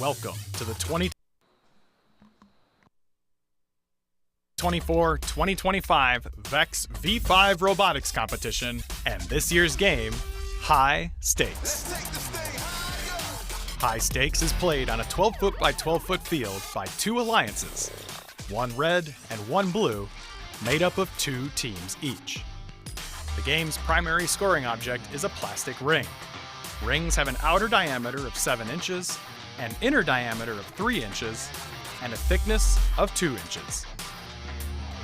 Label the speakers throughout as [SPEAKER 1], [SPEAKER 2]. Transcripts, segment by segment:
[SPEAKER 1] Welcome to the 2024-2025 VEX V5 Robotics Competition and this year's game, High Stakes. High Stakes is played on a 12-foot by 12-foot field by two alliances, one red and one blue, made up of two teams each. The game's primary scoring object is a plastic ring. Rings have an outer diameter of 7 inches, an inner diameter of 3 inches, and a thickness of 2 inches.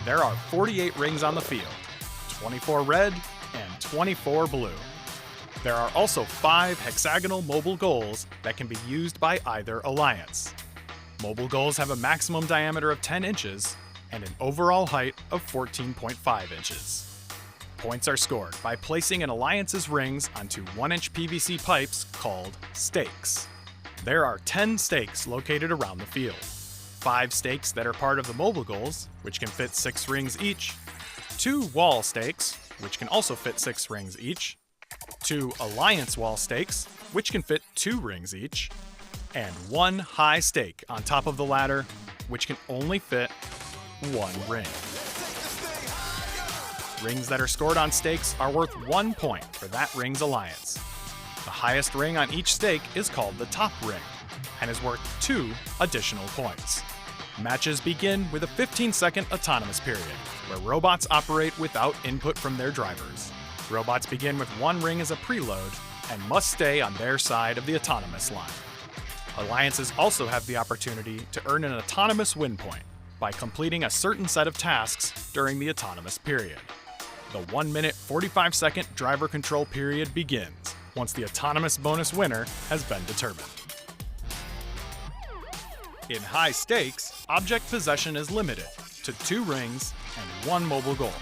[SPEAKER 1] There are 48 rings on the field, 24 red and 24 blue. There are also 5 hexagonal mobile goals that can be used by either alliance. Mobile goals have a maximum diameter of 10 inches and an overall height of 14.5 inches. Points are scored by placing an alliance's rings onto 1-inch PVC pipes called stakes. There are 10 stakes located around the field. 5 stakes that are part of the mobile goals, which can fit 6 rings each, 2 wall stakes, which can also fit 6 rings each, 2 alliance wall stakes, which can fit 2 rings each, and 1 high stake on top of the ladder, which can only fit 1 ring. Rings that are scored on stakes are worth 1 point for that ring's alliance. The highest ring on each stake is called the top ring and is worth 2 additional points. Matches begin with a 15-second autonomous period, where robots operate without input from their drivers. Robots begin with 1 ring as a preload and must stay on their side of the autonomous line. Alliances also have the opportunity to earn an autonomous win point by completing a certain set of tasks during the autonomous period. The 1-minute 45-second driver control period begins once the autonomous bonus winner has been determined. In high stakes, object possession is limited to 2 rings and 1 mobile goal.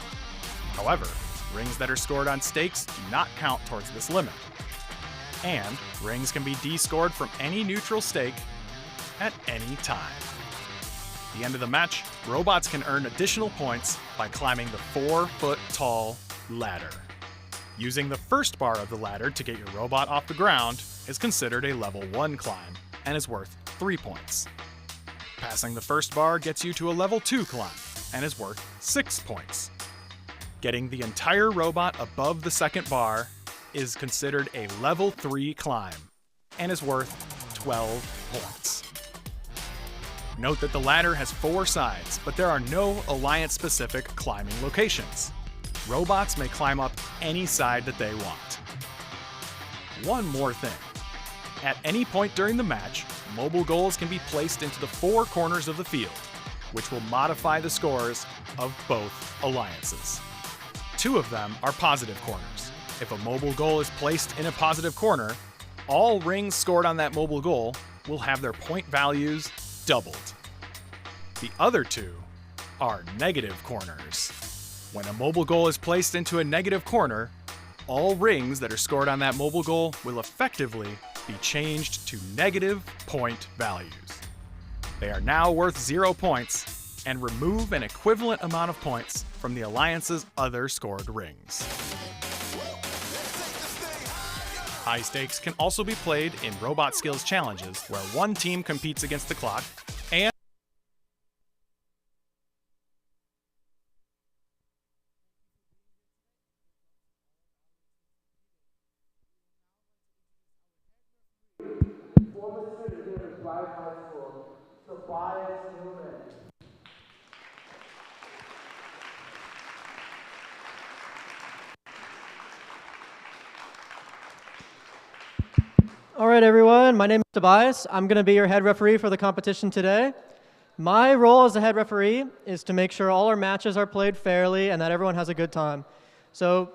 [SPEAKER 1] However, rings that are scored on stakes do not count towards this limit. And rings can be descored from any neutral stake at any time. At the end of the match, robots can earn additional points by climbing the 4-foot-tall ladder. Using the first bar of the ladder to get your robot off the ground is considered a level 1 climb and is worth 3 points. Passing the first bar gets you to a level 2 climb and is worth 6 points. Getting the entire robot above the second bar is considered a level 3 climb and is worth 12 points. Note that the ladder has 4 sides, but there are no alliance-specific climbing locations. Robots may climb up any side that they want. One more thing. At any point during the match, mobile goals can be placed into the 4 corners of the field, which will modify the scores of both alliances. 2 of them are positive corners. If a mobile goal is placed in a positive corner, all rings scored on that mobile goal will have their point values doubled. The other 2 are negative corners. When a mobile goal is placed into a negative corner, all rings that are scored on that mobile goal will effectively be changed to negative point values. They are now worth 0 points and remove an equivalent amount of points from the alliance's other scored rings. High stakes can also be played in robot skills challenges where one team competes against the clock and
[SPEAKER 2] All right, everyone. My name is Tobias. I'm going to be your head referee for the competition today. My role as the head referee is to make sure all our matches are played fairly and that everyone has a good time. So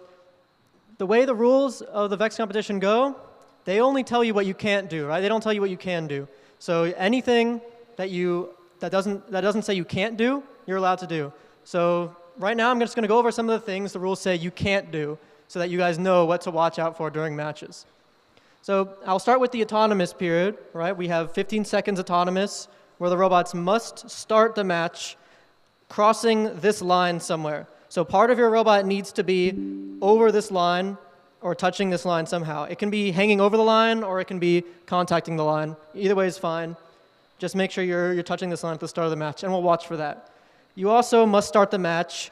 [SPEAKER 2] the way the rules of the VEX competition go, they only tell you what you can't do, right? They don't tell you what you can do. So anything that doesn't say you can't do, you're allowed to do. So right now I'm just going to go over some of the things the rules say you can't do so that you guys know what to watch out for during matches. So I'll start with the autonomous period, right? We have 15 seconds autonomous where the robots must start the match crossing this line somewhere. So part of your robot needs to be over this line or touching this line somehow. It can be hanging over the line or it can be contacting the line. Either way is fine. Just make sure you're touching this line at the start of the match, and we'll watch for that. You also must start the match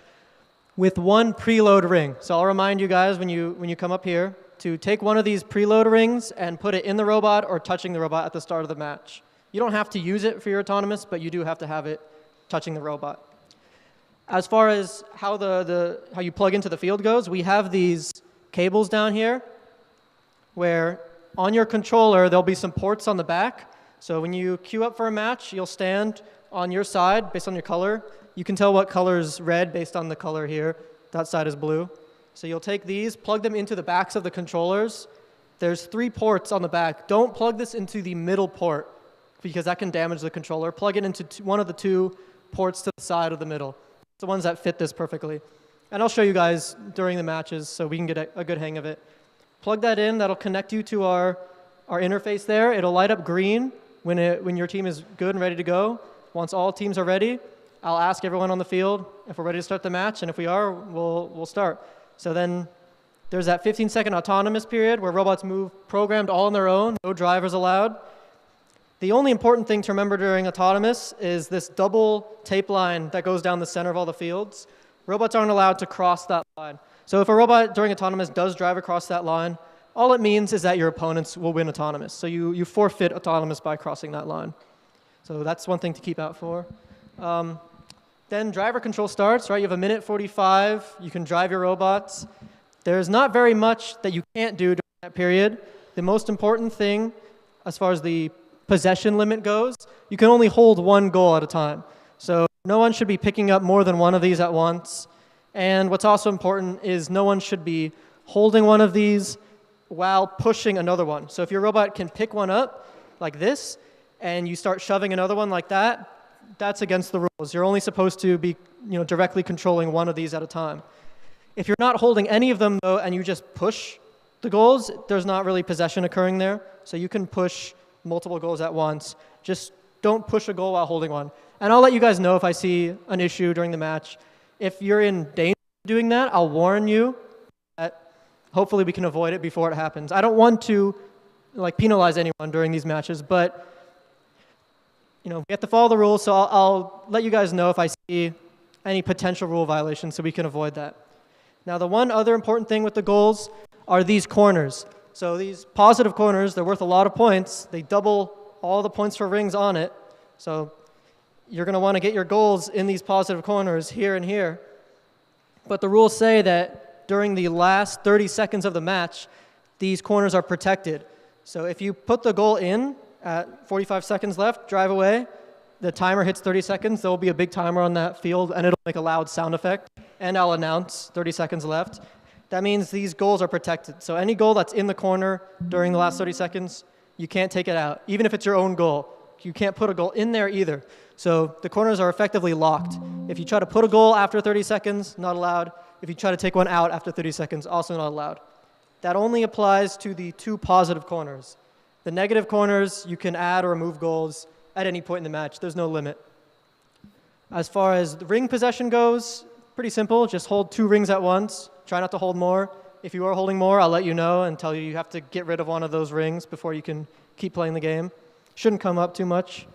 [SPEAKER 2] with one preload ring. So I'll remind you guys when you come up here to take one of these preload rings and put it in the robot or touching the robot at the start of the match. You don't have to use it for your autonomous, but you do have to have it touching the robot. As far as how how you plug into the field goes, we have these cables down here where on your controller there'll be some ports on the back. So when you queue up for a match, you'll stand on your side based on your color. You can tell what color is red based on the color here. That side is blue. So you'll take these, plug them into the backs of the controllers. There's 3 ports on the back. Don't plug this into the middle port because that can damage the controller. Plug it into one of the 2 ports to the side of the middle. It's the ones that fit this perfectly. And I'll show you guys during the matches so we can get a good hang of it. Plug that in. That'll connect you to our interface there. It'll light up green when your team is good and ready to go. Once all teams are ready, I'll ask everyone on the field if we're ready to start the match, and if we are, we'll start. So then there's that 15-second autonomous period where robots move programmed all on their own, no drivers allowed. The only important thing to remember during autonomous is this double tape line that goes down the center of all the fields. Robots aren't allowed to cross that line. So if a robot during autonomous does drive across that line, all it means is that your opponents will win autonomous. So you forfeit autonomous by crossing that line. So that's one thing to keep out for. Then driver control starts, right? You have 1:45. You can drive your robots. There's not very much that you can't do during that period. The most important thing, as far as the possession limit goes, you can only hold one goal at a time. So no one should be picking up more than one of these at once. And what's also important is no one should be holding one of these while pushing another one. So if your robot can pick one up like this, and you start shoving another one like that, that's against the rules. You're only supposed to be directly controlling one of these at a time. If you're not holding any of them, though, and you just push the goals, there's not really possession occurring there. So you can push multiple goals at once. Just don't push a goal while holding one. And I'll let you guys know if I see an issue during the match. If you're in danger of doing that, I'll warn you that hopefully we can avoid it before it happens. I don't want to penalize anyone during these matches, but we have to follow the rules, so I'll let you guys know if I see any potential rule violations so we can avoid that. Now, the one other important thing with the goals are these corners. So these positive corners, they're worth a lot of points. They double all the points for rings on it. So you're going to want to get your goals in these positive corners here and here. But the rules say that during the last 30 seconds of the match, these corners are protected. So if you put the goal in at 45 seconds left, drive away, the timer hits 30 seconds, there will be a big timer on that field, and it'll make a loud sound effect, and I'll announce 30 seconds left. That means these goals are protected. So any goal that's in the corner during the last 30 seconds, you can't take it out, even if it's your own goal. You can't put a goal in there either. So the corners are effectively locked. If you try to put a goal after 30 seconds, not allowed. If you try to take one out after 30 seconds, also not allowed. That only applies to the 2 positive corners. The negative corners, you can add or remove goals at any point in the match. There's no limit. As far as the ring possession goes, pretty simple. Just hold 2 rings at once. Try not to hold more. If you are holding more, I'll let you know and tell you you have to get rid of one of those rings before you can keep playing the game. Shouldn't come up too much.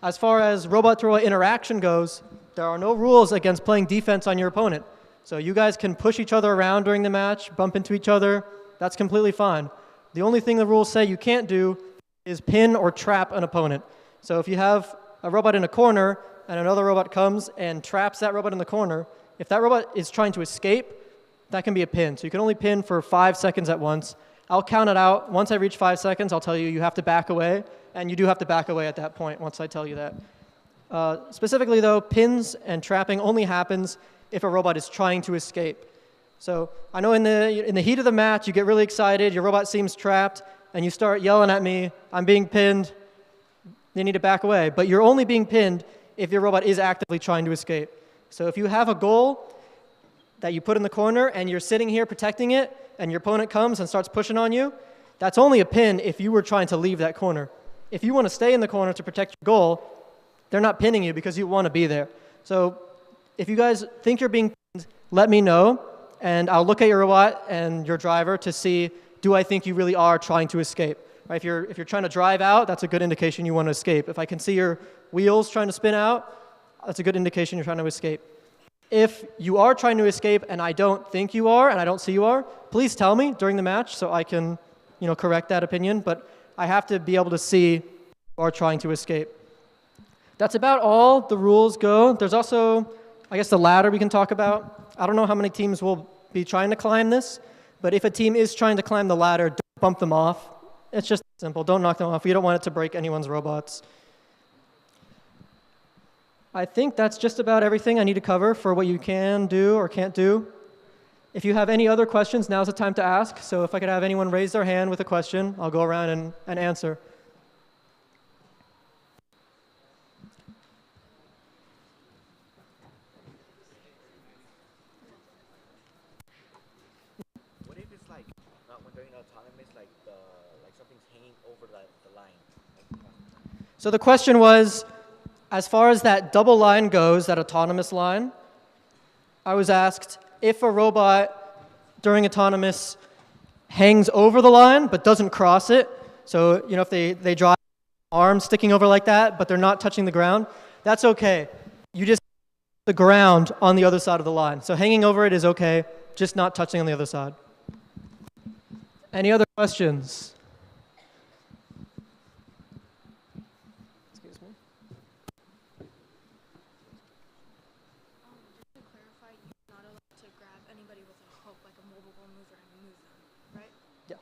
[SPEAKER 2] As far as robot-to-robot interaction goes, there are no rules against playing defense on your opponent. So you guys can push each other around during the match, bump into each other. That's completely fine. The only thing the rules say you can't do is pin or trap an opponent. So if you have a robot in a corner and another robot comes and traps that robot in the corner, if that robot is trying to escape, that can be a pin. So you can only pin for 5 seconds at once. I'll count it out. Once I reach 5 seconds, I'll tell you you have to back away, and you do have to back away at that point once I tell you that. Specifically, though, pins and trapping only happens if a robot is trying to escape. So I know in the heat of the match, you get really excited, your robot seems trapped, and you start yelling at me, I'm being pinned, you need to back away. But you're only being pinned if your robot is actively trying to escape. So if you have a goal that you put in the corner and you're sitting here protecting it, and your opponent comes and starts pushing on you, that's only a pin if you were trying to leave that corner. If you want to stay in the corner to protect your goal, they're not pinning you because you want to be there. So if you guys think you're being pinned, let me know, and I'll look at your robot and your driver to see, do I think you really are trying to escape? Right? If you're trying to drive out, that's a good indication you want to escape. If I can see your wheels trying to spin out, that's a good indication you're trying to escape. If you are trying to escape and I don't think you are and I don't see you are, please tell me during the match so I can, correct that opinion. But I have to be able to see you are trying to escape. That's about all the rules go. There's also, I guess, the ladder we can talk about. I don't know how many teams will be trying to climb this, but if a team is trying to climb the ladder, don't bump them off. It's just simple. Don't knock them off. We don't want it to break anyone's robots. I think that's just about everything I need to cover for what you can do or can't do. If you have any other questions, now's the time to ask. So if I could have anyone raise their hand with a question, I'll go around and answer.
[SPEAKER 3] What if it's like when during autonomous, like something's hanging over the line?
[SPEAKER 2] So the question was, as far as that double line goes, that autonomous line, I was asked if a robot during autonomous hangs over the line but doesn't cross it. So, if they draw arms sticking over like that, but they're not touching the ground, that's okay. You just the ground on the other side of the line. So hanging over it is okay, just not touching on the other side. Any other questions? Excuse me.
[SPEAKER 4] Just to clarify, you're not allowed to grab anybody with a hook, like a mobile goal mover, and move them, right?
[SPEAKER 2] Yeah.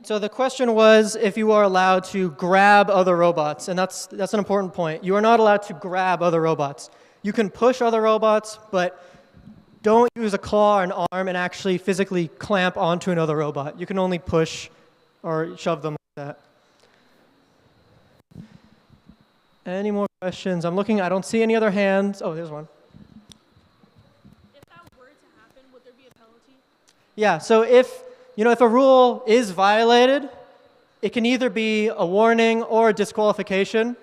[SPEAKER 2] So the question was if you are allowed to grab other robots, and that's an important point. You are not allowed to grab other robots. You can push other robots, but don't use a claw or an arm and actually physically clamp onto another robot. You can only push or shove them like that. Any more questions? I'm looking, I don't see any other hands. Oh, there's one.
[SPEAKER 4] If that were to happen, would there be a penalty?
[SPEAKER 2] Yeah, so if a rule is violated, it can either be a warning or a disqualification.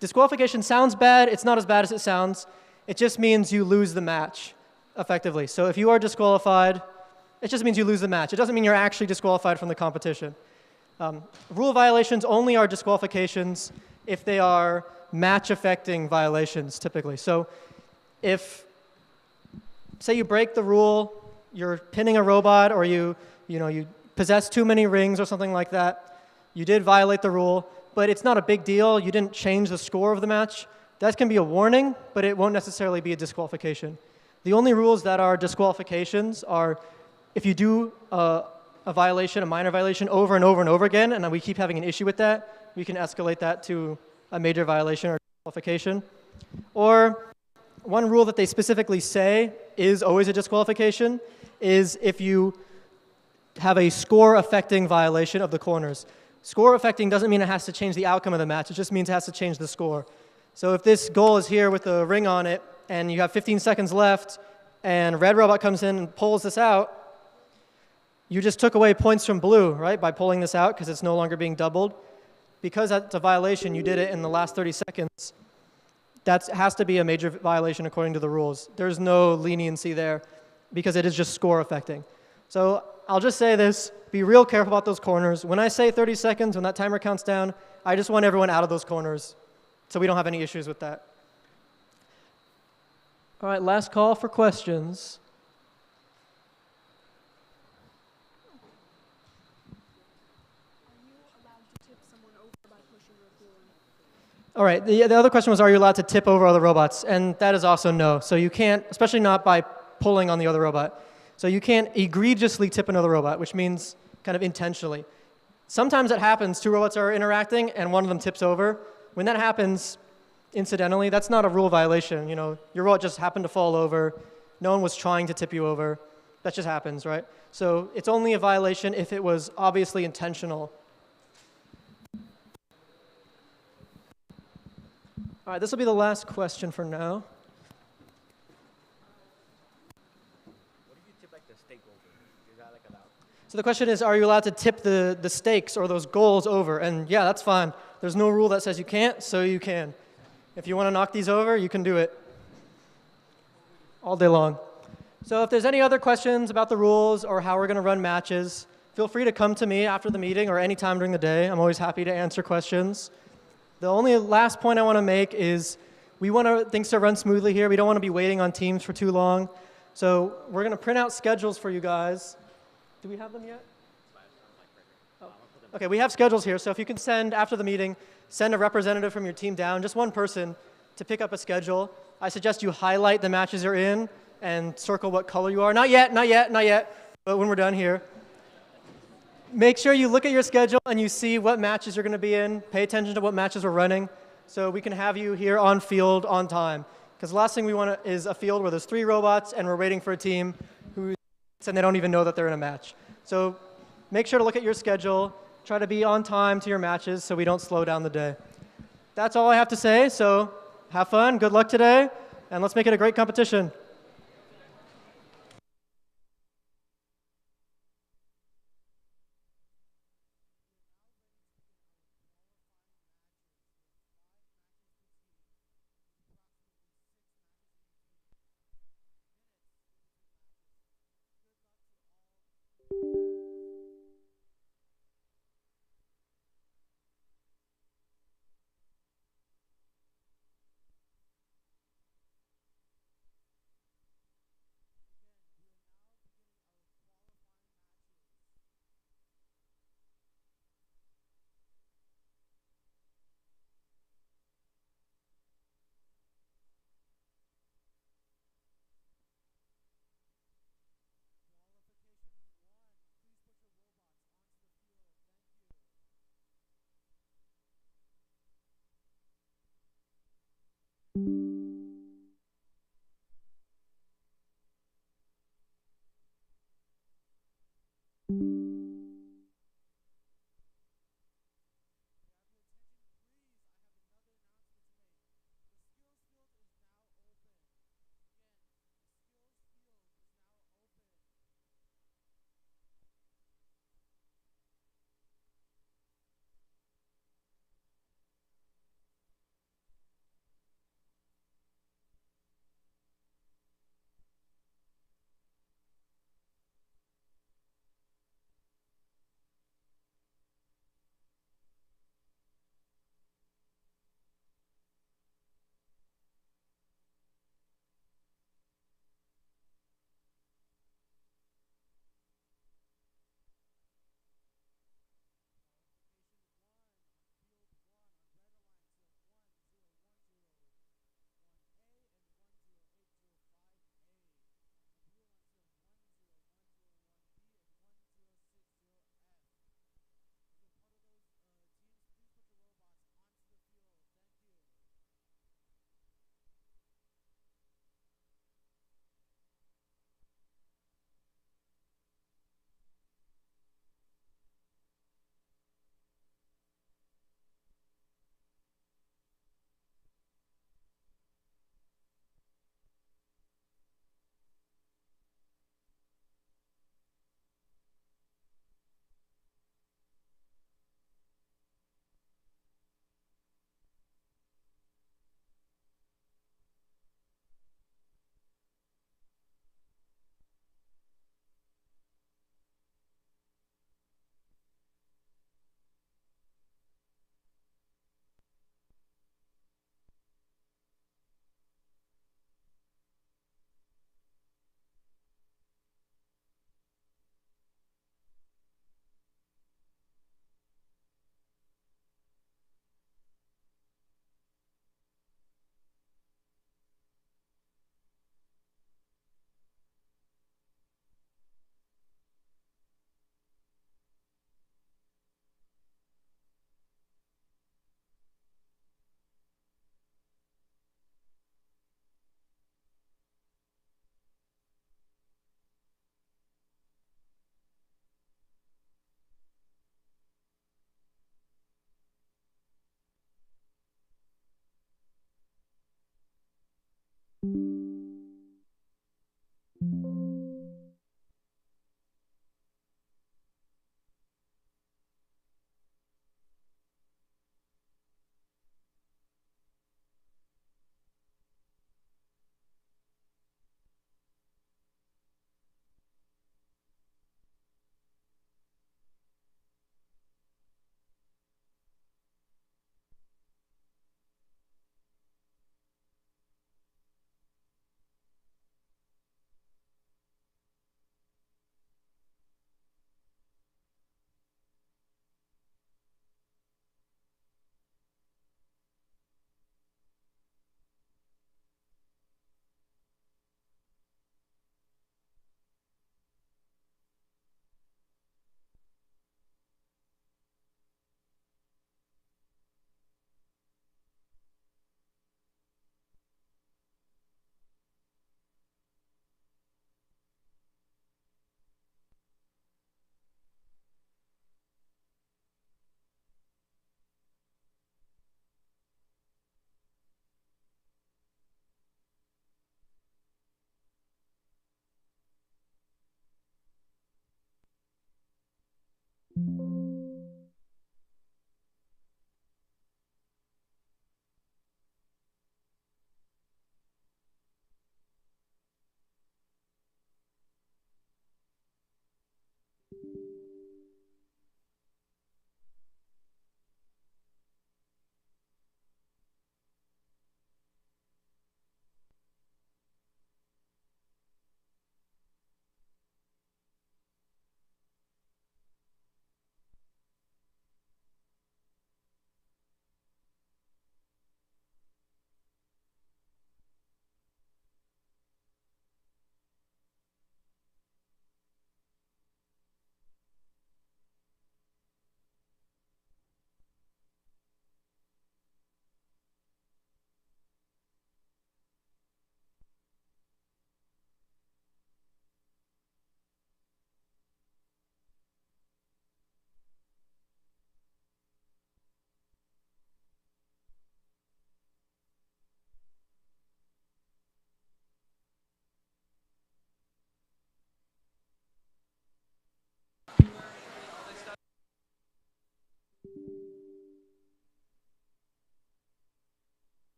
[SPEAKER 2] Disqualification sounds bad. It's not as bad as it sounds. It just means you lose the match, effectively. So if you are disqualified, it just means you lose the match. It doesn't mean you're actually disqualified from the competition. Rule violations only are disqualifications if they are match-affecting violations, typically. So if, say you break the rule, you're pinning a robot, or you possess too many rings or something like that, you did violate the rule, but it's not a big deal. You didn't change the score of the match. That can be a warning, but it won't necessarily be a disqualification. The only rules that are disqualifications are if you do a violation, a minor violation, over and over and over again, and we keep having an issue with that, we can escalate that to a major violation or disqualification. Or one rule that they specifically say is always a disqualification is if you have a score-affecting violation of the corners. Score-affecting doesn't mean it has to change the outcome of the match. It just means it has to change the score. So if this goal is here with a ring on it, and you have 15 seconds left, and red robot comes in and pulls this out, you just took away points from blue, right, by pulling this out because it's no longer being doubled. Because that's a violation, you did it in the last 30 seconds. That has to be a major violation according to the rules. There's no leniency there because it is just score affecting. So I'll just say this, be real careful about those corners. When I say 30 seconds, when that timer counts down, I just want everyone out of those corners so we don't have any issues with that. All right, last call for questions.
[SPEAKER 4] Are you allowed to tip someone over by pushing or pulling?
[SPEAKER 2] All right, the other question was, are you allowed to tip over other robots? And that is also no. So you can't, especially not by pulling on the other robot. So you can't egregiously tip another robot, which means kind of intentionally. Sometimes it happens, two robots are interacting and one of them tips over. When that happens, incidentally, that's not a rule violation. Your robot just happened to fall over. No one was trying to tip you over. That just happens, right? So it's only a violation if it was obviously intentional. All right, this will be the last question for now.
[SPEAKER 3] What if you tip like the steak over? Is that like allowed?
[SPEAKER 2] So the question is, are you allowed to tip the stakes or those goals over? And yeah, that's fine. There's no rule that says you can't, so you can. If you want to knock these over, you can do it all day long. So if there's any other questions about the rules or how we're going to run matches, Feel free to come to me after the meeting or any time during the day. I'm always happy to answer questions. The only last point I want to make is we want things to run smoothly here. We don't want to be waiting on teams for too long. So we're going to print out schedules for you guys. Do we have them yet? Oh. Okay, we have schedules here. So if you can send, after the meeting, send a representative from your team down, just one person, to pick up a schedule. I suggest you highlight the matches you're in and circle what color you are. Not yet, not yet, not yet, but when we're done here. Make sure you look at your schedule and you see what matches you're going to be in. Pay attention to what matches we're running so we can have you here on field on time. Because the last thing we want is a field where there's 3 robots and we're waiting for a team and they don't even know that they're in a match. So make sure to look at your schedule. Try to be on time to your matches so we don't slow down the day. That's all I have to say. So have fun. Good luck today. And let's make it a great competition.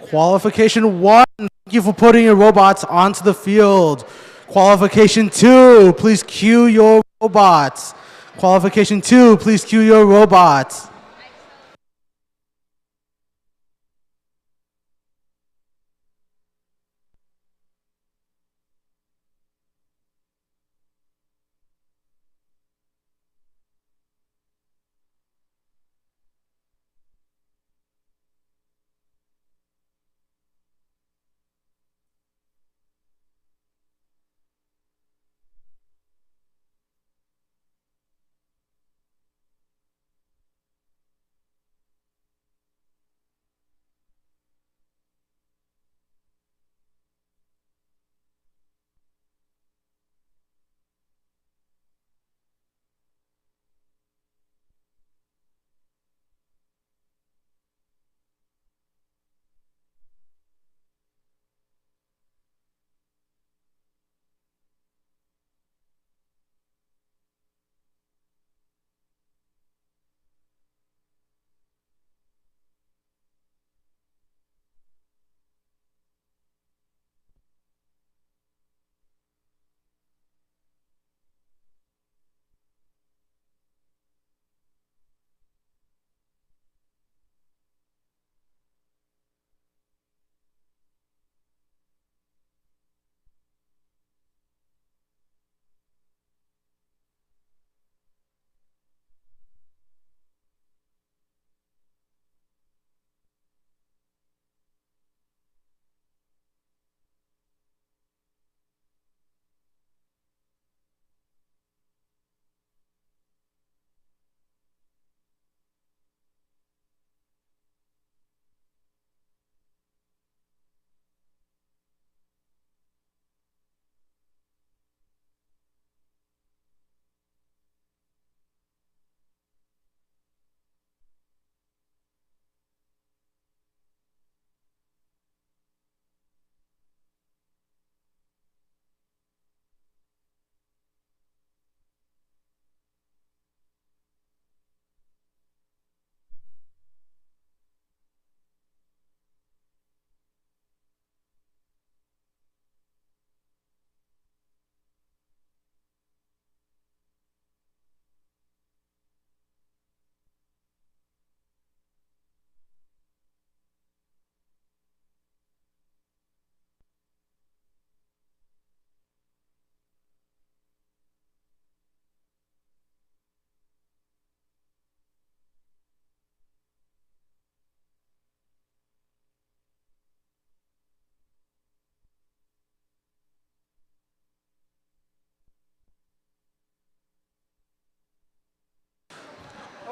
[SPEAKER 5] Qualification 1, thank you for putting your robots onto the field. Qualification 2, please cue your robots. Qualification 2, please cue your robots.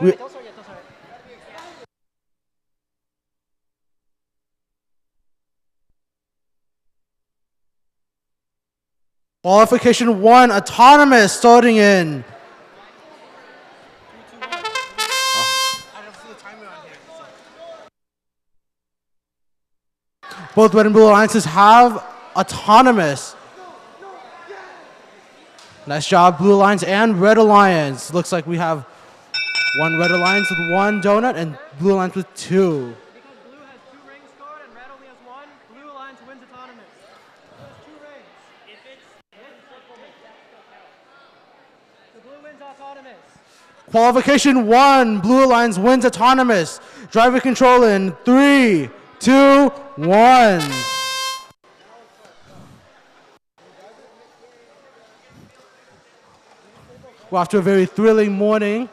[SPEAKER 5] We- Qualification 1, autonomous, starting in. Both red and blue alliances have autonomous. Nice job, Blue Alliance and Red Alliance. Looks like we have One Red Alliance with 1 donut and Blue Alliance with 2.
[SPEAKER 2] Because blue has 2 rings scored and red only has 1, blue alliance wins autonomous. Blue has 2 rings. If it's the blue wins autonomous.
[SPEAKER 5] Qualification 1, Blue Alliance wins autonomous. Driver control in 3, 2, 1. We're off to a very thrilling morning.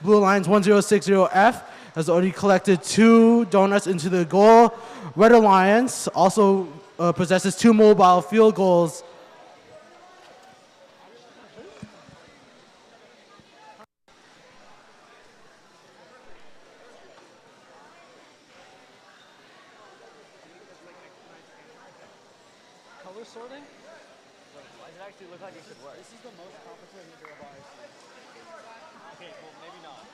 [SPEAKER 5] Blue Alliance 1060F has already collected 2 donuts into the goal. Red Alliance also possesses 2 mobile field goals.
[SPEAKER 2] Color sorting?
[SPEAKER 3] Why does it actually look like it could work?
[SPEAKER 2] This is the most complicated Robo I've seen.
[SPEAKER 3] Okay, well maybe not.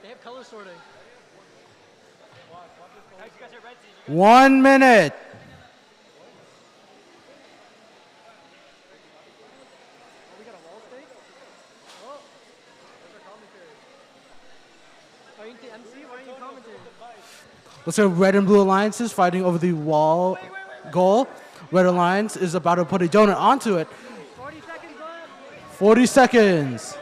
[SPEAKER 2] They have color sorting.
[SPEAKER 3] Guys, you guys are red team.
[SPEAKER 5] 1 minute.
[SPEAKER 2] Oh, we got a wall stake? Oh, there's our commentary. Are you the MC? Why are you commentating?
[SPEAKER 5] Looks like Red and Blue Alliances fighting over the wall goal. Red Alliance is about to put a donut onto it.
[SPEAKER 2] 40 seconds left.
[SPEAKER 5] 40 seconds.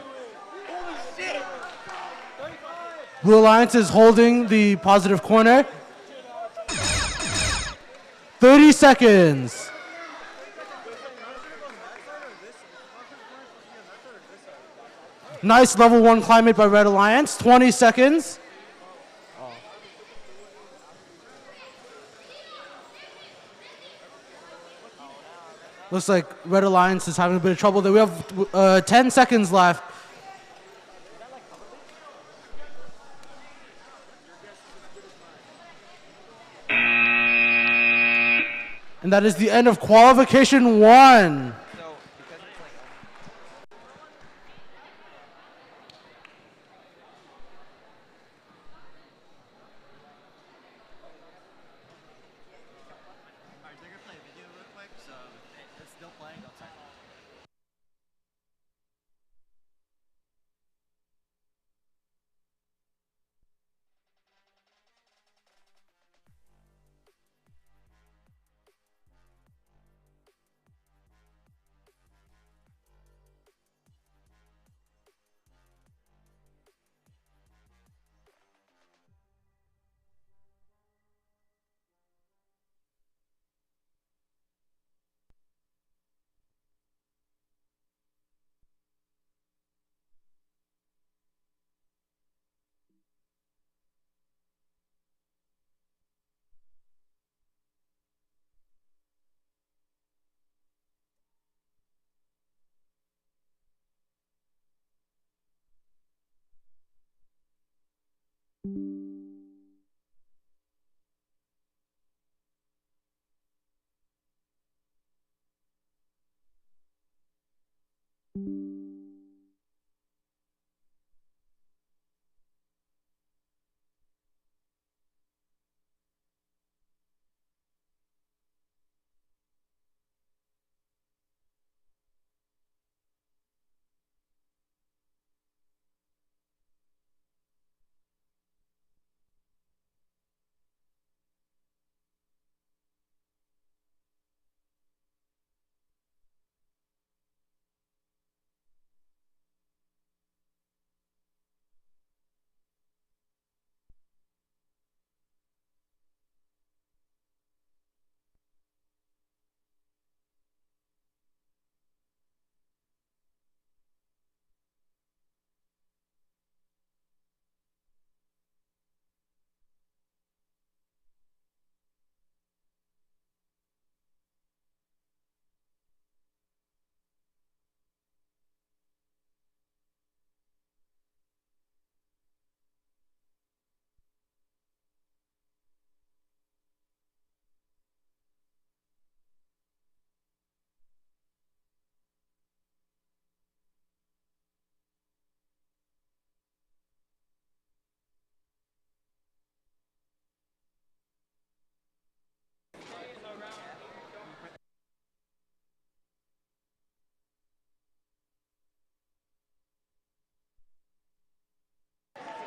[SPEAKER 5] Blue Alliance is holding the positive corner. 30 seconds. Nice level 1 climate by Red Alliance. 20 seconds. Looks like Red Alliance is having a bit of trouble there. We have 10 seconds left. And that is the end of qualification 1.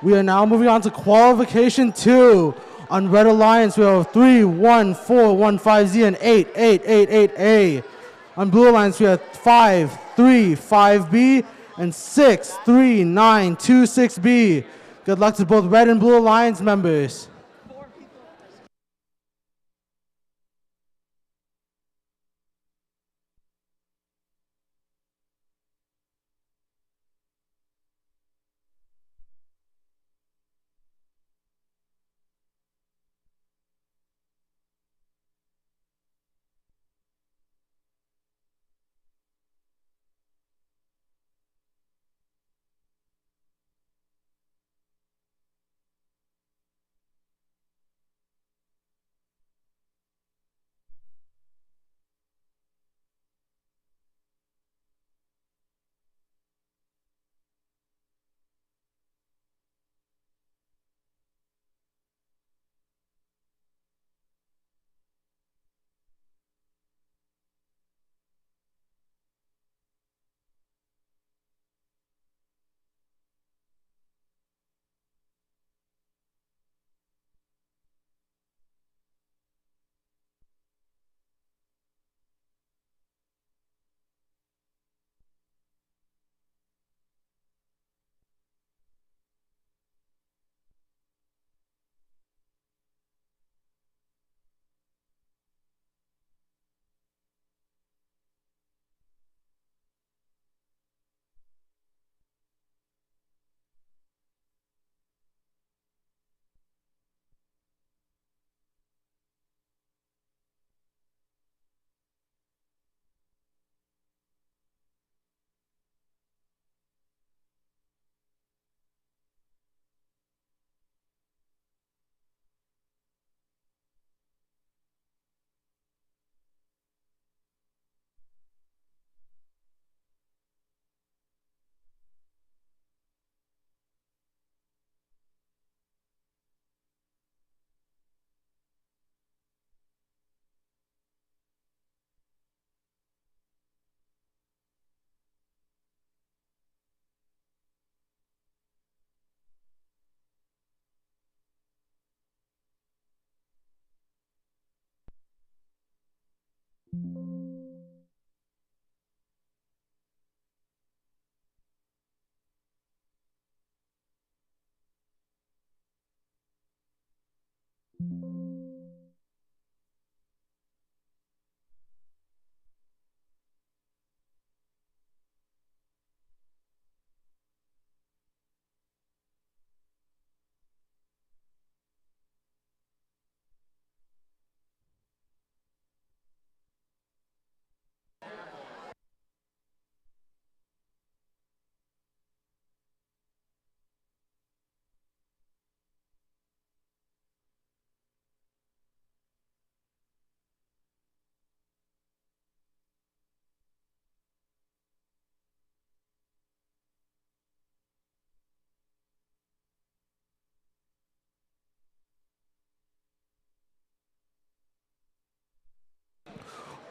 [SPEAKER 5] We are now moving on to qualification 2. On Red Alliance, we have 3-1-4-1-5Z and 8-8-8-8-A. On Blue Alliance, we have 5-3-5B and 6-3-9-2-6B. Good luck to both Red and Blue Alliance members.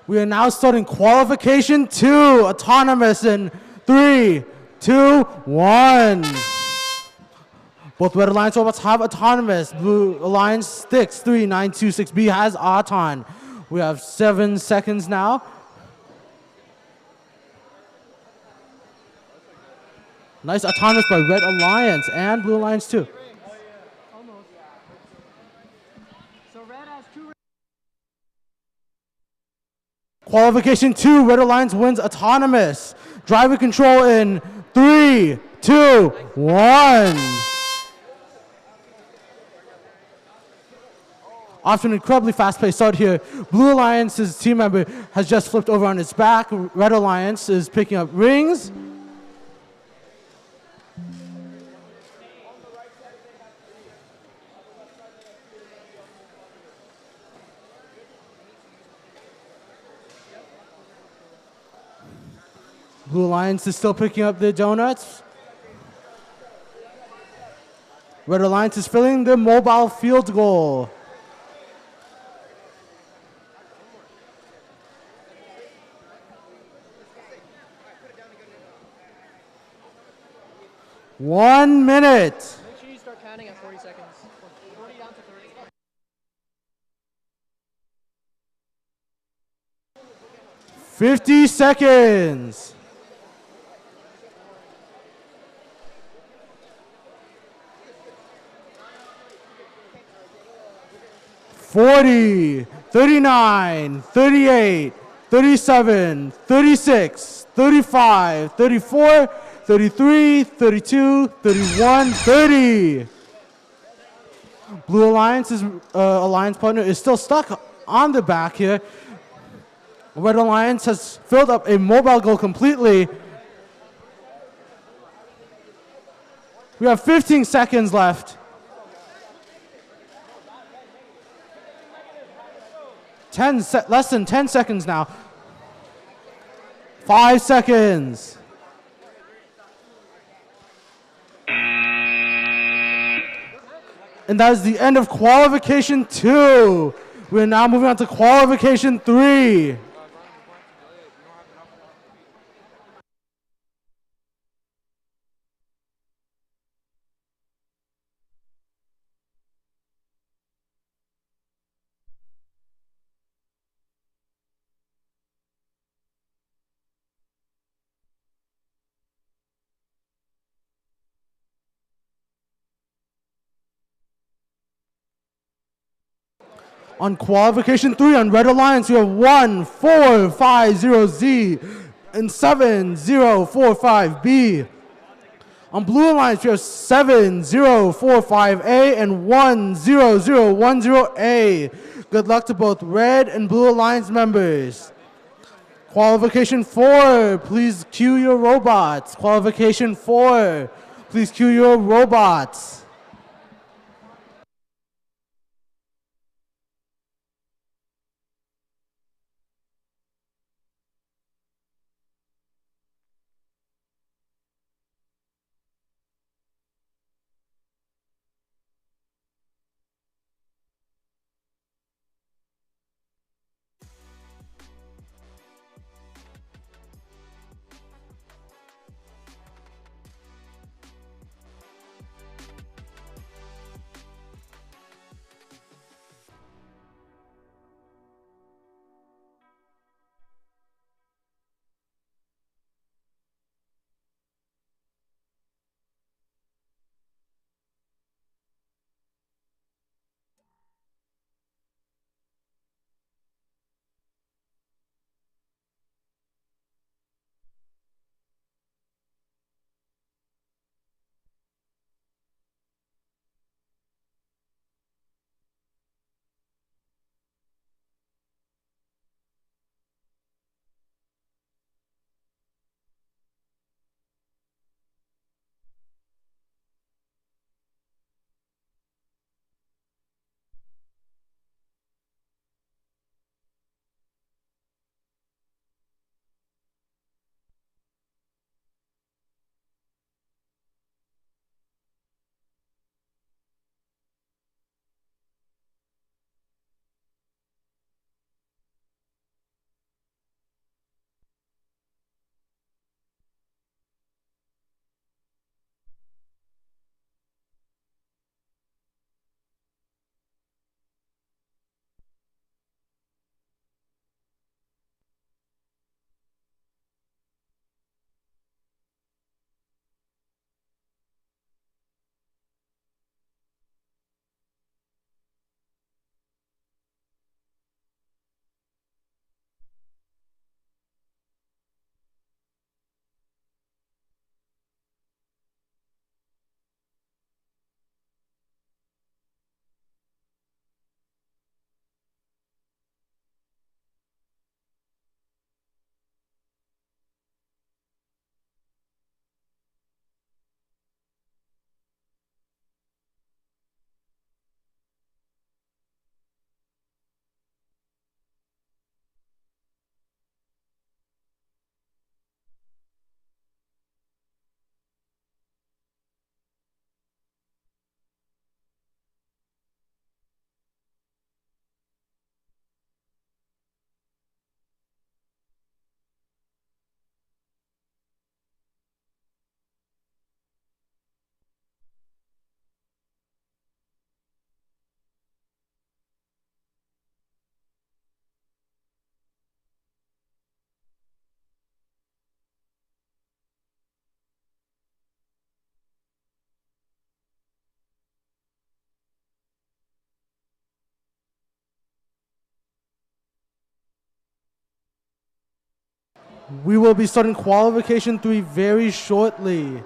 [SPEAKER 5] We are now starting qualification 2, autonomous in 3, 2, 1. Both Red Alliance robots have autonomous. Blue Alliance sticks 3926B has auton. We have 7 seconds now. Nice autonomous by Red Alliance and Blue Alliance too.
[SPEAKER 2] Almost. So red has 2 rings.
[SPEAKER 5] Qualification 2, Red Alliance wins autonomous. Driver control in 3, 2, 1. After an incredibly fast-paced start here, Blue Alliance's team member has just flipped over on its back. Red Alliance is picking up rings. Blue Alliance is still picking up their donuts. Red Alliance is filling the mobile field goal. One minute.
[SPEAKER 2] Make sure you
[SPEAKER 5] $50 seconds. 40, 39, 38, 37, 36, 35, 34, 33, 32, 31, 30. Blue Alliance's alliance partner is still stuck on the back here. Red Alliance has filled up a mobile goal completely. We have 15 seconds left. Less than 10 seconds now. 5 seconds. And that is the end of qualification 2. We're now moving on to qualification 3. On qualification 3 on Red Alliance, we have 1450Z and 7045B. On Blue Alliance, we have 7045A and 10010A. Good luck to both Red and Blue Alliance members. Qualification 4, please cue your robots. Qualification 4, please cue your robots. We will be starting qualification 3 very shortly.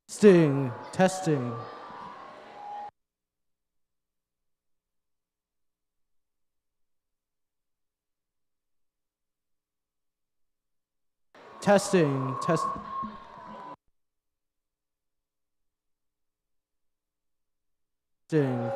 [SPEAKER 5] Testing, testing. Testing, test. Testing.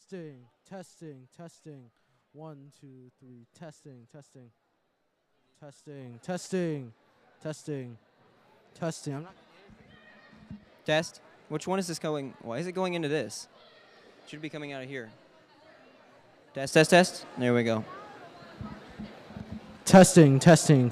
[SPEAKER 5] Testing, testing, testing. 1, 2, 3. Testing, testing. Testing, testing, testing, testing. I'm not.
[SPEAKER 6] Test. Which one is this going? Why is it going into this? It should be coming out of here. Test, test, test. There we go.
[SPEAKER 5] Testing, testing.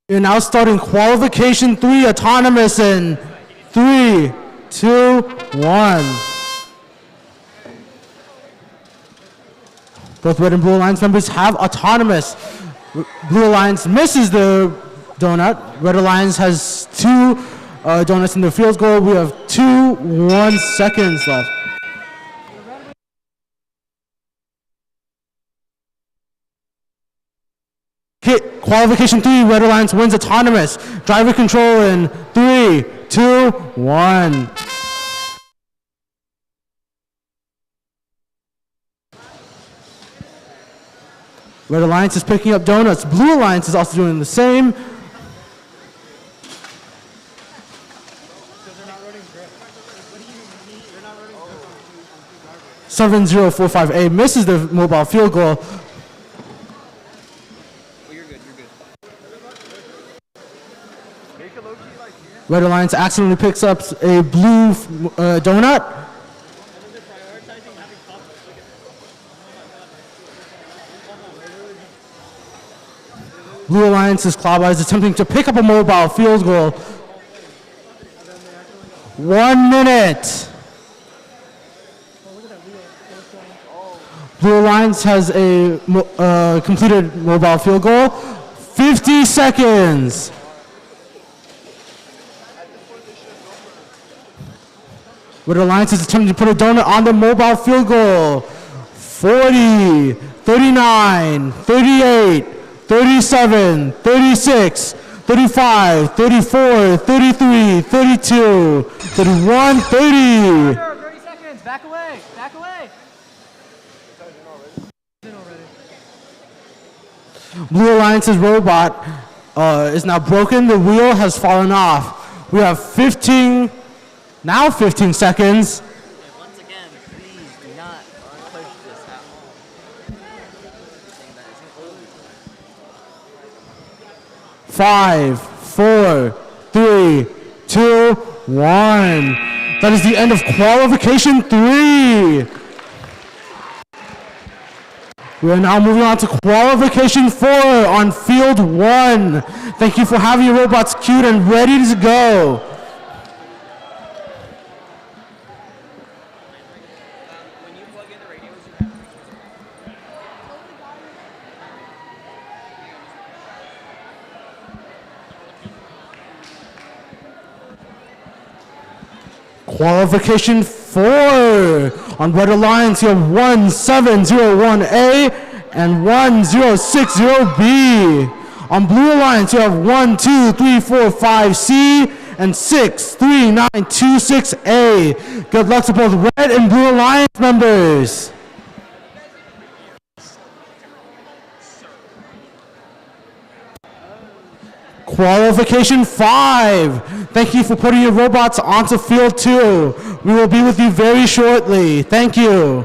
[SPEAKER 5] You're now starting qualification 3 autonomous in 3, 2, 1. Both red and blue alliance members have autonomous. Blue alliance misses the donut. Red alliance has 2 donuts in the field goal. We have 1 seconds left. Hit qualification 3, Red Alliance wins autonomous. Driver control in 3, 2, 1. Red Alliance is picking up donuts. Blue Alliance is also doing the same. Seven 045A misses the mobile field goal.
[SPEAKER 6] You're good, you're good.
[SPEAKER 3] Make a low key like here.
[SPEAKER 5] Red Alliance accidentally picks up a blue donut. Blue Alliance's Clawbot is attempting to pick up a mobile field goal. 1 minute. Blue Alliance has a completed mobile field goal. 50 seconds. Red Alliance is attempting to put a donut on the mobile field goal. 40, 39, 38, 37, 36, 35, 34, 33, 32, 31, 30.
[SPEAKER 2] 30 seconds. Back away. Back away.
[SPEAKER 5] Blue Alliance's robot is now broken. The wheel has fallen off. We have 15 seconds.
[SPEAKER 3] And once again, please do not push this at all. Saying that it's an
[SPEAKER 5] 5, 4, 3, 2, 1. That is the end of qualification 3. We are now moving on to qualification 4 on field 1. Thank you for having your robots queued and ready to go.
[SPEAKER 6] When you plug in the radios, you have
[SPEAKER 5] Qualification 4 on Red Alliance, you have 1701A and 1060B. On Blue Alliance, you have 12345C and 63926A. Good luck to both Red and Blue Alliance members. Qualification 5. Thank you for putting your robots onto field 2. We will be with you very shortly. Thank you.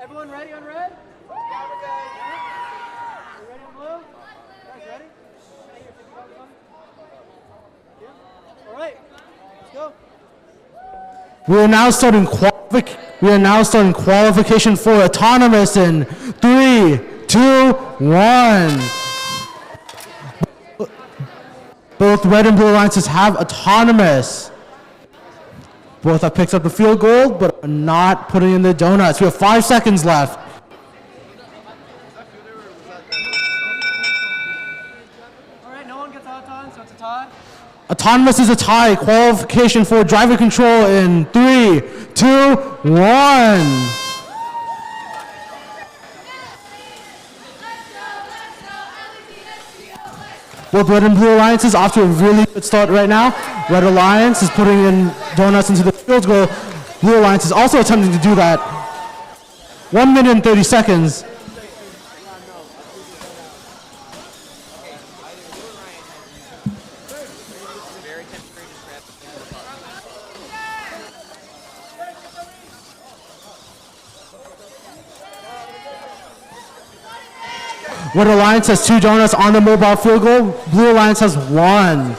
[SPEAKER 2] Everyone ready on red? Yeah, we're good. You ready on blue? Guys ready? Yeah. All right, let's go.
[SPEAKER 5] We are now starting qualification for autonomous in 3, 2, 1. Both red and blue alliances have autonomous. Both have picked up the field goal, but are not putting in the donuts. We have 5 seconds left.
[SPEAKER 2] All right, no one gets out on, so it's a tie.
[SPEAKER 5] Autonomous is a tie. Qualification for driver control in 3, 2, 1. Both red and blue alliances off to a really good start right now. Red alliance is putting in donuts into the field goal. Blue alliance is also attempting to do that. 1 minute and 30 seconds. Red Alliance has 2 donuts on the mobile field goal. Blue Alliance has 1.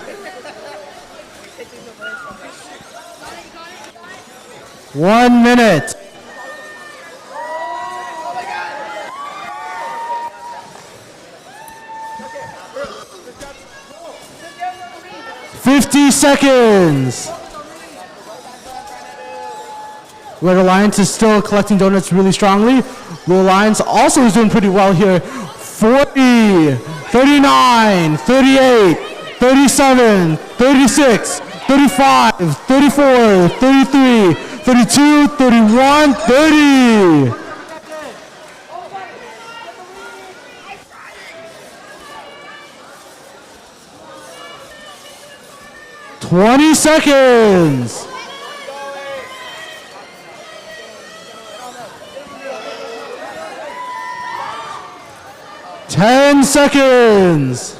[SPEAKER 5] 1 minute. $50 seconds. Red Alliance is still collecting donuts really strongly. Blue Alliance also is doing pretty well here. 40, 39, 38, 37, 36, 35, 34, 33, 32, 31, 30. $20 seconds. 10 seconds.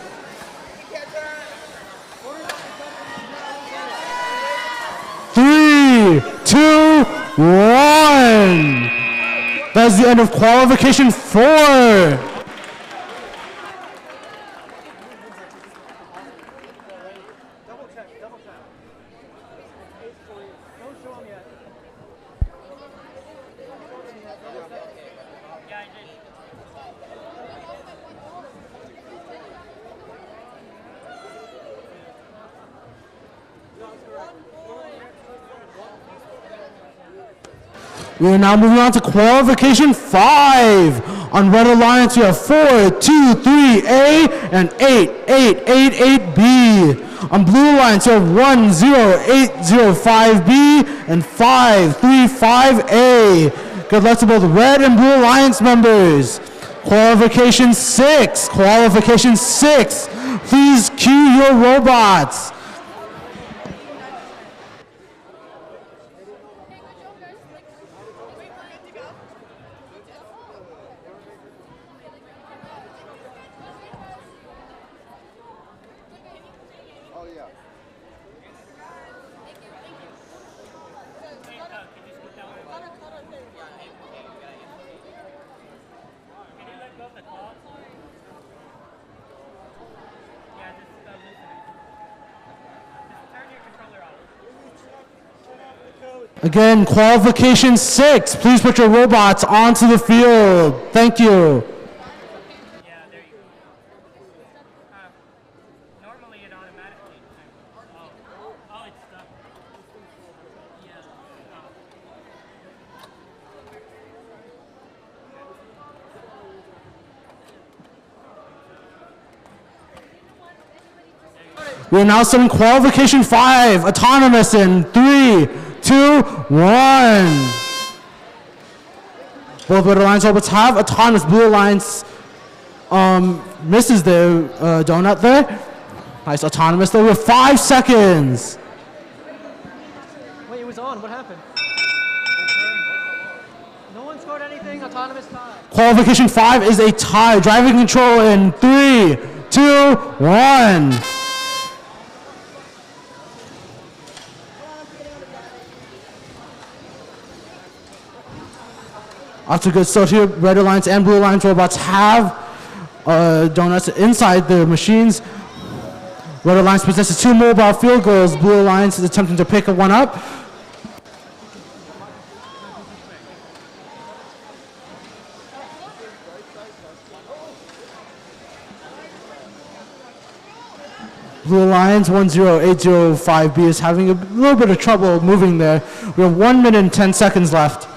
[SPEAKER 5] 3, 2, 1. That's the end of qualification 4. We are now moving on to qualification 5. On Red Alliance, we have 4, 2, 3A and 8, 8, 8, 8B. On Blue Alliance, we have 1, 0, 8, 0, 5B and 5, 3, 5A. Good luck to both Red and Blue Alliance members. Qualification 6. Qualification 6. Please cue your robots. Again, qualification 6. Please put your robots onto the field. Thank you.
[SPEAKER 7] Yeah, there you go. Normally it automatically. Oh, it's stuck. Yeah.
[SPEAKER 5] We're now starting qualification 5. Autonomous in 3, 2, 1. Both Red Alliance robots have autonomous. Blue Alliance Misses the donut there. Nice autonomous though. We have 5 seconds.
[SPEAKER 2] Wait, it was on. What happened? No one scored anything. Autonomous tie.
[SPEAKER 5] Qualification 5 is a tie. Driving control in 3, 2, 1. Lots of good stuff here. Red Alliance and Blue Alliance robots have donuts inside their machines. Red Alliance possesses 2 mobile field goals. Blue Alliance is attempting to pick one up. Blue Alliance 10805B is having a little bit of trouble moving there. We have 1 minute and 10 seconds left.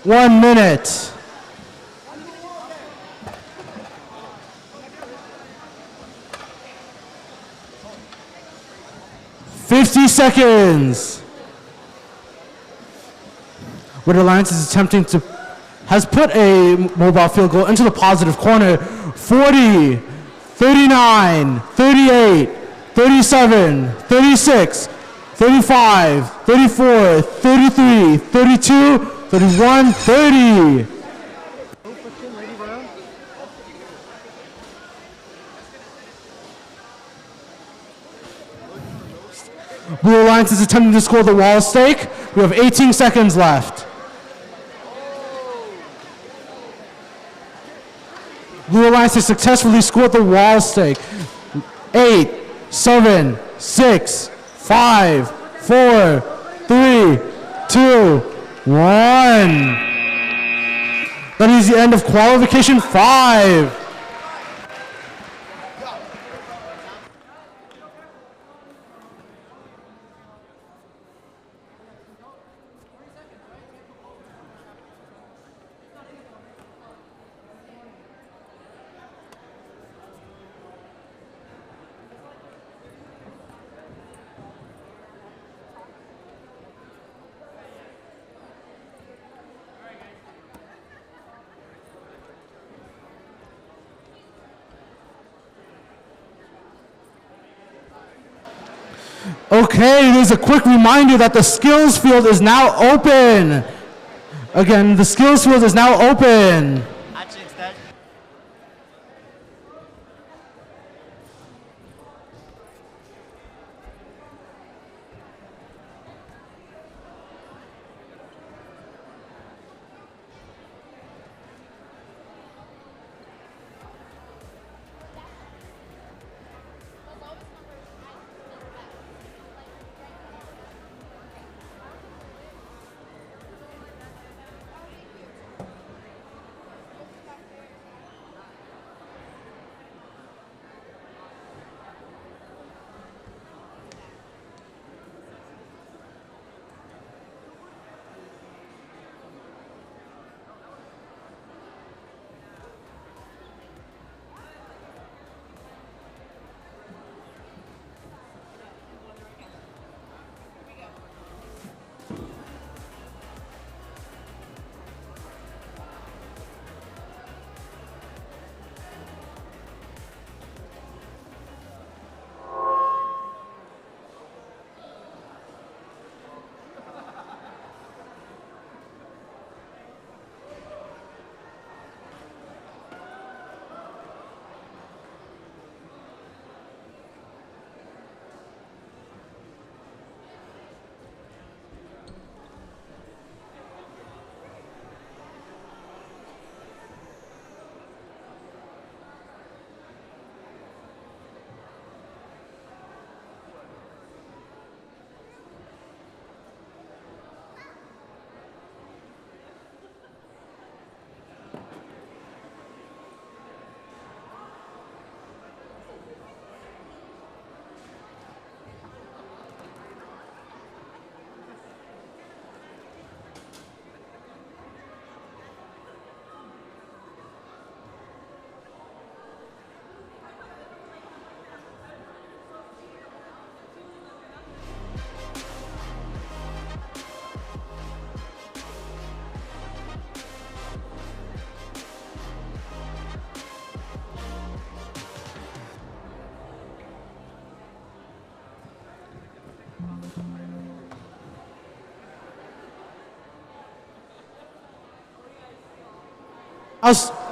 [SPEAKER 5] One minute. $50 seconds. Red Alliance is attempting to, has put a mobile field goal into the positive corner. 40, 39, 38, 37, 36, 35, 34, 33, 32, 31, 30. Blue Alliance is attempting to score the wall stake. We have 18 seconds left. Blue Alliance has successfully scored the wall stake. 8, 7, 6, 5, 4, 3, 2, 1. That is the end of qualification 5. Okay, there's a quick reminder that the skills field is now open. Again, the skills field is now open.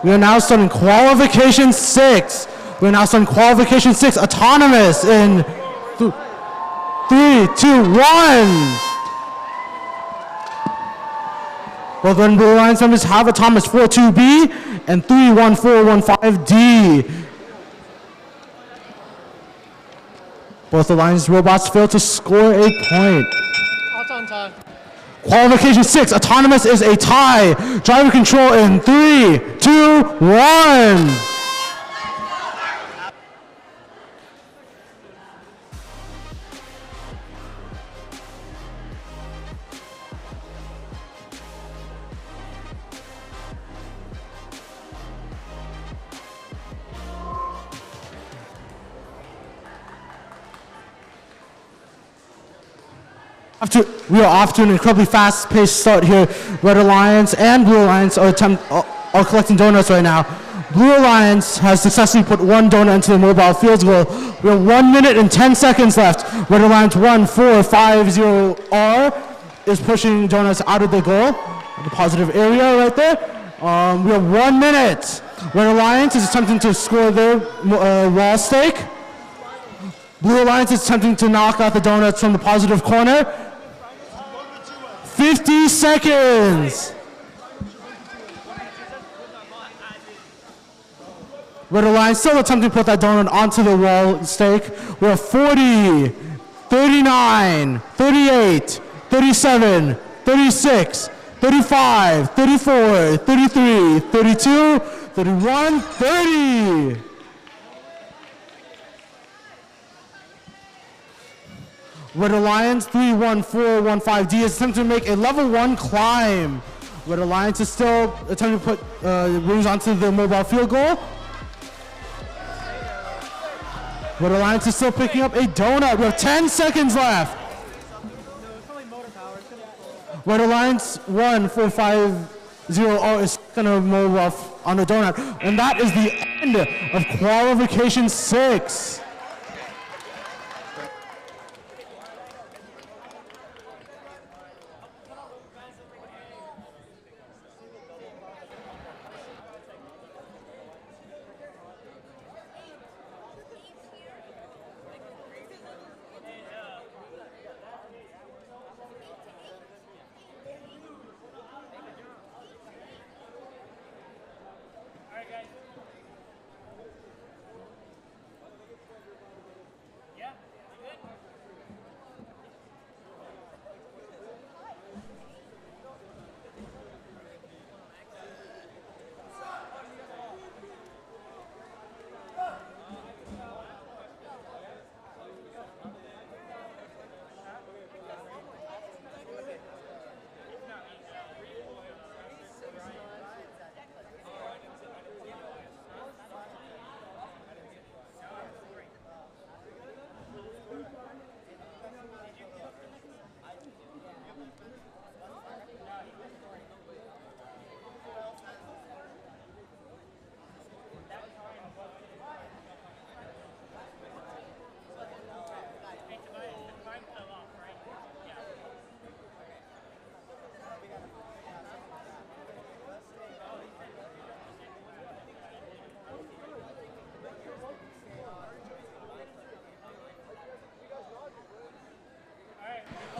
[SPEAKER 5] We are now starting qualification 6. We are now starting qualification 6. Autonomous in 3, 2, 1. Both red and blue alliance members have autonomous 42B and 31415D. Both alliance robots failed to score a point.
[SPEAKER 2] Auton tie.
[SPEAKER 5] Qualification 6, autonomous is a tie. Driver control in 3, 2, 1. We are off to an incredibly fast-paced start here. Red Alliance and Blue Alliance are collecting donuts right now. Blue Alliance has successfully put one donut into the mobile field goal. We have 1 minute and 10 seconds left. Red Alliance 1450R is pushing donuts out of the goal, the positive area right there. We have 1 minute. Red Alliance is attempting to score their wall stake. Blue Alliance is attempting to knock out the donuts from the positive corner. 50 seconds. Red Alliance still attempting to put that donut onto the wall stake. We have 40, 39, 38, 37, 36, 35, 34, 33, 32, 31, 30. Red Alliance 31415D is attempting to make a level 1 climb. Red Alliance is still attempting to put rings onto the mobile field goal. Red Alliance is still picking up a donut. We have 10 seconds left. Red Alliance 1450 is going to move off on the donut. And that is the end of qualification 6.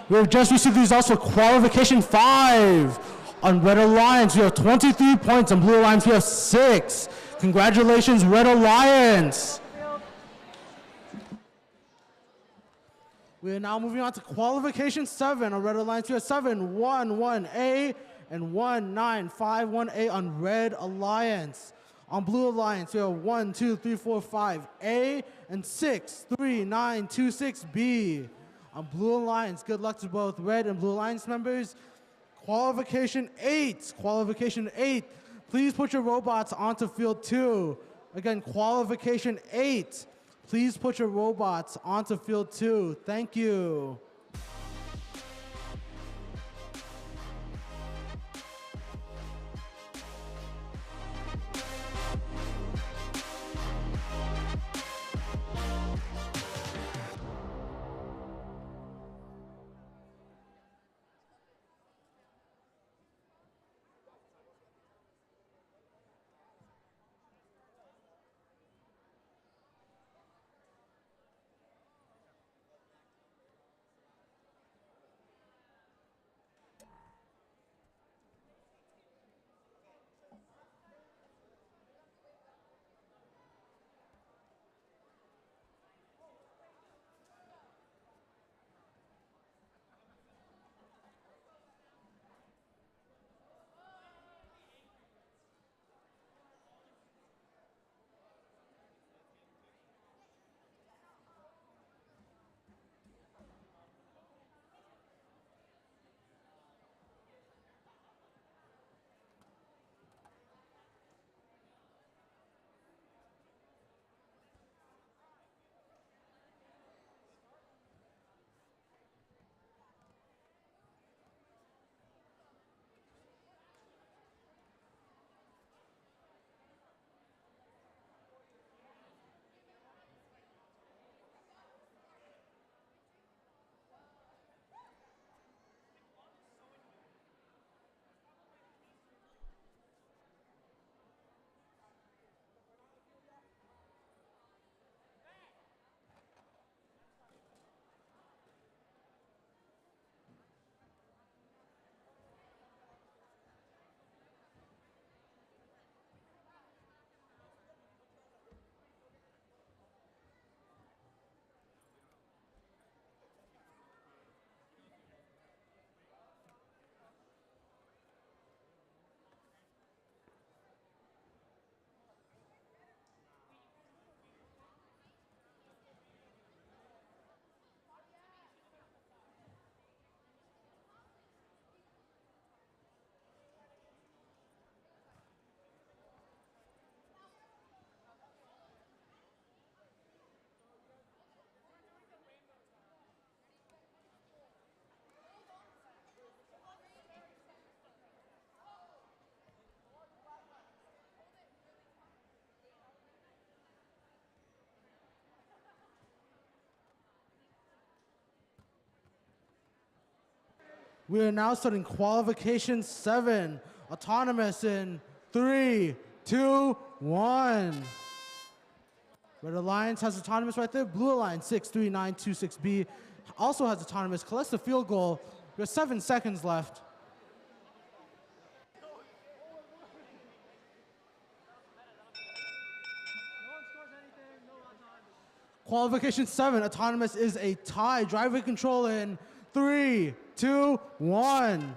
[SPEAKER 5] We have just received the results for qualification 5. On Red Alliance, we have 23 points. On Blue Alliance, we have 6. Congratulations, Red Alliance. We are now moving on to qualification 7. On Red Alliance, we have 711A and 1951A on Red Alliance. On Blue Alliance, we have 12345A and 63926B. On Blue Alliance, good luck to both Red and Blue Alliance members. Qualification 8. Qualification 8. Please put your robots onto field 2. Again, qualification 8. Please put your robots onto field 2. Thank you. We are now starting qualification 7. Autonomous in 3, 2, 1. Red Alliance has autonomous right there. Blue Alliance 63926B also has autonomous. Collects the field goal. There's 7 seconds left. Qualification 7, autonomous is a tie. Driver control in 3, 2, 1.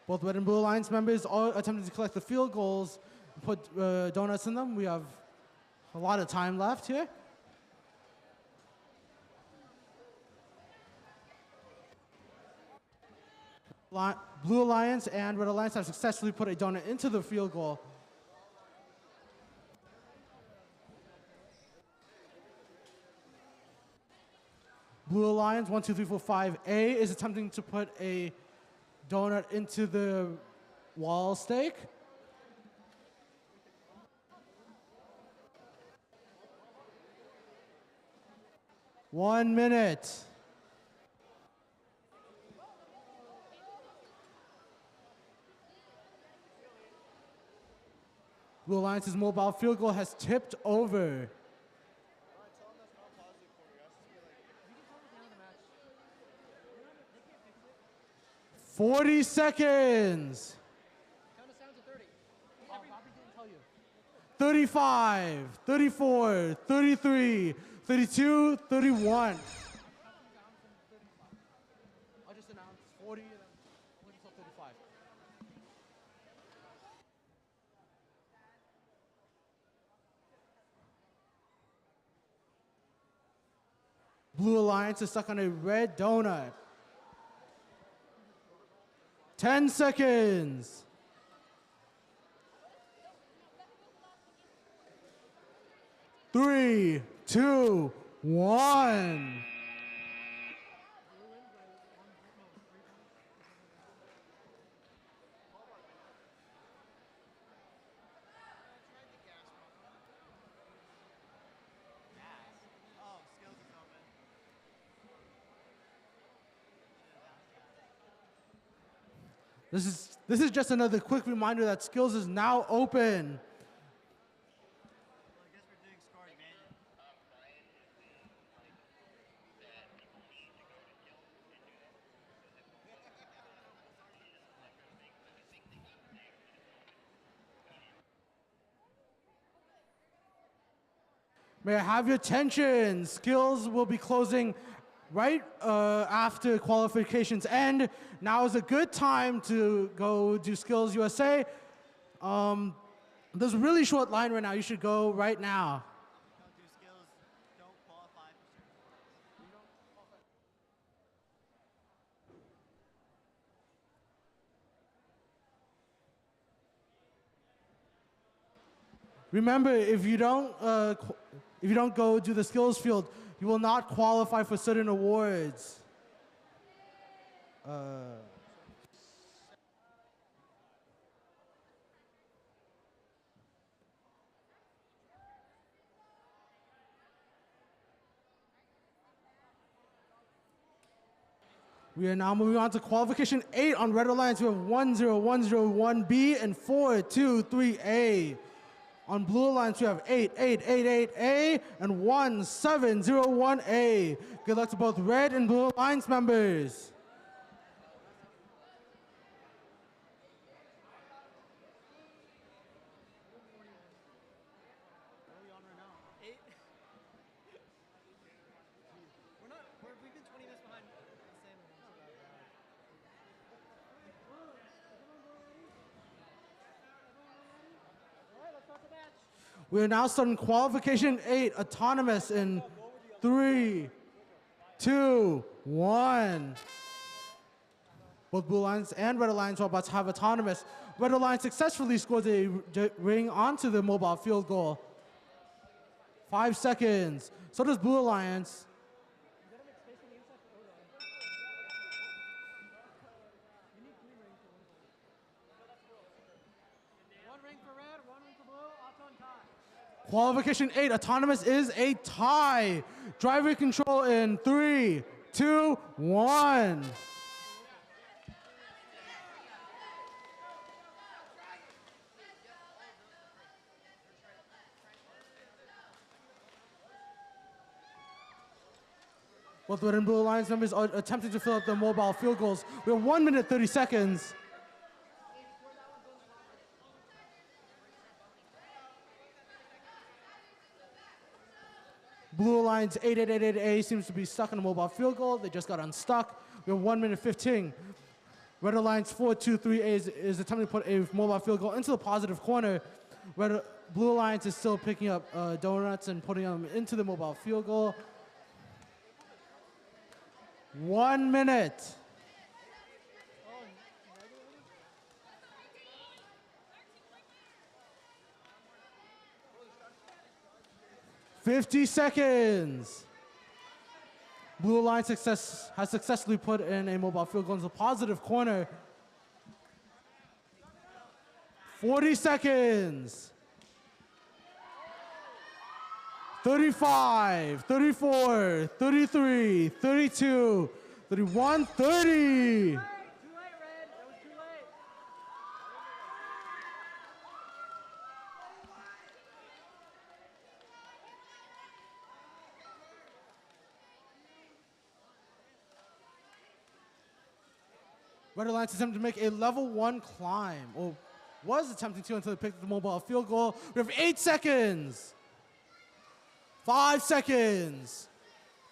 [SPEAKER 5] Both Red and Blue Alliance members are attempting to collect the field goals, put donuts in them. We have a lot of time left here. Blue Alliance and Red Alliance have successfully put a donut into the field goal. Blue Alliance 1, 2, 3, 4, 5A is attempting to put a donut into the wall stake. One minute. Blue Alliance's mobile field goal has tipped over. 40 seconds.
[SPEAKER 2] Count us down to 30.
[SPEAKER 5] Bobby didn't tell you. 35, 34, 33, 32, 31. I just announced 40 and then wait until 35. Blue Alliance is stuck on a red donut. 10 seconds. 3, 2, 1. This is just another quick reminder that Skills is now open.
[SPEAKER 8] I guess we're doing scoring, man.
[SPEAKER 5] May I have your attention? Skills will be closing right after qualifications end. Now is a good time to go do Skills USA. There's a really short line right now. You should go right now.
[SPEAKER 8] Don't do skills, don't qualify for sure.
[SPEAKER 5] Remember, if you don't go do the skills field, you will not qualify for certain awards. We are now moving on to qualification 8 on Red Alliance. We have 10101B and 423A. On Blue Alliance, we have 8888A and 1701A. Good luck to both Red and Blue Alliance members.
[SPEAKER 2] We've been 20 minutes behind the same. All right, let's start the match.
[SPEAKER 5] We are now starting qualification 8, autonomous in 3, 2, 1. Both Blue Alliance and Red Alliance robots have autonomous. Red Alliance successfully scores a ring onto the mobile field goal. 5 seconds. So does Blue Alliance.
[SPEAKER 2] One ring for red, one ring for blue, Auto and tie.
[SPEAKER 5] Qualification 8, autonomous is a tie. Driver control in 3, 2, 1. Both red and blue alliance members are attempting to fill up their mobile field goals. We have 1 minute 30 seconds. Blue Alliance 8888A seems to be stuck in a mobile field goal. They just got unstuck. We have 1 minute 15. Red Alliance 423A is attempting to put a mobile field goal into the positive corner. Blue Alliance is still picking up donuts and putting them into the mobile field goal. 1 minute. $50 seconds. Blue Alliance has successfully put in a mobile field goal into the positive corner. 40 seconds. 35, 34, 33, 32, 31, 30. Red Alliance attempted to make a level 1 climb, or was attempting to until they picked up the mobile field goal. We have 8 seconds. 5 seconds.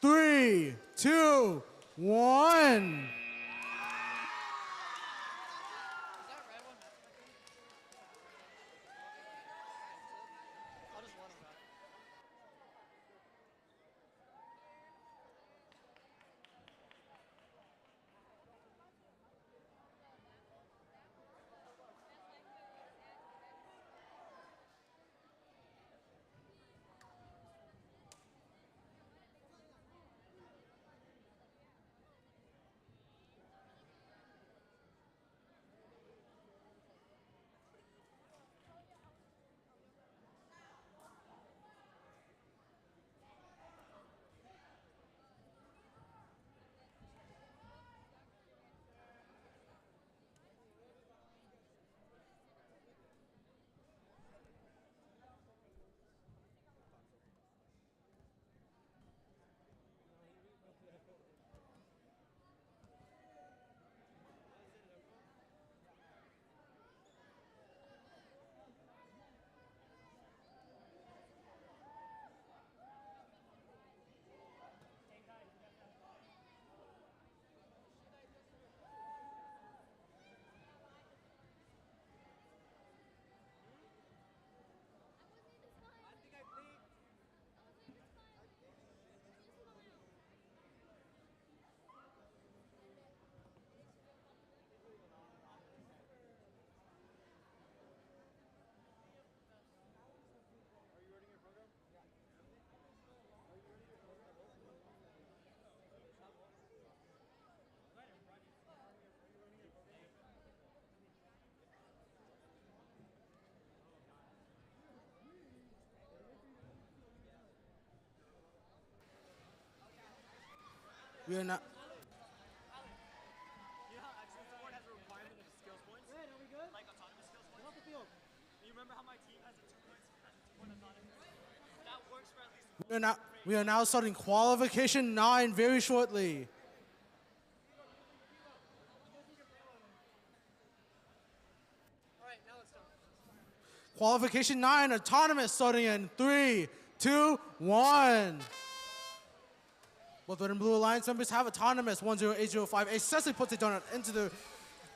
[SPEAKER 5] 3, 2, 1. We are not.
[SPEAKER 8] You know how Excellence Award has a requirement of skills points?
[SPEAKER 2] Red, are we good?
[SPEAKER 8] Like autonomous skills
[SPEAKER 2] Get
[SPEAKER 8] points?
[SPEAKER 2] off the field.
[SPEAKER 8] You remember how my team has a 2 points, has a 2 point autonomous? That works for at least
[SPEAKER 5] We are now starting qualification 9 very shortly.
[SPEAKER 2] Alright, now let's start.
[SPEAKER 5] Qualification 9, autonomous, starting in 3, 2, 1. Both red and blue alliance members have autonomous. 10805A successfully puts a donut into the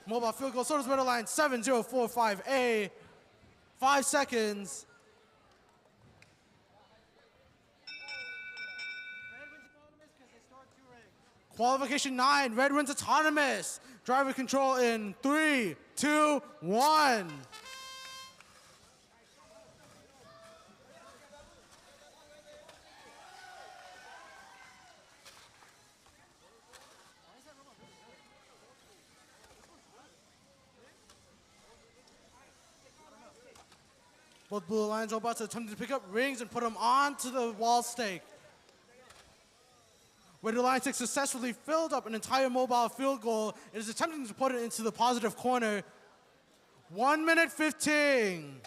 [SPEAKER 5] mobile field goal. So does red alliance 7045A. 5 seconds.
[SPEAKER 2] Red wins autonomous because they stored 2 rings.
[SPEAKER 5] Qualification 9, red wins autonomous. Driver control in 3, 2, 1. Both Blue Alliance robots are attempting to pick up rings and put them onto the wall stake. Red Alliance has successfully filled up an entire mobile field goal and is attempting to put it into the positive corner. 1 minute 15.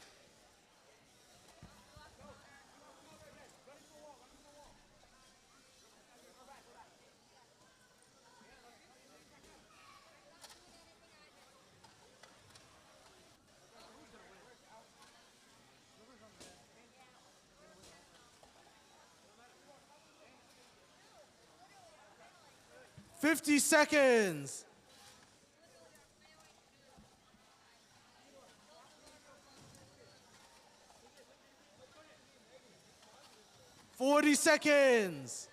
[SPEAKER 5] $50 seconds. 40 seconds.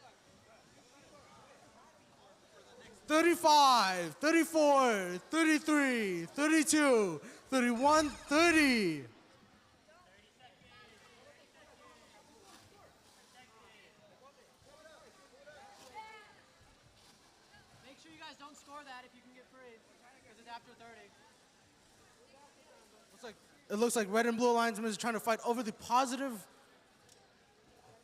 [SPEAKER 5] 35, 34, 33, 32, 31, 30.
[SPEAKER 2] Make sure you guys don't score that if you can get free, because it's after 30.
[SPEAKER 5] It looks like Red and Blue Alliance is trying to fight over the positive.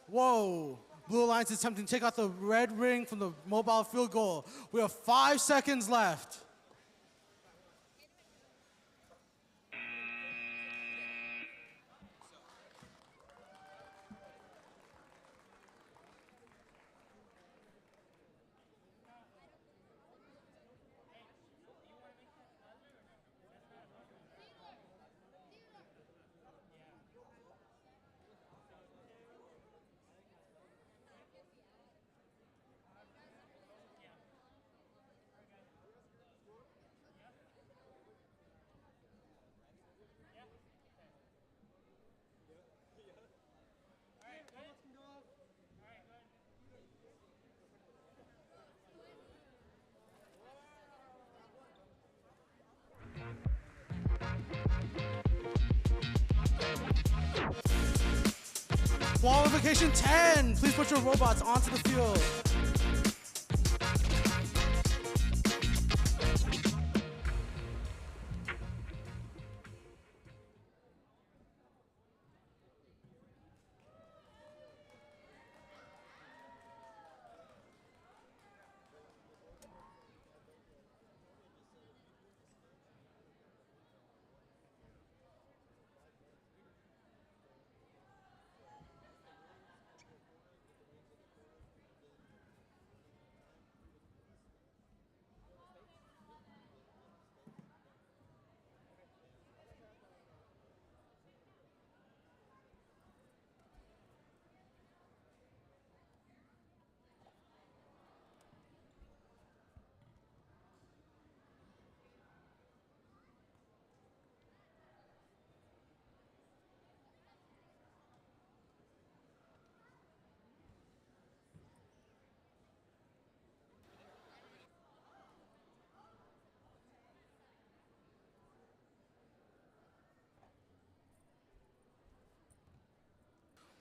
[SPEAKER 5] Whoa. Blue Alliance is attempting to take out the red ring from the mobile field goal. We have 5 seconds left. Qualification 10, please put your robots onto the field.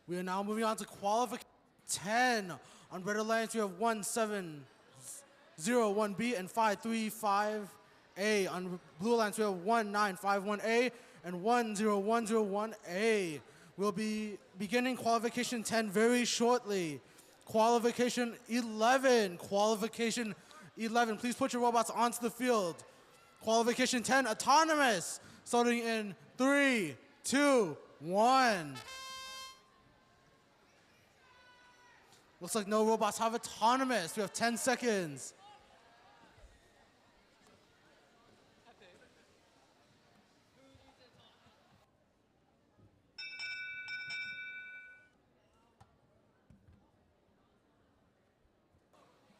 [SPEAKER 5] We are now moving on to qualification 10. On Red Alliance, we have 1701B and 535A. On Blue Alliance, we have 1951A and 10101A. We'll be beginning qualification 10 very shortly. Qualification 11. Qualification 11. Please put your robots onto the field. Qualification 10, autonomous. Starting in 3, 2, 1. Looks like no robots have autonomous. We have 10 seconds.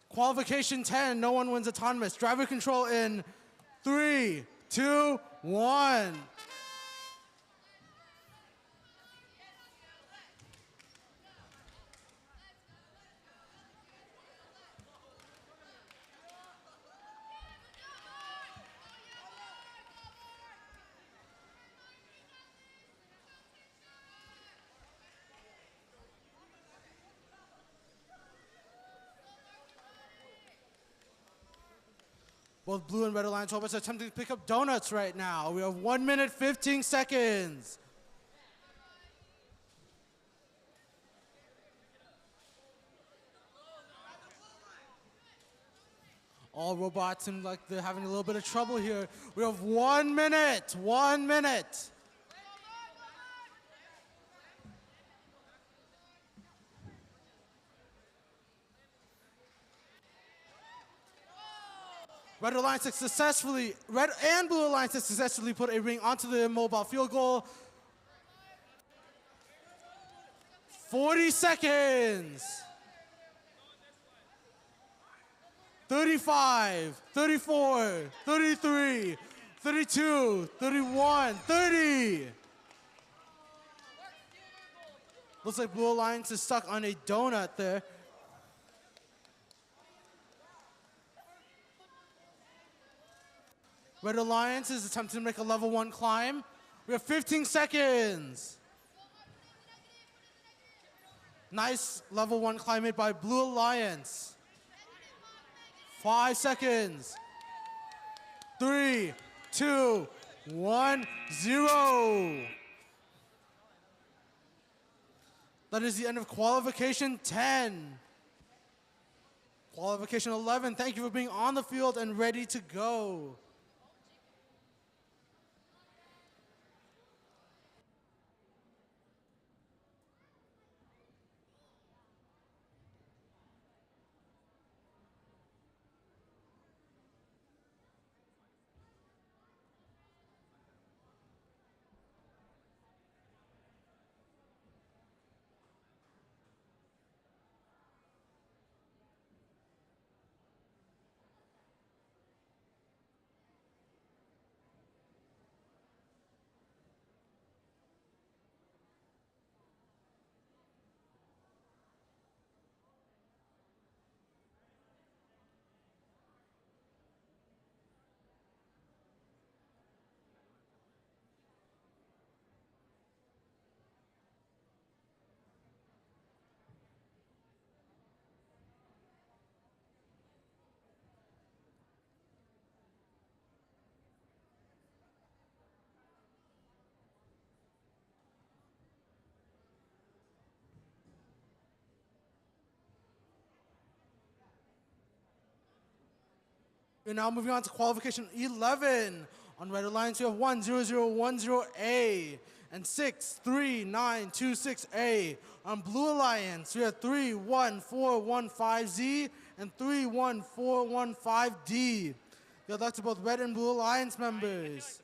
[SPEAKER 5] Qualification 10, no one wins autonomous. Driver control in 3, 2, 1. Both Blue and Red Alliance robots are attempting to pick up donuts right now. We have 1 minute, 15 seconds. All robots seem like they're having a little bit of trouble here. We have 1 minute. 1 minute. Red and Blue Alliance has successfully put a ring onto the mobile field goal. 40 seconds. 35, 34, 33, 32, 31, 30. Looks like Blue Alliance is stuck on a donut there. Red Alliance is attempting to make a level 1 climb. We have 15 seconds. Nice level 1 climb made by Blue Alliance. 5 seconds. 3, 2, 1, 0. That is the end of qualification 10. Qualification 11, thank you for being on the field and ready to go. We're now moving on to qualification 11. On Red Alliance, we have 10010A and 63926A. On Blue Alliance, we have 31415Z and 31415D. Good luck to both Red and Blue Alliance members.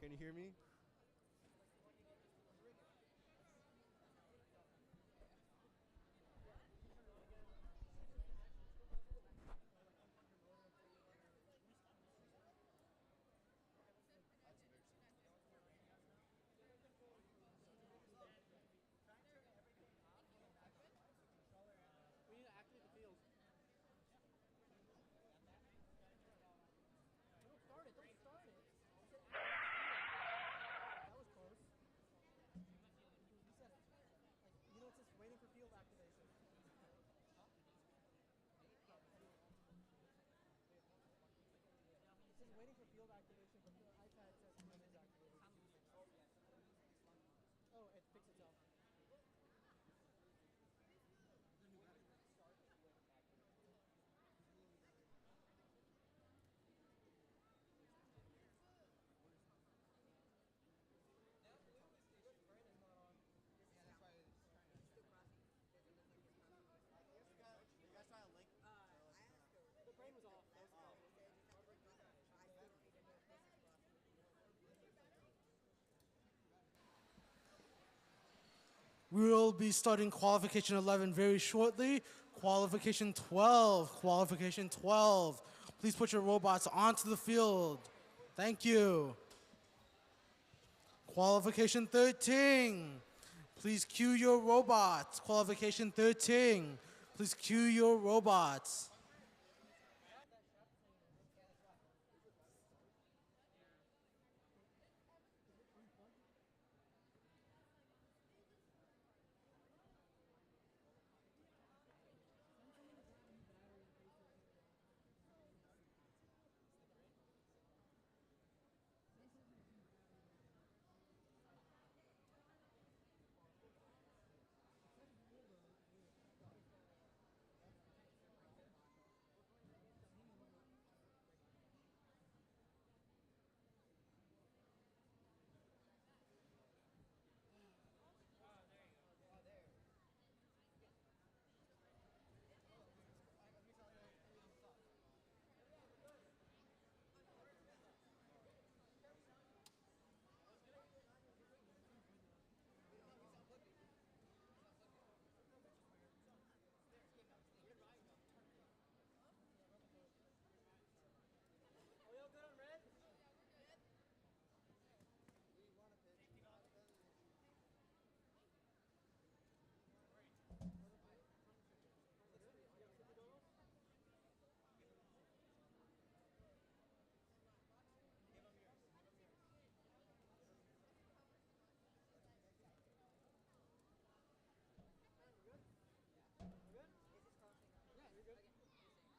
[SPEAKER 9] Can you hear me?
[SPEAKER 2] We need to activate the field. Don't start it. Don't start it. That was close. He said, like, you know, it's just waiting for field activation. It's just waiting for field activation, but the iPad says field is activated. Oh, it fixed itself. The brain was off. That was the problem.
[SPEAKER 5] We'll be starting qualification 11 very shortly. Qualification 12. Qualification 12. Please put your robots onto the field. Thank you. Qualification 13. Please cue your robots. Qualification 13. Please cue your robots.
[SPEAKER 2] Are we all good on red?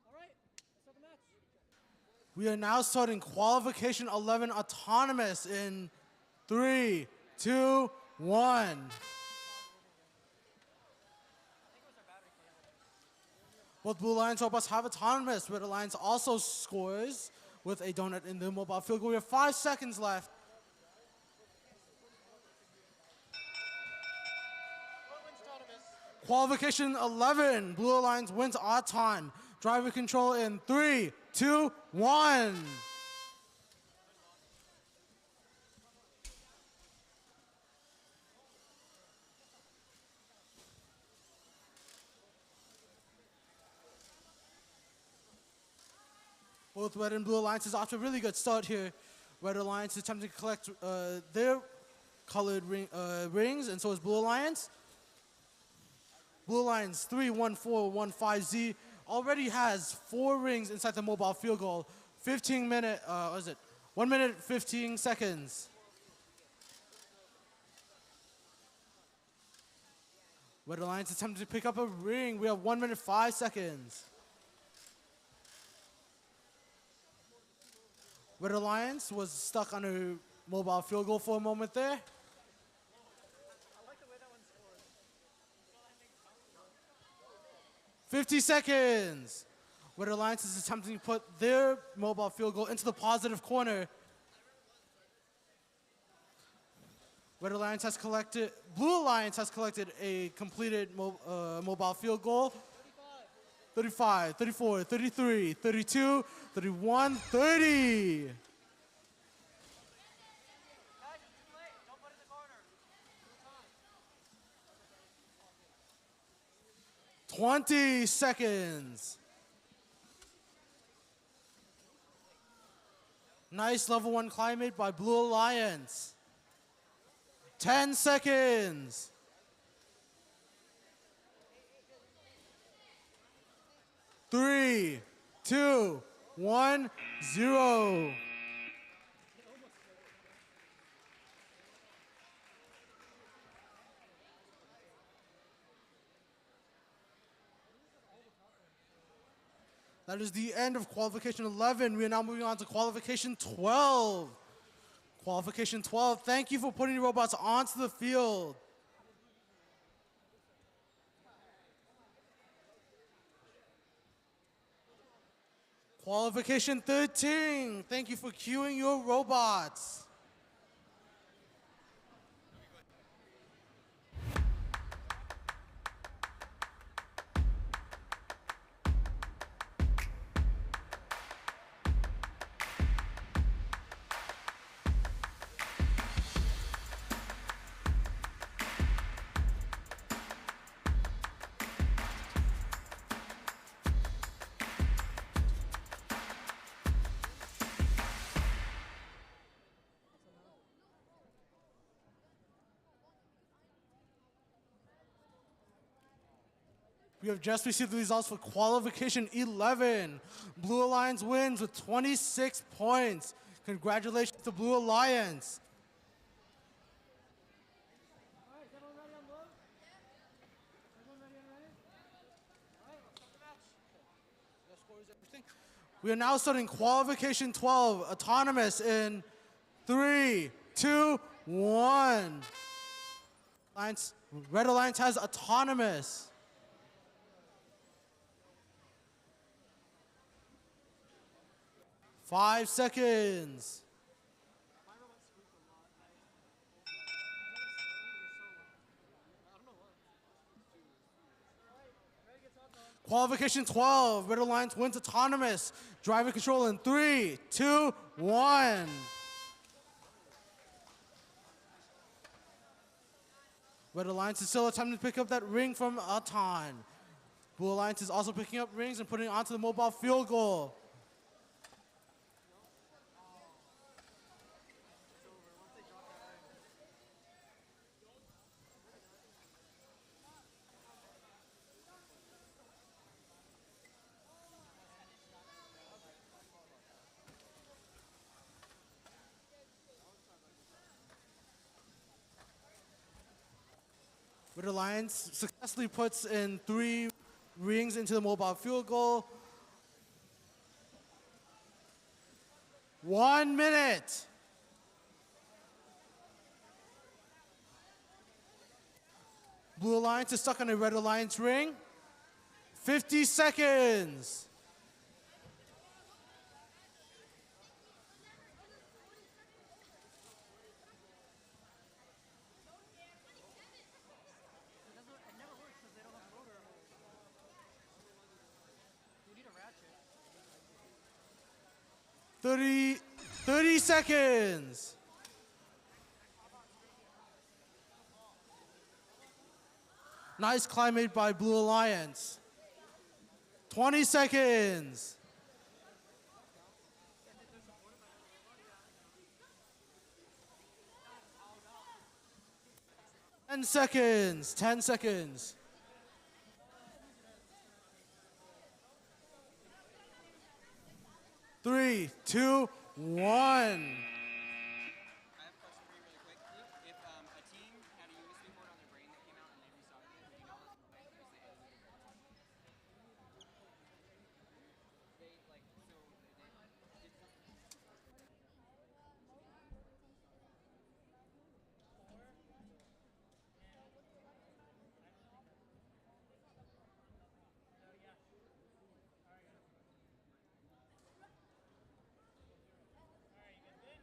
[SPEAKER 2] All right, let's start the match.
[SPEAKER 5] We are now starting qualification 11 autonomous in 3, 2, 1. Both Blue Lions robots have autonomous. Red Alliance also scores with a donut in the mobile field goal. We have 5 seconds left. Qualification 11. Blue Alliance wins Auton. Driver control in 3, 2, 1. Both Red and Blue Alliances off to a really good start here. Red Alliance is attempting to collect their colored rings, and so is Blue Alliance. Blue Alliance 31415Z already has 4 rings inside the mobile field goal. 1 minute 15 seconds. Red Alliance attempting to pick up a ring. We have 1 minute 5 seconds. Red Alliance was stuck on a mobile field goal for a moment there.
[SPEAKER 2] I like the way that one scored.
[SPEAKER 5] 50 seconds. Red Alliance is attempting to put their mobile field goal into the positive corner. Red Alliance has collected, Blue Alliance has collected a completed mobile field goal. 35, 34, 33, 32, 31, 30. 20 seconds. Nice level 1 climate by Blue Alliance. 10 seconds. 3, 2, 1, 0. That is the end of qualification 11. We are now moving on to qualification 12. Qualification 12, thank you for putting your robots onto the field. Qualification 13, thank you for queuing your robots. We have just received the results for qualification 11. Blue Alliance wins with 26 points. Congratulations to Blue Alliance.
[SPEAKER 2] All right, is everyone ready on board? Everyone ready and ready? All right, let's start the match.
[SPEAKER 5] We are now starting qualification 12, autonomous in 3, 2, 1. Red Alliance has autonomous. Five seconds. Qualification 12, Red Alliance wins autonomous. Driver control in 3, 2, 1. Red Alliance is still attempting to pick up that ring from Aton. Blue Alliance is also picking up rings and putting it onto the mobile field goal. Red Alliance successfully puts in 3 rings into the mobile field goal. 1 minute. Blue Alliance is stuck on a Red Alliance ring. 50 seconds.
[SPEAKER 2] It never works because they don't have a motor. You need a ratchet.
[SPEAKER 5] 30 seconds. Nice climb made by Blue Alliance. 20 seconds. 10 seconds. 10 seconds. 3, 2, 1.
[SPEAKER 6] I have a question for you really quick. If a team had a USB port on their brain that came out and they restarted it, would you not let them play because they edited it? They, like, so they did something.
[SPEAKER 7] Alright, you guys good?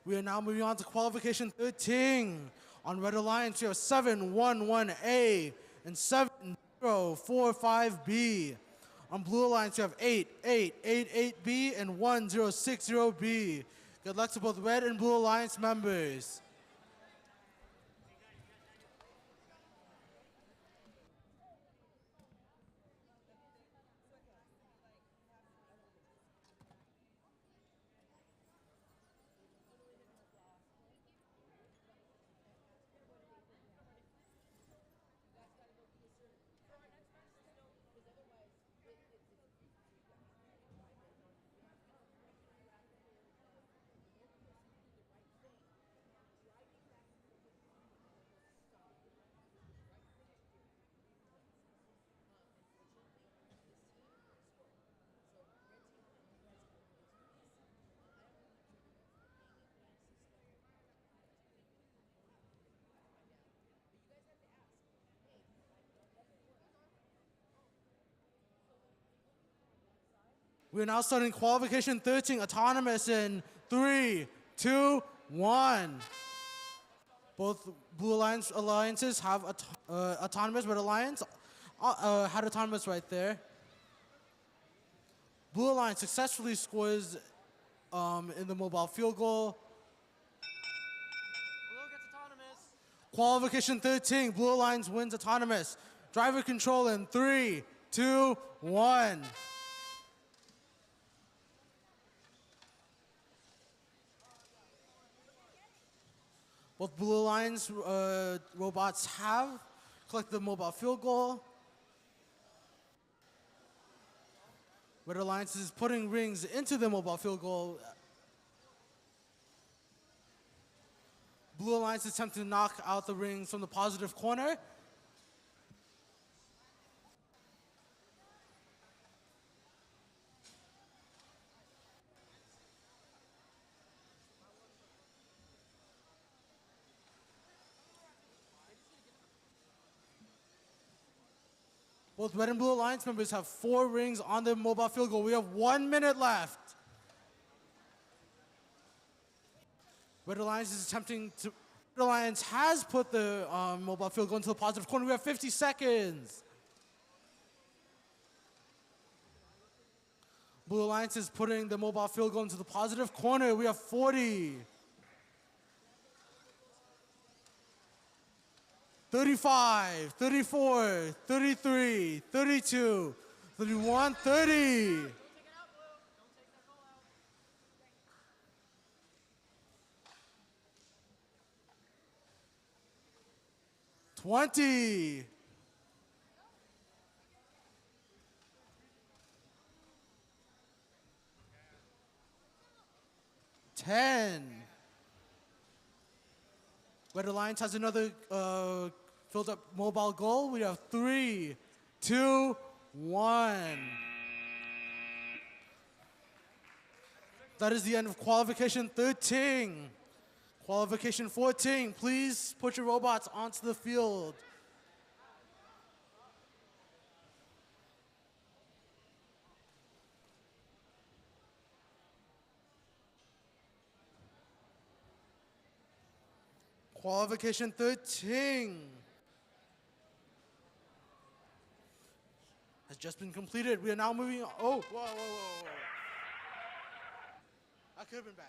[SPEAKER 5] We are now moving on to qualification 13. On Red Alliance, we have 711A and 7045B. On Blue Alliance, you have 8888B and 1060B. Good luck to both Red and Blue Alliance members. We're now starting qualification 13, autonomous in 3, 2, 1. Both Blue Alliance alliances have autonomous. Red Alliance had autonomous right there. Blue Alliance successfully scores in the mobile field goal.
[SPEAKER 2] Blue gets autonomous.
[SPEAKER 5] Qualification 13, Blue Alliance wins autonomous. Driver control in 3, 2, 1. Both Blue Alliance robots have collected the mobile field goal. Red Alliance is putting rings into the mobile field goal. Blue Alliance is attempting to knock out the rings from the positive corner. Both Red and Blue Alliance members have 4 rings on their mobile field goal. We have 1 minute left. Red Alliance is attempting to. Red Alliance has put the mobile field goal into the positive corner. We have 50 seconds. Blue Alliance is putting the mobile field goal into the positive corner. We have 40. 35, 34, 33, 32, 31, 30. 20. 10. Red Alliance has another filled up mobile goal. We have 3, 2, 1. That is the end of qualification 13. Qualification 14, please put your robots onto the field. Qualification 13 has just been completed. We are now moving on. Oh, whoa. That could have been bad.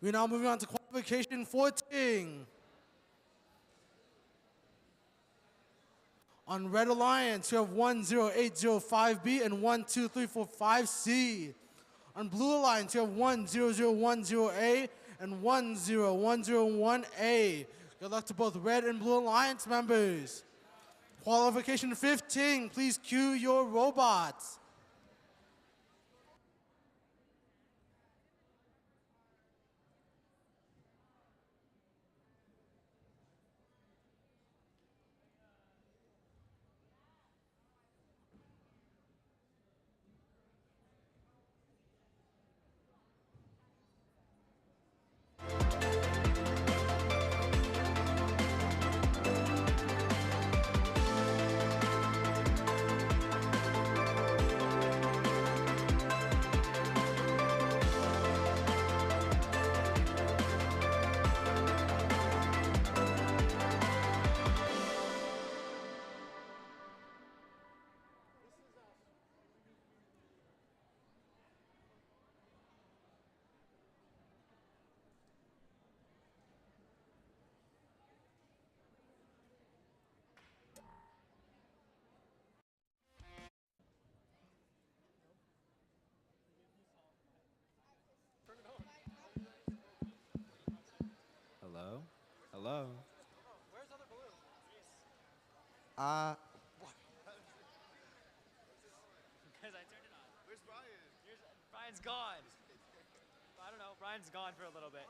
[SPEAKER 5] We're now moving on to qualification 14. On Red Alliance, you have 10805B and 12345C. On Blue Alliance, you have 10010A and 10101A. Good luck to both Red and Blue Alliance members. Qualification 15, please cue your robots.
[SPEAKER 6] Hello.
[SPEAKER 2] Where's other balloon?
[SPEAKER 9] Because I turned it on. Where's Brian? Brian's gone. I don't know. Brian's gone for a little bit.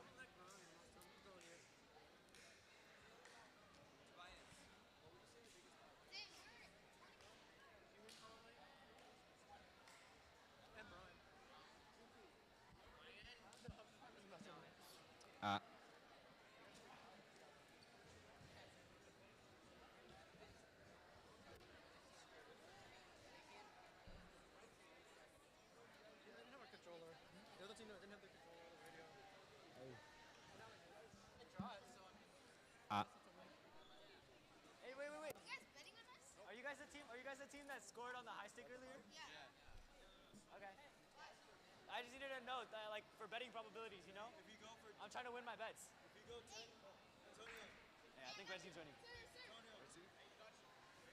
[SPEAKER 6] Ah.
[SPEAKER 2] They didn't have a controller. The other team didn't have the controller or the radio. They tried, so I mean.
[SPEAKER 6] Ah.
[SPEAKER 9] Hey, wait. You guys betting on us? Are you guys the team? Are you guys the team that scored on the high stick earlier? Yeah. Okay. I just needed to know that, like, for betting probabilities, you know? If you go for, I'm trying to win my bets. If you go 10, Antonio. Yeah, I think red team's winning. Antonio. If you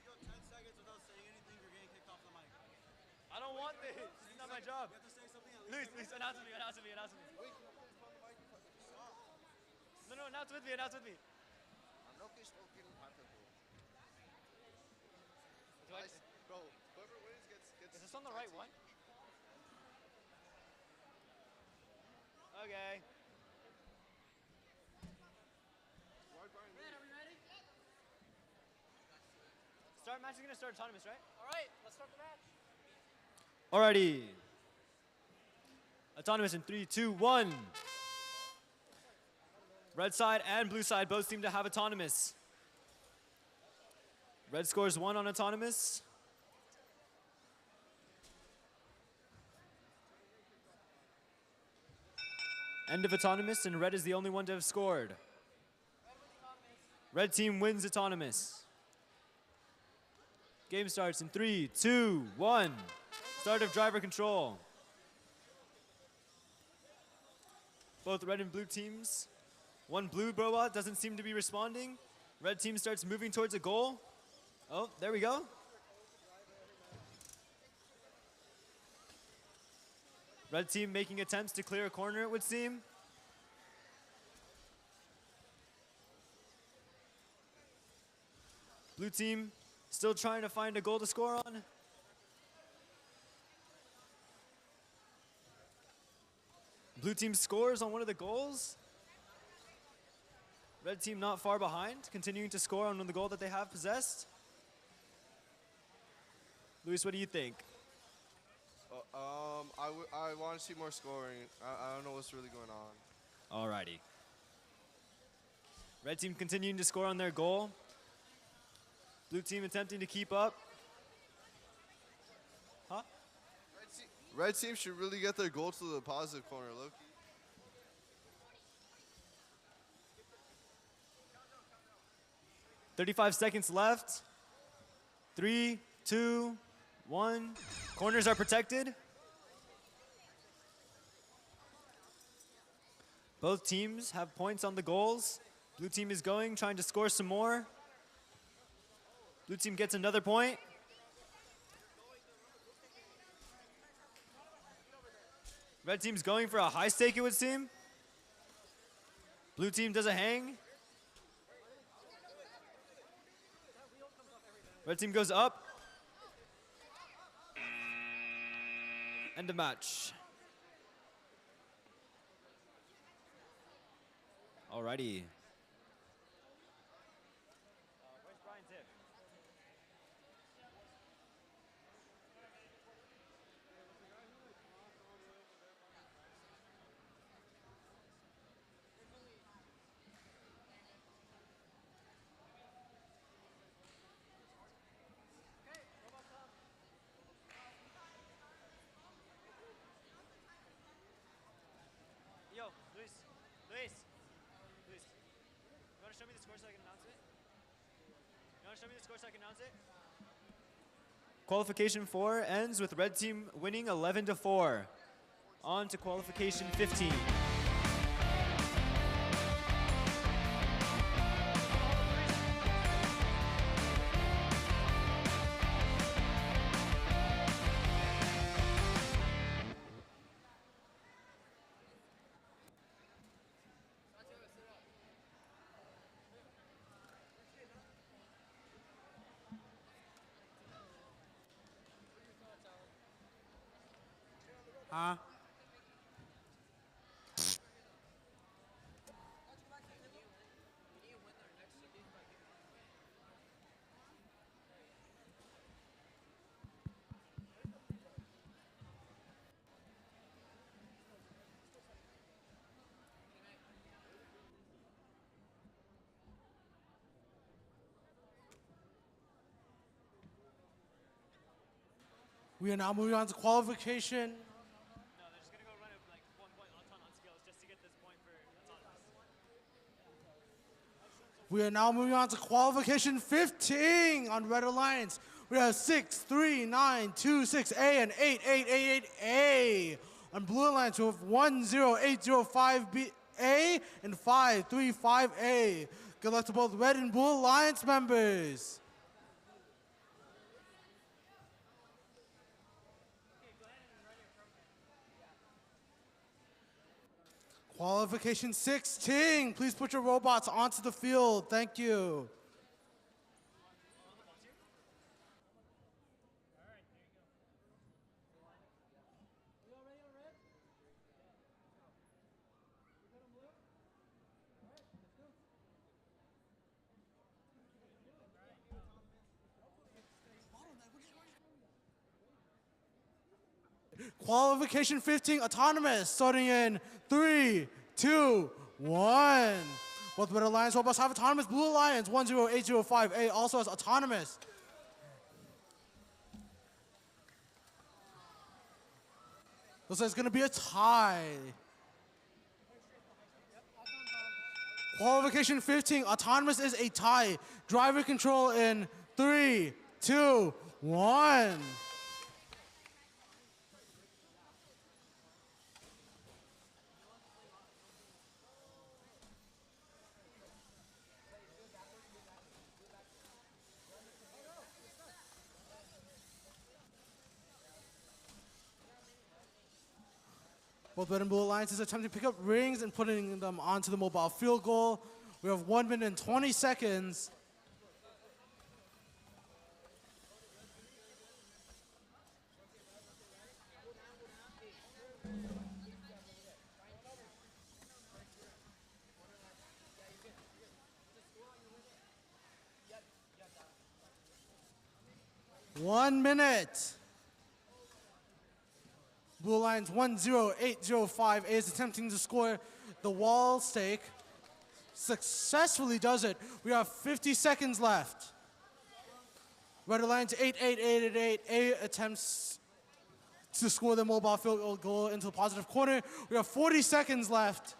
[SPEAKER 9] go 10 seconds without saying anything, you're getting kicked off the mic. I don't want this. This is not my job. You have to say something at least. Luis, announce with me. Wait. No, announce with me.
[SPEAKER 3] I'm not smoking after bro, whoever wins gets.
[SPEAKER 9] Is this on the right one? Okay.
[SPEAKER 3] Why Brian?
[SPEAKER 2] Man, are we ready?
[SPEAKER 9] Start match is gonna start autonomous, right?
[SPEAKER 2] All right, let's start the match.
[SPEAKER 9] Alrighty. Autonomous in 3, 2, 1. Red side and blue side both seem to have autonomous. Red scores 1 on autonomous. End of autonomous, and red is the only one to have scored. Red team wins autonomous. Game starts in 3, 2, 1. Start of driver control. Both red and blue teams. One blue robot doesn't seem to be responding. Red team starts moving towards a goal. Oh, there we go. Red team making attempts to clear a corner, it would seem. Blue team still trying to find a goal to score on. Blue team scores on one of the goals. Red team not far behind, continuing to score on the goal that they have possessed. Luis, what do you think?
[SPEAKER 10] I want to see more scoring. I don't know what's really going on.
[SPEAKER 9] Alrighty. Red team continuing to score on their goal. Blue team attempting to keep up. Huh?
[SPEAKER 10] Red team should really get their goal to the positive corner, Loki.
[SPEAKER 9] .35 seconds left. 3, 2, 1. Corners are protected. Both teams have points on the goals. Blue team is going, trying to score some more. Blue team gets another point. Red team's going for a high stake, it would seem. Blue team does a hang. Red team goes up. End of match. Alrighty. Where's Brian's hip? Yo, Luis. You want to show me the score so I can announce it? Qualification 4 ends with red team winning 11-4. On to qualification 15.
[SPEAKER 5] Huh? We are now moving on to qualification.
[SPEAKER 9] No, they're just gonna go run it like 1 point on ton on skills just to get this point for autonomous.
[SPEAKER 5] We are now moving on to qualification 15 on Red Alliance. We have 63926A and 8888A. On Blue Alliance, we have 10805A and 535A. Good luck to both Red and Blue Alliance members. Qualification 16. Please put your robots onto the field. Thank you. Qualification 15, autonomous, starting in 3, 2, 1. Both Red Alliance robots have autonomous. Blue Alliance 10805A also has autonomous. Looks like it's going to be a tie. Qualification 15, autonomous is a tie. Driver control in 3, 2, 1. Both Red and Blue Alliance is attempting to pick up rings and putting them onto the mobile field goal. We have 1 minute and 20 seconds. One minute. Blue Alliance 10805A is attempting to score the wall stake. Successfully does it. We have 50 seconds left. Red Alliance 88888A attempts to score the mobile field goal into the positive corner. We have 40 seconds left.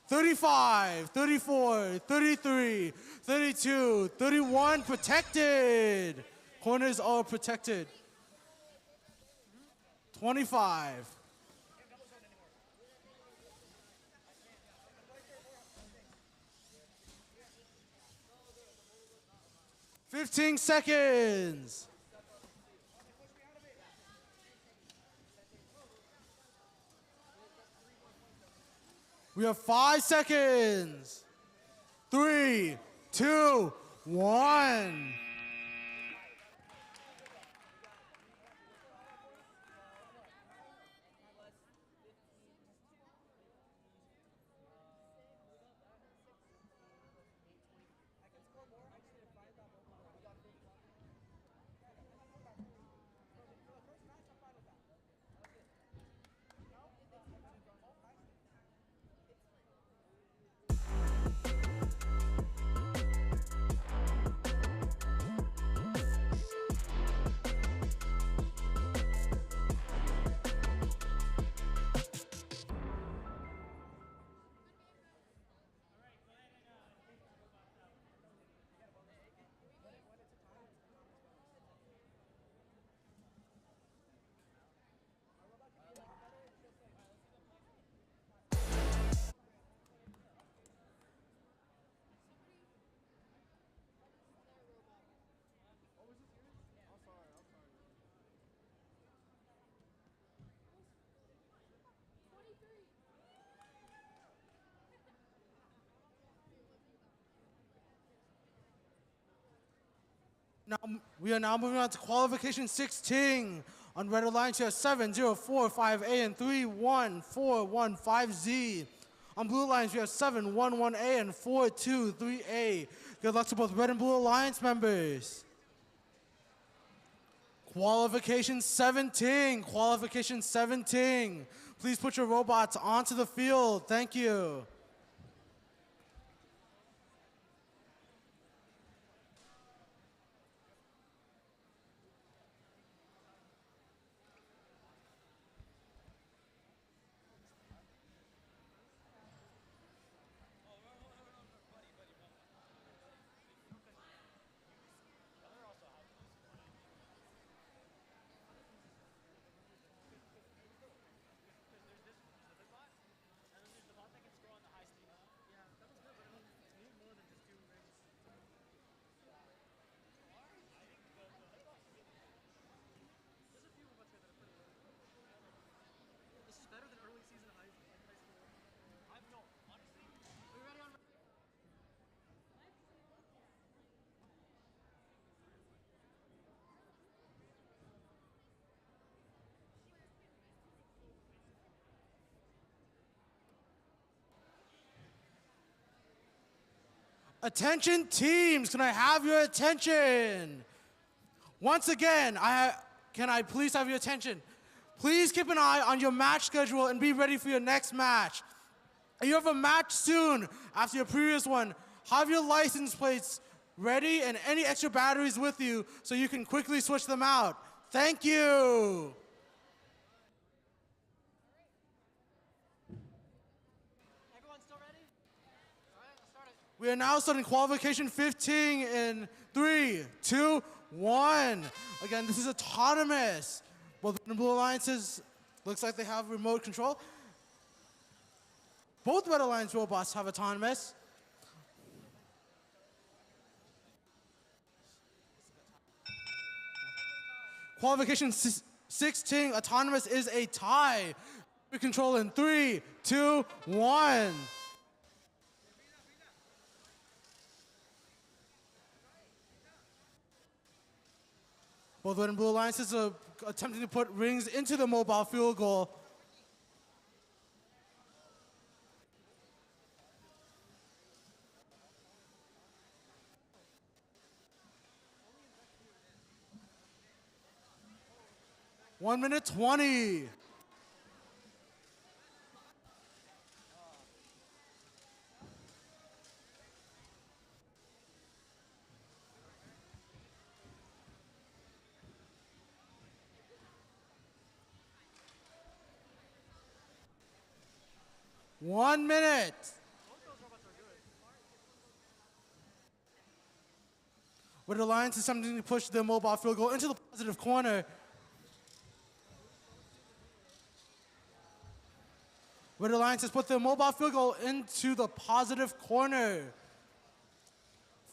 [SPEAKER 5] 35, 34, 33, 32, 31, protected. Corners are protected. 25. $15 seconds. We have 5 seconds. 3, 2, 1. We are now moving on to qualification 16. On red alliance, you have 7045A and 31415Z. On blue alliance, we have 711A and 423A. Good luck to both red and blue alliance members. Qualification 17. Qualification 17. Please put your robots onto the field. Thank you. Attention teams, can I have your attention? Once again, can I please have your attention? Please keep an eye on your match schedule and be ready for your next match. If you have a match soon after your previous one, have your license plates ready and any extra batteries with you so you can quickly switch them out. Thank you. We are now starting qualification 15 in 3, 2, 1. Again, this is autonomous. Both the blue alliances looks like they have remote control. Both red alliance robots have autonomous. Qualification 16, autonomous is a tie. We control in 3, 2, 1. Both red and blue alliances are attempting to put rings into the mobile field goal. One minute 20. One minute. Red Alliance is attempting to push the mobile field goal into the positive corner. Red Alliance has put the mobile field goal into the positive corner.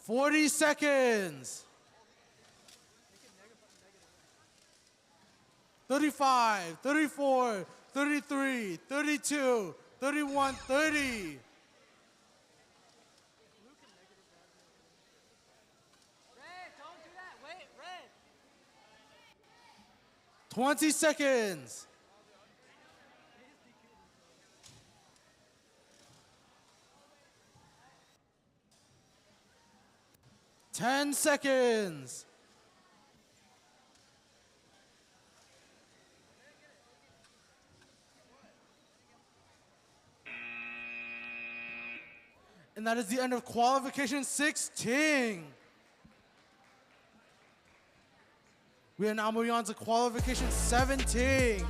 [SPEAKER 5] 40 seconds. 35, 34, 33, 32, 31, 30.
[SPEAKER 9] Red, don't do that. Wait, Red.
[SPEAKER 5] 20 seconds. 10 seconds. And that is the end of qualification 16. We are now moving on to qualification 17.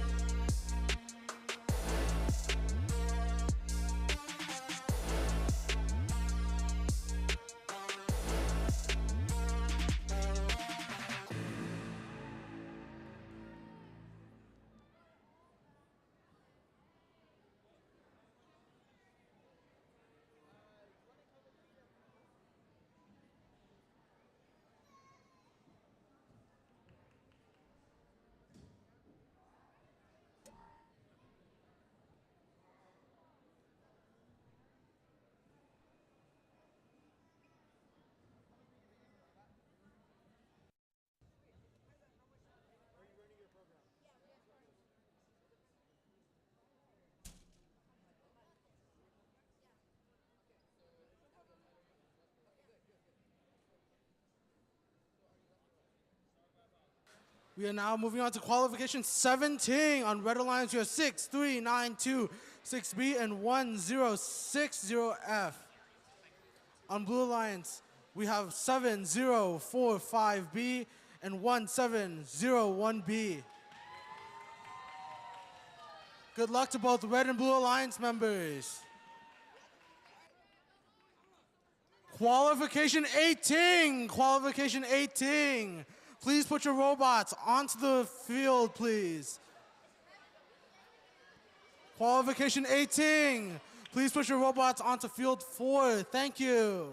[SPEAKER 5] We are now moving on to qualification 17. On Red Alliance, we have 6392 6B and 1060F. On Blue Alliance, we have 7045B and 1701B. Good luck to both Red and Blue Alliance members. Qualification 18. Qualification 18. Please put your robots onto the field, please. Qualification 18. Please put your robots onto field 4. Thank you.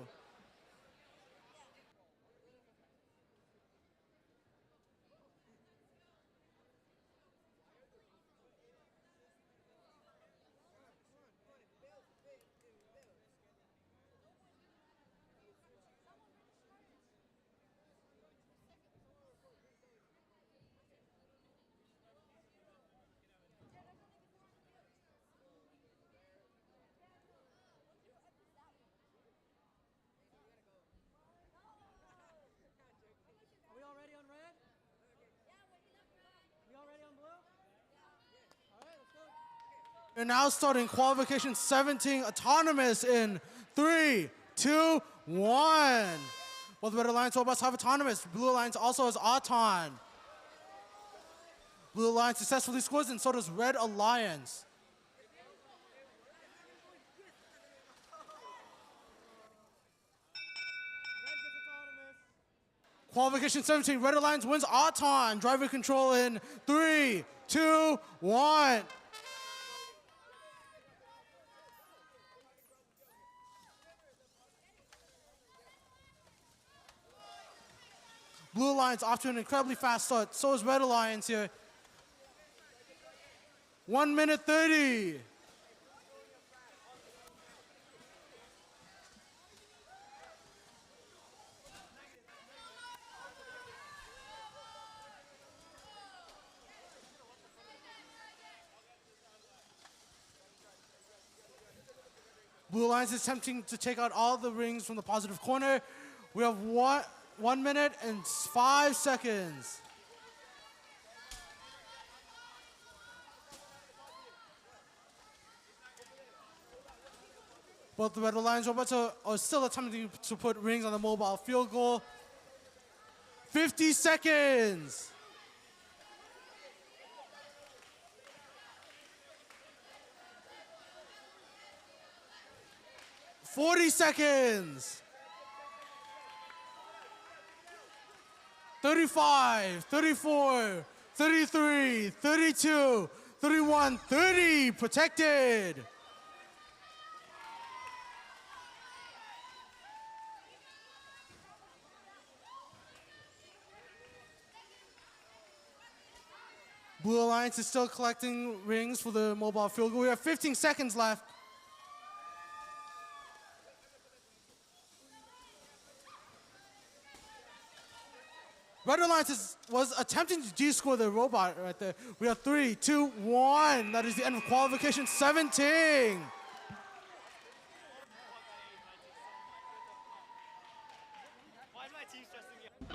[SPEAKER 2] Are we all ready on red? We all ready on blue? All right, let's go.
[SPEAKER 5] We're now starting qualification 17 autonomous in 3, 2, 1. Both Red Alliance robots have autonomous. Blue Alliance also has Auton. Blue Alliance successfully scores, and so does Red Alliance. Qualification 17, Red Alliance wins Auton. Driver control in 3, 2, 1. Blue Alliance off to an incredibly fast start. So is Red Alliance here. 1 minute 30. Blue Alliance is attempting to take out all the rings from the positive corner. We have 1 minute and 5 seconds. Both the Red Alliance robots are still attempting to put rings on the mobile field goal. 50 seconds. $40 seconds. 35, 34, 33, 32, 31, 30. Protected. Blue Alliance is still collecting rings for the mobile field goal. We have 15 seconds left. Red Alliance was attempting to G-score the robot right there. We have 3, 2, 1. That is the end of qualification 17.
[SPEAKER 9] Why is my team stressing me out?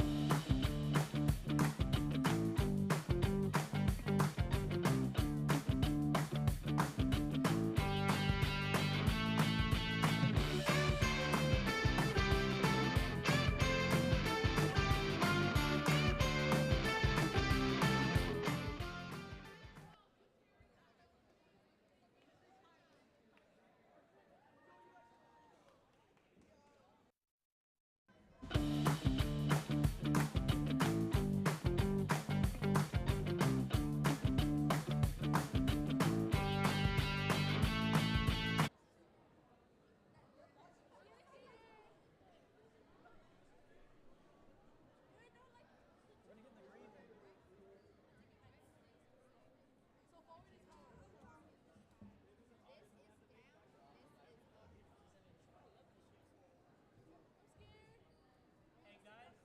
[SPEAKER 7] Hey guys,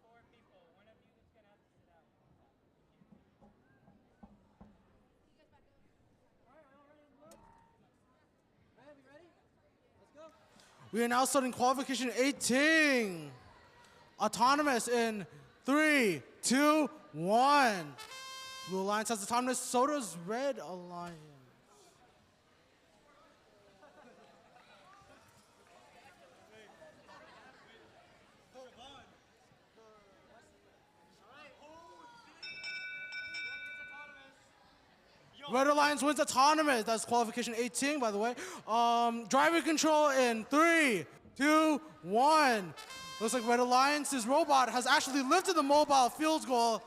[SPEAKER 7] 4 people. One of you is gonna have to sit out.
[SPEAKER 2] All right, all ready on blue? Red, we ready? Let's go.
[SPEAKER 5] We are now starting qualification 18. Autonomous in 3, 2, 1. Blue Alliance has autonomous, so does Red Alliance. Red Alliance wins autonomous. That's qualification 18, by the way. Driver control in 3, 2, 1. Looks like Red Alliance's robot has actually lifted the mobile field goal.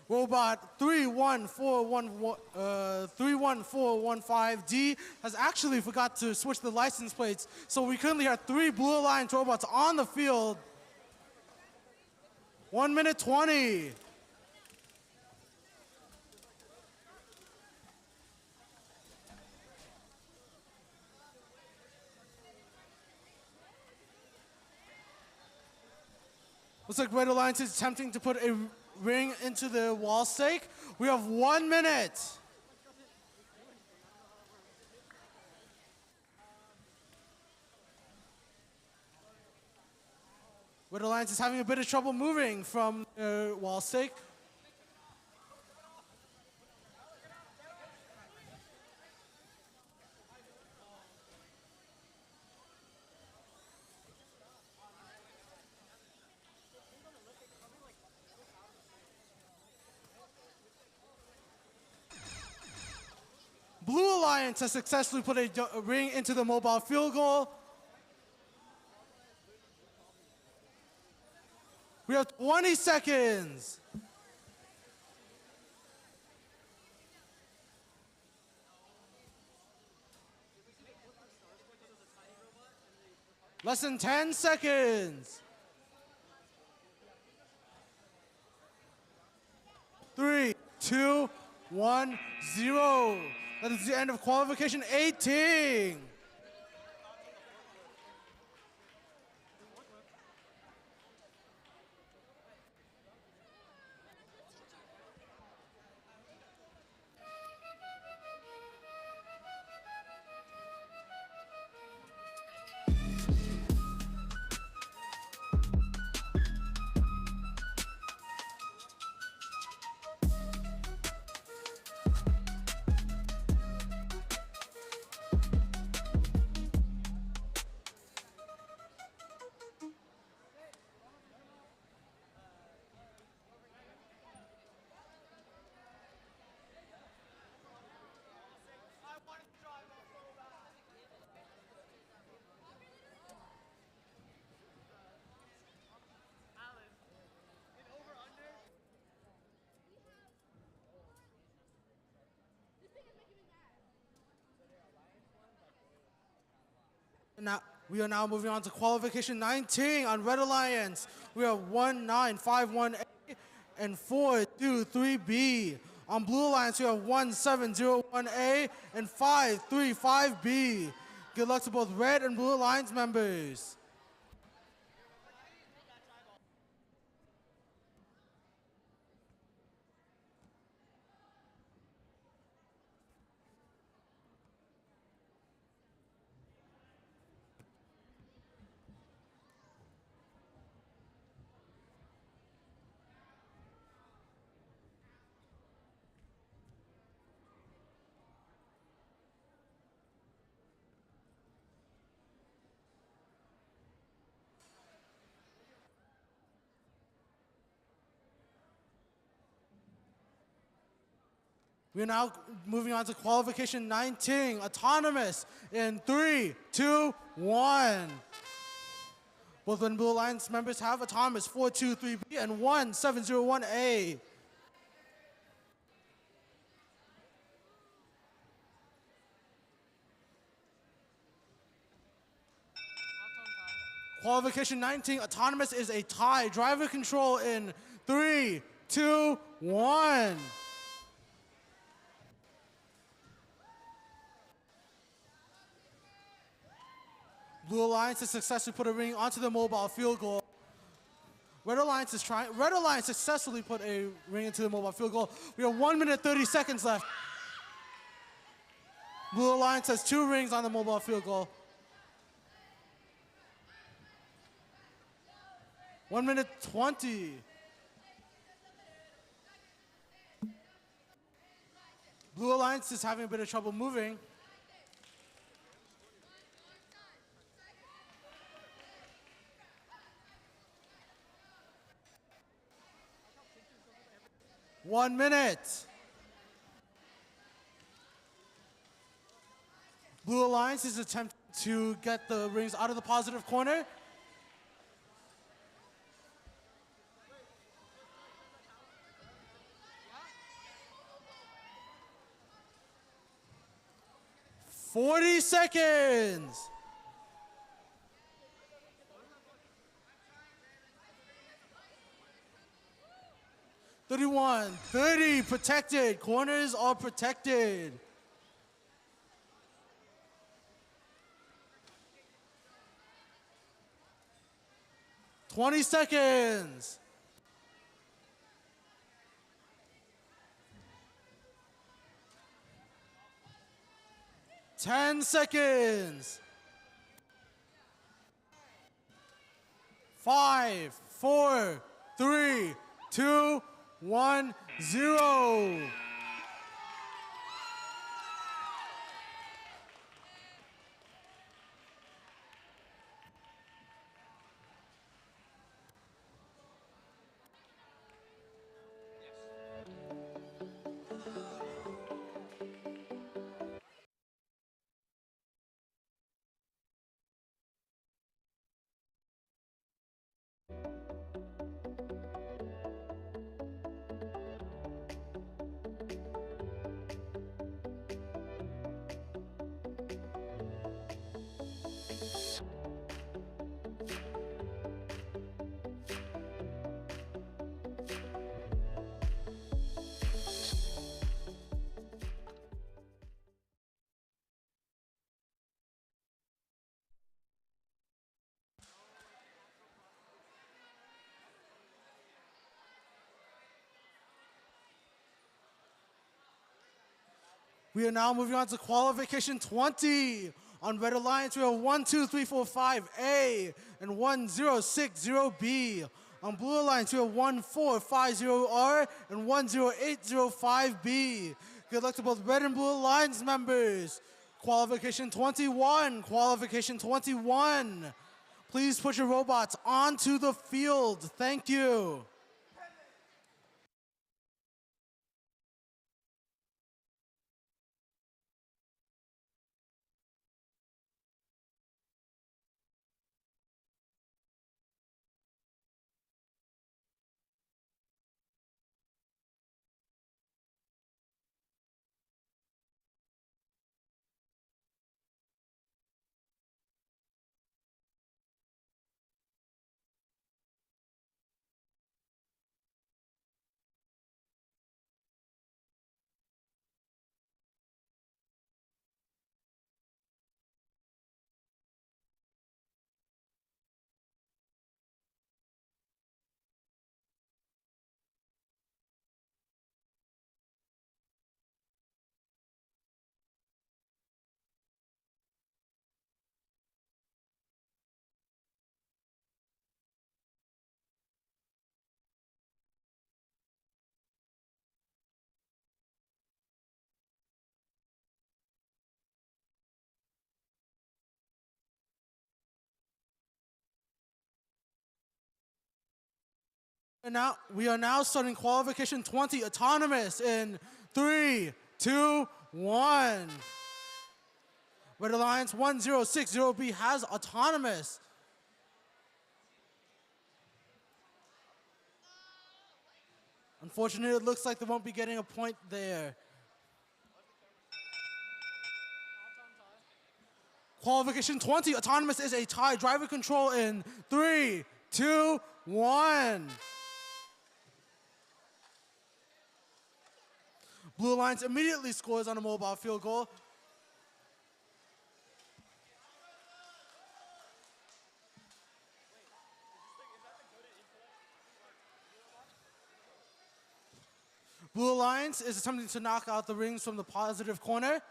[SPEAKER 5] Robot 31415D has actually forgot to switch the license plates, so we currently have 3 Blue Alliance robots on the field. 1 minute 20. Looks like Red Alliance is attempting to put a ring into the wall stake. We have 1 minute. Red Alliance is having a bit of trouble moving from the wall stake. Blue Alliance has successfully put a ring into the mobile field goal. We have 20 seconds. Less than 10 seconds. 3, 2, 1, 0. That is the end of qualification 18. Now, we are now moving on to qualification 19 on Red Alliance. We have 1951A and 423B. On Blue Alliance, we have 1701A and 535B. Good luck to both Red and Blue Alliance members. We are now moving on to qualification 19, autonomous, in 3, 2, 1. Both Red and Blue Alliance members have autonomous 423B and 1701A. Qualification 19, autonomous is a tie. Driver control in 3, 2, 1. Blue Alliance has successfully put a ring onto the mobile field goal. Red Alliance successfully put a ring into the mobile field goal. We have 1 minute 30 seconds left. Blue Alliance has 2 rings on the mobile field goal. 1 minute 20. Blue Alliance is having a bit of trouble moving. One minute. Blue Alliance is attempting to get the rings out of the positive corner. "40 seconds. 31, 30, protected. Corners are protected. "20 seconds. 10 seconds. 5, 4, 3, 2, 1, 0. We are now moving on to qualification 20. On Red Alliance, we have 12345A and 1060B. On Blue Alliance, we have 1450R and 10805B. Good luck to both Red and Blue Alliance members. Qualification 21, qualification 21. Please put your robots onto the field. Thank you. And now we are now starting qualification 20 autonomous in 3, 2, 1. Red Alliance 1060B has autonomous. Unfortunately, it looks like they won't be getting a point there. Qualification 20 autonomous is a tie. Driver control in 3, 2, 1. Blue Alliance immediately scores on a mobile field goal. Blue Alliance is attempting to knock out the rings from the positive corner.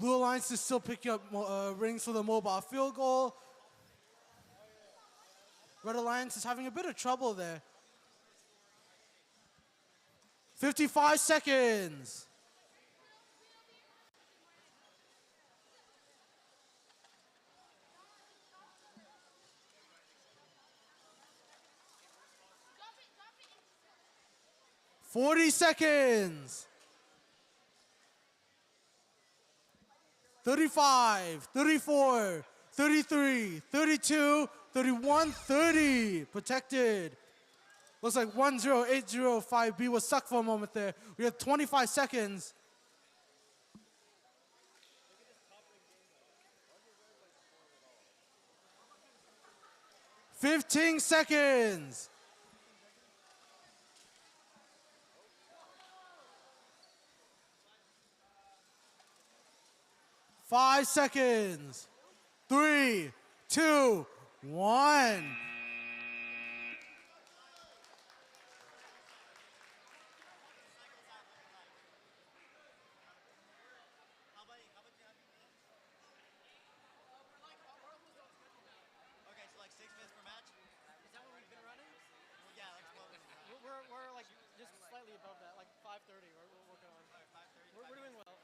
[SPEAKER 5] Blue Alliance is still picking up rings for the mobile field goal. Red Alliance is having a bit of trouble there. 55 seconds.
[SPEAKER 4] Drop it.
[SPEAKER 5] 40 seconds. 35, 34, 33, 32, 31, 30. Protected. Looks like 10805B was stuck for a moment there. We have 25 seconds. $15 seconds. 5 seconds. 3, 2, 1.
[SPEAKER 9] Okay, so like 6 minutes per match? Is that what we've been running? Well, yeah, that's what we're like just slightly above that, like 5:30. We're working on. 5:30. We're doing well.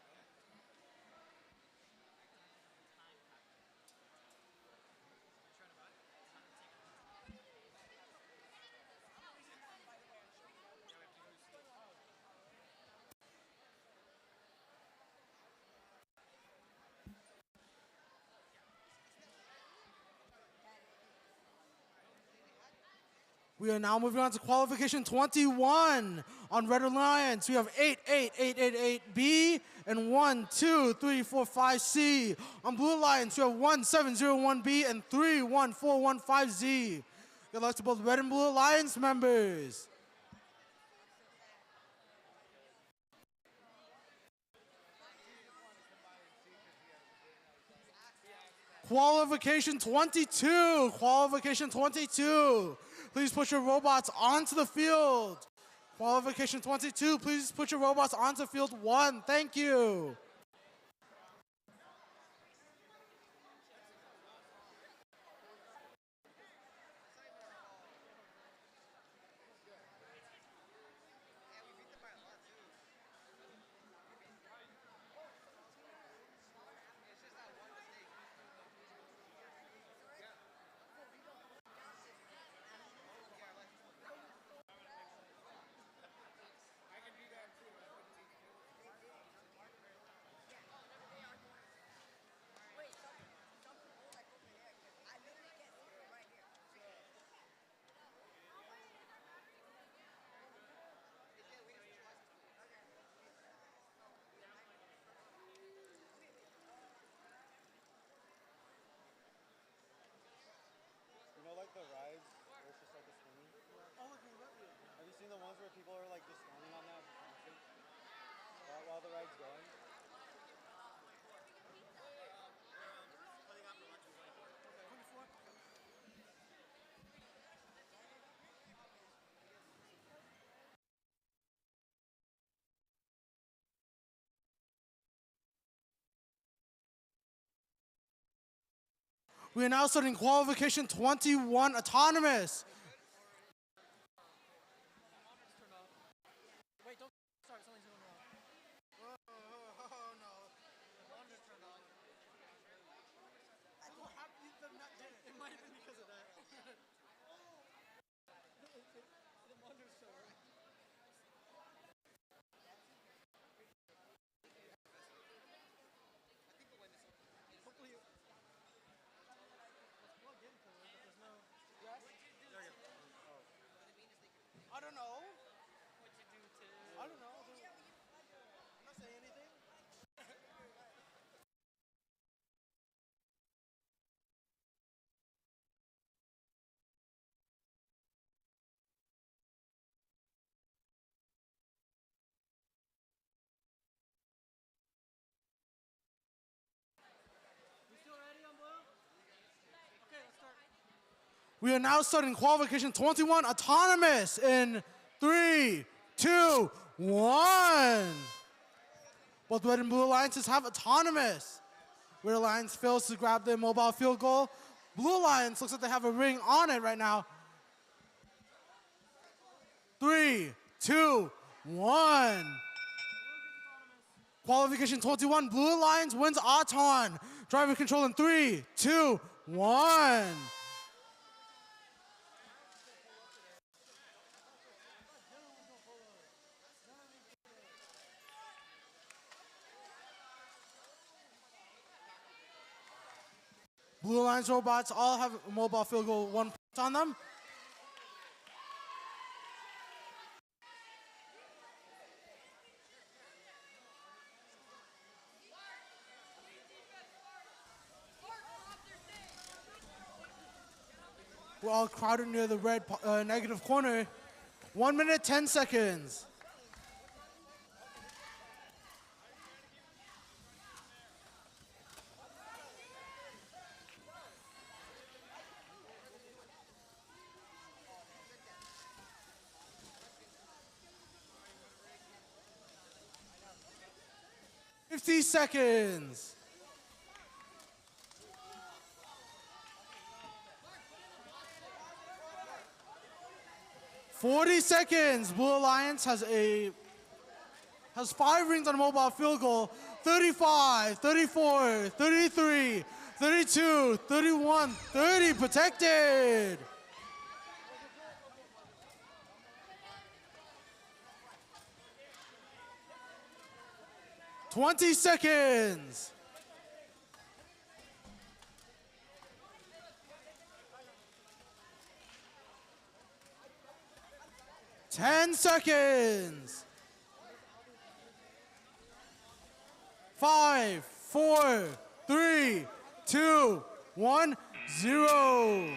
[SPEAKER 5] We are now moving on to qualification 21. On Red Alliance, we have 88888B and 12345C. On Blue Alliance, we have 1701B and 31415Z. Good luck to both Red and Blue Alliance members. Qualification 22. Qualification 22. Please put your robots onto the field. Qualification 22, please put your robots onto field 1. Thank you.
[SPEAKER 11] Like the rides where it's just like a swinging? Oh, okay, have you seen the ones where people are like just standing on that while the ride's going?
[SPEAKER 5] We are now starting qualification 21 autonomous.
[SPEAKER 9] Wait, don't start. Something's going wrong.
[SPEAKER 5] Oh no. The monitor turned on. What happened?
[SPEAKER 9] It might have been because of that. The monitor's still working. Hopefully, let's plug in for it, but there's no. Yes?
[SPEAKER 5] I don't know.
[SPEAKER 9] What'd you do, Tim?
[SPEAKER 5] I don't know. I'm not saying anything.
[SPEAKER 9] We still ready on blue? Okay, let's start.
[SPEAKER 5] We are now starting qualification 21 autonomous in 3, 2, 1. Both red and blue alliances have autonomous. Red alliance fails to grab their mobile field goal. Blue alliance looks like they have a ring on it right now. 3, 2, 1. Qualification 21, Blue Alliance wins Auton. Driver control in 3, 2, 1. Blue Alliance robots all have a mobile field goal 1 point on them. We're all crowded near the red negative corner. 1 minute, 10 seconds. $50 seconds. 40 seconds. Blue Alliance has 5 rings on a mobile field goal. 35, 34, 33, 32, 31, 30 protected. $20 seconds. 10 seconds. 5, 4, 3, 2, 1, 0.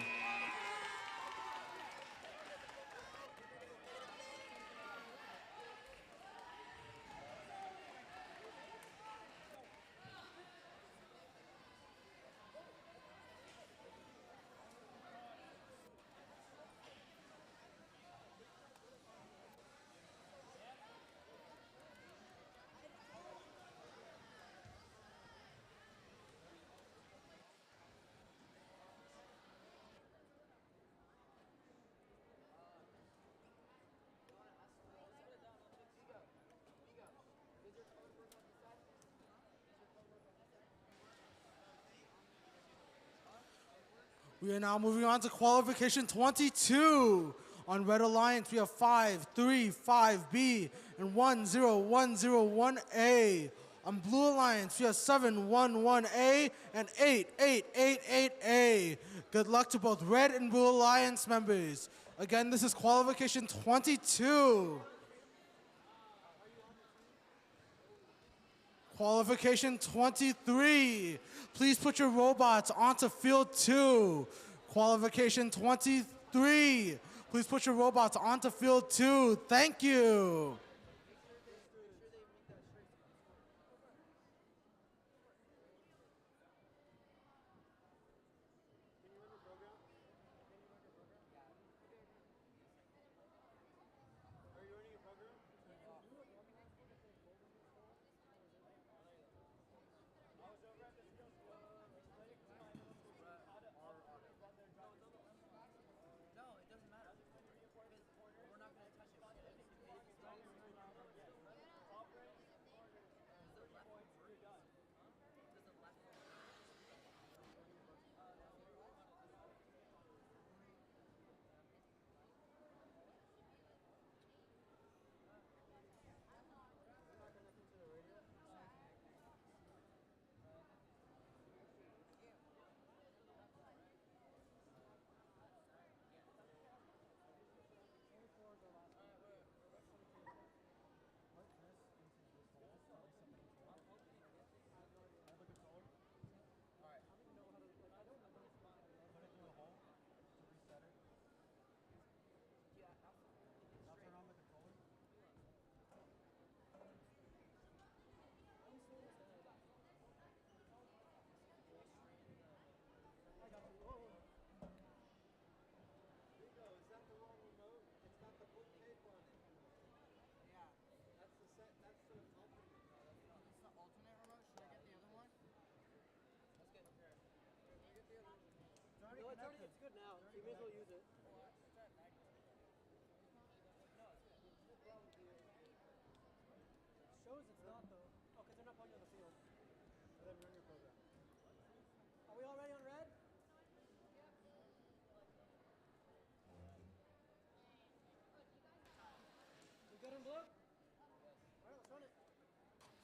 [SPEAKER 5] We are now moving on to qualification 22. On Red Alliance, we have 5, 3, 5B, and 1, 0, 1, 0, 1A. On Blue Alliance, we have 7, 1, 1A, and 8, 8, 8, 8A. Good luck to both Red and Blue Alliance members. Again, this is qualification 22. Qualification 23. Please put your robots onto field 2. Qualification 23. Please put your robots onto field 2. Thank you.
[SPEAKER 3] No, it doesn't matter. We're not going to touch it.
[SPEAKER 2] It's good now. You may as well use it. Shows it's not though. Oh, because they're not putting you on the field. So then run your program. Are we all ready on red? We good in blue? All right, let's run it.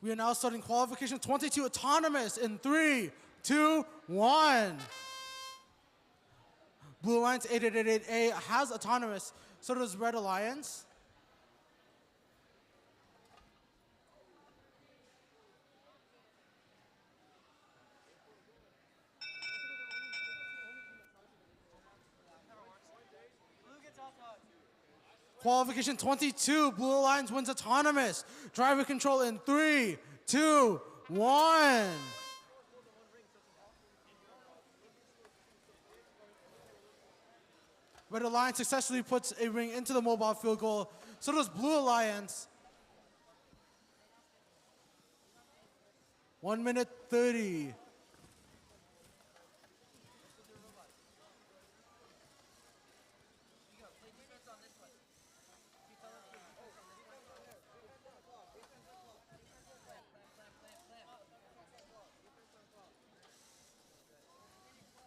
[SPEAKER 5] We are now starting qualification 22 autonomous in 3, 2, 1. Blue Alliance 8888A has autonomous, so does Red Alliance. Qualification 22, Blue Alliance wins autonomous. Driver control in 3, 2, 1. Red Alliance successfully puts a ring into the mobile field goal. So does Blue Alliance. 1 minute 30.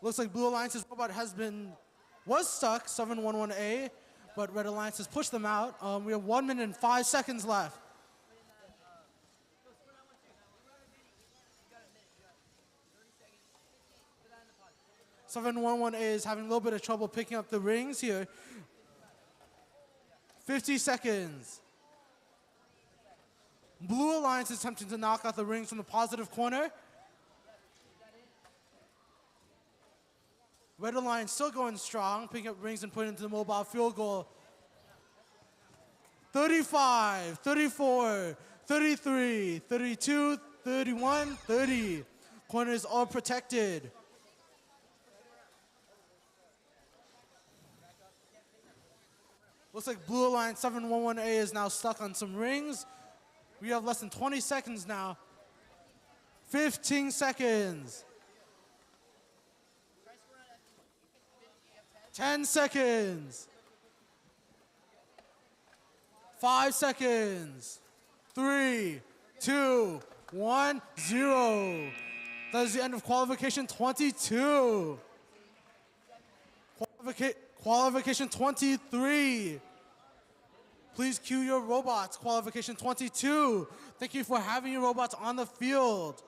[SPEAKER 5] Looks like Blue Alliance's robot was stuck, 711A, but Red Alliance has pushed them out. We have 1 minute and 5 seconds left. 711A is having a little bit of trouble picking up the rings here. 50 seconds. Blue Alliance is attempting to knock out the rings from the positive corner. Red Alliance still going strong, picking up rings and putting into the mobile field goal. 35, 34, 33, 32, 31, 30. Corners all protected. Looks like Blue Alliance 711A is now stuck on some rings. We have less than 20 seconds now. 15 seconds. 10 seconds. 5 seconds. 3, 2, 1, 0. That is the end of qualification 22. Qualification 23. Please cue your robots. Qualification 22. Thank you for having your robots on the field.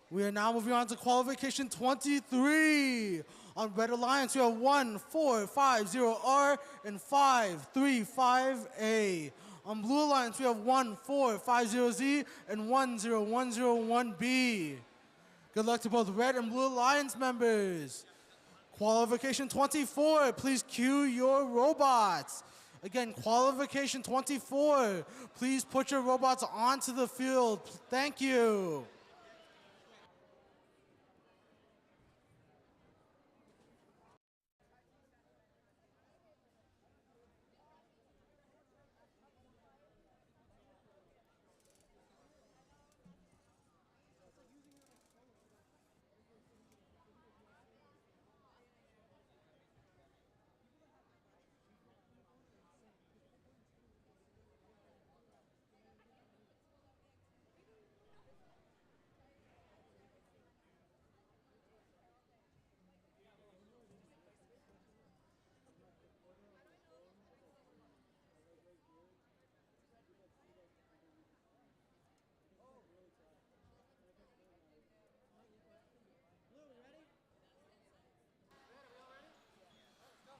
[SPEAKER 5] We are now moving on to qualification 23. On Red Alliance, we have 1450R and 535A. On Blue Alliance, we have 1450Z and 10101B. Good luck to both Red and Blue Alliance members. Qualification 24, please cue your robots. Again, qualification 24, please put your robots onto the field. Thank you.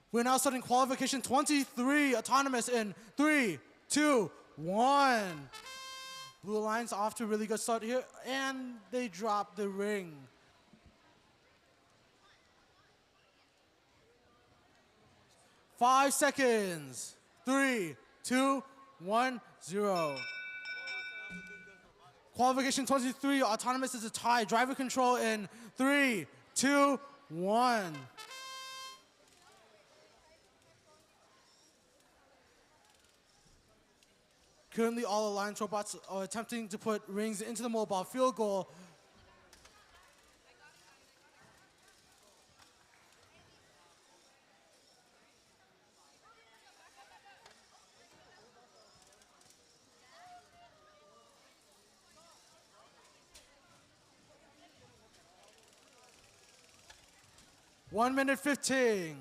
[SPEAKER 5] We're now starting qualification 23, autonomous in 3, 2, 1. Blue Alliance off to a really good start here, and they drop the ring. 5 seconds. 3, 2, 1, 0. Qualification 23, autonomous is a tie. Driver control in 3, 2, 1. Currently, all Alliance robots are attempting to put rings into the mobile field goal. One minute 15.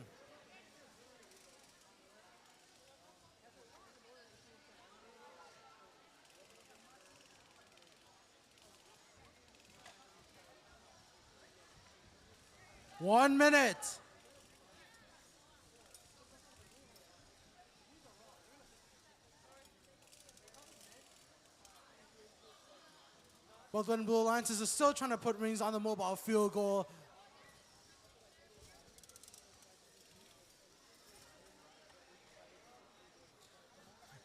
[SPEAKER 5] One minute. Both Red and Blue Alliances are still trying to put rings on the mobile field goal.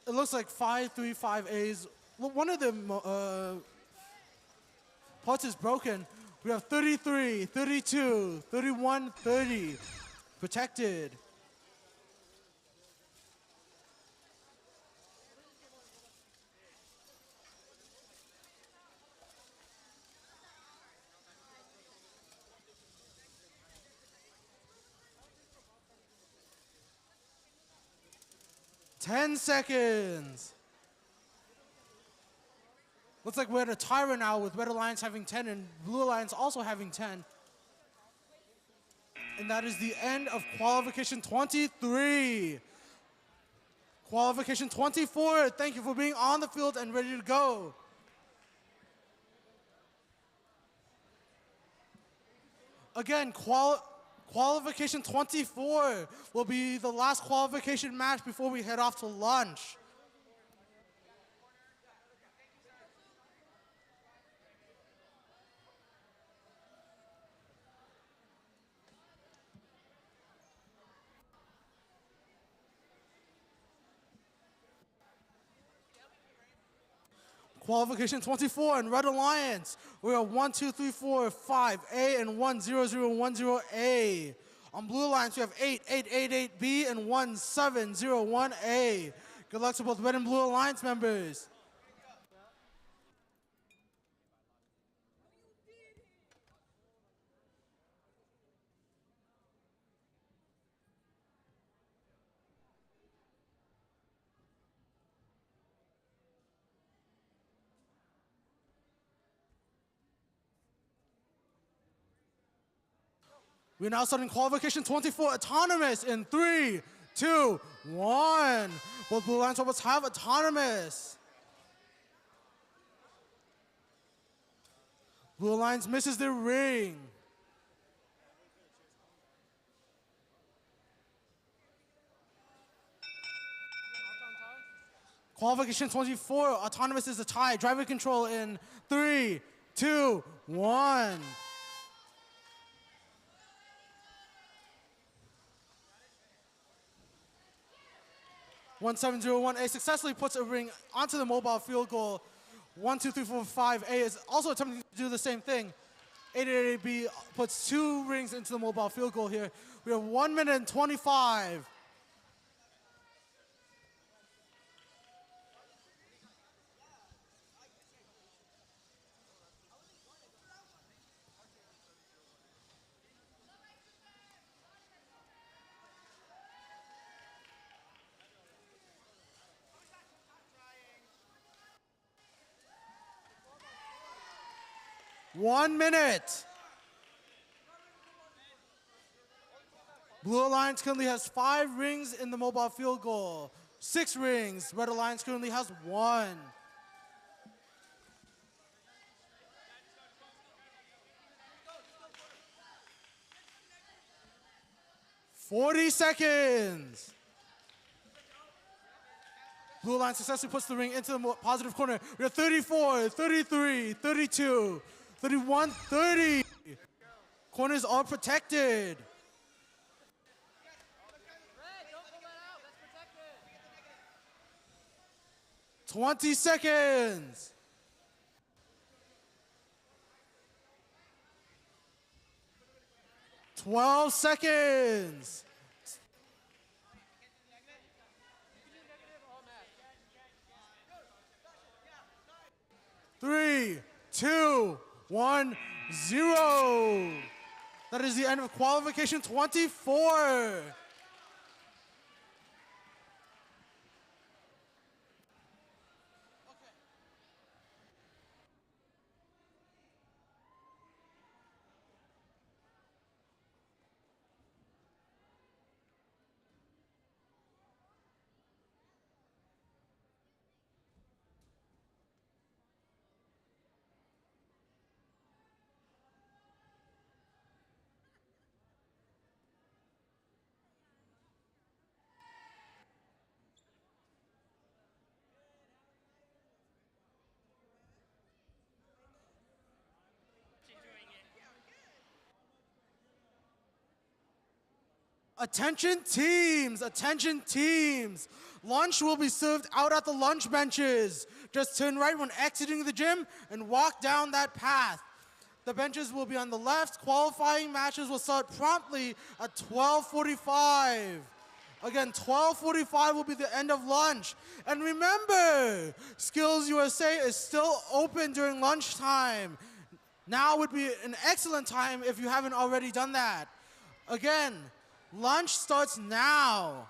[SPEAKER 5] It looks like 5-3-5As. One of the parts is broken. We have 33, 32, 31, 30 protected. Ten seconds. Looks like we're at a tie right now with Red Alliance having 10 and Blue Alliance also having 10. And that is the end of qualification 23. Qualification 24, thank you for being on the field and ready to go. Again, qualification 24 will be the last qualification match before we head off to lunch. Qualification 24 in Red Alliance. We are 1, 2, 3, 4, 5A and 1, 0, 0, 1, 0, A. On Blue Alliance, we have 8, 8, 8, 8, B and 1, 7, 0, 1, A. Good luck to both Red and Blue Alliance members. We're now starting qualification 24 autonomous in 3, 2, 1. Both Blue Alliance robots have autonomous. Blue Alliance misses their ring. Qualification 24 autonomous is a tie. Driver control in 3, 2, 1. 1701A successfully puts a ring onto the mobile field goal. 1, 2, 3, 4, 5A is also attempting to do the same thing. 888B puts 2 rings into the mobile field goal here. We have 1 minute and 25. One minute. Blue Alliance currently has 5 rings in the mobile field goal. 6 rings. Red Alliance currently has 1. 40 seconds. Blue Alliance successfully puts the ring into the positive corner. We have 34, 33, 32, 31, 30. Corners are protected. 20 seconds. 12 seconds. 3, 2, 1, 0. That is the end of qualification 24. Attention teams, attention teams. Lunch will be served out at the lunch benches. Just turn right when exiting the gym and walk down that path. The benches will be on the left. Qualifying matches will start promptly at 12:45. Again, 12:45 will be the end of lunch. And remember, Skills USA is still open during lunchtime. Now would be an excellent time if you haven't already done that. Again, lunch starts now.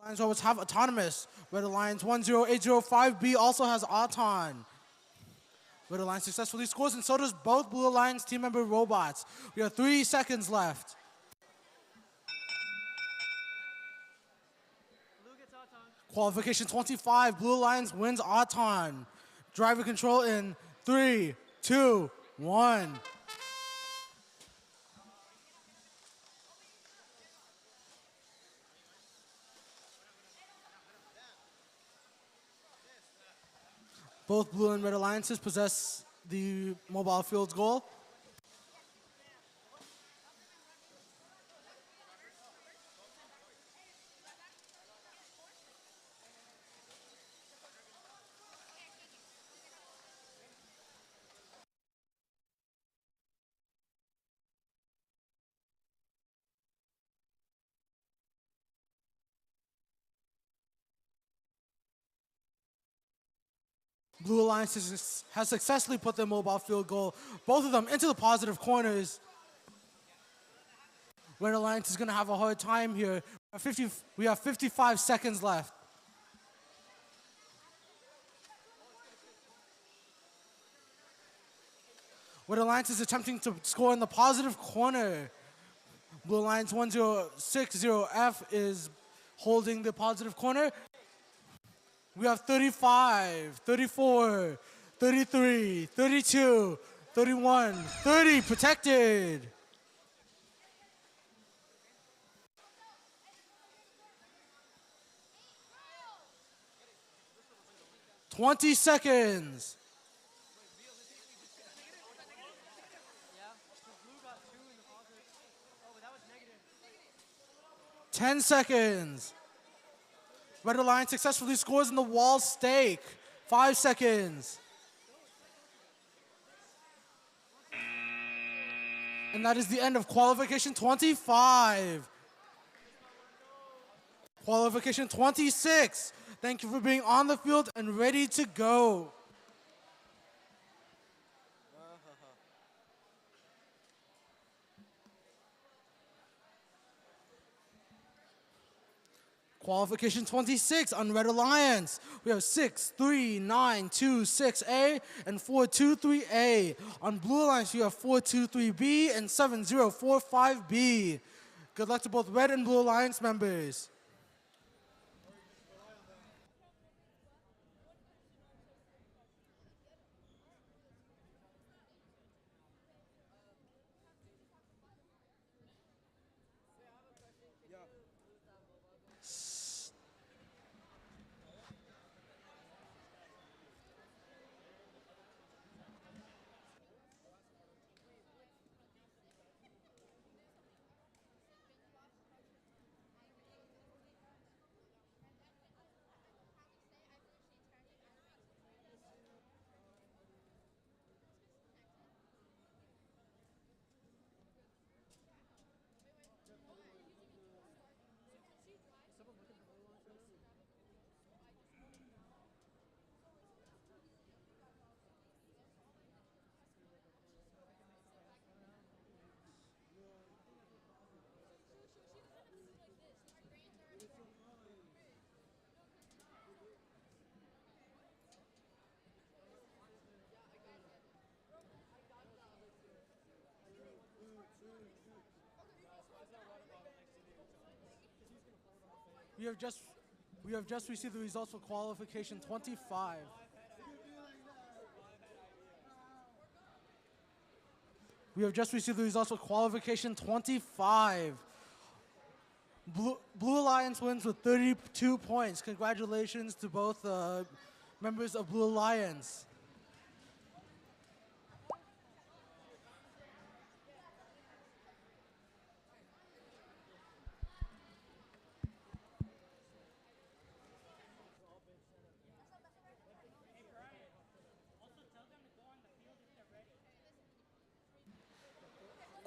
[SPEAKER 5] Lions robots have autonomous. Red Alliance 10805B also has Auton. Red Alliance successfully scores, and so does both Blue Alliance team member robots. We have 3 seconds left. Qualification 25, Blue Alliance wins Auton. Driver control in 3, 2, 1. Both Blue and Red Alliances possess the mobile fields goal. Blue Alliance has successfully put their mobile field goal, both of them, into the positive corners. Red Alliance is going to have a hard time here. We have 55 seconds left. Red Alliance is attempting to score in the positive corner. Blue Alliance 1060F is holding the positive corner. We have 35, 34, 33, 32, 31, 30 protected. "20 seconds. 10 seconds. Red Alliance successfully scores in the wall stake. 5 seconds. And that is the end of qualification 25. Qualification 26. Thank you for being on the field and ready to go. Qualification 26 on Red Alliance. We have 63926A and 423A. On Blue Alliance, you have 423B and 7045B. Good luck to both Red and Blue Alliance members. We have just received the results for qualification 25. We have just received the results for qualification 25. Blue Alliance wins with 32 points. Congratulations to both members of Blue Alliance.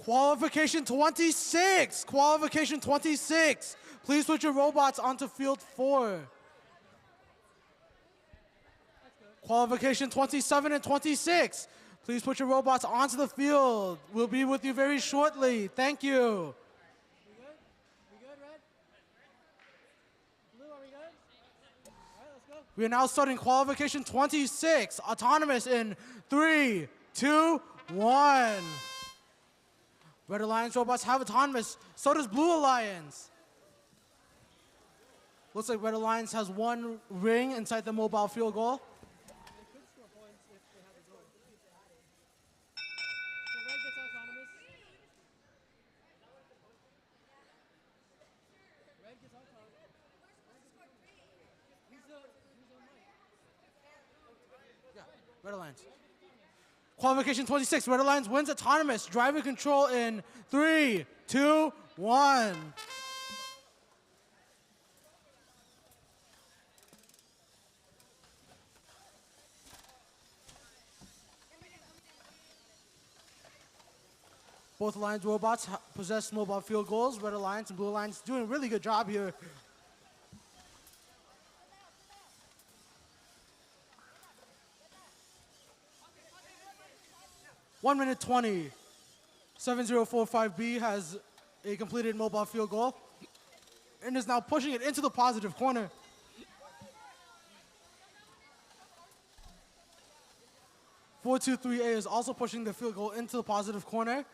[SPEAKER 5] Qualification 26. Qualification 26. Please put your robots onto field 4. Qualification 27 and 26. Please put your robots onto the field. We'll be with you very shortly. Thank you.
[SPEAKER 2] We good? We good, Red? Blue, are
[SPEAKER 5] We are now starting qualification 26. Autonomous in 3, 2, 1. Red Alliance robots have autonomous. So does Blue Alliance. Looks like Red Alliance has one ring inside the mobile field goal. Red Alliance. Qualification 26. Red Alliance wins autonomous. Driver control in 3, 2, 1. Both Alliance robots possess mobile field goals. Red Alliance and Blue Alliance doing a really good job here. One minute 20. 7045B has a completed mobile field goal and is now pushing it into the positive corner. (423A) is also pushing the field goal into the positive corner.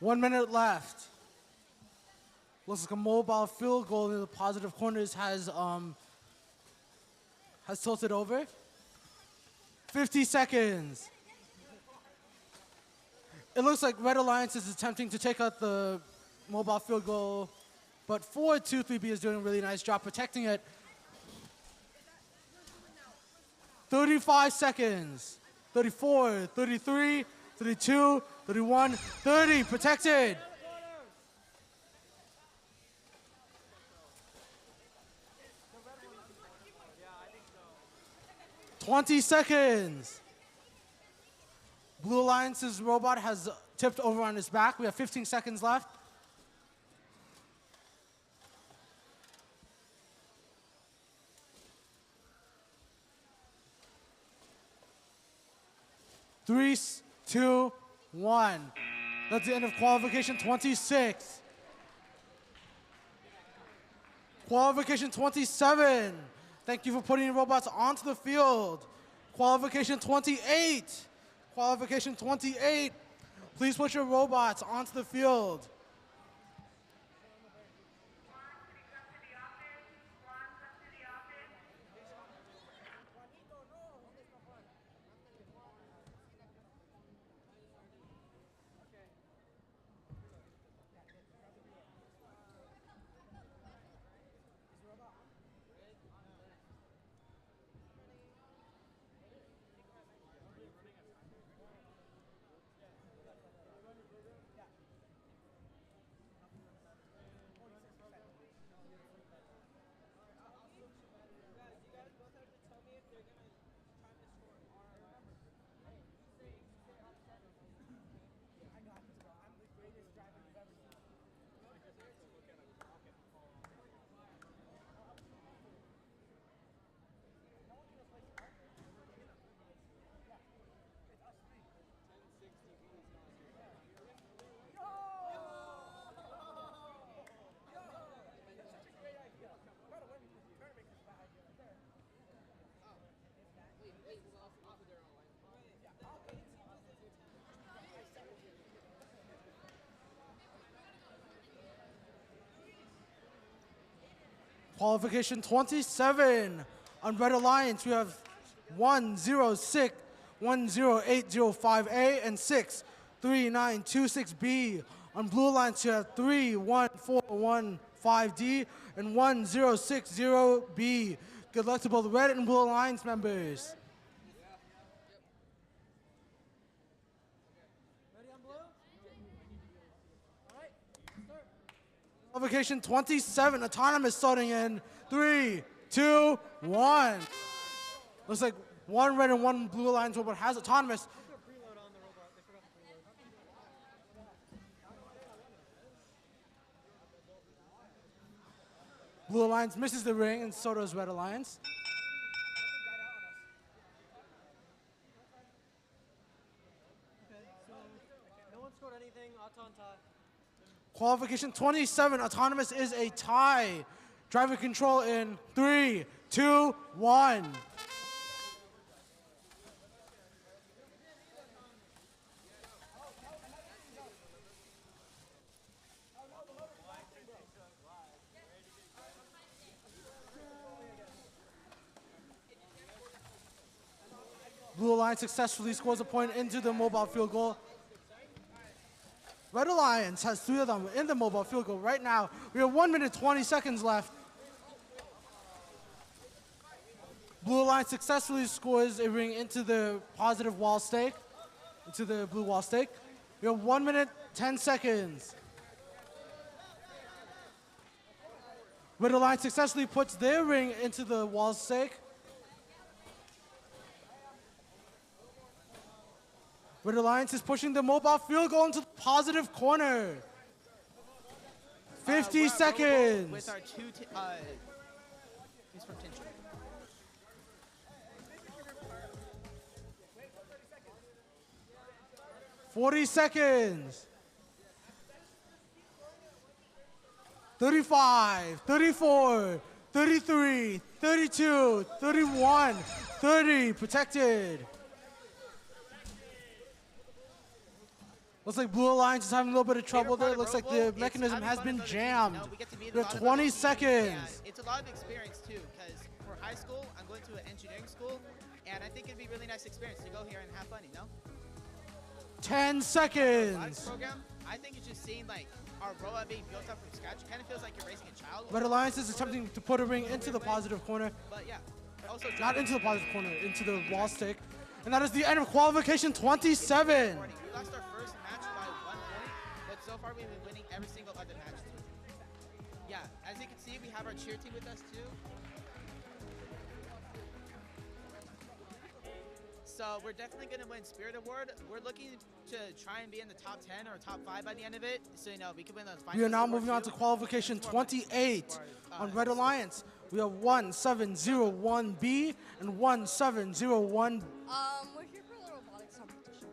[SPEAKER 5] 1 minute left. Looks like a mobile field goal in the positive corners has tilted over. 50 seconds. It looks like Red Alliance is attempting to take out the mobile field goal, but 423B is doing a really nice job protecting it. 35 seconds. 34, 33, 32, 31, 30. Protected. Yeah, 20 seconds. Blue Alliance's robot has tipped over on his back. We have 15 seconds left. Three, 2, 1. That's the end of qualification 26. Qualification 27. Thank you for putting your robots onto the field. Qualification 28. Qualification 28. Please put your robots onto the field. Qualification 27. On Red Alliance, we have 10805A and 63926B. On Blue Alliance, you have 31415D and 1060B. Good luck to both Red and Blue Alliance members.
[SPEAKER 2] Ready on blue? All right, start.
[SPEAKER 5] Qualification 27, autonomous starting in 3, 2, 1. Looks like one Red and one Blue Alliance robot has autonomous. Blue Alliance misses the ring, and so does Red Alliance.
[SPEAKER 2] Okay, so no one scored anything. Auto on tie.
[SPEAKER 5] Qualification 27, autonomous is a tie. Driver control in 3, 2, 1. Blue Alliance successfully scores a point into the mobile field goal. Red Alliance has 3 of them in the mobile field goal right now. We have 1 minute 20 seconds left. Blue Alliance successfully scores a ring into the positive wall stake, into the blue wall stake. We have 1 minute 10 seconds. Red Alliance successfully puts their ring into the wall stake. Red Alliance is pushing the mobile field goal into the positive corner. 50 seconds.
[SPEAKER 12] With our 2 he's from Tinch.
[SPEAKER 5] 40 seconds. 35, 34, 33, 32, 31, 30, protected. Looks like Blue Alliance is having a little bit of trouble there. Looks like the mechanism has been jammed. We have 20 seconds.
[SPEAKER 12] It's a lot of experience too, because for high school, I'm going to an engineering school, and I think it'd be a really nice experience to go here and have fun, you know?
[SPEAKER 5] 10 seconds.
[SPEAKER 12] Program, I think it's just seeing like our robot being built up from scratch. It kind of feels like you're raising a child.
[SPEAKER 5] Red Alliance is attempting to put a ring into the positive corner.
[SPEAKER 12] But yeah, also
[SPEAKER 5] not into the positive corner, into the wall stick. And that is the end of qualification 27.
[SPEAKER 12] We lost our first match by 1 point, but so far we've been winning every single other match too. Yeah, as you can see, we have our cheer team with us too. So we're definitely going to win Spirit Award. We're looking to try and be in the top 10 or top 5 by the end of it. So, you know, we can win those finals.
[SPEAKER 5] We are now moving on to qualification 28 on Red Alliance. We have 1701B and 1701.
[SPEAKER 4] We're here for the robotics competition.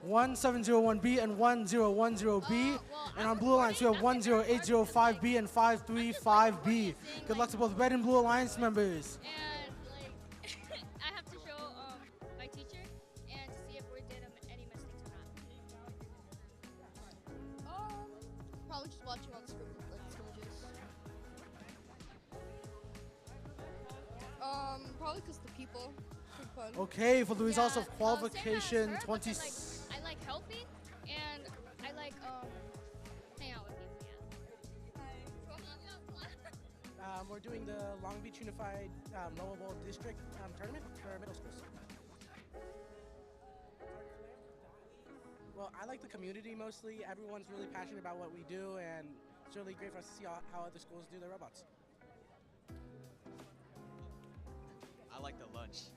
[SPEAKER 5] 1701B and 1010B. And on Blue Alliance, we have 10805B and 535B. Good luck to both Red and Blue Alliance members.
[SPEAKER 13] And, like, I have to show my teacher and to see if we did any mistakes or not.
[SPEAKER 4] Probably just watching on scrimmages. Probably because the people. Fun.
[SPEAKER 5] Okay, for the results of qualification 20.
[SPEAKER 13] I like healthy, and I like hang out with people. Yeah.
[SPEAKER 14] We're doing the Long Beach Unified Robo Bowl District tournament for middle schools. Well, I like the community mostly. Everyone's really passionate about what we do, and it's really great for us to see how other schools do their robots.
[SPEAKER 15] I like the lunch.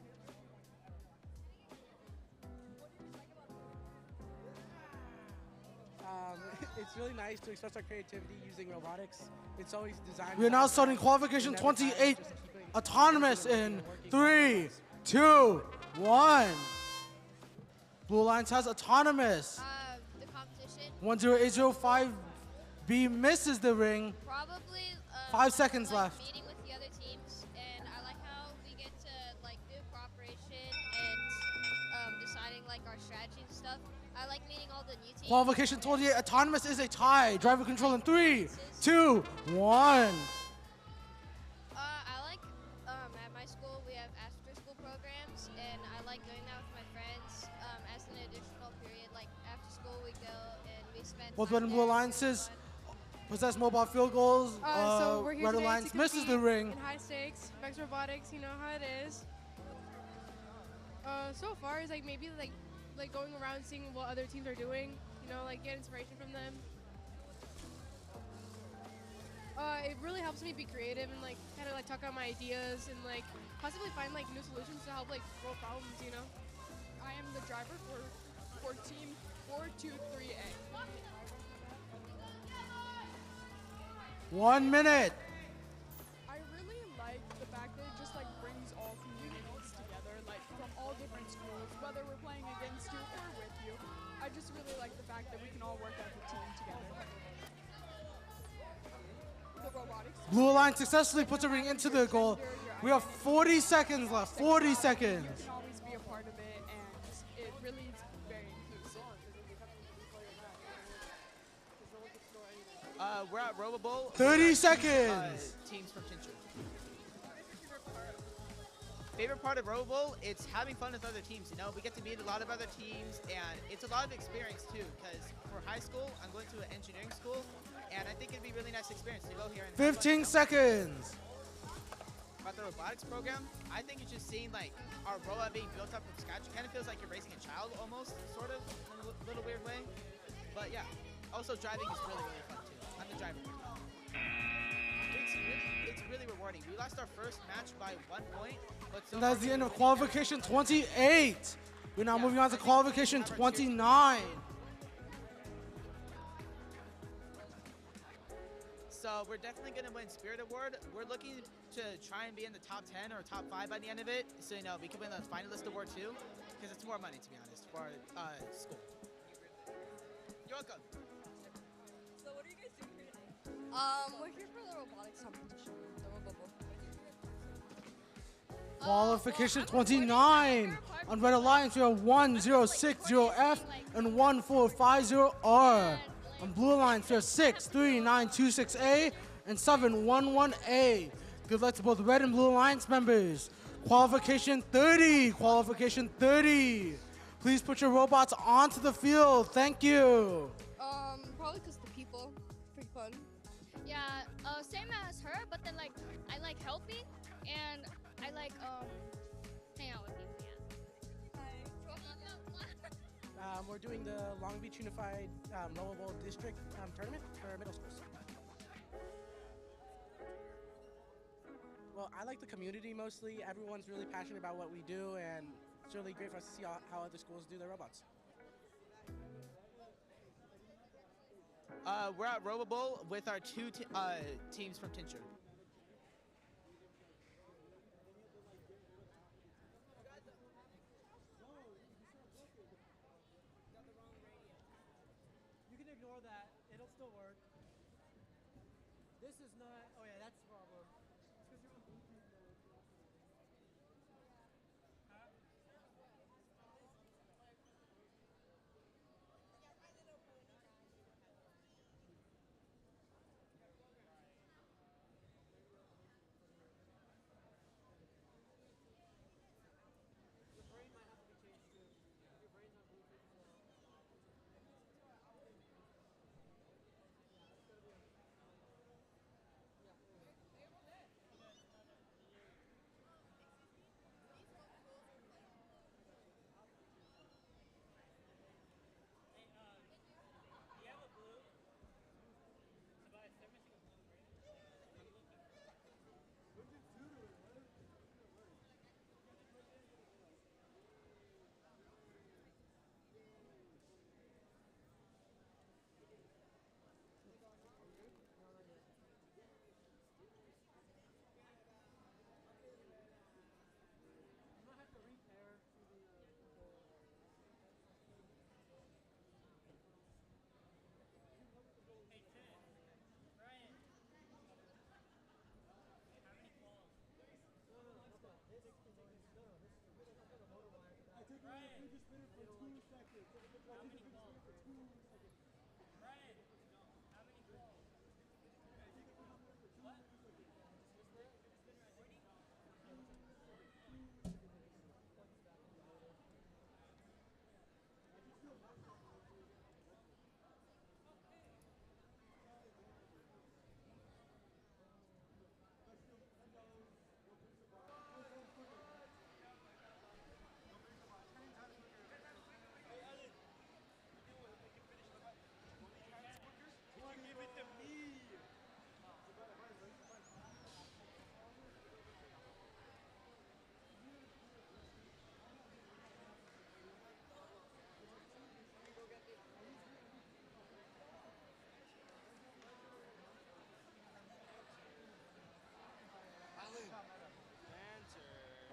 [SPEAKER 14] It's really nice to express our creativity using robotics. It's always designed.
[SPEAKER 5] We are now starting qualification 28 autonomous in 3, 2, 1. Blue Alliance has autonomous.
[SPEAKER 13] The competition.
[SPEAKER 5] 10805B misses the ring.
[SPEAKER 13] Probably.
[SPEAKER 5] 5 seconds
[SPEAKER 13] like
[SPEAKER 5] left.
[SPEAKER 13] Meeting with the other teams, and I like how we get to like do cooperation and deciding like our strategy and stuff. I like meeting all the new teams.
[SPEAKER 5] Qualification 28 autonomous is a tie. Driver control in 3, 2, 1.
[SPEAKER 13] I like at my school we have after school programs, and I like doing that with my friends as an additional period. Like after school we go and we spend.
[SPEAKER 5] Both Red and Blue Alliances possess mobile field goals.
[SPEAKER 4] So we're here
[SPEAKER 5] Red
[SPEAKER 4] today
[SPEAKER 5] Alliance
[SPEAKER 4] to
[SPEAKER 5] misses the
[SPEAKER 4] compete
[SPEAKER 5] ring.
[SPEAKER 4] in high stakes, Vex Robotics, you know how it is. So far it's like maybe like going around seeing what other teams are doing, you know, like get inspiration from them. It really helps me be creative and like kind of like talk out my ideas and like possibly find like new solutions to help like solve problems, you know.
[SPEAKER 16] I am the driver for team 423A.
[SPEAKER 5] 1 minute.
[SPEAKER 16] I really like the fact that it just like brings all communities together, like from all different schools, whether we're playing against you or with you. I just really like the fact that we can all work as a team together.
[SPEAKER 4] The
[SPEAKER 16] robotics.
[SPEAKER 5] Blue Alliance successfully puts a ring into the goal. We have 40 seconds left. 40 seconds.
[SPEAKER 16] You can always be a part of it, and it really is very inclusive.
[SPEAKER 12] We're at Robo Bowl.
[SPEAKER 5] 30 seconds.
[SPEAKER 12] Teams from Tincher. Favorite part of Robo Bowl, it's having fun with other teams. You know, we get to meet a lot of other teams, and it's a lot of experience too. Because for high school, I'm going to an engineering school, and I think it'd be a really nice experience to go here and
[SPEAKER 5] 15 seconds.
[SPEAKER 12] About the robotics program, I think it's just seeing like our robot being built up from scratch. It kind of feels like you're raising a child almost, sort of, in a little weird way. But yeah, also driving is really, really fun too. I'm the driver. It's really rewarding. We lost our first match by 1 point, but so
[SPEAKER 5] And that's the end of qualification 28. We're now moving on to qualification 29.
[SPEAKER 12] So we're definitely going to win Spirit Award. We're looking to try and be in the top 10 or top 5 by the end of it. So, you know, we can win the Finalist Award too, because it's more money, to be honest, for our school. You're welcome.
[SPEAKER 17] So what are you guys doing here today? We're here for the robotics competition, the Robo Bowl.
[SPEAKER 5] Qualification 29. On Red Alliance, we have 1060F and 1450R. On Blue Alliance, we have 63926A and 711A. Good luck to both Red and Blue Alliance members. Qualification 30. Qualification 30. Please put your robots onto the field. Thank you.
[SPEAKER 17] Probably because the people. Pretty fun.
[SPEAKER 13] Yeah, same as her, but then like I like helping and I like hang out with people. Yeah.
[SPEAKER 14] We're doing the Long Beach Unified Robo Bowl District tournament for middle schools. Well, I like the community mostly. Everyone's really passionate about what we do, and it's really great for us to see how other schools do their robots.
[SPEAKER 12] We're at Robo Bowl with our two teams from Tincher.
[SPEAKER 2] You can ignore that. It'll still work. This is not. Oh yeah, that's the problem. It's 'cause you're on Bluetooth mode. Your brain might have to be changed too. Your brain's on Bluetooth as well.
[SPEAKER 7] You have a blue? Tobias, send me a blue ring. I'm looking.
[SPEAKER 2] You might have to repair to the controller.
[SPEAKER 7] Hey, Tim. Ryan. How many balls?
[SPEAKER 2] No, that's not. This is the motor wire.
[SPEAKER 11] I took it off fidget spinner for 2 seconds. I took
[SPEAKER 7] How
[SPEAKER 11] the
[SPEAKER 7] many
[SPEAKER 11] fidget spinner
[SPEAKER 7] balls?
[SPEAKER 11] for 2 seconds.
[SPEAKER 7] Ryan. How many balls?
[SPEAKER 11] I take the fidget spinner for 2
[SPEAKER 7] What?
[SPEAKER 11] seconds.
[SPEAKER 9] Give it to me.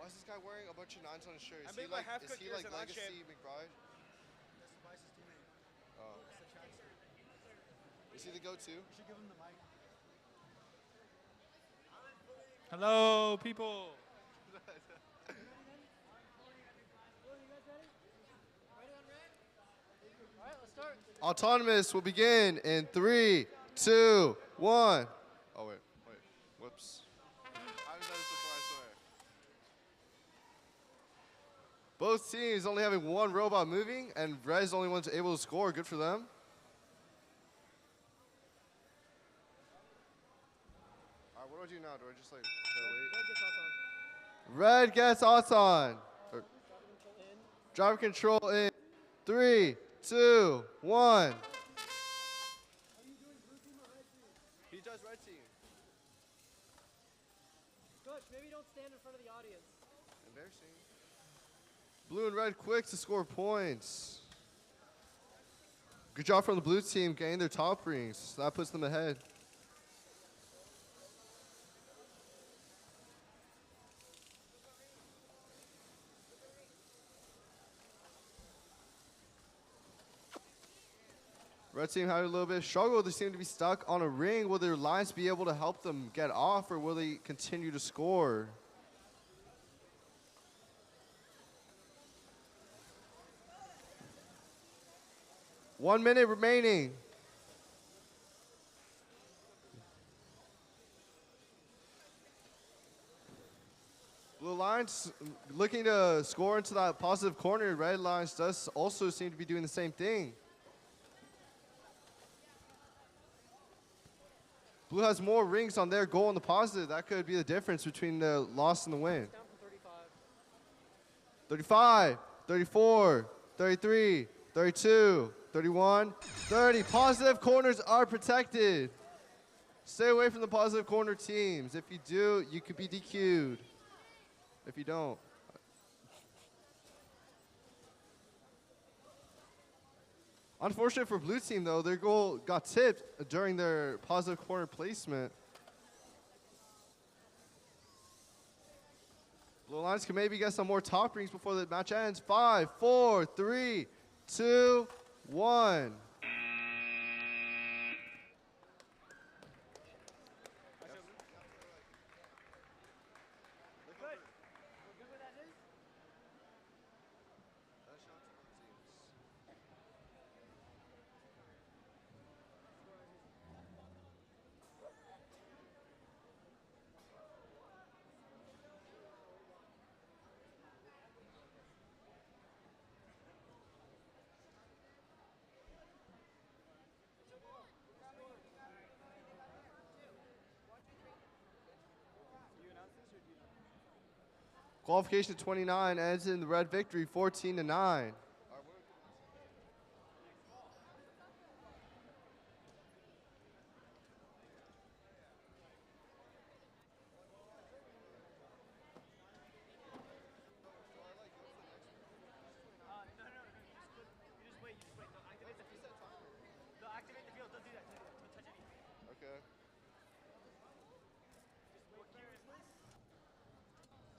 [SPEAKER 10] Why is this guy wearing a bunch of nines on his shirt?
[SPEAKER 9] I
[SPEAKER 10] Is
[SPEAKER 9] made
[SPEAKER 10] he
[SPEAKER 9] my
[SPEAKER 10] like,
[SPEAKER 9] half
[SPEAKER 10] is
[SPEAKER 9] cooked
[SPEAKER 10] he
[SPEAKER 9] ears
[SPEAKER 10] like
[SPEAKER 9] and not
[SPEAKER 10] Legacy
[SPEAKER 9] shaved.
[SPEAKER 10] McBride?
[SPEAKER 11] That's Tobias' teammate.
[SPEAKER 10] Oh.
[SPEAKER 11] That's the trackster.
[SPEAKER 10] Is he the go-to?
[SPEAKER 11] You should give him the mic.
[SPEAKER 1] Hello, people.
[SPEAKER 10] Autonomous will begin in 3, 2, 1. Oh, wait. Whoops. I haven't done this before, I swear. Both teams only having one robot moving, and Red is the only one able to score. Good for them. All right, what do I do now? Do I just, like, wait? Red gets Auton. Driver control in 3, 2, 1. He does red team.
[SPEAKER 2] Coach, maybe don't stand in front of the audience.
[SPEAKER 10] Embarrassing. Blue and red quick to score points. Good job from the blue team getting their top rings. That puts them ahead. Red team had a little bit of struggle. They seem to be stuck on a ring. Will their lines be able to help them get off, or will they continue to score? One minute remaining. Blue lines looking to score into that positive corner. Red lines does also seem to be doing the same thing. Blue has more rings on their goal in the positive. That could be the difference between the loss and the win. 35, 34, 33, 32, 31, 30. Positive corners are protected. Stay away from the positive corner teams. If you do, you could be DQ'd. If you don't. Unfortunate for blue team, though, their goal got tipped during their positive corner placement. Blue lines can maybe get some more top rings before the match ends. 5, 4, 3, 2, 1. Qualification 29 ends in the red victory, 14-9.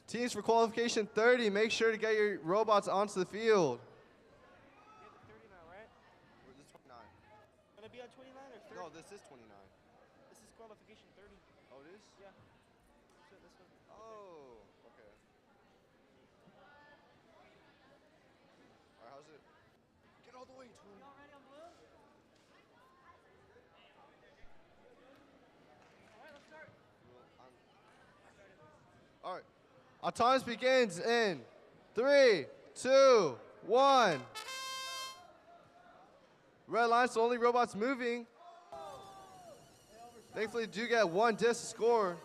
[SPEAKER 10] Teams for qualification 30, make sure to get your robots onto the field. This is 29.
[SPEAKER 3] Gonna be on 29 or 30?
[SPEAKER 10] No, this is 29.
[SPEAKER 3] This is qualification 30.
[SPEAKER 10] Oh, it is?
[SPEAKER 3] Yeah. So this one.
[SPEAKER 10] Oh, okay. All right, how's it? Get all the way, Tony.
[SPEAKER 3] Y'all ready on blue? All right, let's start.
[SPEAKER 10] All right. Our time begins in 3, 2, 1. Red line's the only robots moving. Thankfully, do get one disc to score.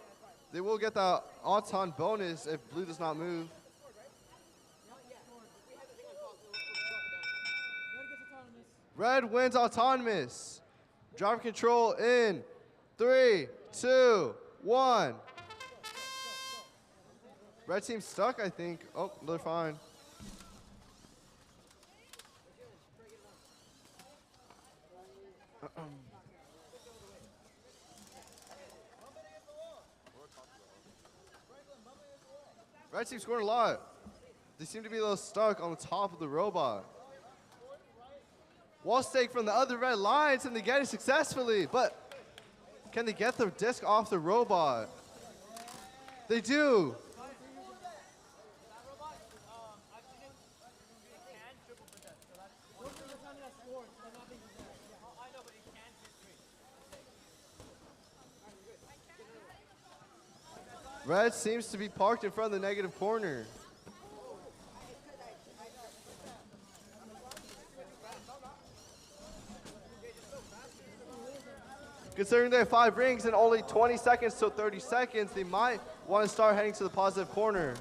[SPEAKER 10] They will get the Auton bonus if blue does not move. Red wins autonomous. Driver control in 3, 2, 1. Red team stuck, I think. Oh, they're fine. Red team scored a lot. They seem to be a little stuck on the top of the robot. Wall stake from the other red lines, and they get it successfully, but can they get the disc off the robot? They do. Red seems to be parked in front of the negative corner. Considering they have 5 rings and only 20 seconds to 30 seconds, they might want to start heading to the positive corner.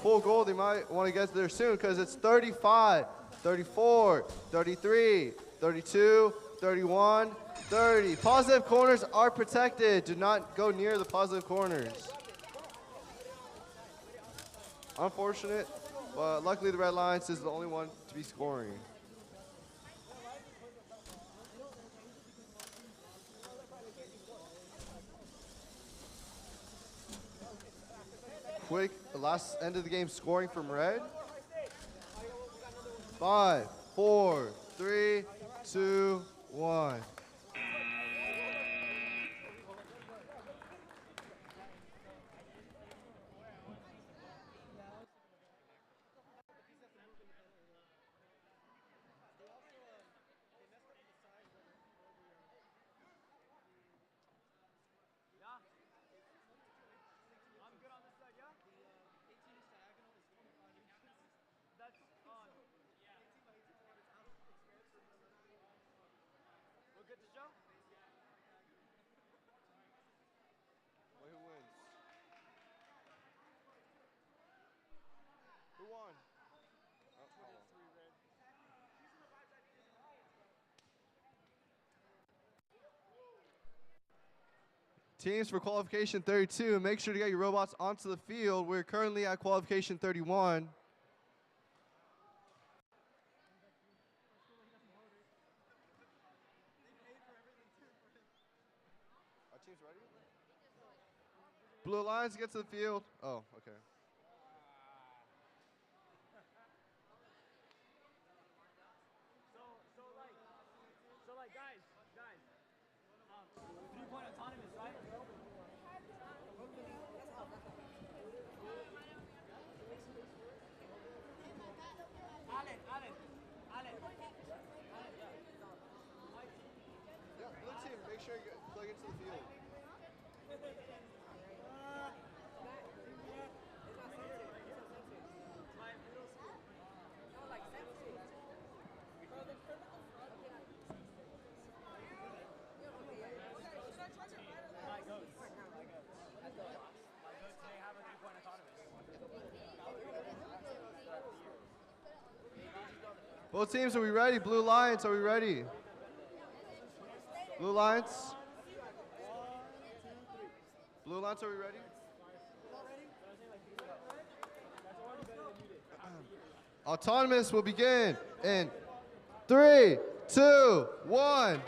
[SPEAKER 10] Full goal, they might want to get there soon because it's 35, 34, 33, 32, 31, 30. Positive corners are protected. Do not go near the positive corners. Unfortunate, but luckily the Red Lions is the only one to be scoring. Quick, last end of the game scoring from Red. 5, 4, 3, 2, 1.
[SPEAKER 9] We're good to show?
[SPEAKER 10] Wait, who wins? Who won? Teams for qualification 32, make sure to get your robots onto the field. We're currently at qualification 31. Our team's ready? Blue Lions, get to the field. Oh, okay.
[SPEAKER 9] So like, guys, 3-point autonomous, right? Allen.
[SPEAKER 10] Yeah, blue team, make sure you plug into the field. Both teams, are we ready? Blue Lions, are we ready? Blue Lions? Blue Lions, are we ready? Autonomous will begin in 3, 2, 1.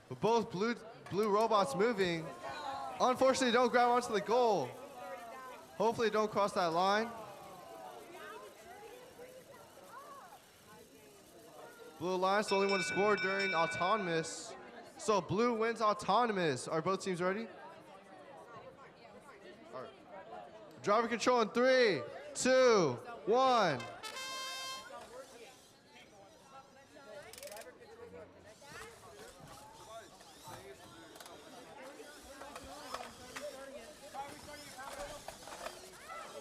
[SPEAKER 10] With both blue robots moving. Unfortunately, don't grab onto the goal. Hopefully, don't cross that line. Blue Lions the only one to score during autonomous. So blue wins autonomous. Are both teams ready? All right. Driver control in 3, 2, 1.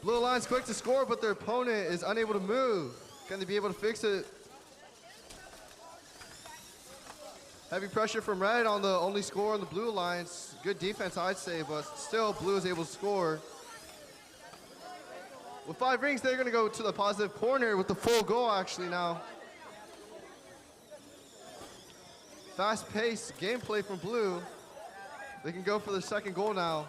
[SPEAKER 10] Blue Lions quick to score, but their opponent is unable to move. Can they be able to fix it? Heavy pressure from Red on the only score on the Blue Lions. Good defense, I'd say, but still Blue is able to score. With 5 rings, they're going to go to the positive corner with the full goal, actually, now. Fast-paced gameplay from Blue. They can go for the second goal now.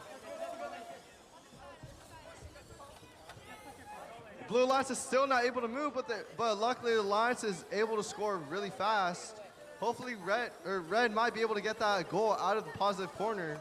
[SPEAKER 10] Blue Lions is still not able to move, but luckily the Lions is able to score really fast. Hopefully Red might be able to get that goal out of the positive corner.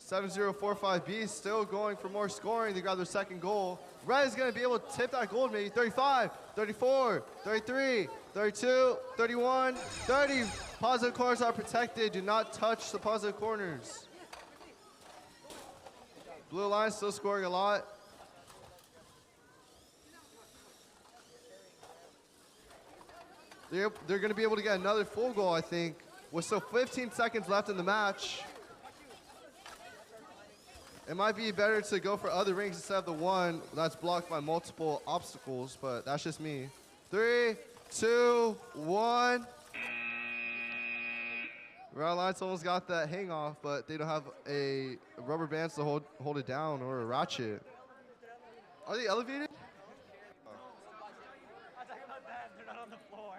[SPEAKER 10] 7045B still going for more scoring. They got their second goal. Red is going to be able to tip that goal maybe. 35, 34, 33, 32, 31, 30. Positive corners are protected. Do not touch the positive corners. Blue line still scoring a lot. They're going to be able to get another full goal, I think, with still 15 seconds left in the match. It might be better to go for other rings instead of the one that's blocked by multiple obstacles, but that's just me. 3, 2, 1. Red Lions almost got that hang off, but they don't have a rubber band to hold it down or a ratchet. Are they elevated?
[SPEAKER 9] I'm talking about them. They're not on the floor.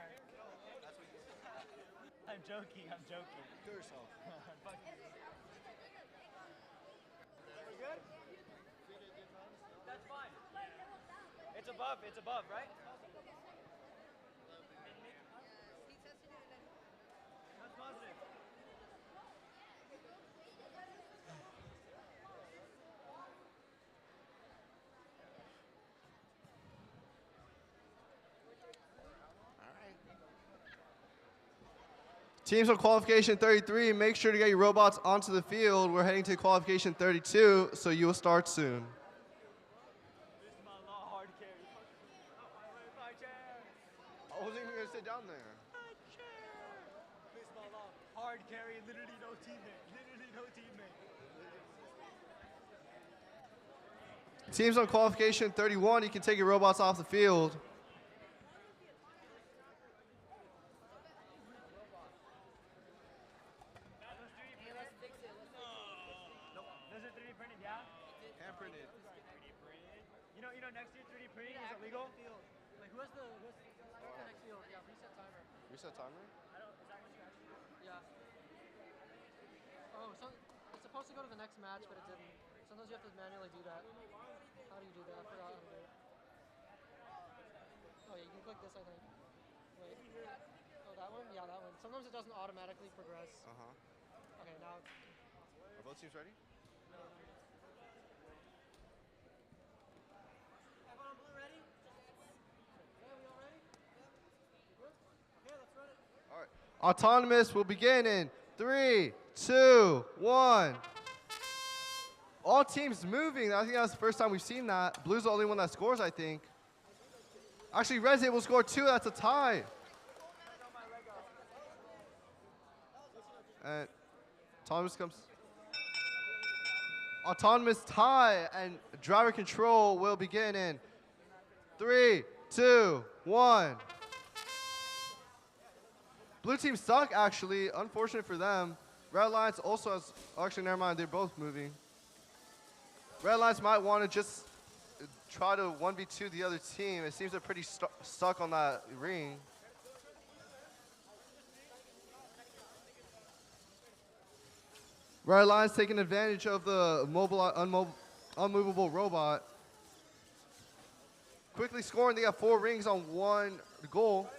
[SPEAKER 9] I'm joking. I'm joking.
[SPEAKER 10] Kill yourself.
[SPEAKER 9] We good? That's fine. It's above. It's above, right? That's positive.
[SPEAKER 10] Teams on qualification 33, make sure to get your robots onto the field. We're heading to qualification 32, so you will start soon. I wasn't even going to sit down there.
[SPEAKER 9] Hard carry, literally no teammate. Literally no teammate.
[SPEAKER 10] Teams on qualification 31, you can take your robots off the field.
[SPEAKER 9] Those are 3D printed, yeah?
[SPEAKER 10] Hand printed.
[SPEAKER 9] You know, next year 3D printing is illegal.
[SPEAKER 2] Like, what's the next field? Yeah, reset timer.
[SPEAKER 10] Reset timer?
[SPEAKER 9] I don't. Is that what you actually?
[SPEAKER 2] Yeah. Oh, so it's supposed to go to the next match, but it didn't. Sometimes you have to manually do that. How do you do that? I forgot how to do it. Oh, yeah, you can click this, I think. Wait. Oh, that one? Yeah, that one. Sometimes it doesn't automatically progress.
[SPEAKER 10] Uh-huh.
[SPEAKER 2] Okay, now.
[SPEAKER 10] Are both teams ready?
[SPEAKER 2] Everyone on blue ready? Yeah, we all ready? Good? Okay, let's run it.
[SPEAKER 10] All right. Autonomous will begin in 3, 2, 1. All teams moving. I think that's the first time we've seen that. Blue's the only one that scores, I think. Actually, Red's able to score 2. That's a tie. And Autonomous comes. Autonomous tie, and driver control will begin in 3, 2, 1. Blue team stuck, actually. Unfortunate for them. Red Lions also has, actually, never mind. They're both moving. Red Lions might want to just try to 1v2 the other team. It seems they're pretty stuck on that ring. Red Lions taking advantage of the unmovable robot. Quickly scoring. They got 4 rings on 1 goal.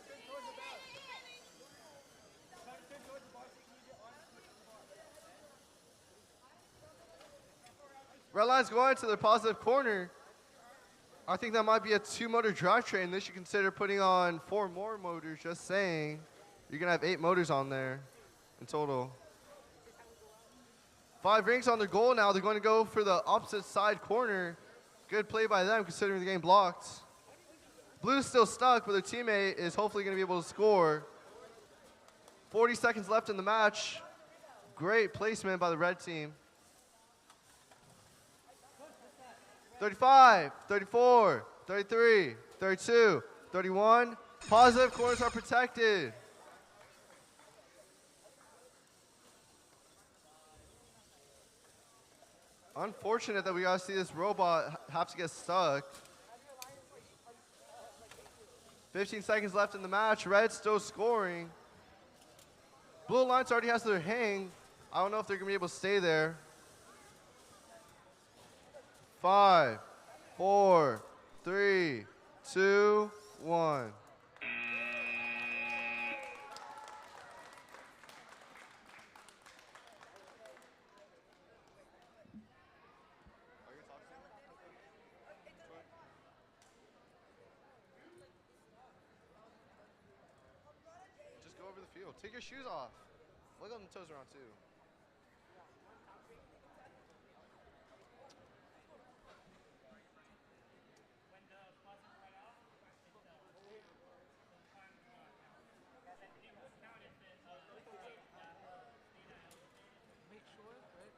[SPEAKER 10] Red Lions going to their positive corner. I think that might be a 2-motor drivetrain. They should consider putting on 4 more motors, just saying. You're going to have 8 motors on there in total. 5 rings on their goal now. They're going to go for the opposite side corner. Good play by them considering the game blocked. Blue's still stuck, but their teammate is hopefully going to be able to score. 40 seconds left in the match. Great placement by the red team. 35, 34, 33, 32, 31. Positive corners are protected. Unfortunate that we gotta see this robot have to get stuck. 15 seconds left in the match. Red's still scoring. Blue Alliance already has their hang. I don't know if they're gonna be able to stay there. 5, 4, 3, 2, 1. Daniel, take your shoes off. Wiggle them toes around too.
[SPEAKER 7] When the buzzer went off, the time count. It will count if it
[SPEAKER 14] Make sure, right?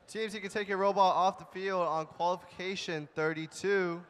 [SPEAKER 10] Teams, you can take your robot off the field on qualification 32.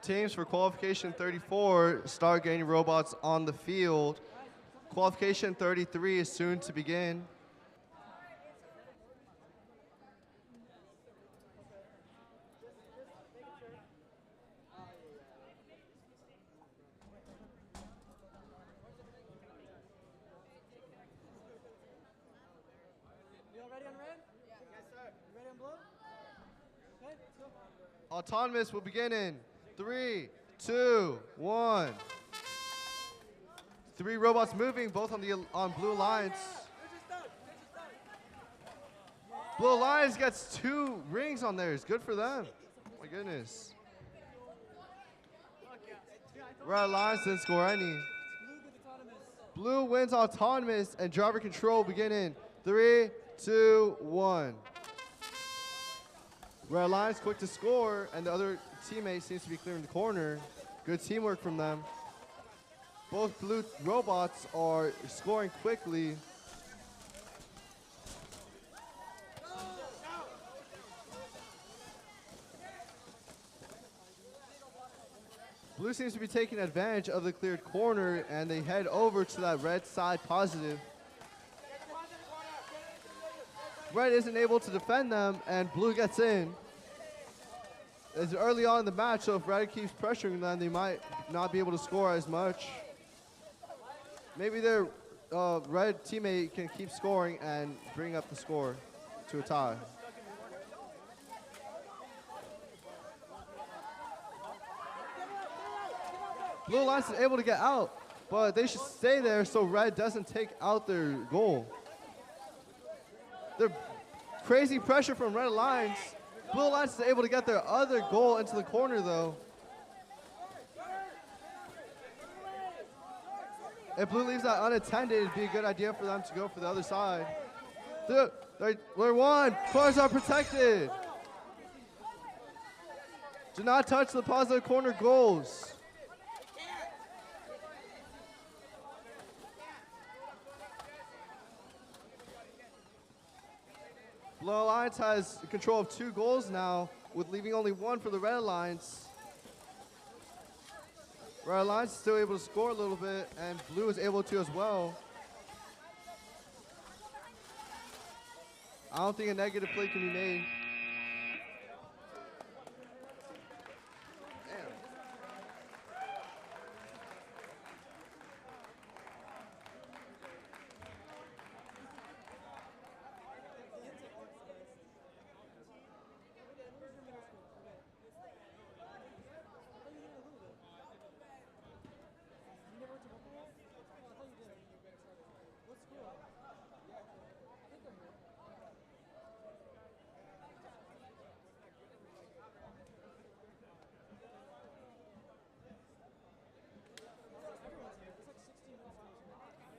[SPEAKER 10] Teams for qualification 34 start getting robots on the field. Qualification 33 is soon to begin.
[SPEAKER 2] You all ready on red? Yes, sir. You ready on blue? Okay, let's go.
[SPEAKER 10] Autonomous will begin in 3, 2, 1. 3 robots moving, both on Blue Alliance. Blue Alliance gets 2 rings on theirs. Good for them. My goodness. Red Alliance didn't score any. Blue wins autonomous, and driver control begin in 3, 2, 1. Red Alliance quick to score, and the other teammate seems to be clearing the corner. Good teamwork from them. Both blue robots are scoring quickly. Blue seems to be taking advantage of the cleared corner, and they head over to that red side positive. Red isn't able to defend them, and blue gets in. It's early on in the match, so if red keeps pressuring them, they might not be able to score as much. Maybe their red teammate can keep scoring and bring up the score to a tie. Blue Alliance is able to get out, but they should stay there so red doesn't take out their goal. Their crazy pressure from Red Alliance. Blue Alliance is able to get their other goal into the corner though. If blue leaves that unattended, it'd be a good idea for them to go for the other side. They're one. Corners are protected. Do not touch the positive corner goals. Blue Alliance has control of 2 goals now, with leaving only 1 for the Red Alliance. Red Alliance is still able to score a little bit, and blue is able to as well. I don't think a negative play can be made.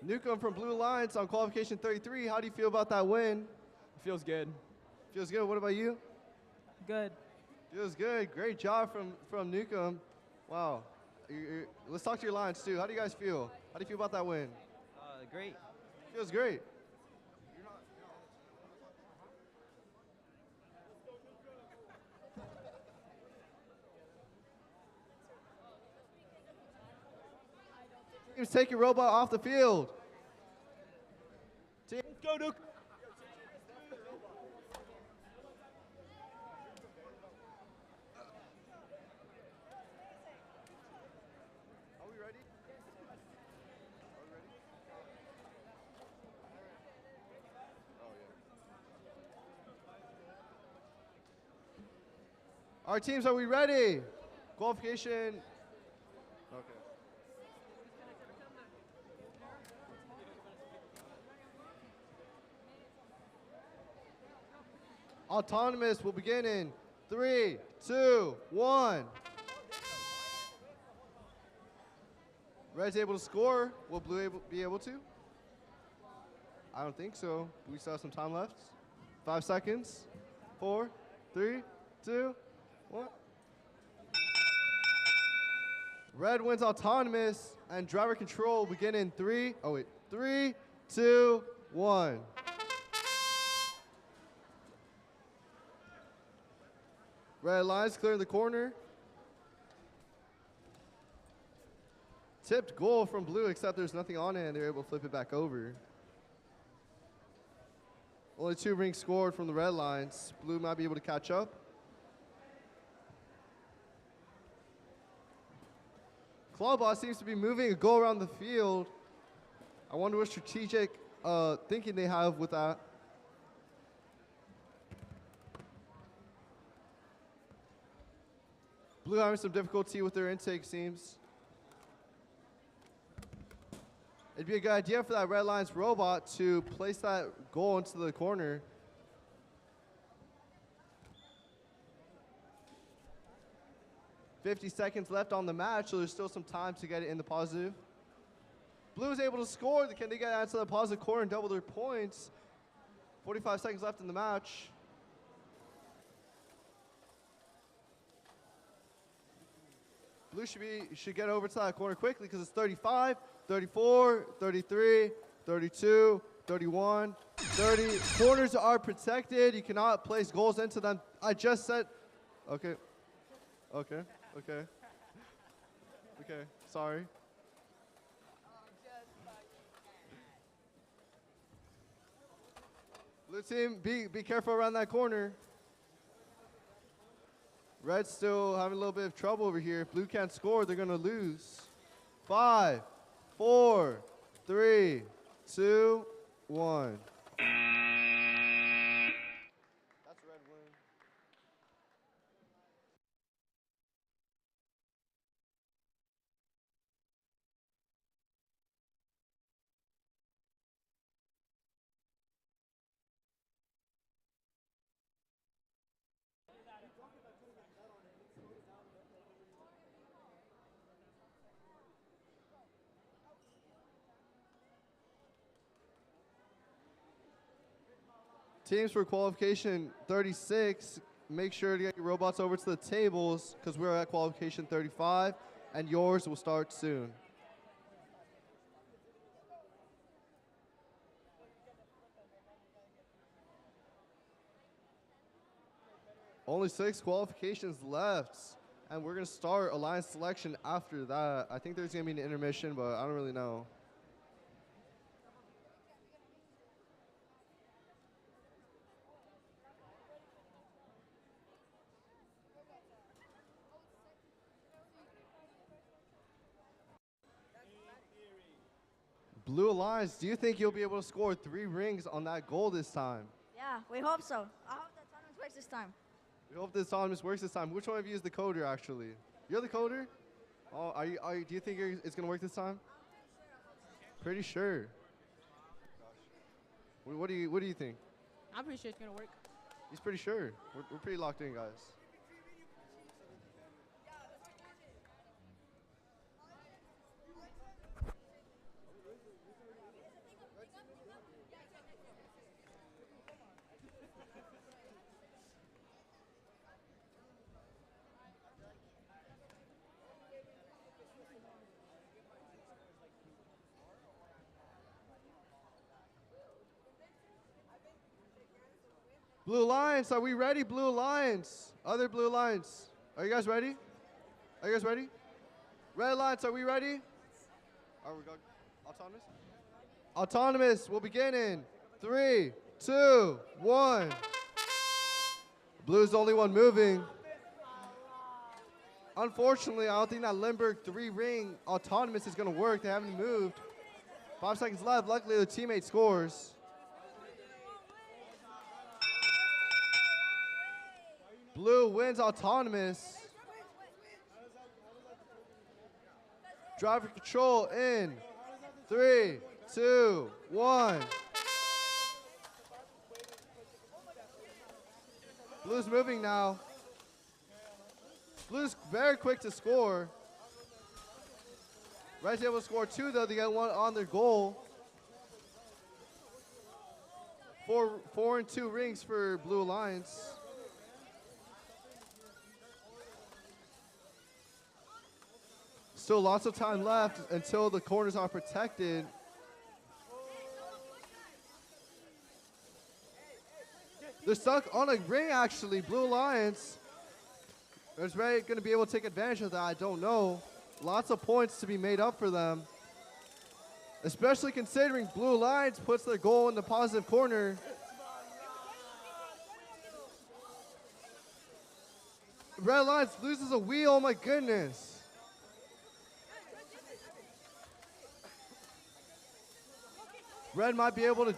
[SPEAKER 10] Newcomb from Blue Alliance on qualification 33. How do you feel about that win?
[SPEAKER 18] Feels good.
[SPEAKER 10] Feels good. What about you?
[SPEAKER 18] Good.
[SPEAKER 10] Feels good. Great job from Newcomb. Wow. Let's talk to your Lions too. How do you guys feel? How do you feel about that win?
[SPEAKER 6] Great.
[SPEAKER 10] Feels great. Teams, take your robot off the field. Team,
[SPEAKER 18] go, Nuke.
[SPEAKER 10] Are we ready? Our teams, are we ready? Qualification. Okay. Autonomous will begin in 3, 2, 1. Red's able to score. Will Blue be able to? I don't think so. We still have some time left. 5 seconds. 4, 3, 2, 1. Red wins autonomous, and driver control will begin in 3, 2, 1. Red lines clearing the corner. Tipped goal from Blue, except there's nothing on it, and they're able to flip it back over. Only 2 rings scored from the red lines. Blue might be able to catch up. Clawbot seems to be moving a goal around the field. I wonder what strategic thinking they have with that. Blue having some difficulty with their intake seems. It'd be a good idea for that Red Lions robot to place that goal into the corner. $50 seconds left on the match, so there's still some time to get it in the positive. Blue is able to score. Can they get out to the positive corner and double their points? 45 seconds left in the match. Blue should get over to that corner quickly because it's 35, 34, 33, 32, 31, 30. Corners are protected. You cannot place goals into them. I just said, okay, sorry. Blue team, be careful around that corner. Red's still having a little bit of trouble over here. If Blue can't score, they're going to lose. 5, 4, 3, 2, 1. That's a red win. Teams for qualification 36, make sure to get your robots over to the tables because we're at qualification 35 and yours will start soon. Only 6 qualifications left and we're going to start alliance selection after that. I think there's going to be an intermission, but I don't really know. Blue Alliance, do you think you'll be able to score 3 rings on that goal this time?
[SPEAKER 19] Yeah, we hope so. I hope that autonomous works this time.
[SPEAKER 10] We hope this autonomous works this time. Which one of you is the coder, actually? You're the coder? Oh, do you think it's going to work this time? Pretty sure. What do you think?
[SPEAKER 20] I'm pretty sure it's going to work.
[SPEAKER 10] He's pretty sure. We're pretty locked in, guys. Blue Lions, are we ready? Blue Lions. Other Blue Lions. Are you guys ready? Are you guys ready? Red Lions, are we ready? Are we going? Autonomous? Autonomous will begin in 3, 2, 1. Blue's the only one moving. Unfortunately, I don't think that Limburg 3-ring autonomous is going to work. They haven't moved. 5 seconds left. Luckily, the teammate scores. Blue wins autonomous. Driver control in 3, 2, 1. Blue's moving now. Blue's very quick to score. Red's able to score 2 though. They got 1 on their goal. 4 and 2 rings for Blue Alliance. Still lots of time left until the corners are protected. They're stuck on a ring, actually. Blue Alliance is Ray going to be able to take advantage of that? I don't know. Lots of points to be made up for them, especially considering Blue Alliance puts their goal in the positive corner. Red Alliance loses a wheel. Oh my goodness. Red might be able to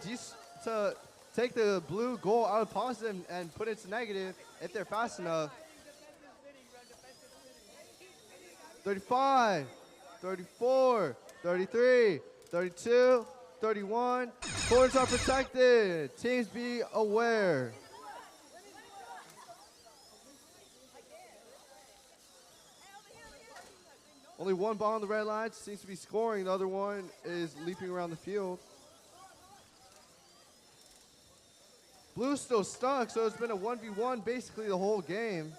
[SPEAKER 10] take the blue goal out of positive and put it to negative if they're fast enough. 35, 34, 33, 32, 31. Corners are protected. Teams be aware. Only one ball on the red line seems to be scoring. The other one is leaping around the field. Blue's still stuck, so it's been a 1v1 basically the whole game.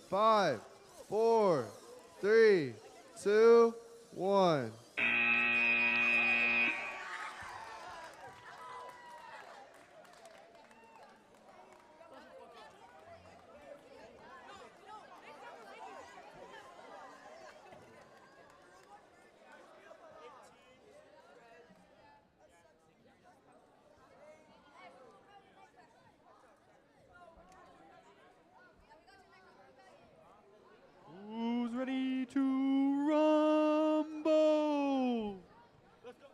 [SPEAKER 10] 5, 4, 3, 2, 1.
[SPEAKER 18] Who's ready to rumble? Let's go.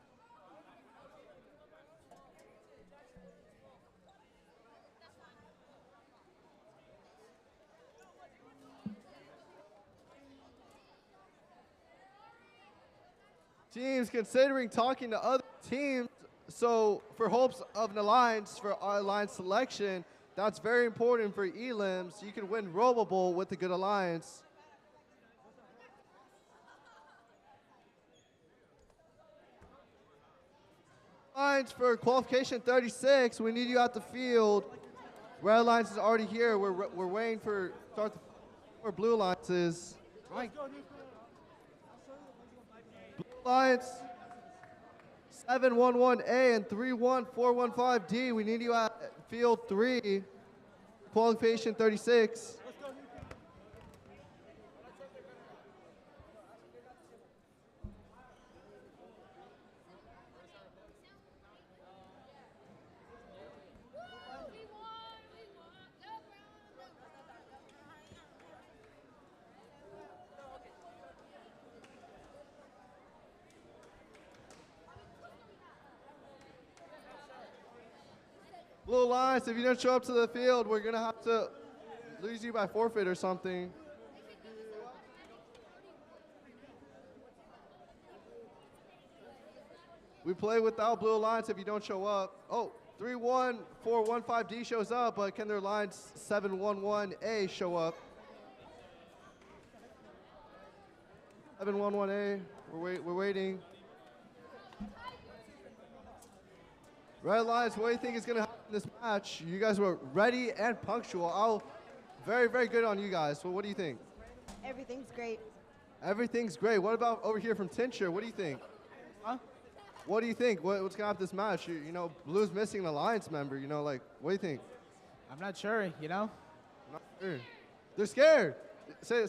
[SPEAKER 10] Teams considering talking to other teams, so for hopes of an alliance, for our alliance selection, that's very important for elims. You can win Robo Bowl with a good alliance. Alliance for qualification 36, we need you at the field. Red Alliance is already here. We're waiting for start where Blue Alliance is. Blue Alliance 711A and 31415D. We need you at field 3, qualification 36. Blue Alliance, if you don't show up to the field, we're going to have to lose you by forfeit or something. We play without Blue Alliance if you don't show up. Oh, 31415D shows up, but can their Alliance 711A show up? 711A, we're waiting. Red Alliance, what do you think is going to happen in this match? You guys were ready and punctual. Very, very good on you guys. So what do you think?
[SPEAKER 21] Everything's great.
[SPEAKER 10] Everything's great. What about over here from Tincture? What do you think?
[SPEAKER 21] Huh?
[SPEAKER 10] What do you think? What's going to happen this match? You know, Blue's missing an alliance member. You know, like, what do you think?
[SPEAKER 12] I'm not sure, you know?
[SPEAKER 10] I'm not sure. They're scared. Say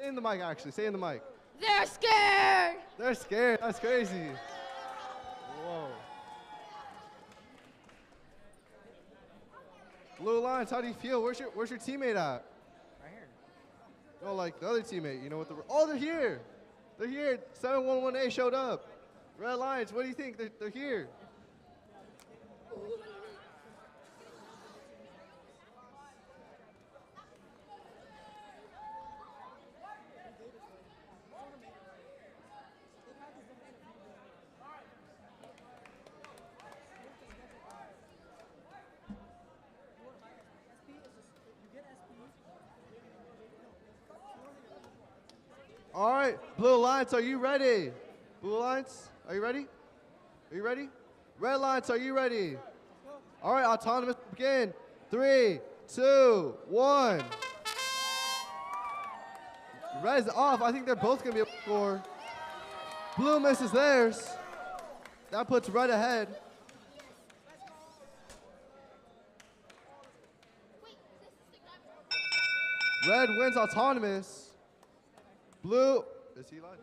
[SPEAKER 10] in the mic, actually. Say in the mic.
[SPEAKER 13] They're scared!
[SPEAKER 10] They're scared. That's crazy. Whoa. Blue Alliance, how do you feel? Where's your teammate at?
[SPEAKER 12] Right here.
[SPEAKER 10] No, like the other teammate. You know what they're here. They're here. 711A showed up. Red Alliance, what do you think? They're here. All right, Blue Alliance, are you ready? Blue Alliance, are you ready? Are you ready? Red Alliance, are you ready? All right, autonomous begin. 3, 2, 1. Red's off. I think they're both going to be able to score. Blue misses theirs. That puts Red ahead. Red wins autonomous. Blue, is he live?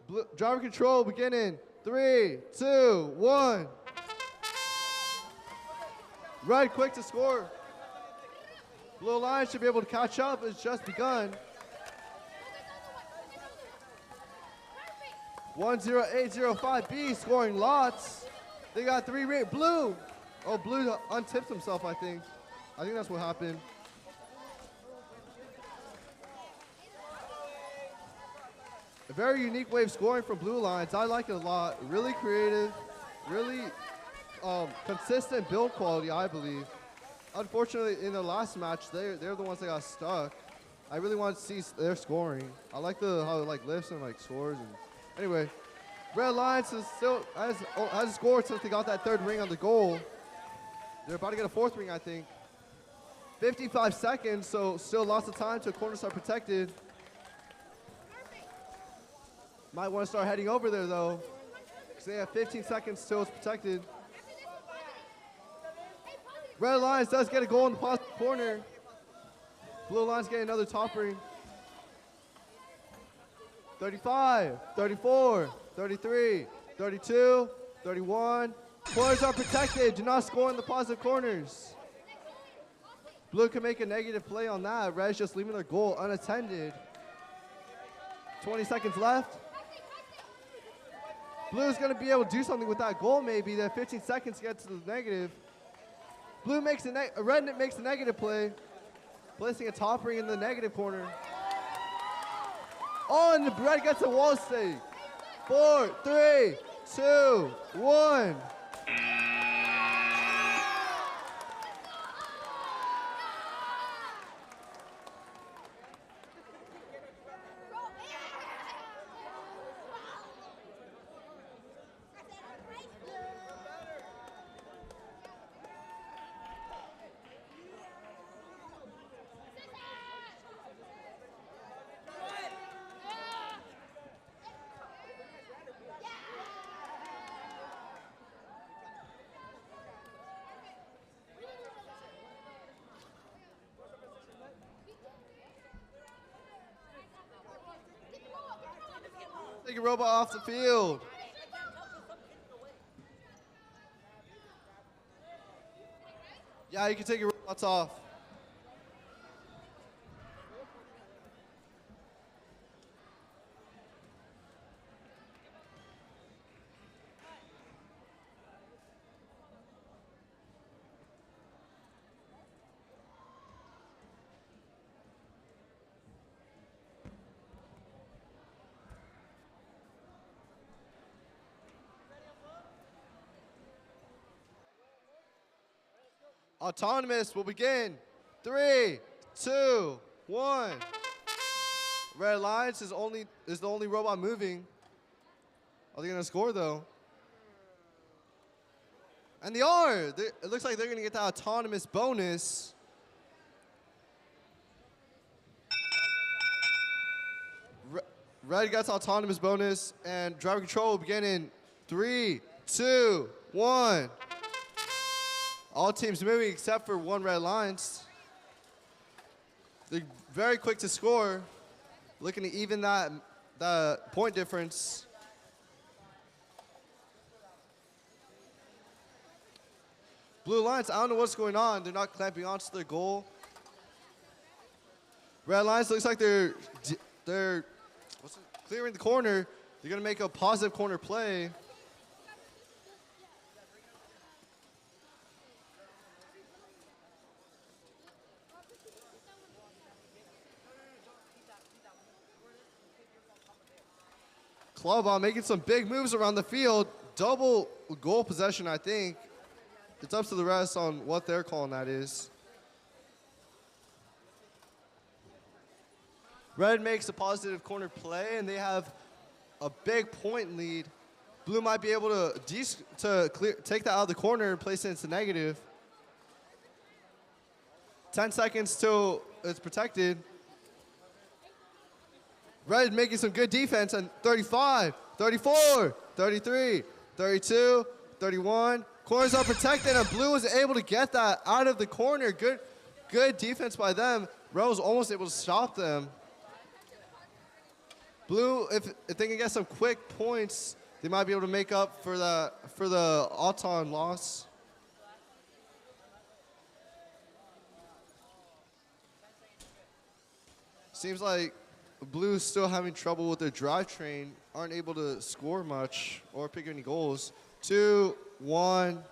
[SPEAKER 10] Blue, driver control beginning. 3, 2, 1. Red quick to score. Blue Alliance should be able to catch up. It's just begun. 10805B scoring lots. They got 3 rate. Blue. Oh, Blue untipped himself, I think. I think that's what happened. A very unique way of scoring from Blue Alliance. I like it a lot. Really creative, really consistent build quality, I believe. Unfortunately, in the last match, they're the ones that got stuck. I really want to see their scoring. I like how it like lifts and like scores. And anyway, Red Alliance is still has scored since they got that 3rd ring on the goal. They're about to get a 4th ring, I think. 55 seconds, so still lots of time till corners are protected. Might want to start heading over there, though, because they have 15 seconds till it's protected. Red Alliance does get a goal in the positive corner. Blue Alliance getting another top ring. 35, 34, 33, 32, 31. Corners are protected. Do not score in the positive corners. Blue can make a negative play on that. Red's just leaving their goal unattended. 20 seconds left. Blue's going to be able to do something with that goal, maybe. They have 15 seconds to get to the negative. Red makes a negative play, placing a top ring in the negative corner. Oh, and the Red gets a wall stake. 4, 3, 2, 1. Take a robot off the field. Yeah, you can take your robots off. Autonomous will begin. 3, 2, 1. Red Alliance is the only robot moving. Are they gonna score though? And they are. It looks like they're gonna get that autonomous bonus. Red gets autonomous bonus, and driver control will begin in 3, 2, 1. All teams moving except for one Red Lions. They're very quick to score. Looking to even that point difference. Blue Lions, I don't know what's going on. They're not clamping onto their goal. Red Lions looks like they're clearing the corner. They're going to make a positive corner play. Club on making some big moves around the field. Double goal possession, I think. It's up to the rest on what they're calling that is. Red makes a positive corner play, and they have a big point lead. Blue might be able to take that out of the corner and place it into negative. 10 seconds till it's protected. Red making some good defense, and 35, 34, 33, 32, 31. Corners are protected, and Blue was able to get that out of the corner. Good defense by them. Red was almost able to stop them. Blue, if they can get some quick points, they might be able to make up for the Auton loss. Seems like Blue's still having trouble with their drivetrain, aren't able to score much or pick any goals. 2, 1.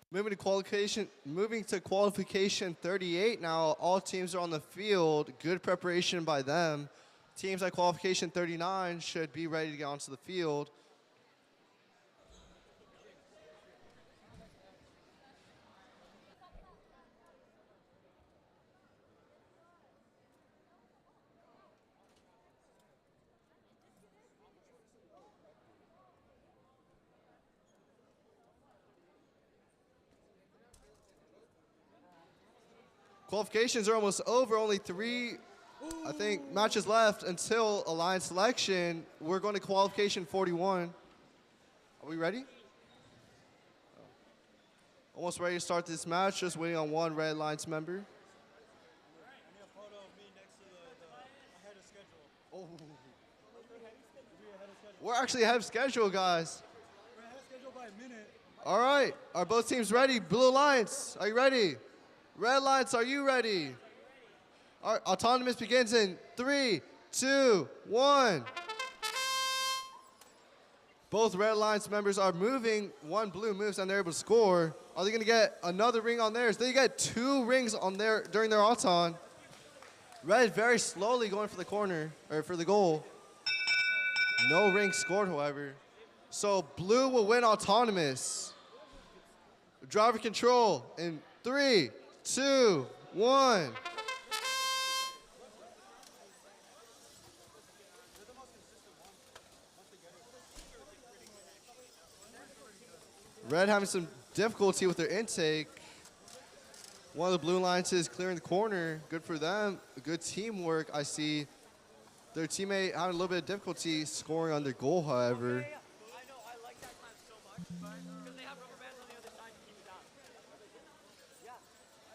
[SPEAKER 10] Moving to qualification 38 now. All teams are on the field. Good preparation by them. Teams at qualification 39 should be ready to get onto the field. Qualifications are almost over. Only 3, I think, matches left until Alliance selection. We're going to qualification 41. Are we ready? Almost ready to start this match. Just waiting on one Red Lions member. We're actually ahead of schedule, guys.
[SPEAKER 11] We're ahead of schedule by a minute.
[SPEAKER 10] All right. Are both teams ready? Blue Lions, are you ready? Red Lions, are you ready? All right, autonomous begins in 3, 2, 1. Both Red Lions members are moving. One Blue moves and they're able to score. Are they going to get another ring on theirs? They get 2 rings on during their auton. Red very slowly going for the corner, or for the goal. No ring scored, however. So Blue will win autonomous. Driver control in 3, 2, 1. Red having some difficulty with their intake. One of the Blue Lions is clearing the corner. Good for them. Good teamwork, I see. Their teammate having a little bit of difficulty scoring on their goal, however.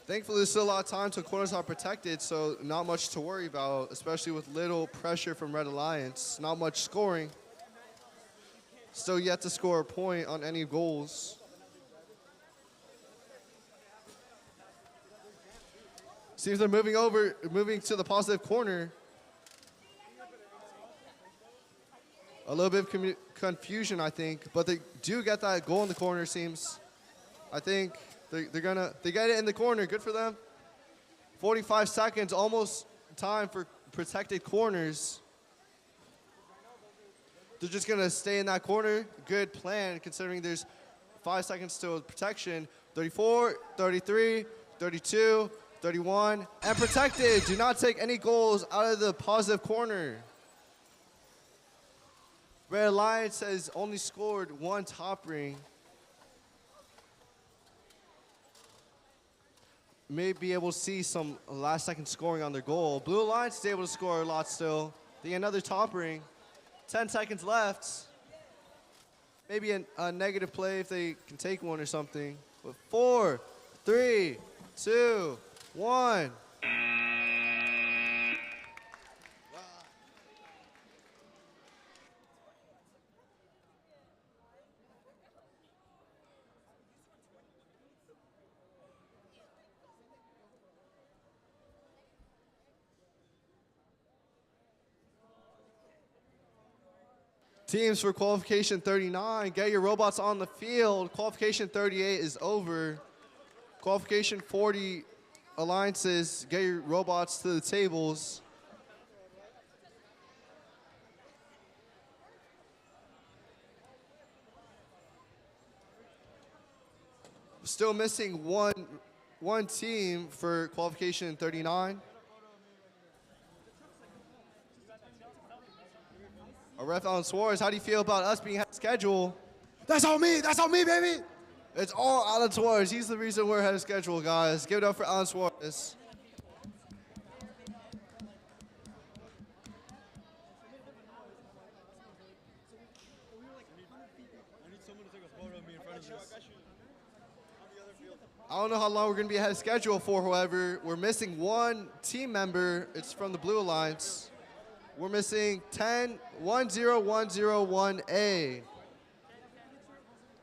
[SPEAKER 10] Thankfully, there's still a lot of time until corners are protected, so not much to worry about, especially with little pressure from Red Alliance. Not much scoring. Still yet to score a point on any goals. Seems they're moving to the positive corner. A little bit of confusion, I think, but they do get that goal in the corner, seems. I think they get it in the corner. Good for them. 45 seconds, almost time for protected corners. They're just going to stay in that corner. Good plan, considering there's 5 seconds to protection. 34, 33, 32, 31, and protected. Do not take any goals out of the positive corner. Red Alliance has only scored 1 top ring. May be able to see some last second scoring on their goal. Blue Alliance is able to score a lot still. They get another top ring. 10 seconds left. Maybe a negative play if they can take one or something. But 4, 3, 2, 1. Teams for qualification 39, get your robots on the field. Qualification 38 is over. Qualification 40 alliances, get your robots to the tables. Still missing one team for qualification 39. Ref Alan Suarez, how do you feel about us being ahead of schedule?
[SPEAKER 5] That's on me, baby.
[SPEAKER 10] It's all Alan Suarez. He's the reason we're ahead of schedule, guys. Give it up for Alan Suarez. I don't know how long we're going to be ahead of schedule for, however. We're missing one team member. It's from the Blue Alliance. We're missing 10-10-101A.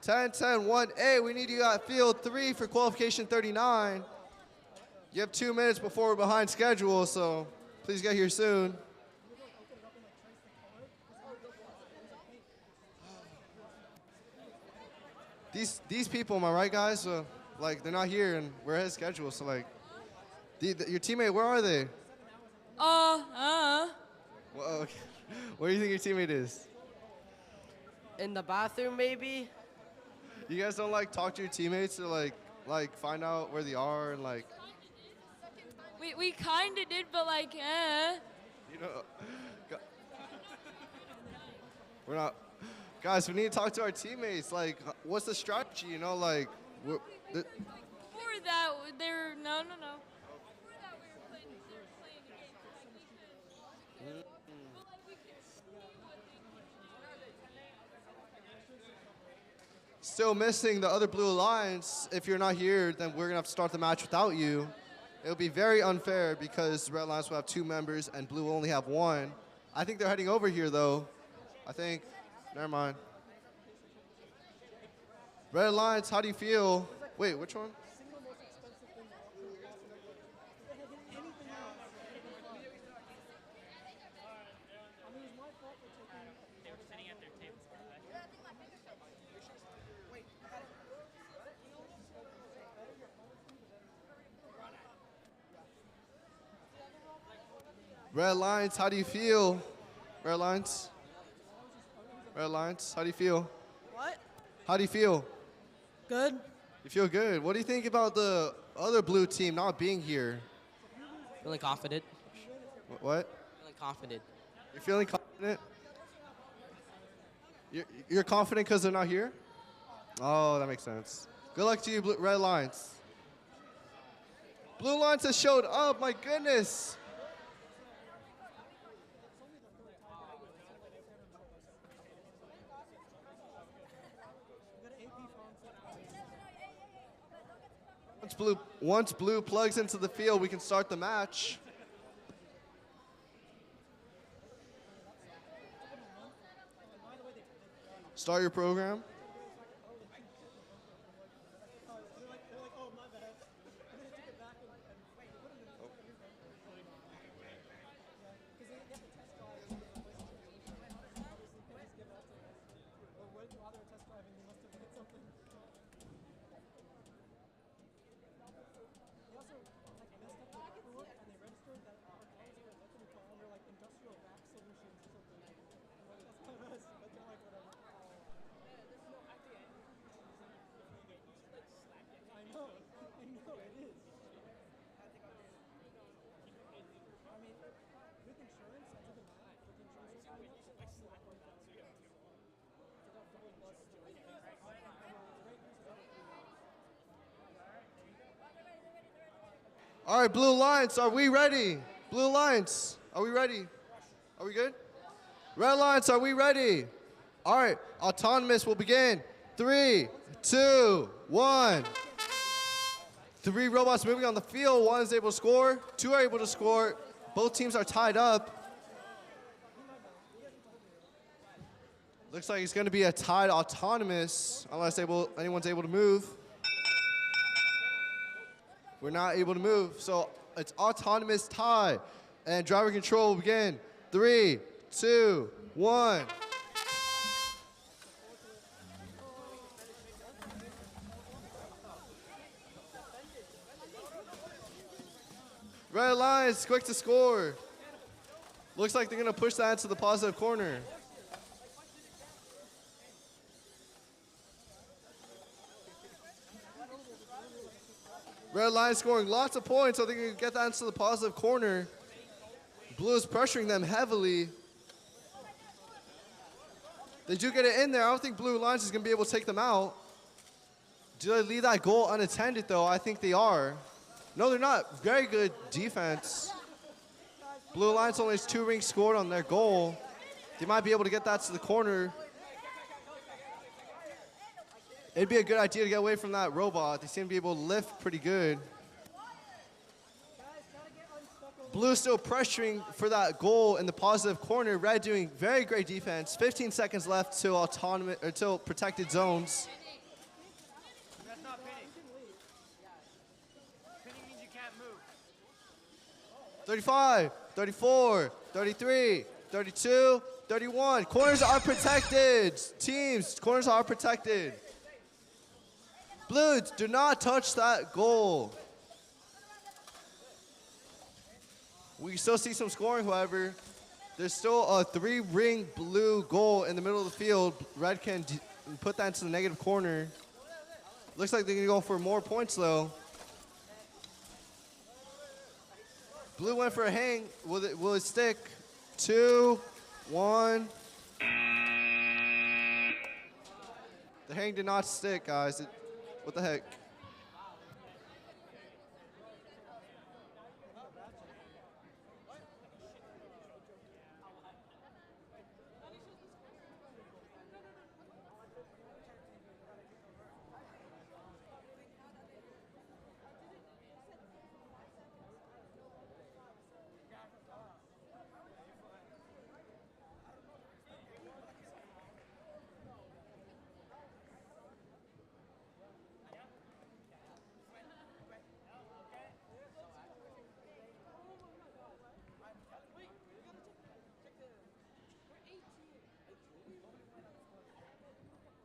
[SPEAKER 10] 10-10-1A. We need you at field 3 for qualification 39. You have 2 minutes before we're behind schedule, so please get here soon. These people, am I right, guys? Like, they're not here, and we're ahead of schedule, so, like, your teammate, where are they? Well, okay. Where do you think your teammate is?
[SPEAKER 21] In the bathroom, maybe?
[SPEAKER 10] You guys don't, like, talk to your teammates to, like find out where they are and, like...
[SPEAKER 22] We kind of did, but, like,
[SPEAKER 10] You know... We're not... Guys, we need to talk to our teammates. Like, what's the strategy, you know? Like,
[SPEAKER 22] Before that, they're... No.
[SPEAKER 10] Still missing the other Blue Alliance. If you're not here, then we're going to have to start the match without you. It'll be very unfair because Red Alliance will have 2 members and Blue will only have 1. I think they're heading over here, though. I think. Never mind. Red Alliance, how do you feel? Wait, which one? Red Alliance, how do you feel? Red Alliance? Red Alliance, how do you feel?
[SPEAKER 21] What?
[SPEAKER 10] How do you feel?
[SPEAKER 21] Good.
[SPEAKER 10] You feel good. What do you think about the other blue team not being here?
[SPEAKER 21] Feeling confident.
[SPEAKER 10] What?
[SPEAKER 21] Feeling confident.
[SPEAKER 10] You're feeling confident? You're confident because they're not here? Oh, that makes sense. Good luck to you, Red Alliance. Blue Alliance has showed up, my goodness. Once blue plugs into the field, we can start the match. Start your program. All right, Blue Lions, are we ready? Blue Lions, are we ready? Are we good? Red Lions, are we ready? All right, autonomous will begin. 3, 2, 1. 3 robots moving on the field. 1 is able to score. 2 are able to score. Both teams are tied up. Looks like it's going to be a tied autonomous unless anyone's able to move. We're not able to move, so it's autonomous tie. And driver control will begin. 3, 2, 1. Red Lions, quick to score. Looks like they're going to push that into the positive corner. Red Lions scoring lots of points, so they can get that into the positive corner. Blue is pressuring them heavily. They do get it in there. I don't think Blue Lions is going to be able to take them out. Do they leave that goal unattended, though? I think they are. No, they're not. Very good defense. Blue Lions only has 2 rings scored on their goal. They might be able to get that to the corner. It'd be a good idea to get away from that robot. They seem to be able to lift pretty good. Blue still pressuring for that goal in the positive corner. Red doing very great defense. 15 seconds left till protected zones.
[SPEAKER 9] That's not pinning. Pinning means you can't move.
[SPEAKER 10] 35, 34, 33, 32, 31. Corners are protected. Teams, corners are protected. Blue, do not touch that goal. We still see some scoring, however. There's still a 3-ring blue goal in the middle of the field. Red can put that into the negative corner. Looks like they're going to go for more points, though. Blue went for a hang. Will it stick? 2, 1. The hang did not stick, guys. What the heck?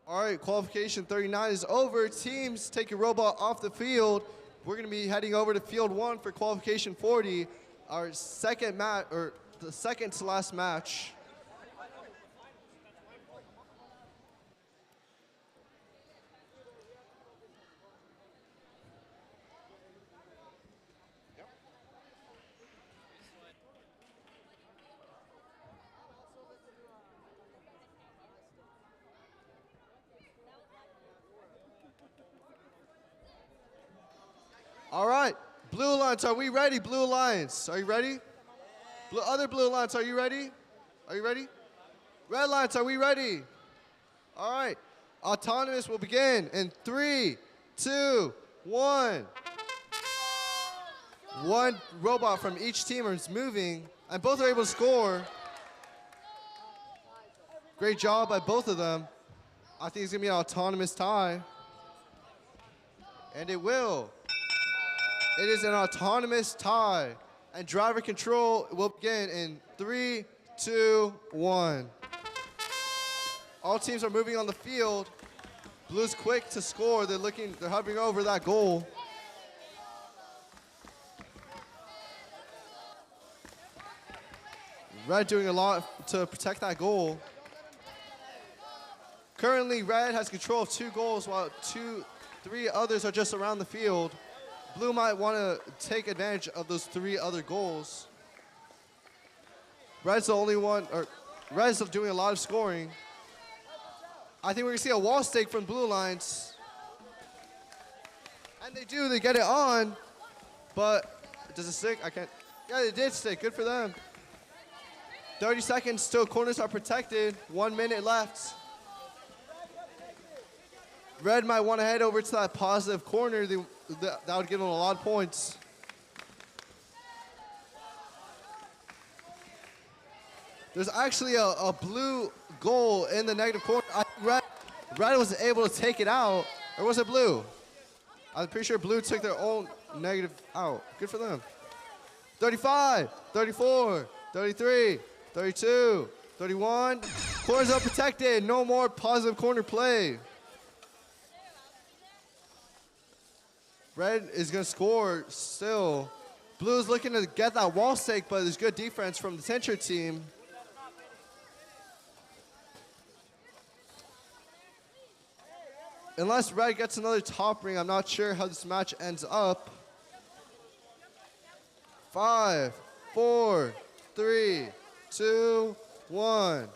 [SPEAKER 10] All right, qualification 39 is over. Teams take a robot off the field. We're going to be heading over to field 1 for qualification 40, our second match, or the second to last match. All right, Blue Lions, are we ready? Blue Lions, are you ready? Other Blue Lions, are you ready? Are you ready? Red Lions, are we ready? All right, autonomous will begin in 3, 2, 1. 1 robot from each team is moving, and both are able to score. Great job by both of them. I think it's going to be an autonomous tie. And it will. It is an autonomous tie. And driver control will begin in 3, 2, 1. All teams are moving on the field. Blue's quick to score. They're hovering over that goal. Red doing a lot to protect that goal. Currently, Red has control of 2 goals while 3 others are just around the field. Blue might want to take advantage of those 3 other goals. Red's the only one, or Red's doing a lot of scoring. I think we're going to see a wall stake from Blue Lions. And they do, they get it on, but Does it stick? I can't. Yeah, it did stick. Good for them. 30 seconds. Still, corners are protected. 1 minute left. Red might want to head over to that positive corner. That would give them a lot of points. There's actually a blue goal in the negative corner. Red was able to take it out. Or was it blue? I'm pretty sure blue took their own negative out. Good for them. 35, 34, 33, 32, 31. Corners are protected. No more positive corner play. Red is going to score still. Blue is looking to get that wall stake, but there's good defense from the Tencher team. Unless Red gets another top ring, I'm not sure how this match ends up. 5, 4, 3, 2, 1.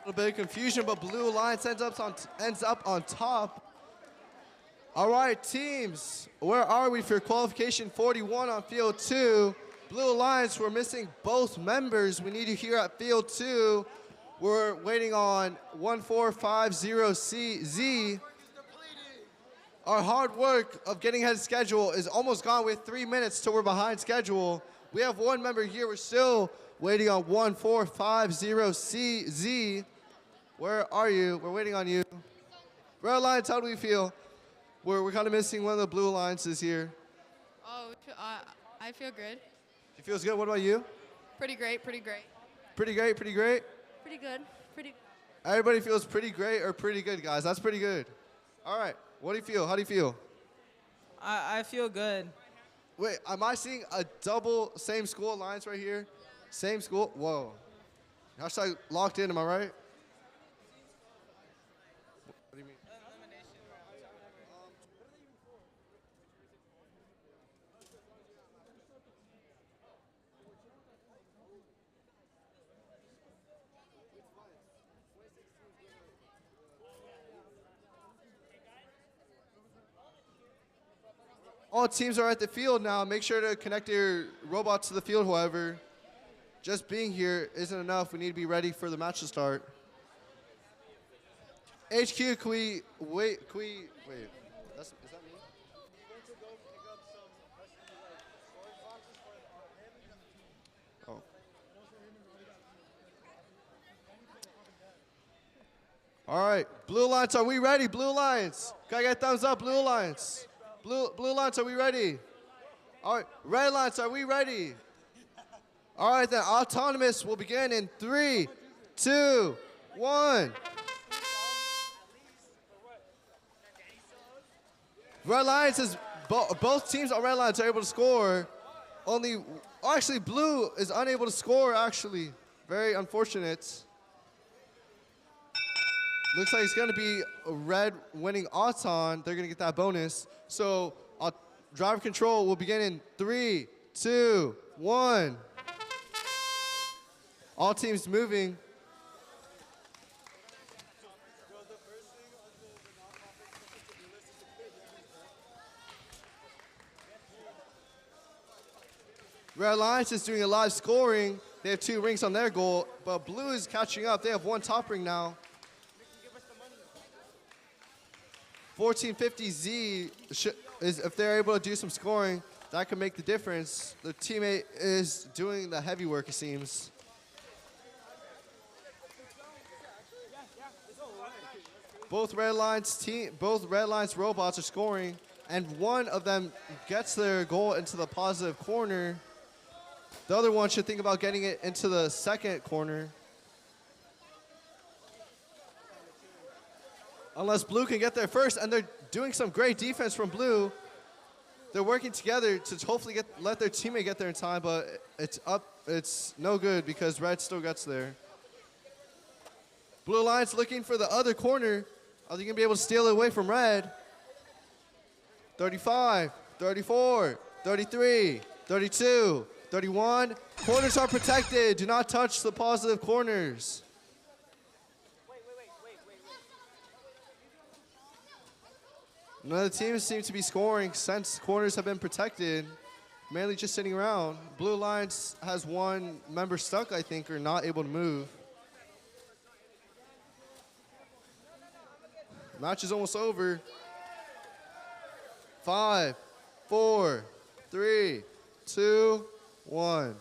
[SPEAKER 10] A little bit of confusion, but Blue Alliance ends up on top. All right, teams, where are we for qualification 41 on field 2? Blue Alliance, we're missing both members. We need you here at field 2. We're waiting on 1450CZ. Our hard work of getting ahead of schedule is almost gone with 3 minutes till we're behind schedule. We have one member here. We're still waiting on 1450CZ. Where are you? We're waiting on you. Red Alliance, how do we feel? We're kind of missing one of the Blue Alliances here.
[SPEAKER 8] Oh, I feel good.
[SPEAKER 10] She feels good. What about you?
[SPEAKER 8] Pretty great, pretty great.
[SPEAKER 10] Pretty great, pretty great?
[SPEAKER 8] Pretty good, pretty.
[SPEAKER 10] Everybody feels pretty great or pretty good, guys. That's pretty good. All right. What do you feel? How do you feel?
[SPEAKER 6] I feel good.
[SPEAKER 10] Wait, am I seeing a double same school alliance right here? Same school? Whoa. Hashtag locked in, am I right? What do you mean? All teams are at the field now. Make sure to connect your robots to the field, however. Just being here isn't enough. We need to be ready for the match to start. HQ, can we wait? Is that me? Oh. All right, Blue Alliance, are we ready? Blue Alliance, can I get a thumbs up? Blue Alliance. Blue Alliance, are we ready? All right, Red Alliance, are we ready? All right, then, Autonomous will begin in 3, 2, 1. Red Alliance is, both teams on Red Alliance are able to score. Actually, Blue is unable to score, actually. Very unfortunate. Looks like it's going to be Red winning Auton. They're going to get that bonus. So driver control will begin in 3, 2, 1. All teams moving. Red Alliance is doing a live scoring. They have 2 rings on their goal, but Blue is catching up. They have 1 top ring now. 1450Z, if they're able to do some scoring, that could make the difference. The teammate is doing the heavy work, it seems. Both Red Lions robots are scoring, and one of them gets their goal into the positive corner. The other one should think about getting it into the second corner. Unless Blue can get there first, and they're doing some great defense from Blue. They're working together to hopefully let their teammate get there in time, but it's no good because Red still gets there. Blue Lions looking for the other corner. Are they gonna be able to steal it away from Red? 35, 34, 33, 32, 31. Corners are protected. Do not touch the positive corners. None of the teams seem to be scoring since corners have been protected, mainly just sitting around. Blue Lions has one member stuck, I think, or not able to move. Match is almost over. 5, 4, 3, 2, 1.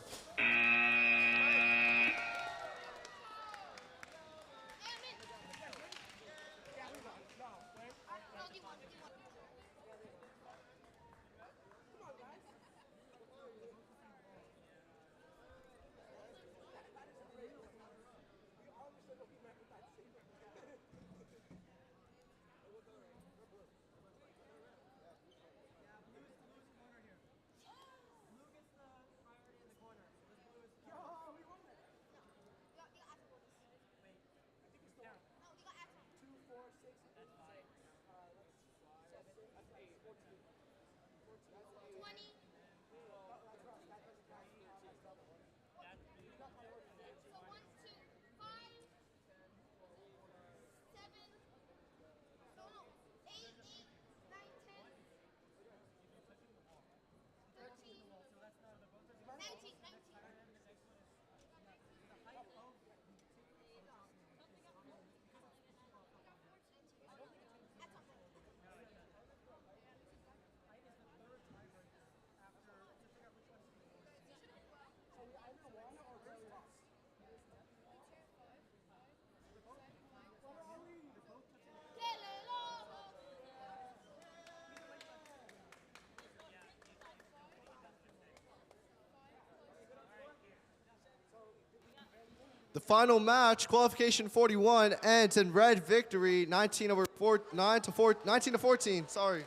[SPEAKER 10] The final match, qualification 41, ends in Red victory, 19 to 14. Sorry.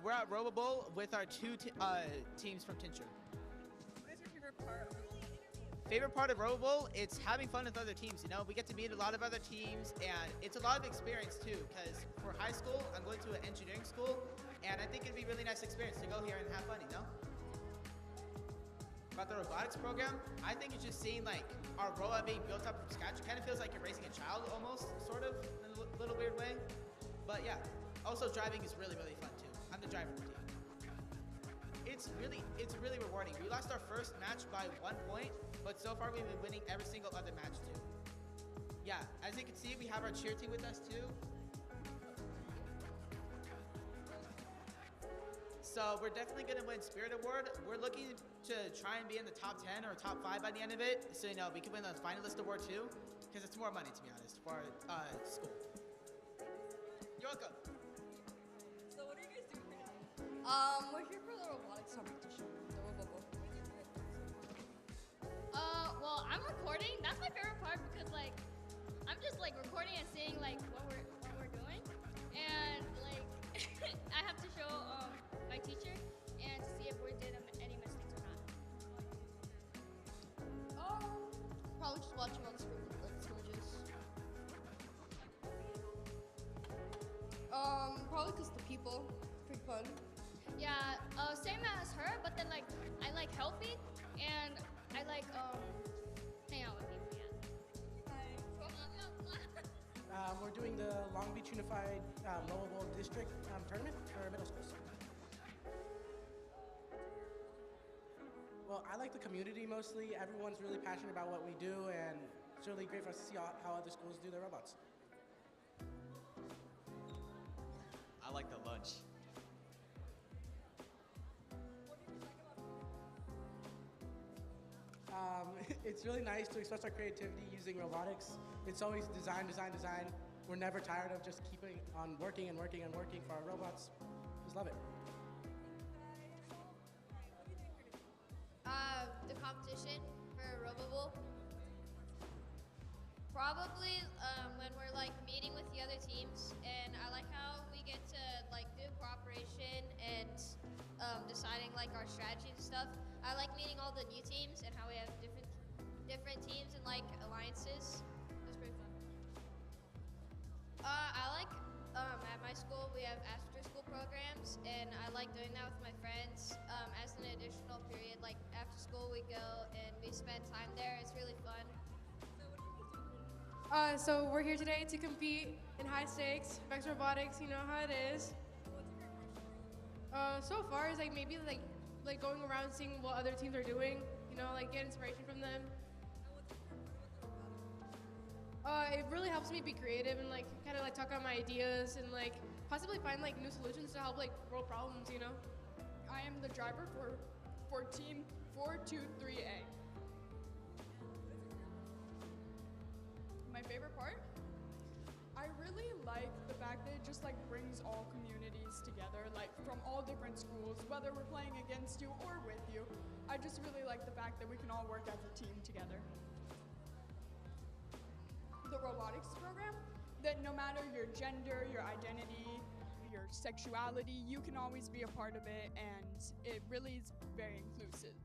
[SPEAKER 12] We're at Robo Bowl with our two teams from Tincture.
[SPEAKER 16] What is your favorite part?
[SPEAKER 12] Favorite part of Robo Bowl? It's having fun with other teams. You know, we get to meet a lot of other teams, and it's a lot of experience too. Because for high school, I'm going to an engineering school, and I think it'd be a really nice experience to go here and have fun. You know. About the robotics program, I think it's just seeing like our robot being built up from scratch. It kind of feels like you're raising a child almost, sort of, in a little weird way. But yeah, also driving is really, really fun too. I'm the driver of the team. It's really rewarding. We lost our first match by 1 point, but so far we've been winning every single other match too. Yeah, as you can see, we have our cheer team with us too. So we're definitely gonna win Spirit Award. We're looking to try and be in the top 10 or top 5 by the end of it, so you know we can win the finalist award too, because it's more money to be honest for our school. You're welcome.
[SPEAKER 17] So what are you guys doing here today? We're here for the robotics competition, the Robo Bowl.
[SPEAKER 22] Well, I'm recording. That's my favorite part because like I'm just like recording and seeing like what we're doing, and like I have to show my teacher,
[SPEAKER 8] Probably because the people. Pretty fun.
[SPEAKER 22] Yeah, same as her, but then like I like healthy and I like hang out with people.
[SPEAKER 14] We're doing the Long Beach Unified Robo Bowl District tournament for middle schools. Well, I like the community mostly. Everyone's really passionate about what we do, and it's really great for us to see how other schools do their robots.
[SPEAKER 9] I like the lunch.
[SPEAKER 14] It's really nice to express our creativity using robotics. It's always design, design, design. We're never tired of just keeping on working and working and working for our robots. Just love it.
[SPEAKER 13] The competition for Robo Bowl. Probably when we're like meeting with the other teams, and I like how we get to like do cooperation and deciding like our strategy and stuff. I like meeting all the new teams and how we have different teams and like alliances. It's pretty fun. I like at my school we have after school programs, and I like doing that with my friends as an additional period. Like after school we go and we spend time there. It's really fun.
[SPEAKER 8] So we're here today to compete in high stakes, Vex Robotics. You know how it is. So far is like maybe like going around seeing what other teams are doing. You know, like get inspiration from them. It really helps me be creative and like kind of like talk out my ideas and like possibly find like new solutions to help like world problems. You know.
[SPEAKER 16] I am the driver for team 423A. My favorite part? I really like the fact that it just like brings all communities together, like from all different schools, whether we're playing against you or with you. I just really like the fact that we can all work as a team together. The robotics program, that no matter your gender, your identity, your sexuality, you can always be a part of it, and it really is very inclusive.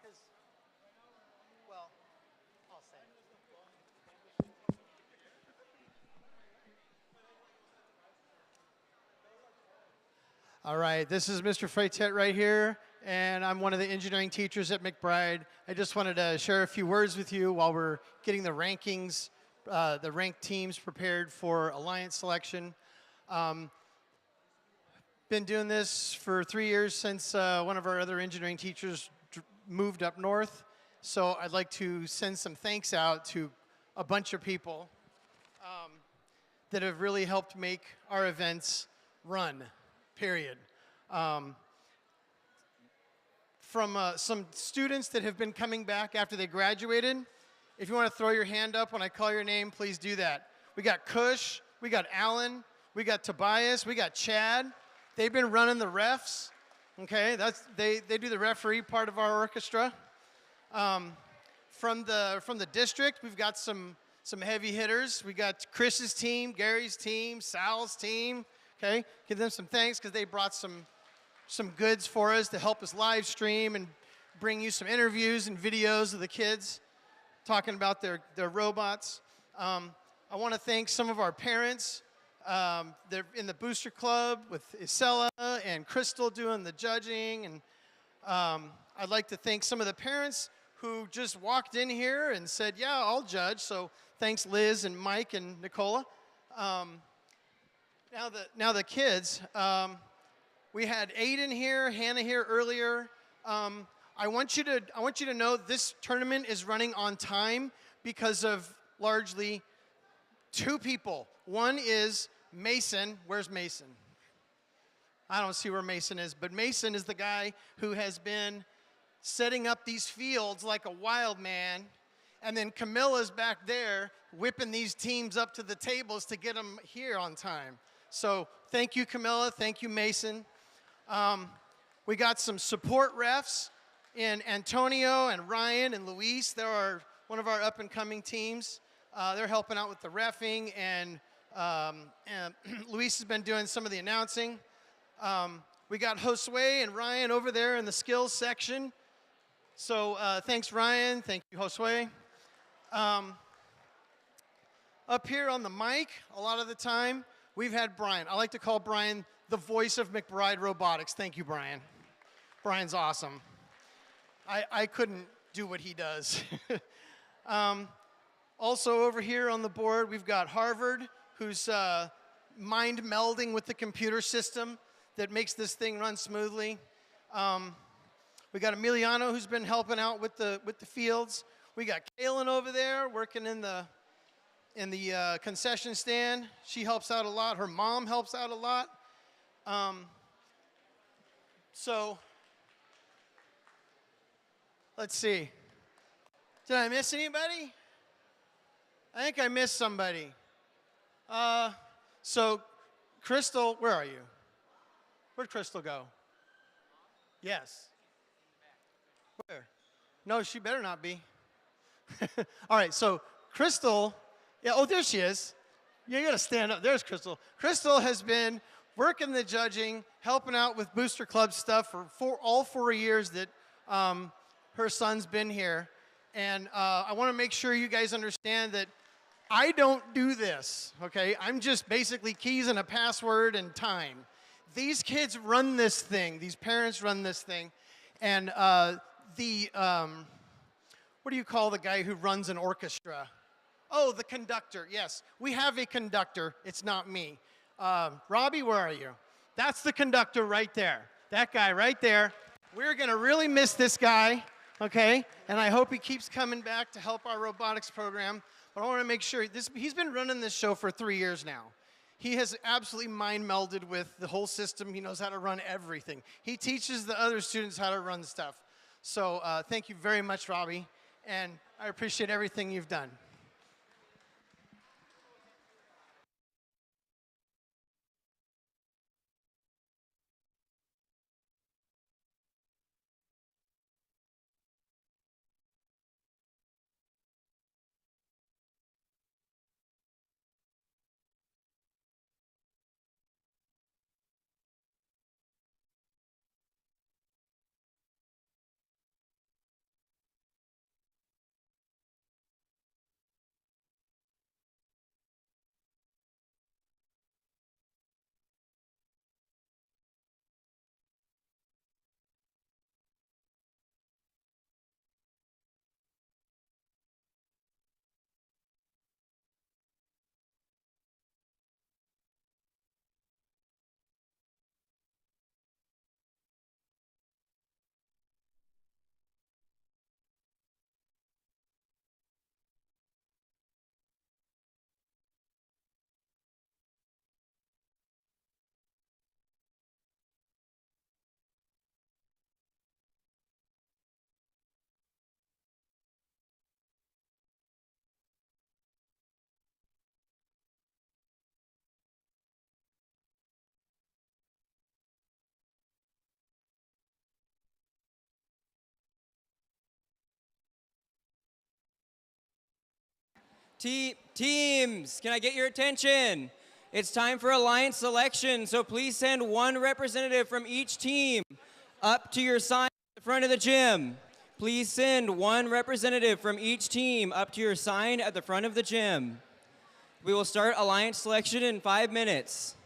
[SPEAKER 4] Because, well, I'll say. All right, this is Mr. Freitet right here, and I'm one of the engineering teachers at McBride. I just wanted to share a few words with you while we're getting the rankings, the ranked teams prepared for Alliance selection. Been doing this for 3 years since one of our other engineering teachers moved up north. So I'd like to send some thanks out to a bunch of people that have really helped make our events run, period. From some students that have been coming back after they graduated. If you want to throw your hand up when I call your name, please do that. We got Kush, we got Alan, we got Tobias, we got Chad. They've been running the refs. Okay, they do the referee part of our orchestra. From the district, we've got some heavy hitters. We got Chris's team, Gary's team, Sal's team. Okay, give them some thanks because they brought some goods for us to help us live stream and bring you some interviews and videos of the kids talking about their robots. I want to thank some of our parents. They're in the Booster Club with Isela and Crystal doing the judging. And I'd like to thank some of the parents who just walked in here and said, yeah, I'll judge. So thanks, Liz and Mike and Nicola. Now the kids. We had Aiden here, Hannah here earlier. I want you to know this tournament is running on time because of largely two people. One is Mason. Where's Mason? I don't see where Mason is, but Mason is the guy who has been setting up these fields like a wild man, and then Camilla's back there whipping these teams up to the tables to get them here on time. So thank you, Camilla. Thank you, Mason. We got some support refs in Antonio and Ryan and Luis. They're one of our up-and-coming teams. They're helping out with the reffing, and Luis has been doing some of the announcing. We got Josue and Ryan over there in the skills section. So thanks, Ryan. Thank you, Josue. Up here on the mic, a lot of the time, we've had Brian. I like to call Brian the voice of McBride Robotics. Thank you, Brian. Brian's awesome. I couldn't do what he does. Also over here on the board, we've got Harvard, who's mind melding with the computer system that makes this thing run smoothly. We got Emiliano, who's been helping out with the fields. We got Kaylin over there working in the concession stand. She helps out a lot. Her mom helps out a lot. So let's see. Did I miss anybody? I think I missed somebody. So Crystal, where are you? Where'd Crystal go? Yes. Where? No, she better not be. All right, so Crystal, yeah, oh, there she is. Yeah, you gotta stand up. There's Crystal. Crystal has been working the judging, helping out with Booster Club stuff for all 4 years that her son's been here. And I wanna make sure you guys understand that I don't do this, okay? I'm just basically keys and a password and time. These kids run this thing. These parents run this thing. And what do you call the guy who runs an orchestra? Oh, the conductor, yes. We have a conductor. It's not me. Robbie, where are you? That's the conductor right there. That guy right there. We're going to really miss this guy, okay? And I hope he keeps coming back to help our robotics program. But I want to make sure, he's been running this show for 3 years now. He has absolutely mind melded with the whole system. He knows how to run everything. He teaches the other students how to run stuff. So thank you very much, Robbie. And I appreciate everything you've done.
[SPEAKER 6] Teams, can I get your attention? It's time for alliance selection, so please send one representative from each team up to your sign at the front of the gym. Please send one representative from each team up to your sign at the front of the gym. We will start alliance selection in 5 minutes.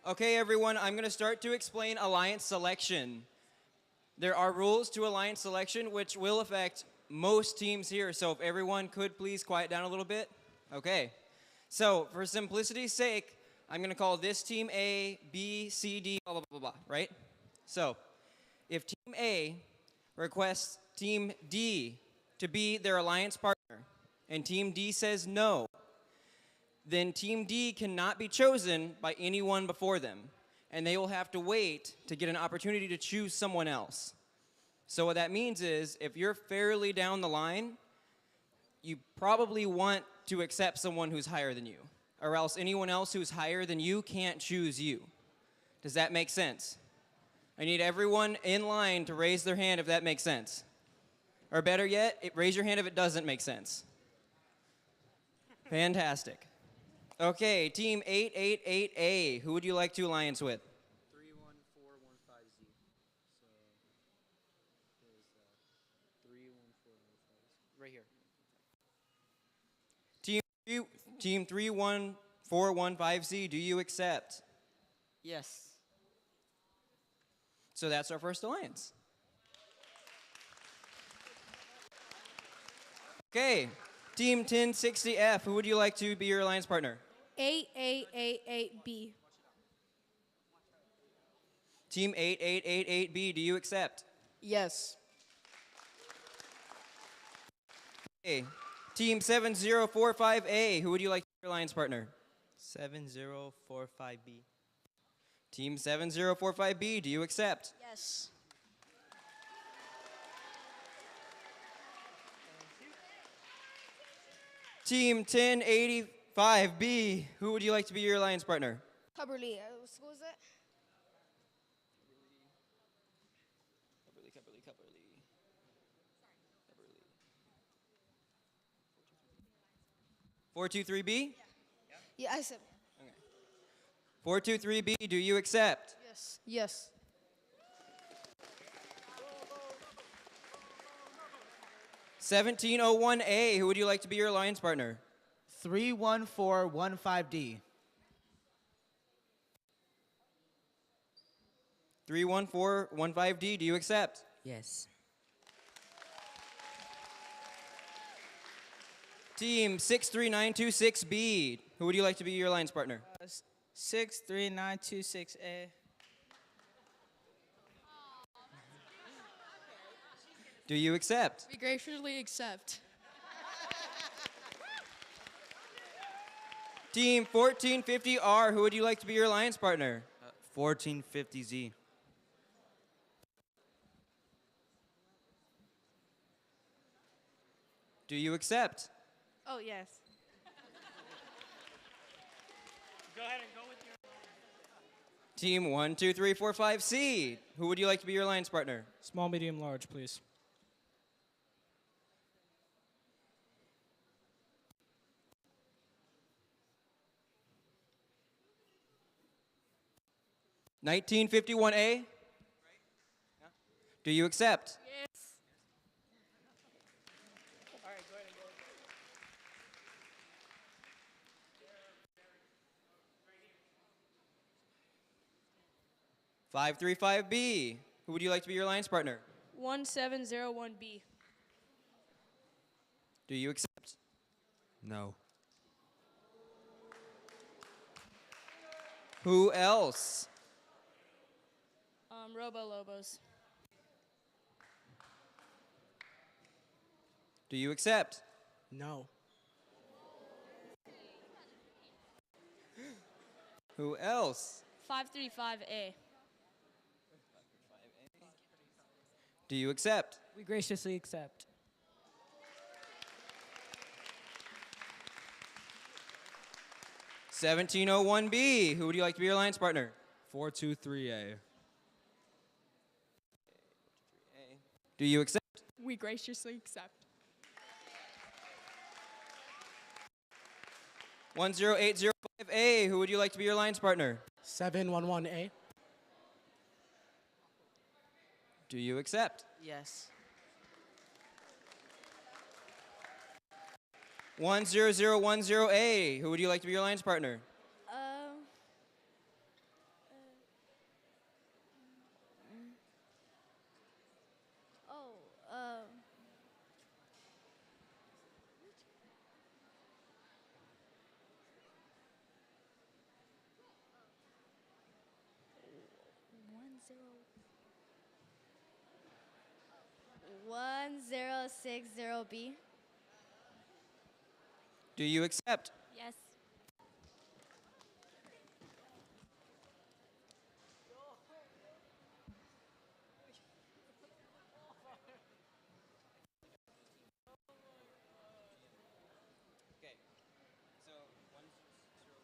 [SPEAKER 6] Okay, everyone, I'm going to start to explain alliance selection. There are rules to alliance selection which will affect most teams here, so if everyone could please quiet down a little bit. Okay, so for simplicity's sake, I'm going to call this team A, B, C, D, blah, blah, blah, blah, right? So if team A requests team D to be their alliance partner, and team D says no, then team D cannot be chosen by anyone before them, and they will have to wait to get an opportunity to choose someone else. So what that means is, if you're fairly down the line, you probably want to accept someone who's higher than you. or else anyone else who's higher than you can't choose you. Does that make sense? I need everyone in line to raise their hand if that makes sense. Or better yet, raise your hand if it doesn't make sense. Fantastic. Okay, team 888A, who would you like to alliance with?
[SPEAKER 1] 31415Z. So, there's 31415. Right here.
[SPEAKER 6] Team 31415Z, do you accept?
[SPEAKER 21] Yes.
[SPEAKER 6] So that's our first alliance. Okay, team 1060F, who would you like to be your alliance partner?
[SPEAKER 8] 8888B.
[SPEAKER 6] Team 8888B, do you accept?
[SPEAKER 21] Yes.
[SPEAKER 6] Okay, team 7045A, who would you like to be your alliance partner?
[SPEAKER 1] 7045B.
[SPEAKER 6] Team 7045B, do you accept?
[SPEAKER 19] Yes.
[SPEAKER 6] Team 1085B, who would you like to be your alliance partner?
[SPEAKER 13] Cubberly. What school is that?
[SPEAKER 6] Cubberly. 423B?
[SPEAKER 13] Yeah, I said.
[SPEAKER 6] 423B, do you accept?
[SPEAKER 13] Yes. Yes.
[SPEAKER 6] $1701A, who would you like to be your alliance partner?
[SPEAKER 12] 31415D.
[SPEAKER 6] 31415D, do you accept?
[SPEAKER 21] Yes.
[SPEAKER 6] Team 63926B, who would you like to be your alliance partner?
[SPEAKER 12] 63926A.
[SPEAKER 6] Do you accept?
[SPEAKER 8] We graciously accept.
[SPEAKER 6] Team 1450R, who would you like to be your alliance partner?
[SPEAKER 1] 1450Z.
[SPEAKER 6] Do you accept?
[SPEAKER 8] Oh, yes.
[SPEAKER 7] Go ahead and go with your.
[SPEAKER 6] Team 12345C, who would you like to be your alliance partner?
[SPEAKER 15] Small, medium, large, please.
[SPEAKER 6] $1951A? Do you accept?
[SPEAKER 8] Yes.
[SPEAKER 7] All right, go ahead and go.
[SPEAKER 6] 535B, who would you like to be your alliance partner?
[SPEAKER 8] 1701B.
[SPEAKER 6] Do you accept?
[SPEAKER 1] No.
[SPEAKER 6] Who else?
[SPEAKER 8] Robo Lobos.
[SPEAKER 6] Do you accept?
[SPEAKER 14] No.
[SPEAKER 6] Who else?
[SPEAKER 8] 535A.
[SPEAKER 6] Do you accept?
[SPEAKER 20] We graciously accept.
[SPEAKER 6] $1701B, who would you like to be your alliance partner?
[SPEAKER 1] 423A.
[SPEAKER 6] Do you accept?
[SPEAKER 16] We graciously accept.
[SPEAKER 6] 10805A, who would you like to be your alliance partner?
[SPEAKER 14] 711A.
[SPEAKER 6] Do you accept?
[SPEAKER 12] Yes.
[SPEAKER 6] 10010A, who would you like to be your alliance partner?
[SPEAKER 13] One zero 1060B.
[SPEAKER 6] Do you accept?
[SPEAKER 13] Yes.
[SPEAKER 6] Okay. So 10010A.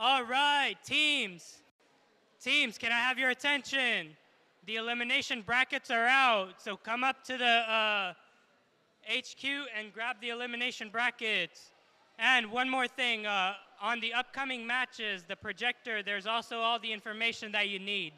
[SPEAKER 7] All right, teams. Teams, can I have your attention? The elimination brackets are out, so come up to the HQ and grab the elimination brackets. And one more thing, on the upcoming matches, the projector, there's also all the information that you need.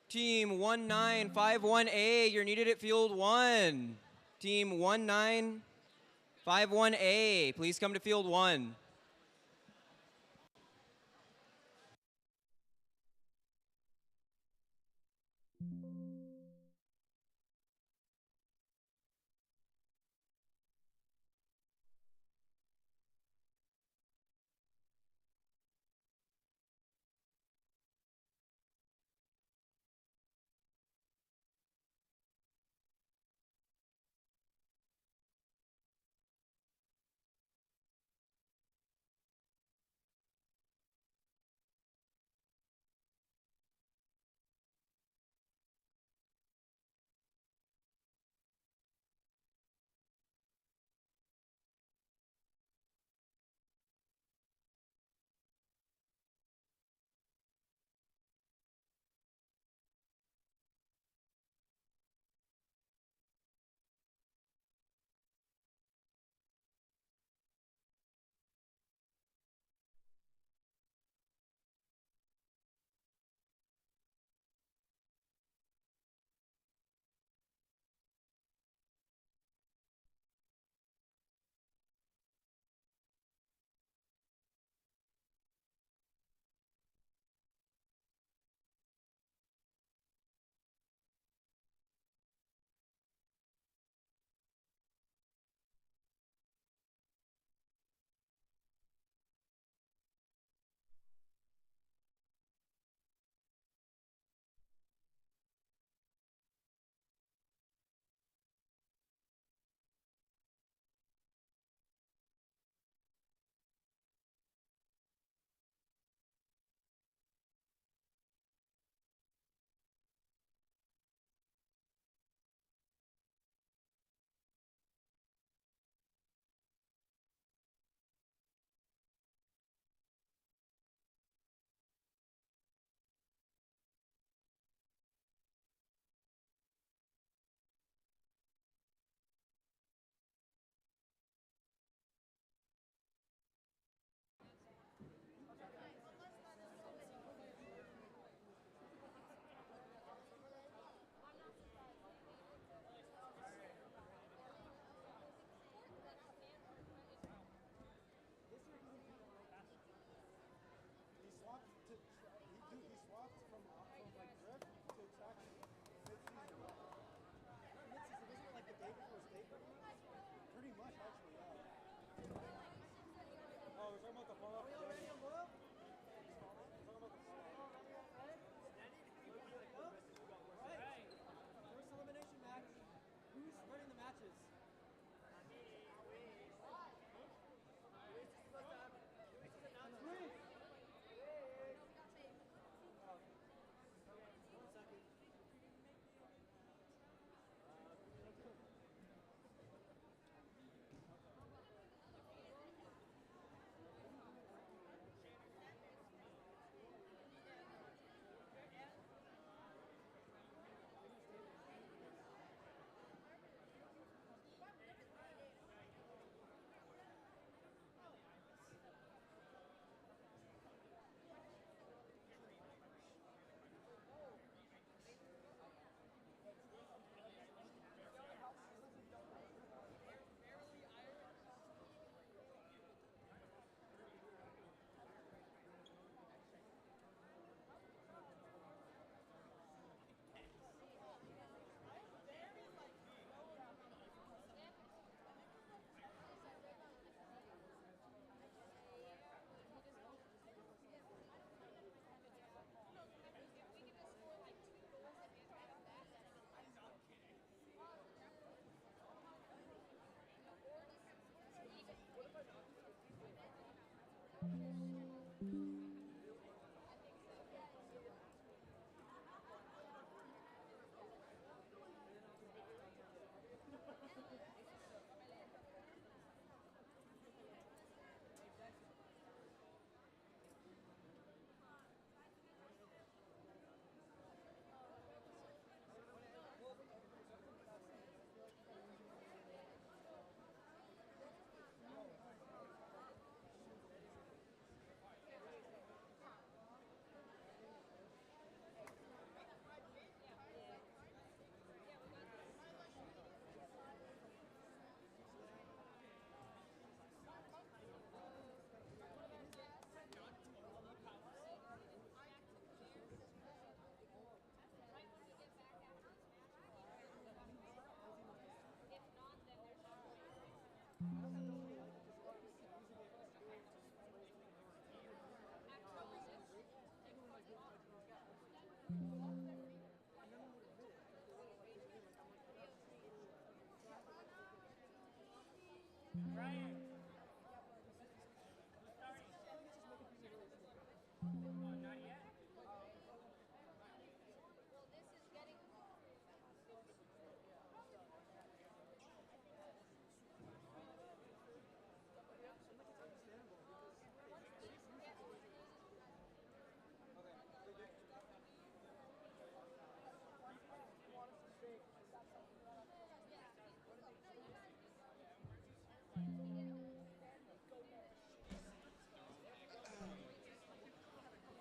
[SPEAKER 6] Team 1951A, you're needed at field 1. Team 1951A, please come to field 1.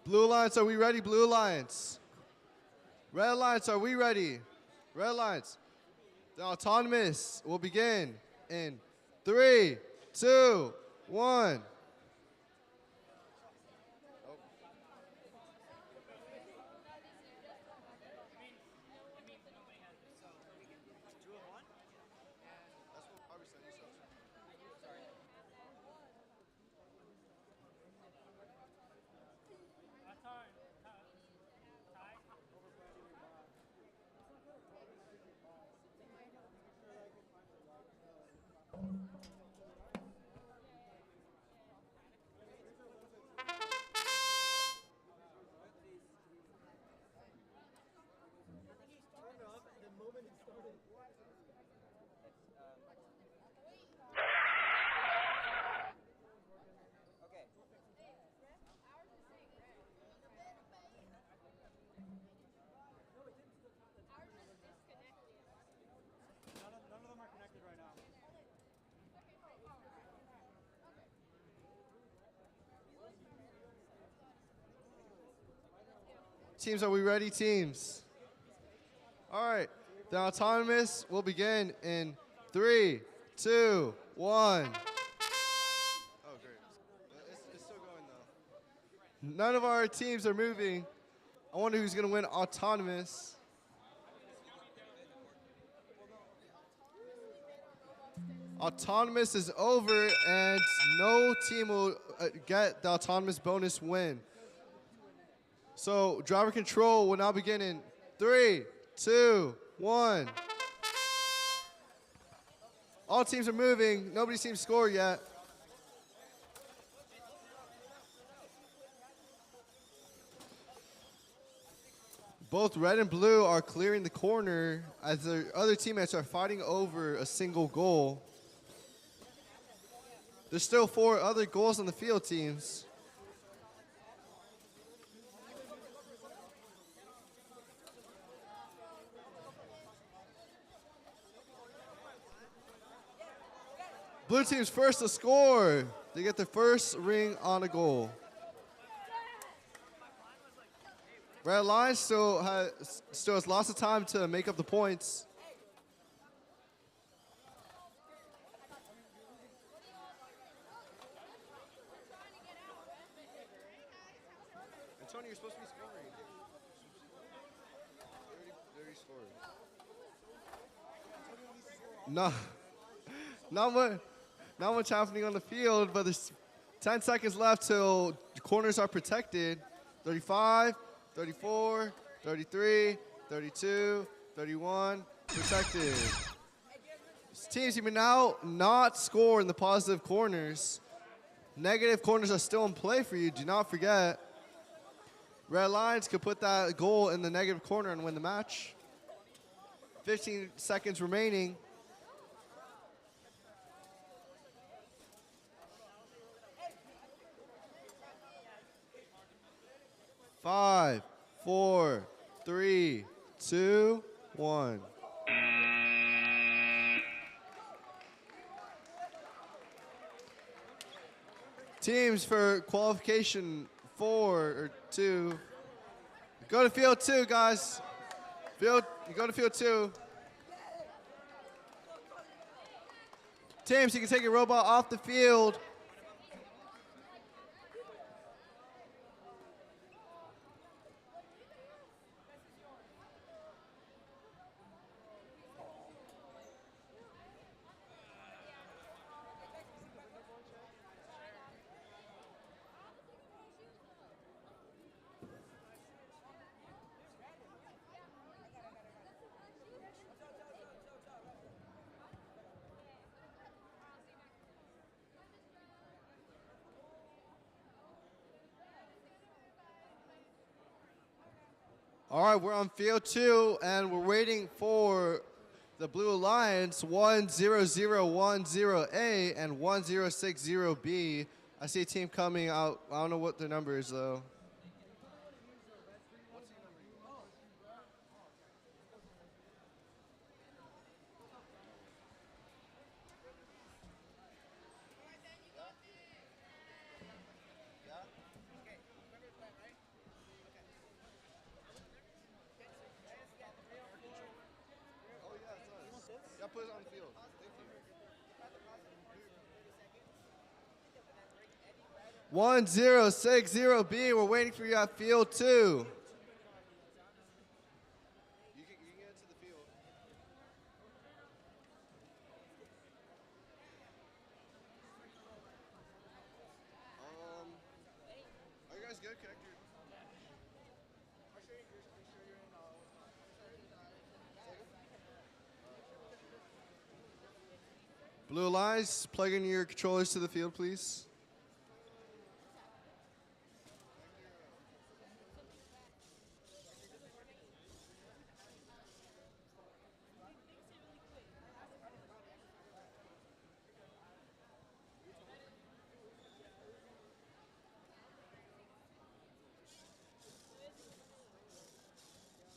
[SPEAKER 10] Blue Alliance, are we ready? Blue Alliance. Red Alliance, are we ready? Red Alliance. The autonomous will begin in 3, 2, 1.
[SPEAKER 11] None of them are connected right now.
[SPEAKER 10] Teams, are we ready? Teams. All right. The autonomous will begin in 3, 2, 1. Oh, great. It's still going, though. None of our teams are moving. I wonder who's going to win autonomous. Autonomous is over, and no team will get the autonomous bonus win. So driver control will now begin in 3, 2, 1. All teams are moving. Nobody's seen score yet. Both red and blue are clearing the corner as their other teammates are fighting over a single goal. There's still 4 other goals on the field, teams. Blue team's first to score. They get their first ring on a goal. Red Lions still has lots of time to make up the points. Antonio, you're supposed to be scoring. They already scored. No. Not much happening on the field, but there's 10 seconds left till corners are protected. 35, 34, 33, 32, 31, protected. Teams, you may now not score in the positive corners. Negative corners are still in play for you. Do not forget. Red Lions could put that goal in the negative corner and win the match. 15 seconds remaining. 5, 4, 3, 2, 1. Teams for qualification 4 or 2. Go to field 2, guys. You go to field 2. Teams, you can take your robot off the field. All right, we're on field 2, and we're waiting for the Blue Alliance 10010A and 1060B. I see a team coming out. I don't know what their number is, though. put it on the field. Thank you. 1060B. We're waiting for you at field 2. You can get into the field. Are you guys good? Connect your. Blue lines, plug in your controllers to the field, please.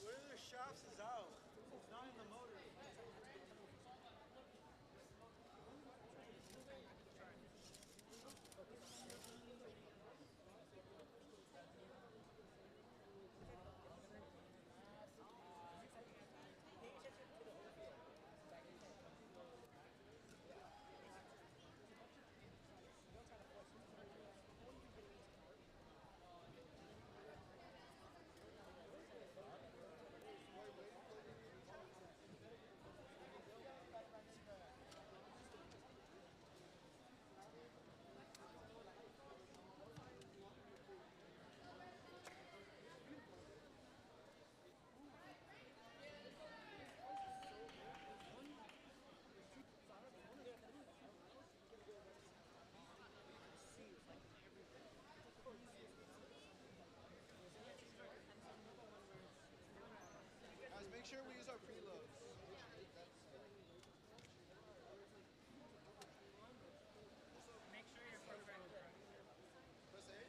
[SPEAKER 11] One of their shafts is out. It's not in the motor.
[SPEAKER 10] Guys, make sure we use our preloads.
[SPEAKER 7] Make sure you're programmed correctly.
[SPEAKER 10] Press A.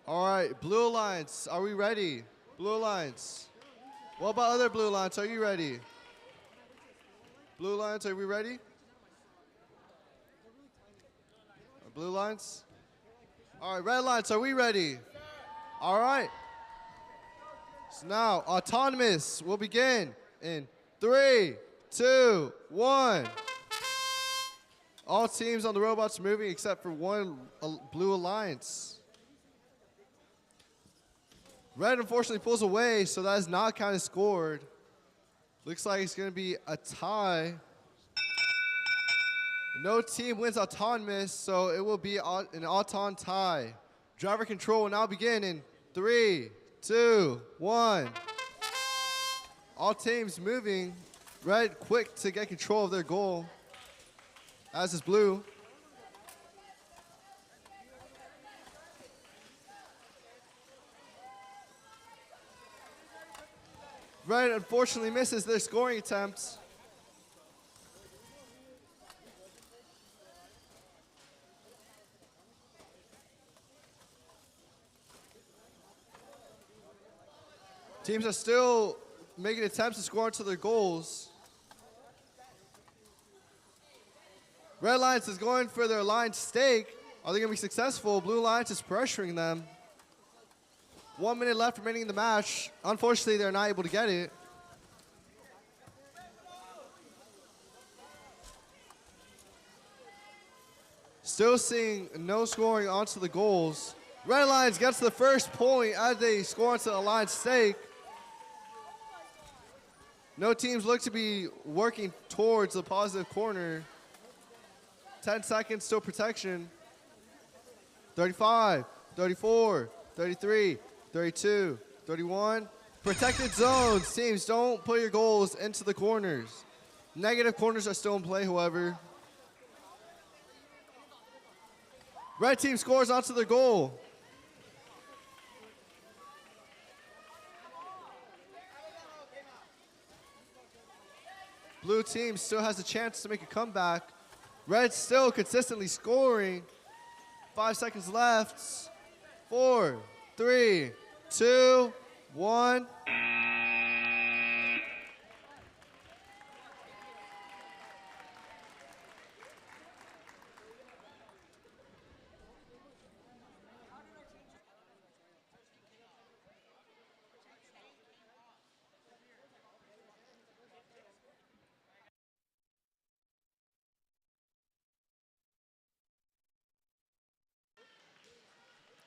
[SPEAKER 10] All right, Blue Alliance, are we ready? Blue Alliance. What about other Blue Alliance? Are you ready? Blue Alliance, are we ready? Blue Alliance? All right, Red Alliance, are we ready? All right. So now, Autonomous will begin in 3, 2, 1. All teams on the robots are moving except for one Blue Alliance. Red unfortunately pulls away, so that is not counted scored. Looks like it's going to be a tie. No team wins Autonomous, so it will be an Auton tie. Driver control will now begin in 3, 2, 1. All teams moving. Red quick to get control of their goal, as is Blue. Red unfortunately misses their scoring attempts. Teams are still making attempts to score into their goals. Red Alliance is going for their line stake. Are they going to be successful? Blue Alliance is pressuring them. 1 minute left remaining in the match. Unfortunately, they're not able to get it. Still seeing no scoring onto the goals. Red Alliance gets the first point as they score onto the Alliance stake. No teams look to be working towards the positive corner. 10 seconds, still protection. 35, 34, 33, 32, 31. Protected zones. Teams, don't put your goals into the corners. Negative corners are still in play, however. Red team scores onto their goal. Blue team still has a chance to make a comeback. Red still consistently scoring. 5 seconds left. 4, 3, 2, 1.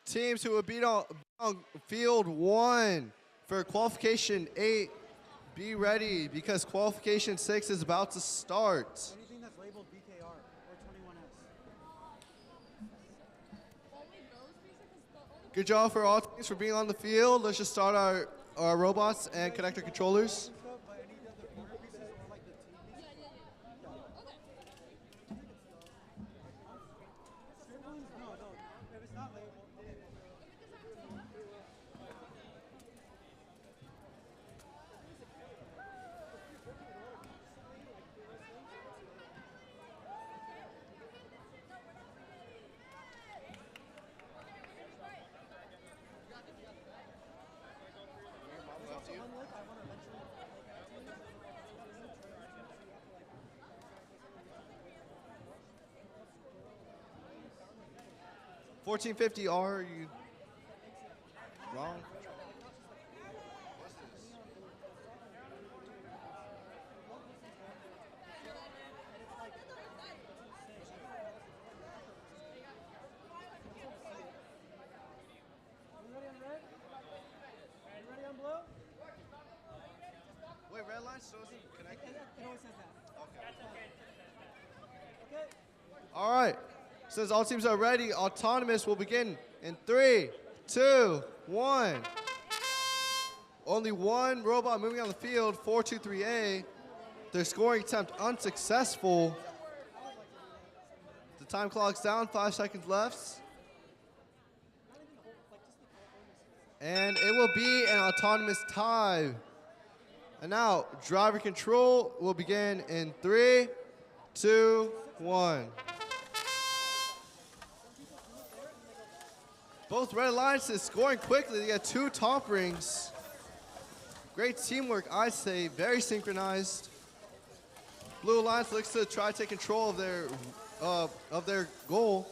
[SPEAKER 10] Teams who will beat on field 1 for qualification 8, be ready because qualification 6 is about to start.
[SPEAKER 11] Anything that's labeled BKR or 21S.
[SPEAKER 10] Good job for all teams for being on the field. Let's just start our robots and connect our controllers. $14.50 are you wrong? Wait, red line still isn't connected?
[SPEAKER 11] It always says that.
[SPEAKER 10] Okay. All right. Since all teams are ready, autonomous will begin in 3, 2, 1. Only one robot moving on the field, 423A. Their scoring attempt unsuccessful. The time clock's down, 5 seconds left. And it will be an autonomous tie. And now, driver control will begin in 3, 2, 1. Both red alliances scoring quickly. They got 2 top rings. Great teamwork, I say. Very synchronized. Blue alliance looks to try to take control of their goal.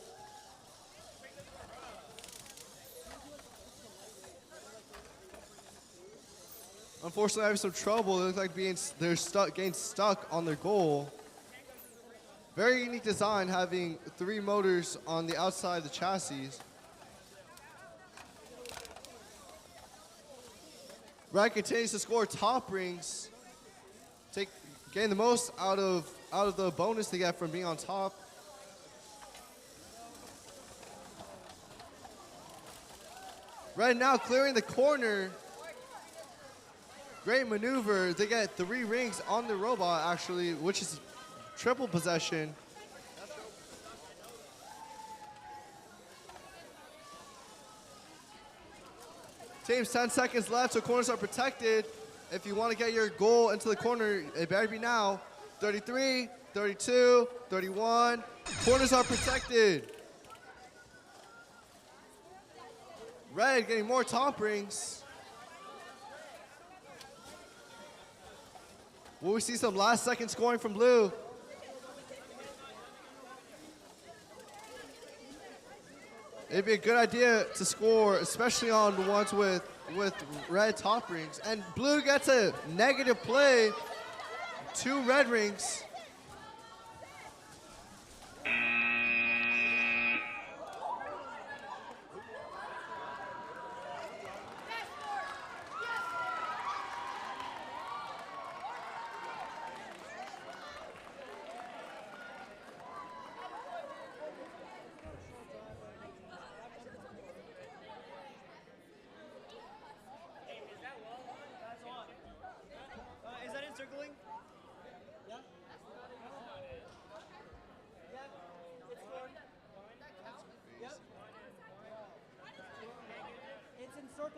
[SPEAKER 10] Unfortunately, having some trouble. It looks like getting stuck on their goal. Very unique design, having 3 motors on the outside of the chassis. Red continues to score top rings, gain the most out of the bonus they get from being on top. Red now clearing the corner. Great maneuver. They get 3 rings on the robot, actually, which is triple possession. Teams, 10 seconds left, so corners are protected. If you want to get your goal into the corner, it better be now. 33, 32, 31. Corners are protected. Red getting more top rings. Will we see some last second scoring from blue? It'd be a good idea to score, especially on the ones with red top rings. And blue gets a negative play, 2 red rings.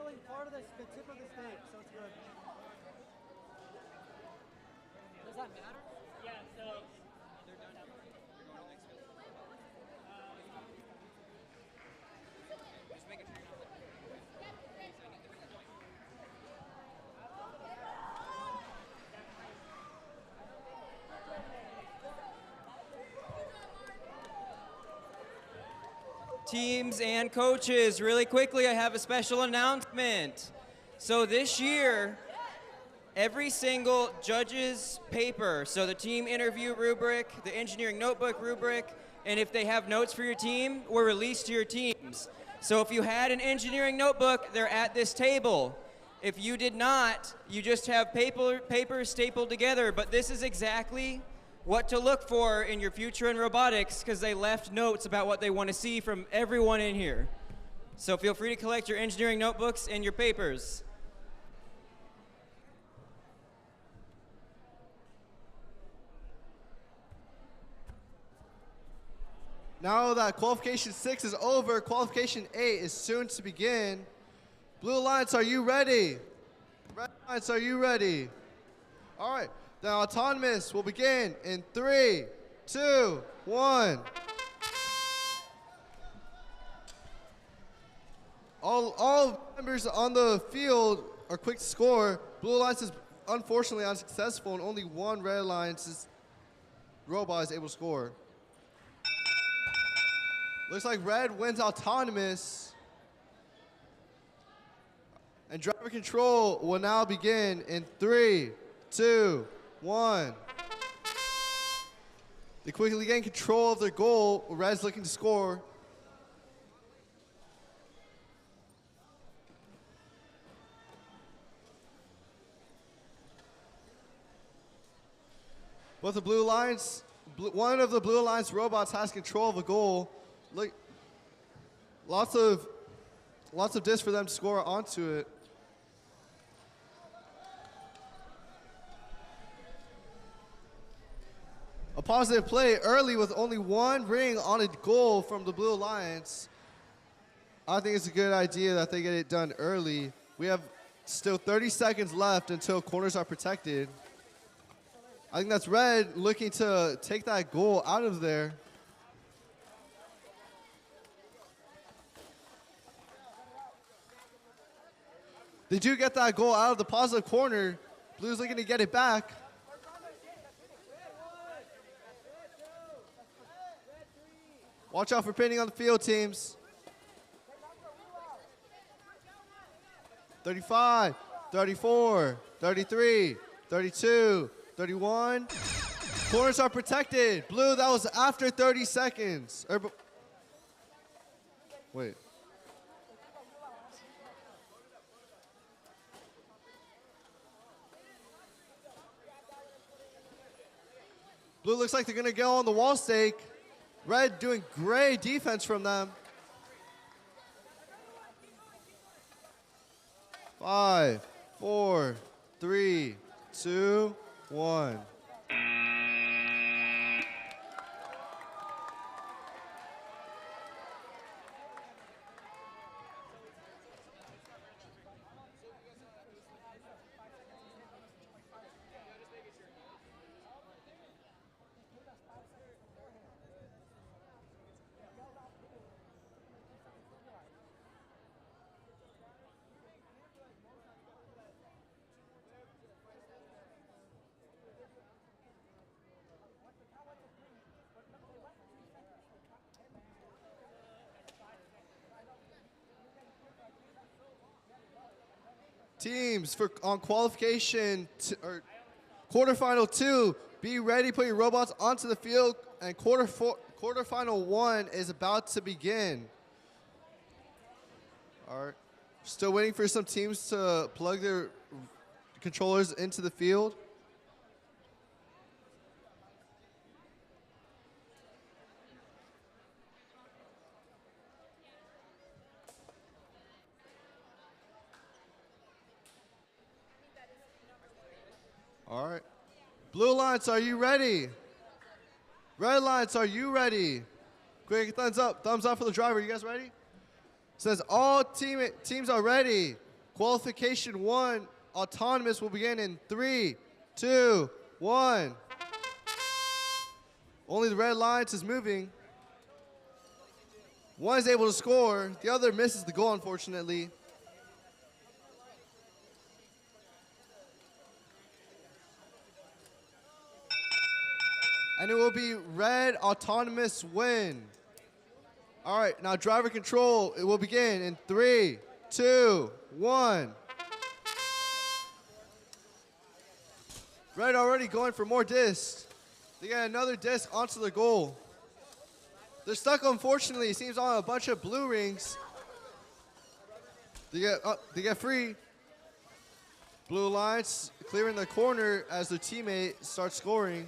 [SPEAKER 2] grilling part of the tip of the steak, so it's good.
[SPEAKER 9] Does that matter?
[SPEAKER 7] Yeah, so
[SPEAKER 6] Teams and coaches, really quickly, I have a special announcement. So this year, every single judge's paper, so the team interview rubric, the engineering notebook rubric, and if they have notes for your team, were released to your teams. So if you had an engineering notebook, they're at this table. If you did not, you just have paper stapled together, but this is exactly what to look for in your future in robotics because they left notes about what they want to see from everyone in here. So feel free to collect your engineering notebooks and your papers.
[SPEAKER 10] Now that qualification 6 is over, qualification 8 is soon to begin. Blue Alliance, are you ready? Red Alliance, are you ready? All right, the autonomous will begin in 3, 2, 1. All members on the field are quick to score. Blue Alliance is unfortunately unsuccessful, and only one Red Alliance's robot is able to score. Looks like Red wins autonomous. And driver control will now begin in 3, 2, 1. They quickly gain control of their goal. Red's looking to score. Both the Blue Alliance, one of the Blue Alliance robots has control of a goal. Look, lots of discs for them to score onto it. A positive play early with only one ring on a goal from the Blue Alliance. I think it's a good idea that they get it done early. We have still 30 seconds left until corners are protected. I think that's Red looking to take that goal out of there. They do get that goal out of the positive corner. Blue's looking to get it back. Watch out for pinning on the field, teams. 35, 34, 33, 32, 31. Corners are protected. Blue, that was after 30 seconds. Wait. Blue looks like they're going to go on the wall stake. Red doing great defense from them. 5, 4, 3, 2, 1. Teams on qualification or quarterfinal 2, be ready, put your robots onto the field, and quarterfinal 1 is about to begin. All right, still waiting for some teams to plug their controllers into the field. All right. Blue Alliance, are you ready? Red Alliance, are you ready? Quick thumbs up for the driver. You guys ready? Says all teams are ready. Qualification 1, autonomous will begin in 3, 2, 1. Only the red lines is moving. One is able to score. The other misses the goal, unfortunately. And it will be red autonomous win. All right, now driver control, it will begin in 3, 2, 1. Red already going for more discs. They get another disc onto the goal. They're stuck, unfortunately, it seems, on a bunch of blue rings. They get free. Blue Alliance clearing the corner as their teammate starts scoring.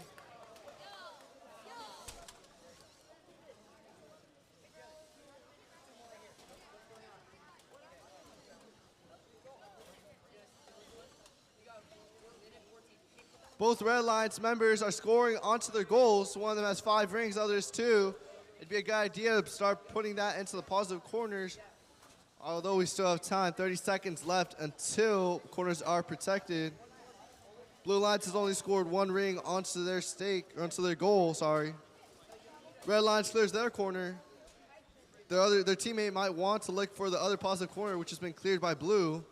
[SPEAKER 10] Both Red Alliance members are scoring onto their goals. One of them has 5 rings, others 2. It'd be a good idea to start putting that into the positive corners. Although we still have time, 30 seconds left until corners are protected. Blue Alliance has only scored 1 ring onto their onto their goal, sorry. Red Alliance clears their corner. Their teammate might want to look for the other positive corner, which has been cleared by Blue.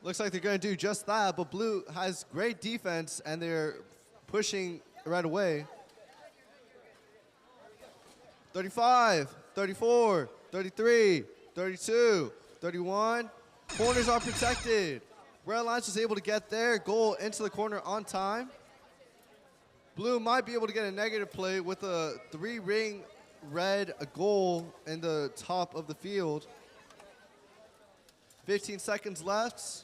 [SPEAKER 10] Looks like they're going to do just that, but Blue has great defense, and they're pushing right away. 35, 34, 33, 32, 31. Corners are protected. Red Alliance was able to get their goal into the corner on time. Blue might be able to get a negative play with a 3-ring red goal in the top of the field. 15 seconds left.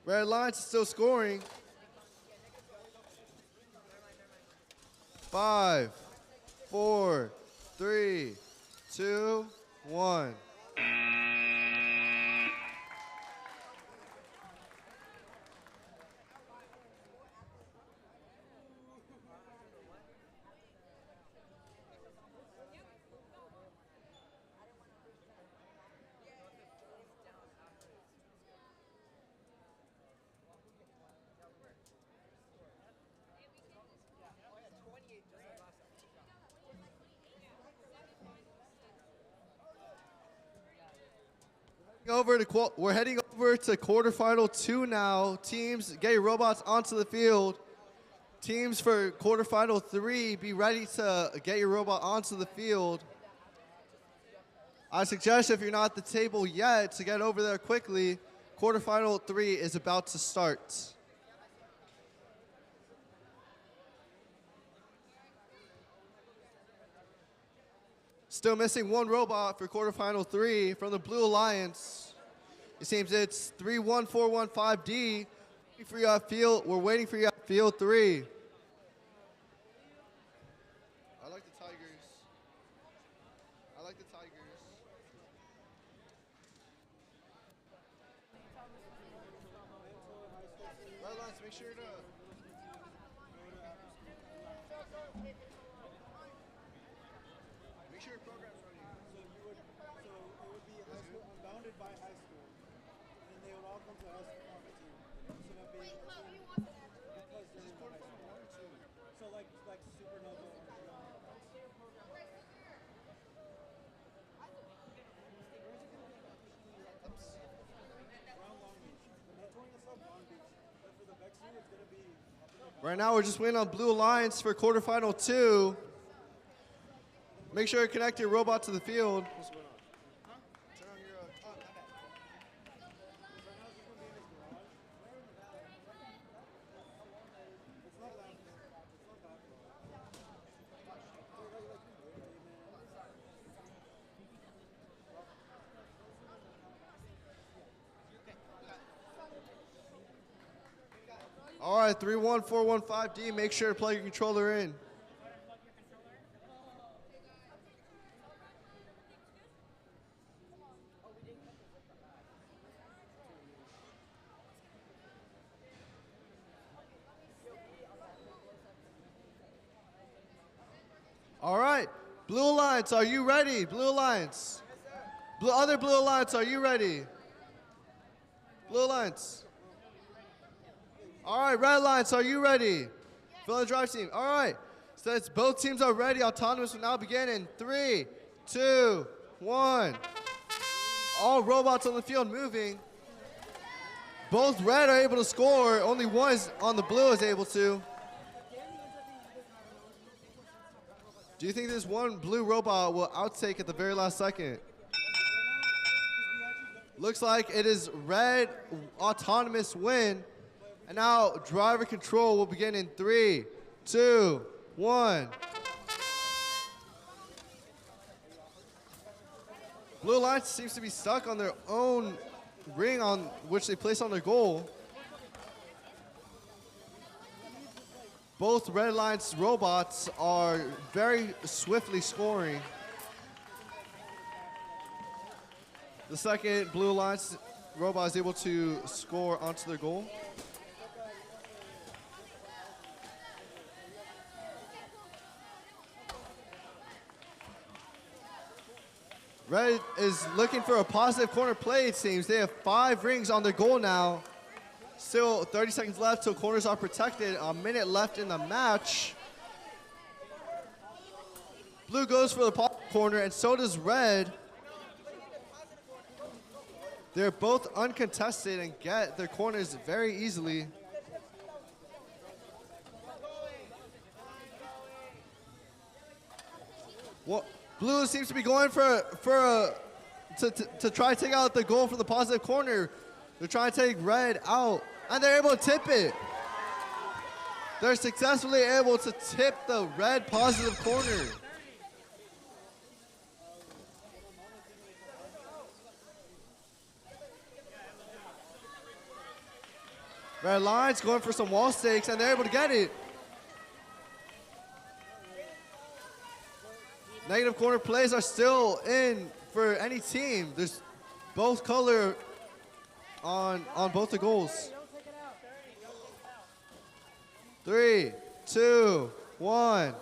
[SPEAKER 10] Red Alliance is still scoring. 5, 4, 3, 2, 1. We're heading over to quarterfinal 2 now. Teams, get your robots onto the field. Teams for quarterfinal 3, be ready to get your robot onto the field. I suggest, if you're not at the table yet, to get over there quickly. Quarterfinal 3 is about to start. Still missing 1 robot for quarterfinal 3 from the Blue Alliance. It seems it's 31415D. For you at field, we're waiting for you at field 3. I like the Tigers. I like the Tigers. Red Lines, make sure to. Make sure your program's running.
[SPEAKER 11] So it would be high school, unbounded by high school, and then they would all come to us for team. So that'd be because they're in high school. So like Supernova or
[SPEAKER 10] Right now, we're just waiting on Blue Alliance for quarterfinal 2. Make sure you connect your robot to the field. All right, 31415D, make sure to plug your controller in. All right, Blue Alliance, are you ready? Blue Alliance. Other Blue Alliance, are you ready? Blue Alliance. All right, Red Alliance, are you ready? Fill in the drive team. All right. Since both teams are ready, autonomous will now begin in 3, 2, 1. All robots on the field moving. Both red are able to score. Only one is on the blue is able to. Do you think this one blue robot will outtake at the very last second? Looks like it is red autonomous win. And now driver control will begin in 3, 2, 1. Blue Alliance seems to be stuck on their own ring on which they place on their goal. Both Red Alliance robots are very swiftly scoring. The second Blue Alliance robot is able to score onto their goal. Red is looking for a positive corner play, it seems. They have 5 rings on their goal now. Still 30 seconds left till corners are protected. A minute left in the match. Blue goes for the positive corner, and so does red. They're both uncontested and get their corners very easily. Well, Blue seems to be going to try to take out the goal from the positive corner. They're trying to take red out, and they're able to tip it. They're successfully able to tip the red positive corner. Red Alliance going for some wall stakes, and they're able to get it. Negative corner plays are still in for any team. There's both color on both the goals. 3, 2, 1.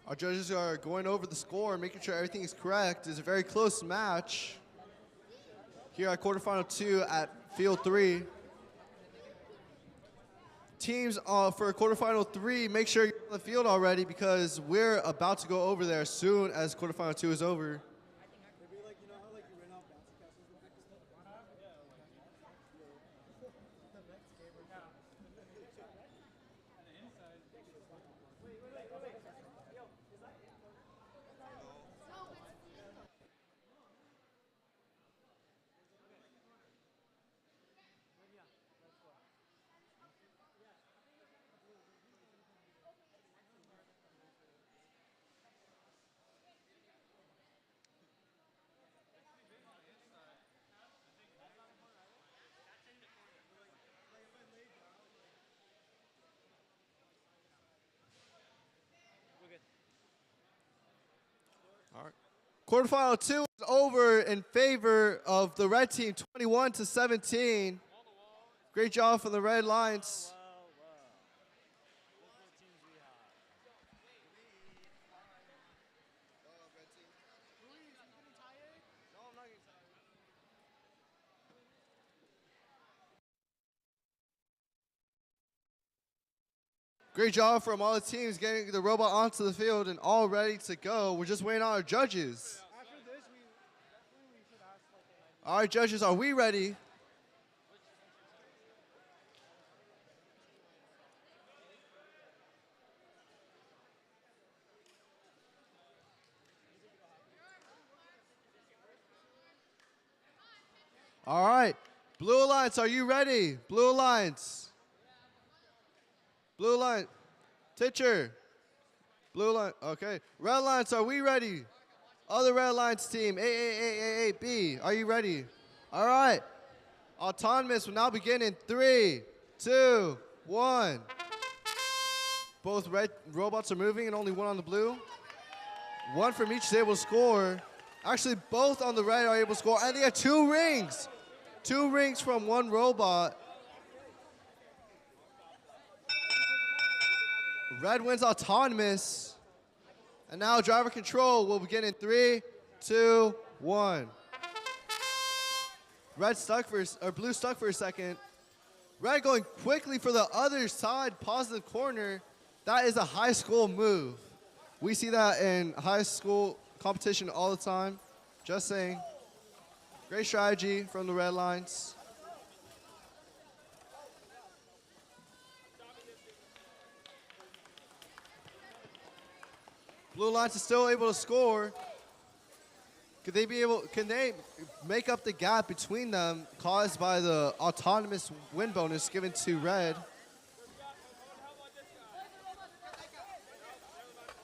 [SPEAKER 10] Our judges are going over the score and making sure everything is correct. It's a very close match here at quarterfinal 2 at field 3. Teams for quarterfinal 3, make sure you're on the field already because we're about to go over there as soon as quarterfinal 2 is over. All right. Quarterfinal 2 is over in favor of the red team, 21-17. Great job from the Red Lions. Great job from all the teams getting the robot onto the field and all ready to go. We're just waiting on our judges. All right, judges, are we ready? All right. Blue Alliance, are you ready? Blue Alliance. Blue Alliance. Teacher. Blue Alliance. Okay. Red Alliance, are we ready? Other Red Alliance team, A8B, are you ready? All right. Autonomous will now begin in 3, 2, 1. Both red robots are moving and only one on the blue. One from each is able to score. Actually, both on the red are able to score, and they have 2 rings. 2 rings from one robot. Red wins autonomous. And now driver control will begin in 3, 2, 1. Red stuck for, or blue stuck for a second. Red going quickly for the other side, positive corner. That is a high school move. We see that in high school competition all the time. Just saying. Great strategy from the Red Lines. Blue Lines is still able to score. Can they make up the gap between them caused by the autonomous win bonus given to Red?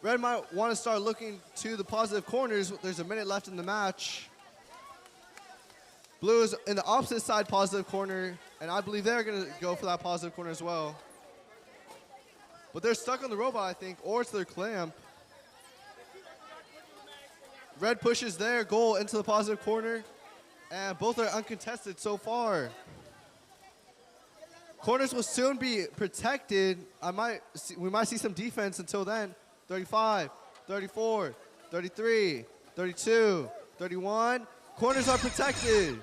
[SPEAKER 10] Red might want to start looking to the positive corners. There's a minute left in the match. Blue is in the opposite side positive corner, and I believe they're going to go for that positive corner as well. But they're stuck on the robot, I think, or it's their clamp. Red pushes their goal into the positive corner, and both are uncontested so far. Corners will soon be protected. We might see some defense until then. 35, 34, 33, 32, 31. Corners are protected.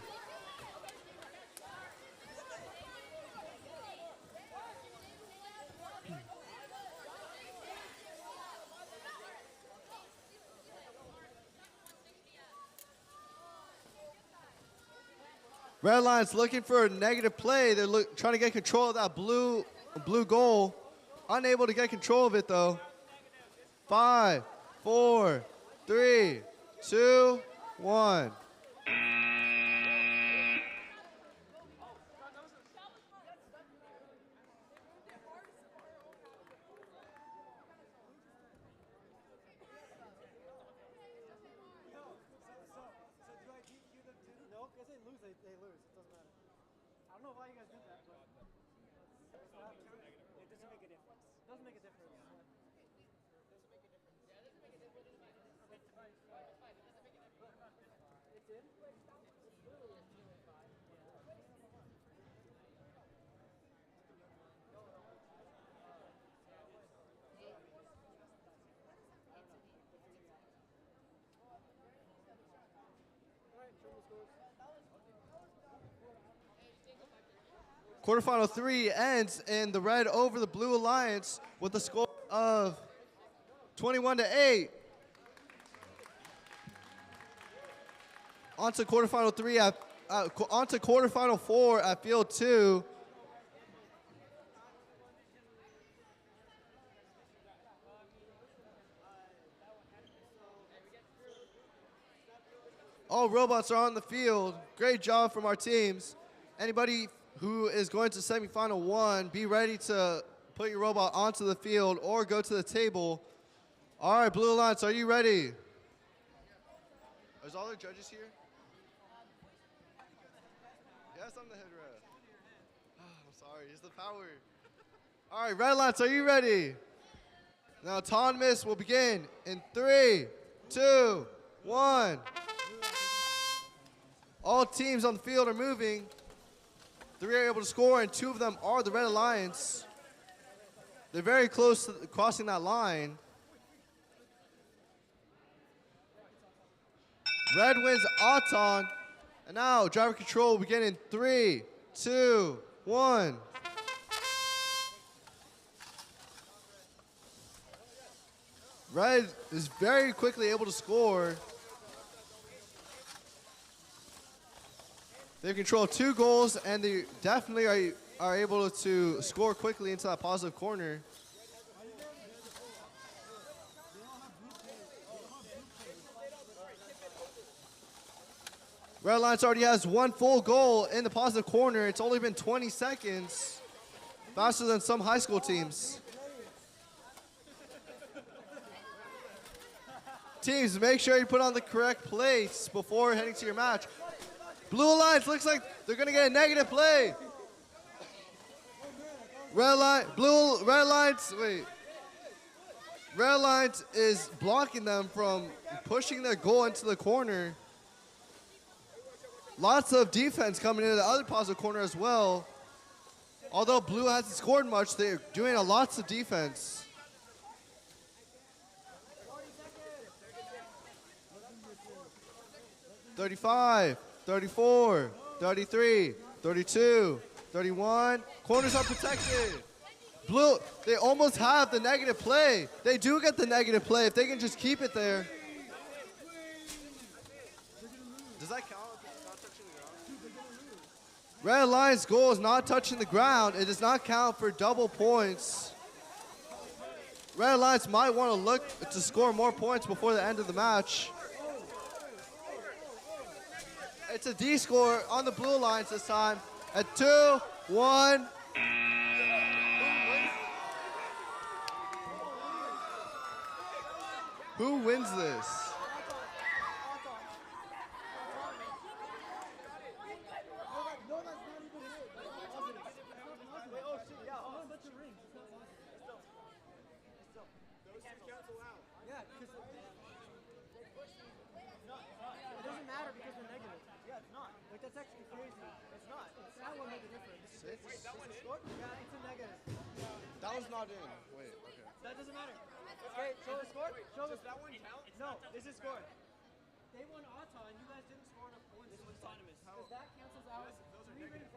[SPEAKER 10] Red Lions looking for a negative play. They're trying to get control of that blue goal. Unable to get control of it though. 5, 4, 3, 2, 1.
[SPEAKER 11] They lose. It doesn't matter. I don't know why you guys did that, but it doesn't make a difference. It doesn't make a difference. It did?
[SPEAKER 10] Quarterfinal 3 ends in the red over the blue alliance with a score of 21-8. On to quarterfinal 3 on to quarterfinal 4 at field 2. All robots are on the field. Great job from our teams. Anybody who is going to semifinal 1, be ready to put your robot onto the field or go to the table. All right, Blue Alliance, are you ready? Is all the judges here? Yes, I'm the head ref. Oh, I'm sorry, it's the power. All right, Red Alliance, are you ready? Now, autonomous will begin in 3, 2, 1. All teams on the field are moving. 3 are able to score, and 2 of them are the Red Alliance. They're very close to crossing that line. Red wins Auton. And now driver control will begin in 3, 2, 1. Red is very quickly able to score. They've controlled 2 goals, and they definitely are able to score quickly into that positive corner. Red Lions already has one full goal in the positive corner. It's only been 20 seconds. Faster than some high school teams. Teams, make sure you put on the correct plates before heading to your match. Blue Lions looks like they're gonna get a negative play. Red Lions is blocking them from pushing their goal into the corner. Lots of defense coming into the other positive corner as well. Although Blue hasn't scored much, they're doing lots of defense. $35, $34, $33, $32, $31. Corners are protected. Blue, they almost have the negative play. They do get the negative play if they can just keep it there. Does that count? Red Lions' goal is not touching the ground. It does not count for double points. Red Lions might want to look to score more points before the end of the match. It's a D score on the Blue Lions this time at 2-1. Who wins this?
[SPEAKER 9] It doesn't matter because they're negative. Yeah, it's not. Like, that's actually crazy. It's not. That one made a difference.
[SPEAKER 10] Wait,
[SPEAKER 9] that one scored? Yeah, it's a negative.
[SPEAKER 10] That was not in. Wait, okay.
[SPEAKER 9] That doesn't matter. Okay, show the score. Show does that one count? No, this is scored. They won Auto, and you guys didn't score enough points. This one's autonomous. Because that cancels out. Those are negative.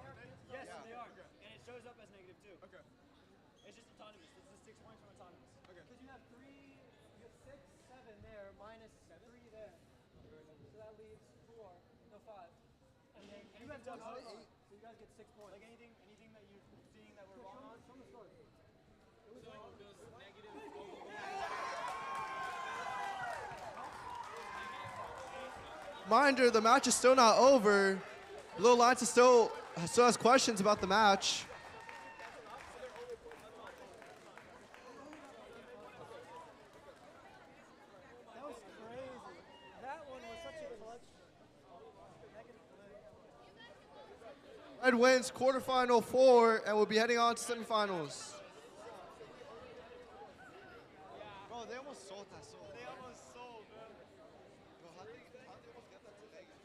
[SPEAKER 9] Yes, yeah. They are. Okay. And it shows up as negative too. Okay. It's just autonomous. It's the 6 points from autonomous. Okay. Because you have 6, 7 there, minus 3 there. So that leaves 4, no 5. And then you have done 8. So you guys get 6 points. Like anything that you're seeing that we're wrong on? Show the score.
[SPEAKER 10] Reminder, the match is still not over. Blue Lions is still has questions about the match.
[SPEAKER 9] That was crazy. That one was such a clutch. Negative play.
[SPEAKER 10] Red wins quarterfinal 4 and will be heading on to semifinals. Bro, they almost sold that soul.
[SPEAKER 9] They almost sold, bro.
[SPEAKER 10] Bro, how'd they almost get that to negative?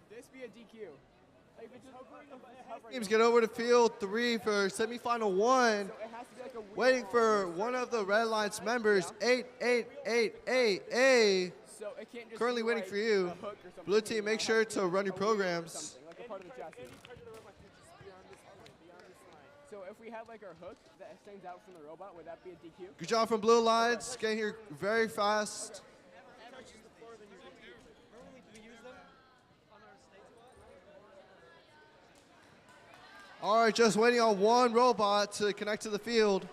[SPEAKER 9] This be a DQ. Like, if it's just hovering,
[SPEAKER 10] Teams get over to field 3 for semifinal 1. Waiting for one of the Red Lions members, 888AA.
[SPEAKER 9] So it can't just
[SPEAKER 10] Currently
[SPEAKER 9] be
[SPEAKER 10] waiting
[SPEAKER 9] like
[SPEAKER 10] for you.
[SPEAKER 9] a hook or something.
[SPEAKER 10] Blue team, make sure to run your programs.
[SPEAKER 9] Like a part of the chassis. So if we had like our hook that extends out from the robot, would that be a DQ?
[SPEAKER 10] Good job from Blue Lions. Getting here very fast. All right, just waiting on one robot to connect to the field.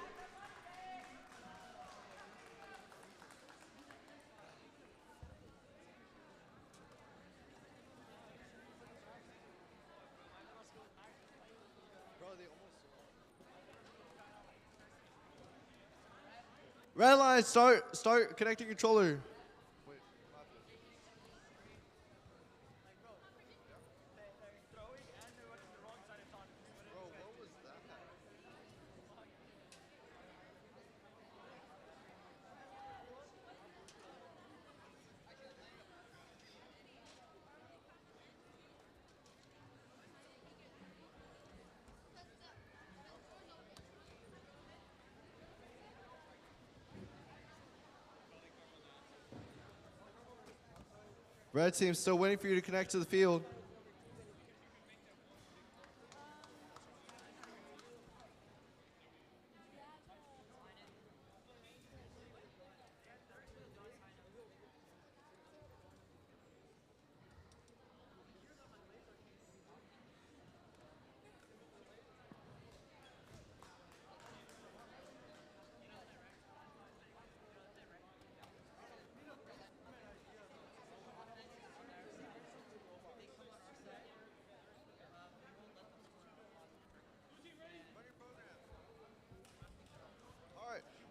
[SPEAKER 10] Red Lions, start connecting controller. Red team still waiting for you to connect to the field.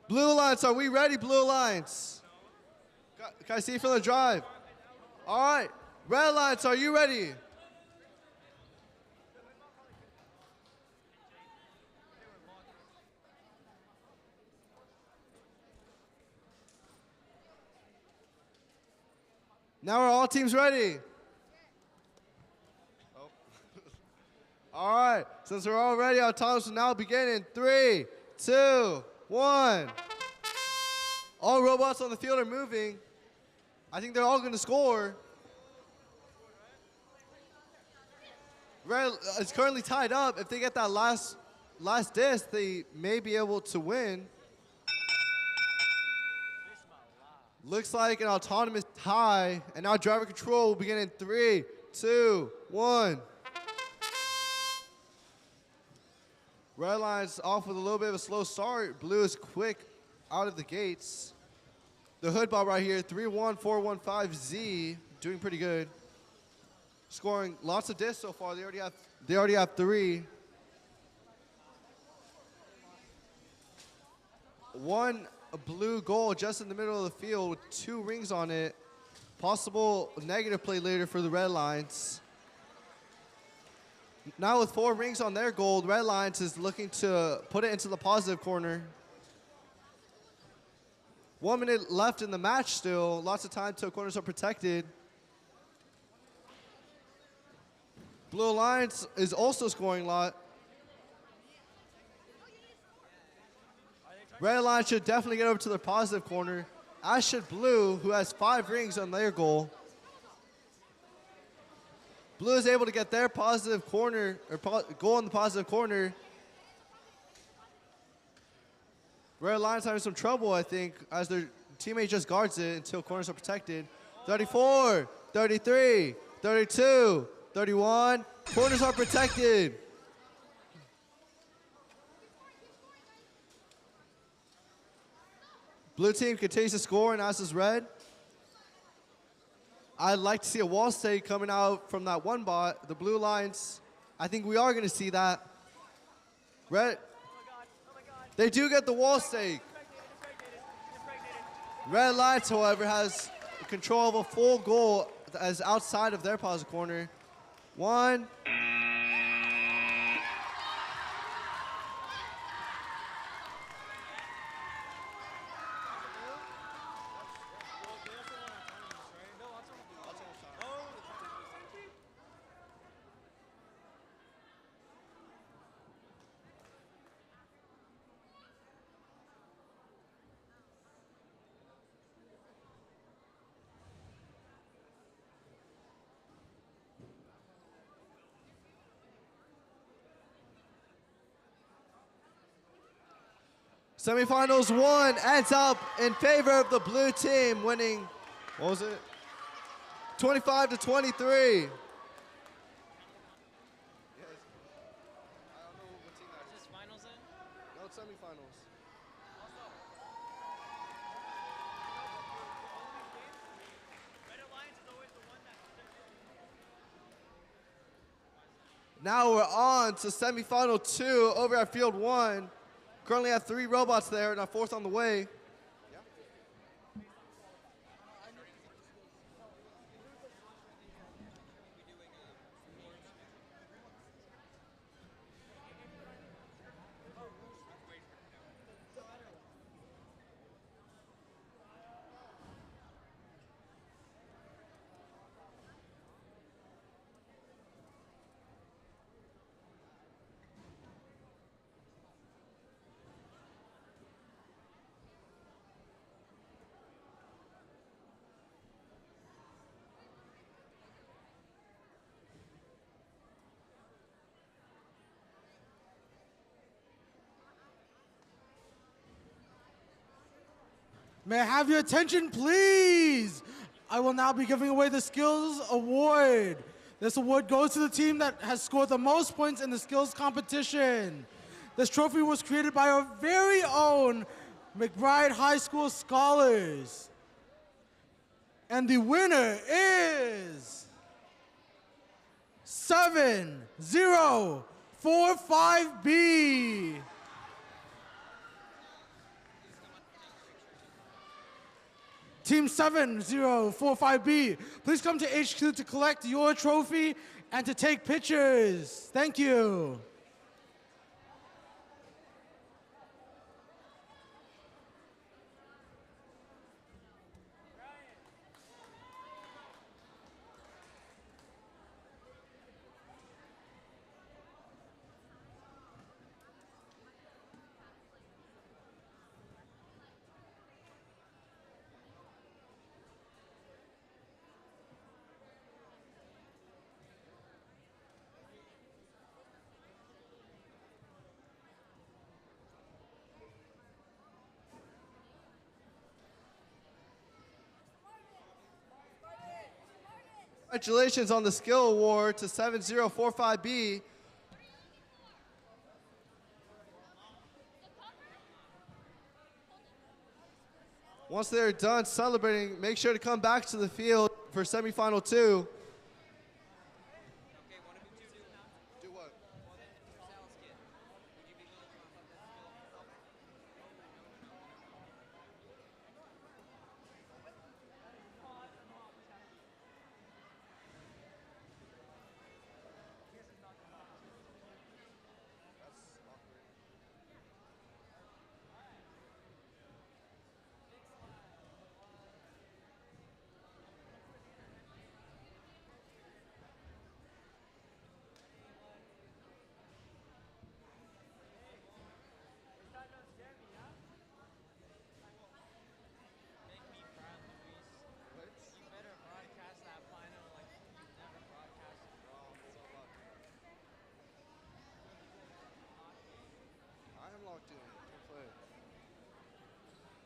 [SPEAKER 10] Blue Alliance, are we ready, Blue Alliance? Can I see you from the drive? All right. Red Alliance, are you ready? Now are all teams ready? Oh. All right. Since we're all ready, our times will now begin in 3, 2, 1. All robots on the field are moving. I think they're all going to score. Red is currently tied up. If they get that last disc, they may be able to win. Looks like an autonomous tie. And now driver control will begin in 3, 2, 1. Red line's off with a little bit of a slow start. Blue is quick out of the gates. The hood ball right here, 31415Z, doing pretty good. Scoring lots of discs so far. They already have 3. One blue goal just in the middle of the field with 2 rings on it. Possible negative play later for the Red Lions. Now with 4 rings on their goal, Red Lions is looking to put it into the positive corner. 1 minute left in the match still. Lots of time till corners are protected. Blue Alliance is also scoring a lot. Red Alliance should definitely get over to the positive corner, as should Blue, who has 5 rings on their goal. Blue is able to get their positive corner, or goal in the positive corner. Red Alliance having some trouble, I think, as their teammate just guards it until corners are protected. 34, 33, 32, 31. Corners are protected. Blue team continues to score, and as is red. I'd like to see a wall stake coming out from that one bot. The Blue Lions, I think we are going to see that. Red. They do get the wall stake. Red Lions, however, has control of a full goal as outside of their positive corner. 1. Semifinals 1 ends up in favor of the blue team, winning, what was it? 25-23. Is this finals then? No, it's semifinals. Now we're on to semifinal 2 over at field 1. Currently have 3 robots there and a 4th on the way.
[SPEAKER 5] May I have your attention, please? I will now be giving away the Skills Award. This award goes to the team that has scored the most points in the skills competition. This trophy was created by our very own McBride High School scholars. And the winner is 7045B. Team 7045B, please come to HQ to collect your trophy and to take pictures. Thank you.
[SPEAKER 10] Congratulations on the skill award to 7045B. Once they're done celebrating, make sure to come back to the field for semifinal 2.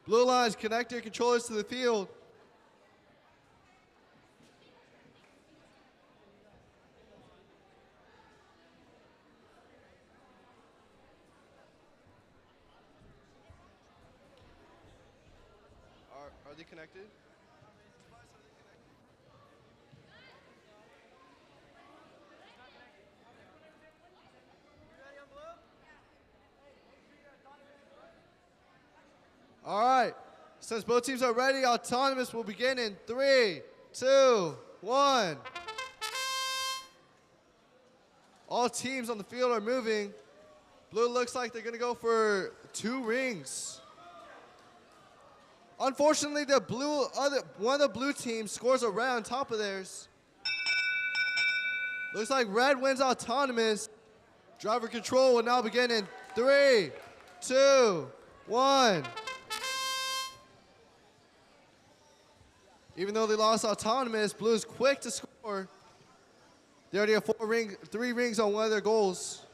[SPEAKER 10] Blue lines, connect your controllers to the field. Are they connected? All right, since both teams are ready, autonomous will begin in 3, 2, 1. All teams on the field are moving. Blue looks like they're gonna go for 2 rings. Unfortunately, one of the blue teams scores a red on top of theirs. Looks like red wins autonomous. Driver control will now begin in 3, 2, 1. Even though they lost autonomous, blue is quick to score. They already have 3 rings on one of their goals.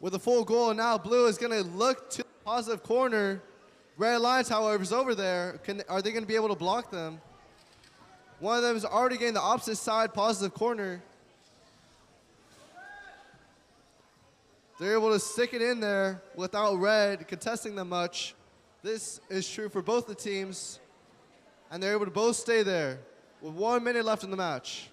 [SPEAKER 10] With a full goal, now blue is gonna look to the positive corner. Red lines, however, is over there. Are they gonna be able to block them? One of them is already getting the opposite side positive corner. They're able to stick it in there without red contesting them much. This is true for both the teams. And they're able to both stay there with 1 minute left in the match.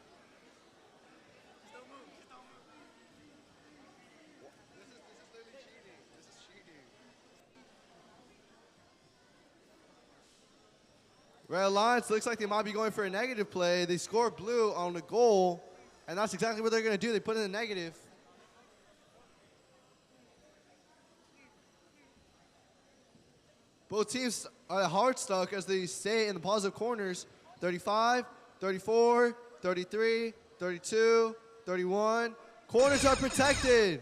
[SPEAKER 10] Red Alliance looks like they might be going for a negative play. They score blue on the goal, and that's exactly what they're going to do. They put in a negative. Both teams are hard stuck as they stay in the positive corners. 35, 34, 33, 32, 31. Corners are protected.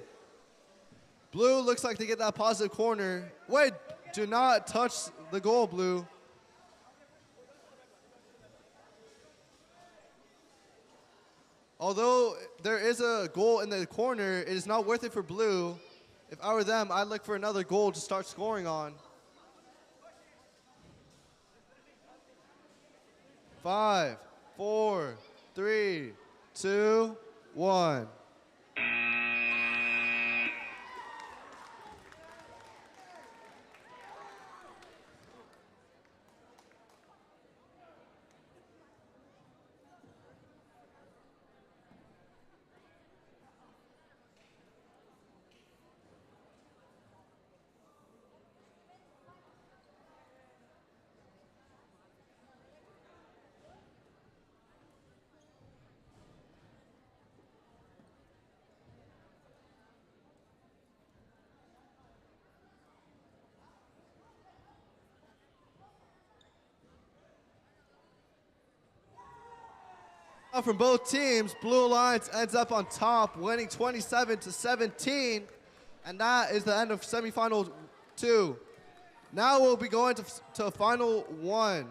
[SPEAKER 10] Blue looks like they get that positive corner. Wait, do not touch the goal, blue. Although there is a goal in the corner, it is not worth it for blue. If I were them, I'd look for another goal to start scoring on. 5, 4, 3, 2, 1. From both teams, Blue Alliance ends up on top, winning 27-17, and that is the end of semifinal 2. Now we'll be going to final 1.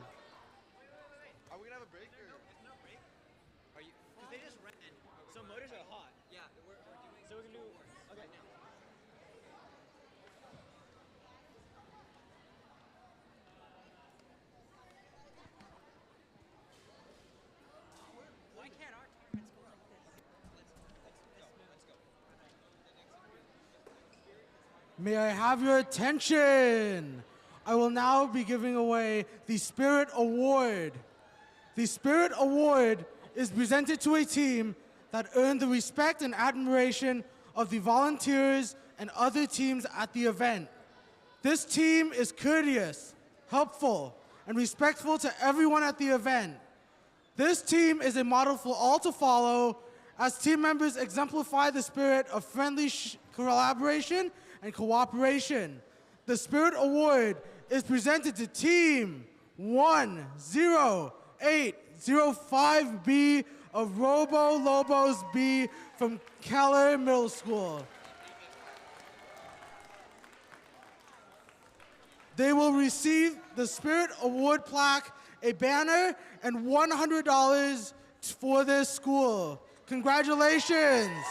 [SPEAKER 9] So motors are hot. Yeah, we're doing. So we can do. Okay. Now. Why can't our tournaments go like this? Let's go.
[SPEAKER 5] May I have your attention? I will now be giving away the Spirit Award. The Spirit Award is presented to a team that earned the respect and admiration of the volunteers and other teams at the event. This team is courteous, helpful, and respectful to everyone at the event. This team is a model for all to follow, as team members exemplify the spirit of friendly collaboration and cooperation. The Spirit Award is presented to Team 10805B of Robo Lobos B from Keller Middle School. They will receive the Spirit Award plaque, a banner, and $100 for their school. Congratulations.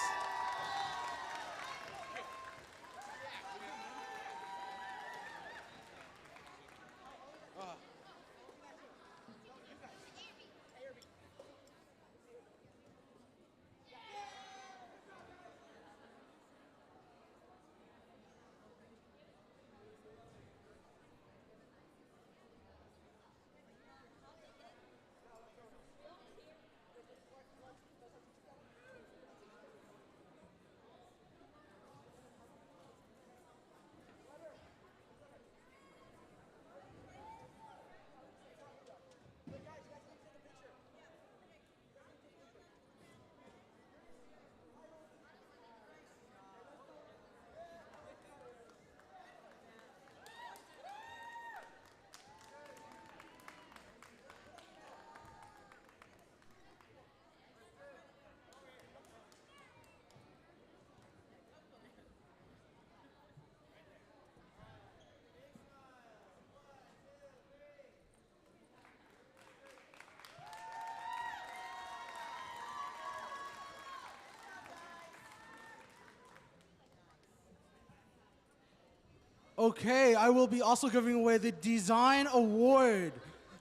[SPEAKER 5] Okay, I will be also giving away the Design Award.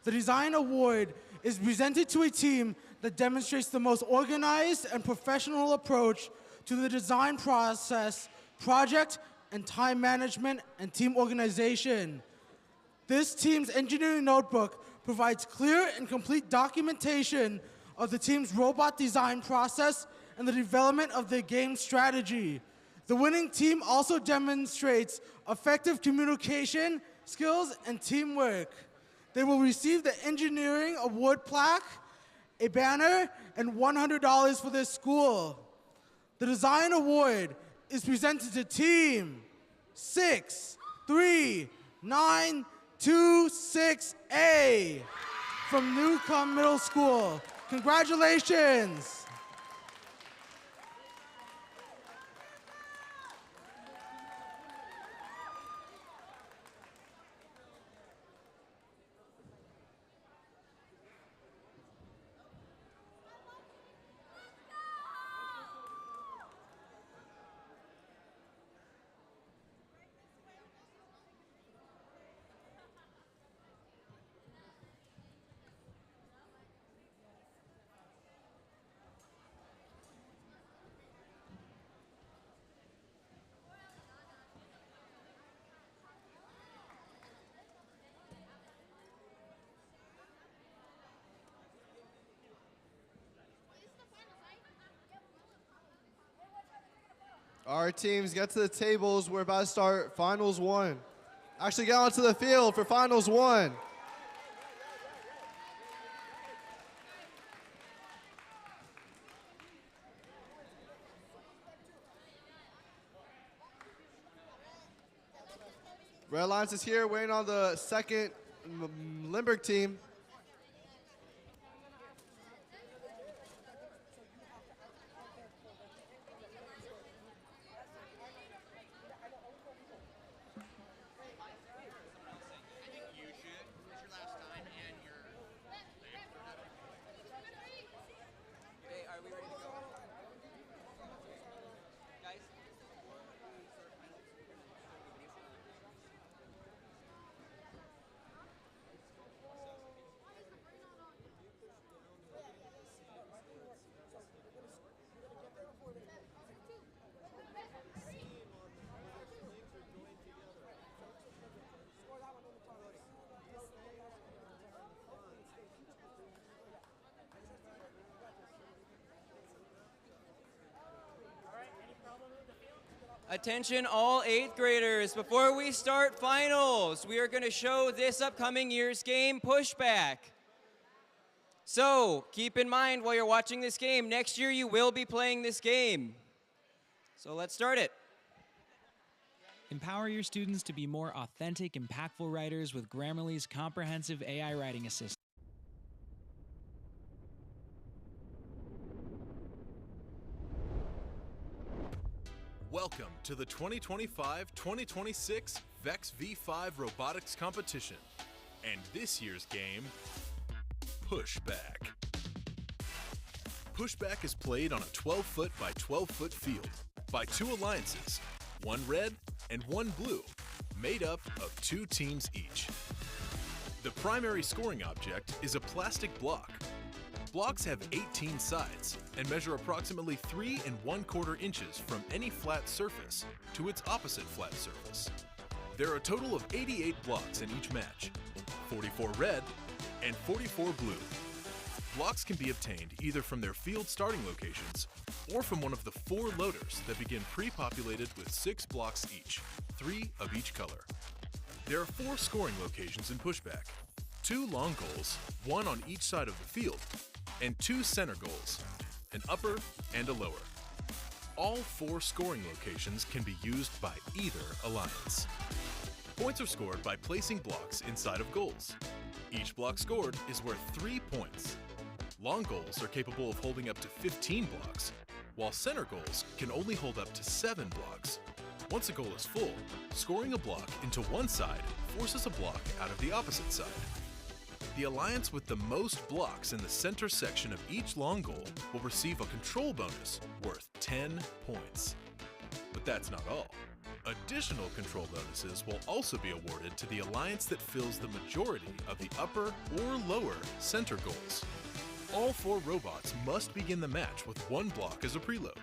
[SPEAKER 5] The Design Award is presented to a team that demonstrates the most organized and professional approach to the design process, project and time management, and team organization. This team's engineering notebook provides clear and complete documentation of the team's robot design process and the development of their game strategy. The winning team also demonstrates effective communication skills and teamwork. They will receive the Engineering Award plaque, a banner, and $100 for their school. The Design Award is presented to Team 63926A from Newcomb Middle School. Congratulations!
[SPEAKER 10] All right, teams, get to the tables. We're about to start Finals 1. Actually, get onto the field for Finals 1. Red Alliance is here, waiting on the second Limburg team.
[SPEAKER 6] Attention all 8th graders, before we start finals, we are going to show this upcoming year's game, Pushback. So, keep in mind while you're watching this game, next year you will be playing this game. So let's start it.
[SPEAKER 3] Empower your students to be more authentic, impactful writers with Grammarly's comprehensive AI writing assistant.
[SPEAKER 15] Welcome to the 2025-2026 VEX V5 Robotics Competition, and this year's game, Pushback. Pushback is played on a 12-foot by 12-foot field by 2 alliances, 1 red and 1 blue, made up of 2 teams each. The primary scoring object is a plastic block. Blocks have 18 sides and measure approximately 3 1/4 inches from any flat surface to its opposite flat surface. There are a total of 88 blocks in each match, 44 red and 44 blue. Blocks can be obtained either from their field starting locations or from one of the 4 loaders that begin pre-populated with 6 blocks each, 3 of each color. There are 4 scoring locations in Pushback, 2 long goals, 1 on each side of the field, and 2 center goals, an upper and a lower. All 4 scoring locations can be used by either alliance. Points are scored by placing blocks inside of goals. Each block scored is worth 3 points. Long goals are capable of holding up to 15 blocks, while center goals can only hold up to 7 blocks. Once a goal is full, scoring a block into one side forces a block out of the opposite side. The alliance with the most blocks in the center section of each long goal will receive a control bonus worth 10 points. But that's not all. Additional control bonuses will also be awarded to the alliance that fills the majority of the upper or lower center goals. All 4 robots must begin the match with 1 block as a preload.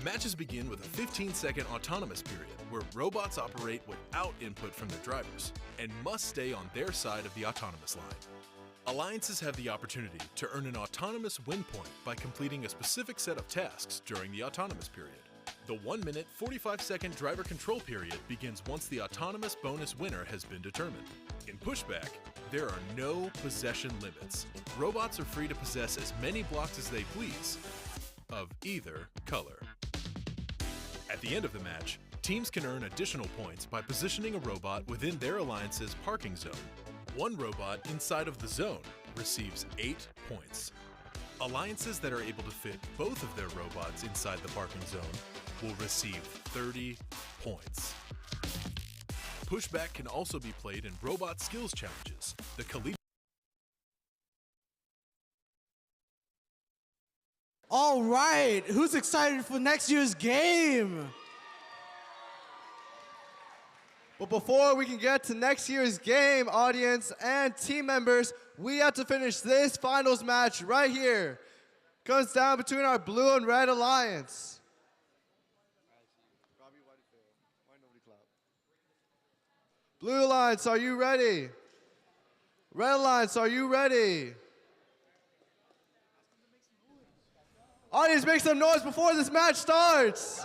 [SPEAKER 15] Matches begin with a 15-second autonomous period where robots operate without input from their drivers and must stay on their side of the autonomous line. Alliances have the opportunity to earn an autonomous win point by completing a specific set of tasks during the autonomous period. The 1-minute, 45-second driver control period begins once the autonomous bonus winner has been determined. In Pushback, there are no possession limits. Robots are free to possess as many blocks as they please, of either color. At the end of the match, teams can earn additional points by positioning a robot within their alliance's parking zone. 1 robot inside of the zone receives 8 points. Alliances that are able to fit both of their robots inside the parking zone will receive 30 points. Pushback can also be played in robot skills challenges. The collegiate.
[SPEAKER 5] All right, who's excited for next year's game?
[SPEAKER 10] But before we can get to next year's game, audience and team members, we have to finish this finals match right here. Comes down between our blue and red alliance. Blue Alliance, are you ready? Red Alliance, are you ready? Audience, make some noise before this match starts.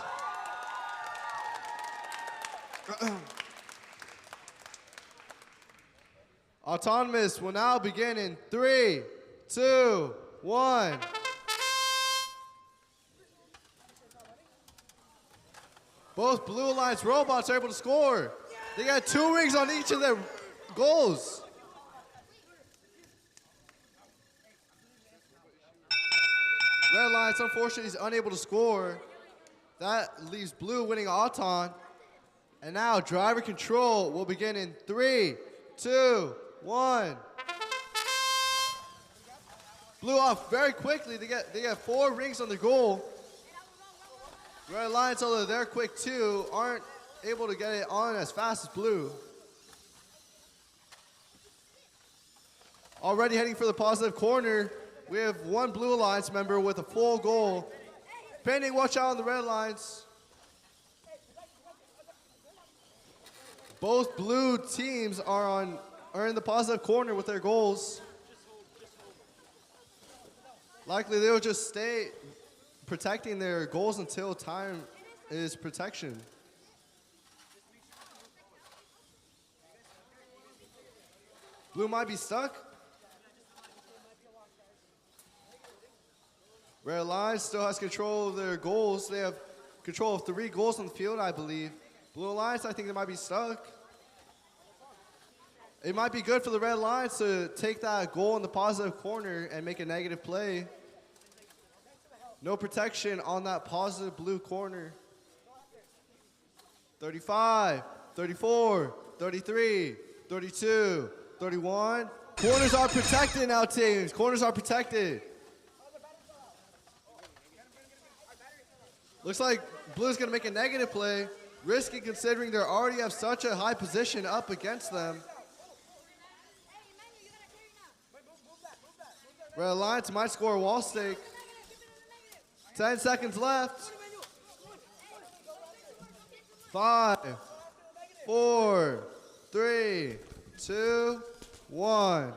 [SPEAKER 10] Autonomous will now begin in 3, 2, 1. Both Blue Alliance robots are able to score. They got 2 rings on each of their goals. Red Alliance, unfortunately, is unable to score. That leaves Blue winning Auton. And now driver control will begin in 3, 2, 1. Blue off very quickly. They get 4 rings on the goal. Red Alliance, although they're quick too, aren't able to get it on as fast as Blue. Already heading for the positive corner, we have one Blue Alliance member with a full goal. Pending, watch out on the Red Alliance. Both blue teams are in the positive corner with their goals. Likely they'll just stay protecting their goals until time is protection. Blue might be stuck. Red Alliance still has control of their goals. They have control of 3 goals on the field, I believe. Blue Alliance, I think they might be stuck. It might be good for the Red Alliance to take that goal in the positive corner and make a negative play. No protection on that positive blue corner. 35, 34, 33, 32, 31. Corners are protected now, teams. Corners are protected. Looks like Blue's gonna make a negative play. Risky considering they already have such a high position up against them. Red Alliance might score a wall stake. 10 seconds left. 5, 4, 3, 2, 1.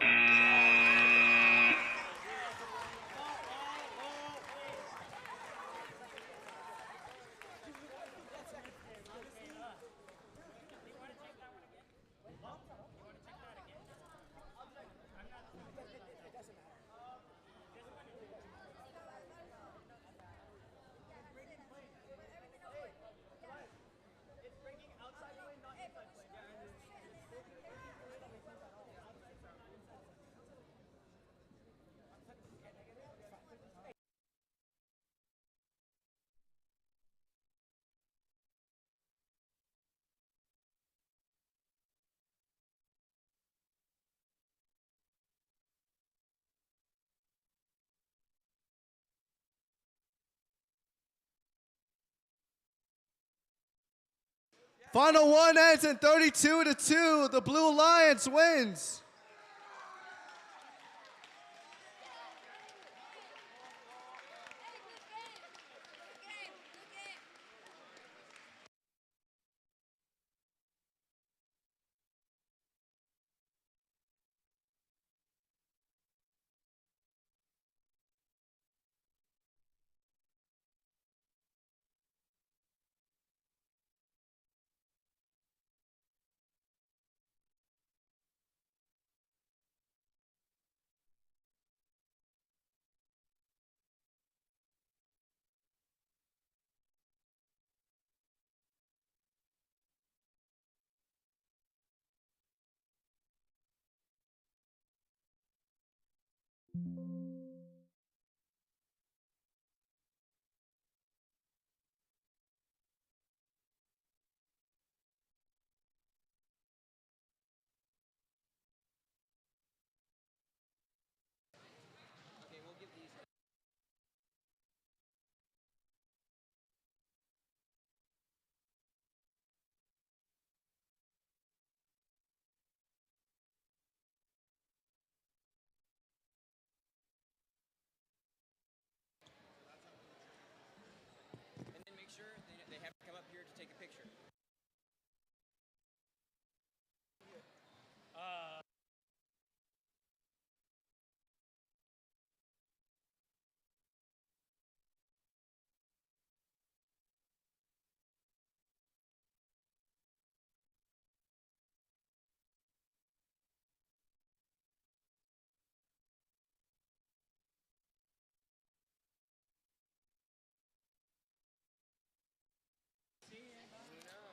[SPEAKER 10] Final one ends in 32-2. The Blue Alliance wins.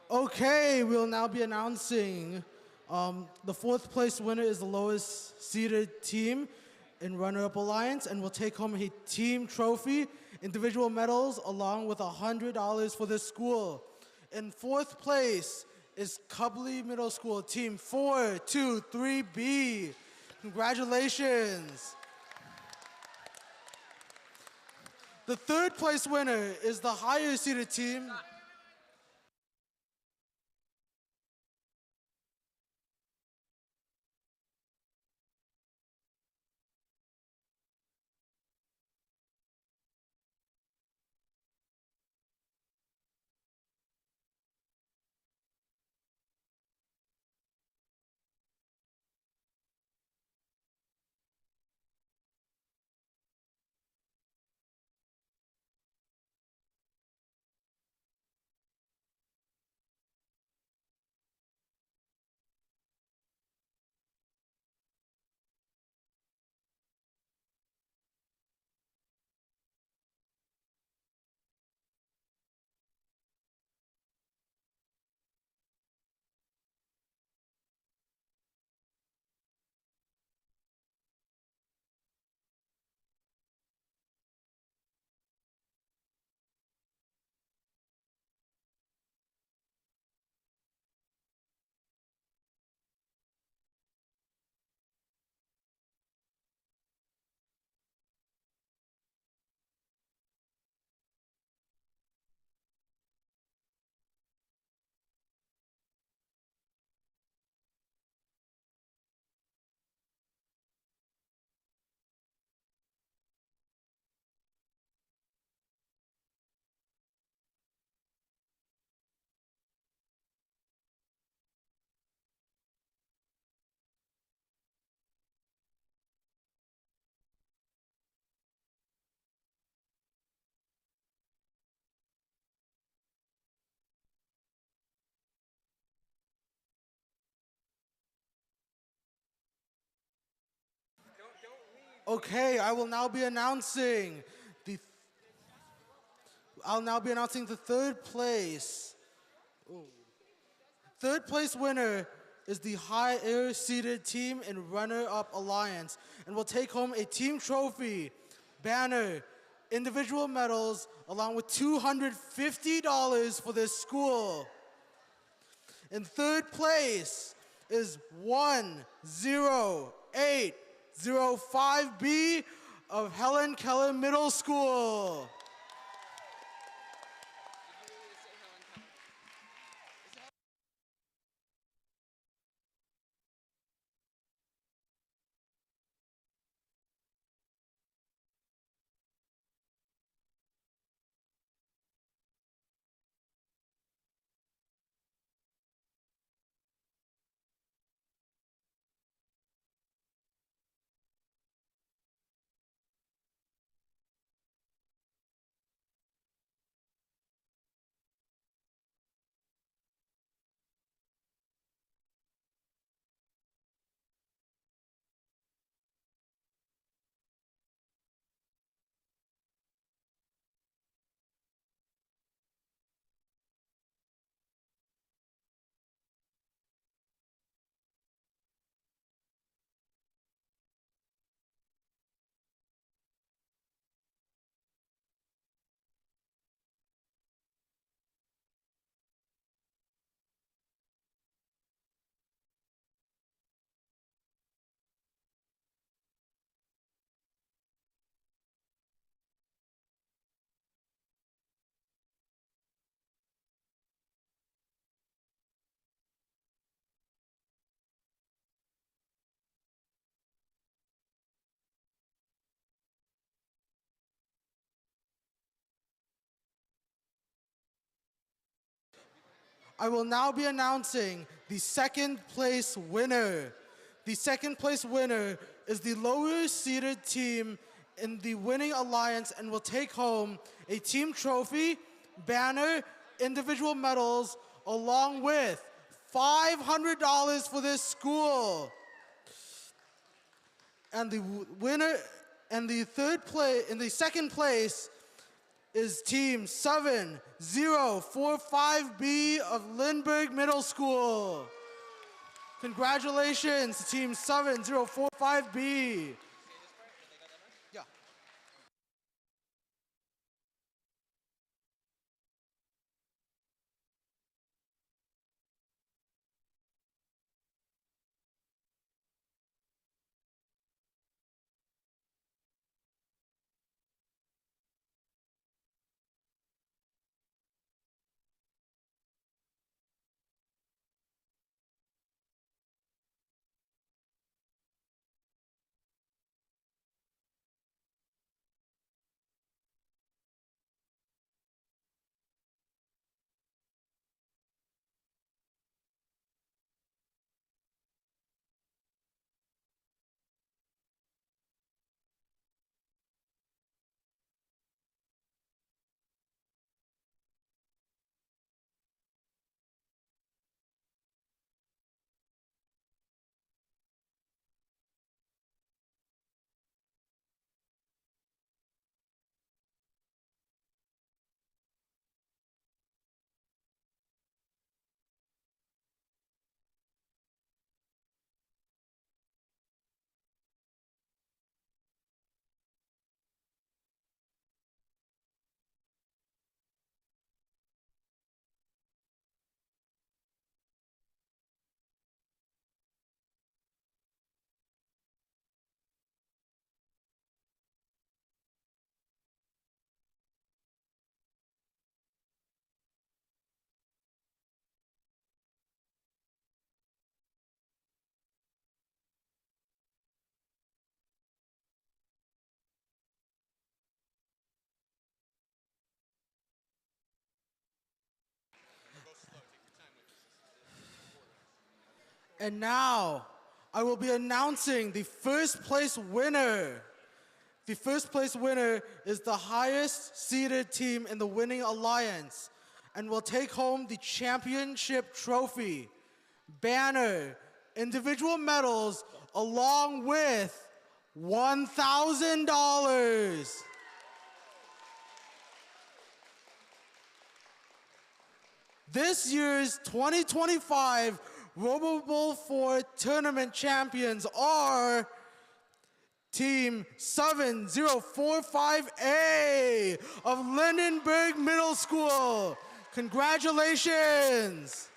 [SPEAKER 5] Okay, we'll now be announcing the fourth place winner is the lowest seeded team in runner-up alliance and will take home a team trophy, individual medals, along with $100 for the school. In fourth place is Cubley Middle School, team 423B. Congratulations. The third place winner is the higher seeded team. Okay, I'll now be announcing the third place. Third place winner is the higher seeded team in runner-up alliance and will take home a team trophy, banner, individual medals, along with $250 for this school. In third place is 10805B of Helen Keller Middle School. I will now be announcing the second place winner. The second place winner is the lower seeded team in the winning alliance and will take home a team trophy, banner, individual medals, along with $500 for this school. And the winner and the second place is Team 7045B of Lindbergh Middle School. Congratulations to Team 7045B. And now, I will be announcing the first place winner. The first place winner is the highest seeded team in the winning alliance and will take home the championship trophy, banner, individual medals, along with $1,000. This year's 2025 Robo Bowl XI tournament champions are Team 7045A of Lindenberg Middle School. Congratulations!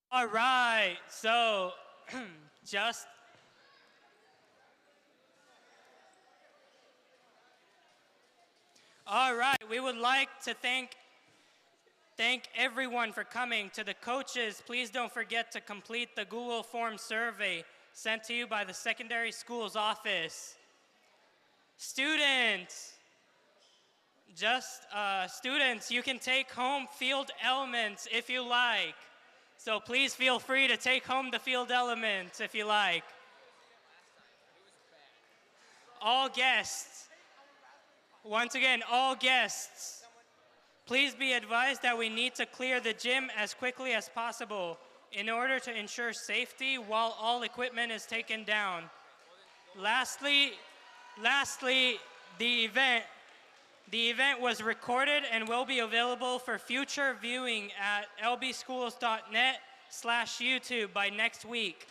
[SPEAKER 7] All right, so just all right, we would like to thank everyone for coming. To the coaches, please don't forget to complete the Google Form survey sent to you by the secondary schools office. Students, students, you can take home field elements if you like. So please feel free to take home the field elements if you like. All guests, once again, all guests, Please be advised that we need to clear the gym as quickly as possible in order to ensure safety while all equipment is taken down. Lastly, the event was recorded and will be available for future viewing at lbschools.net/YouTube by next week.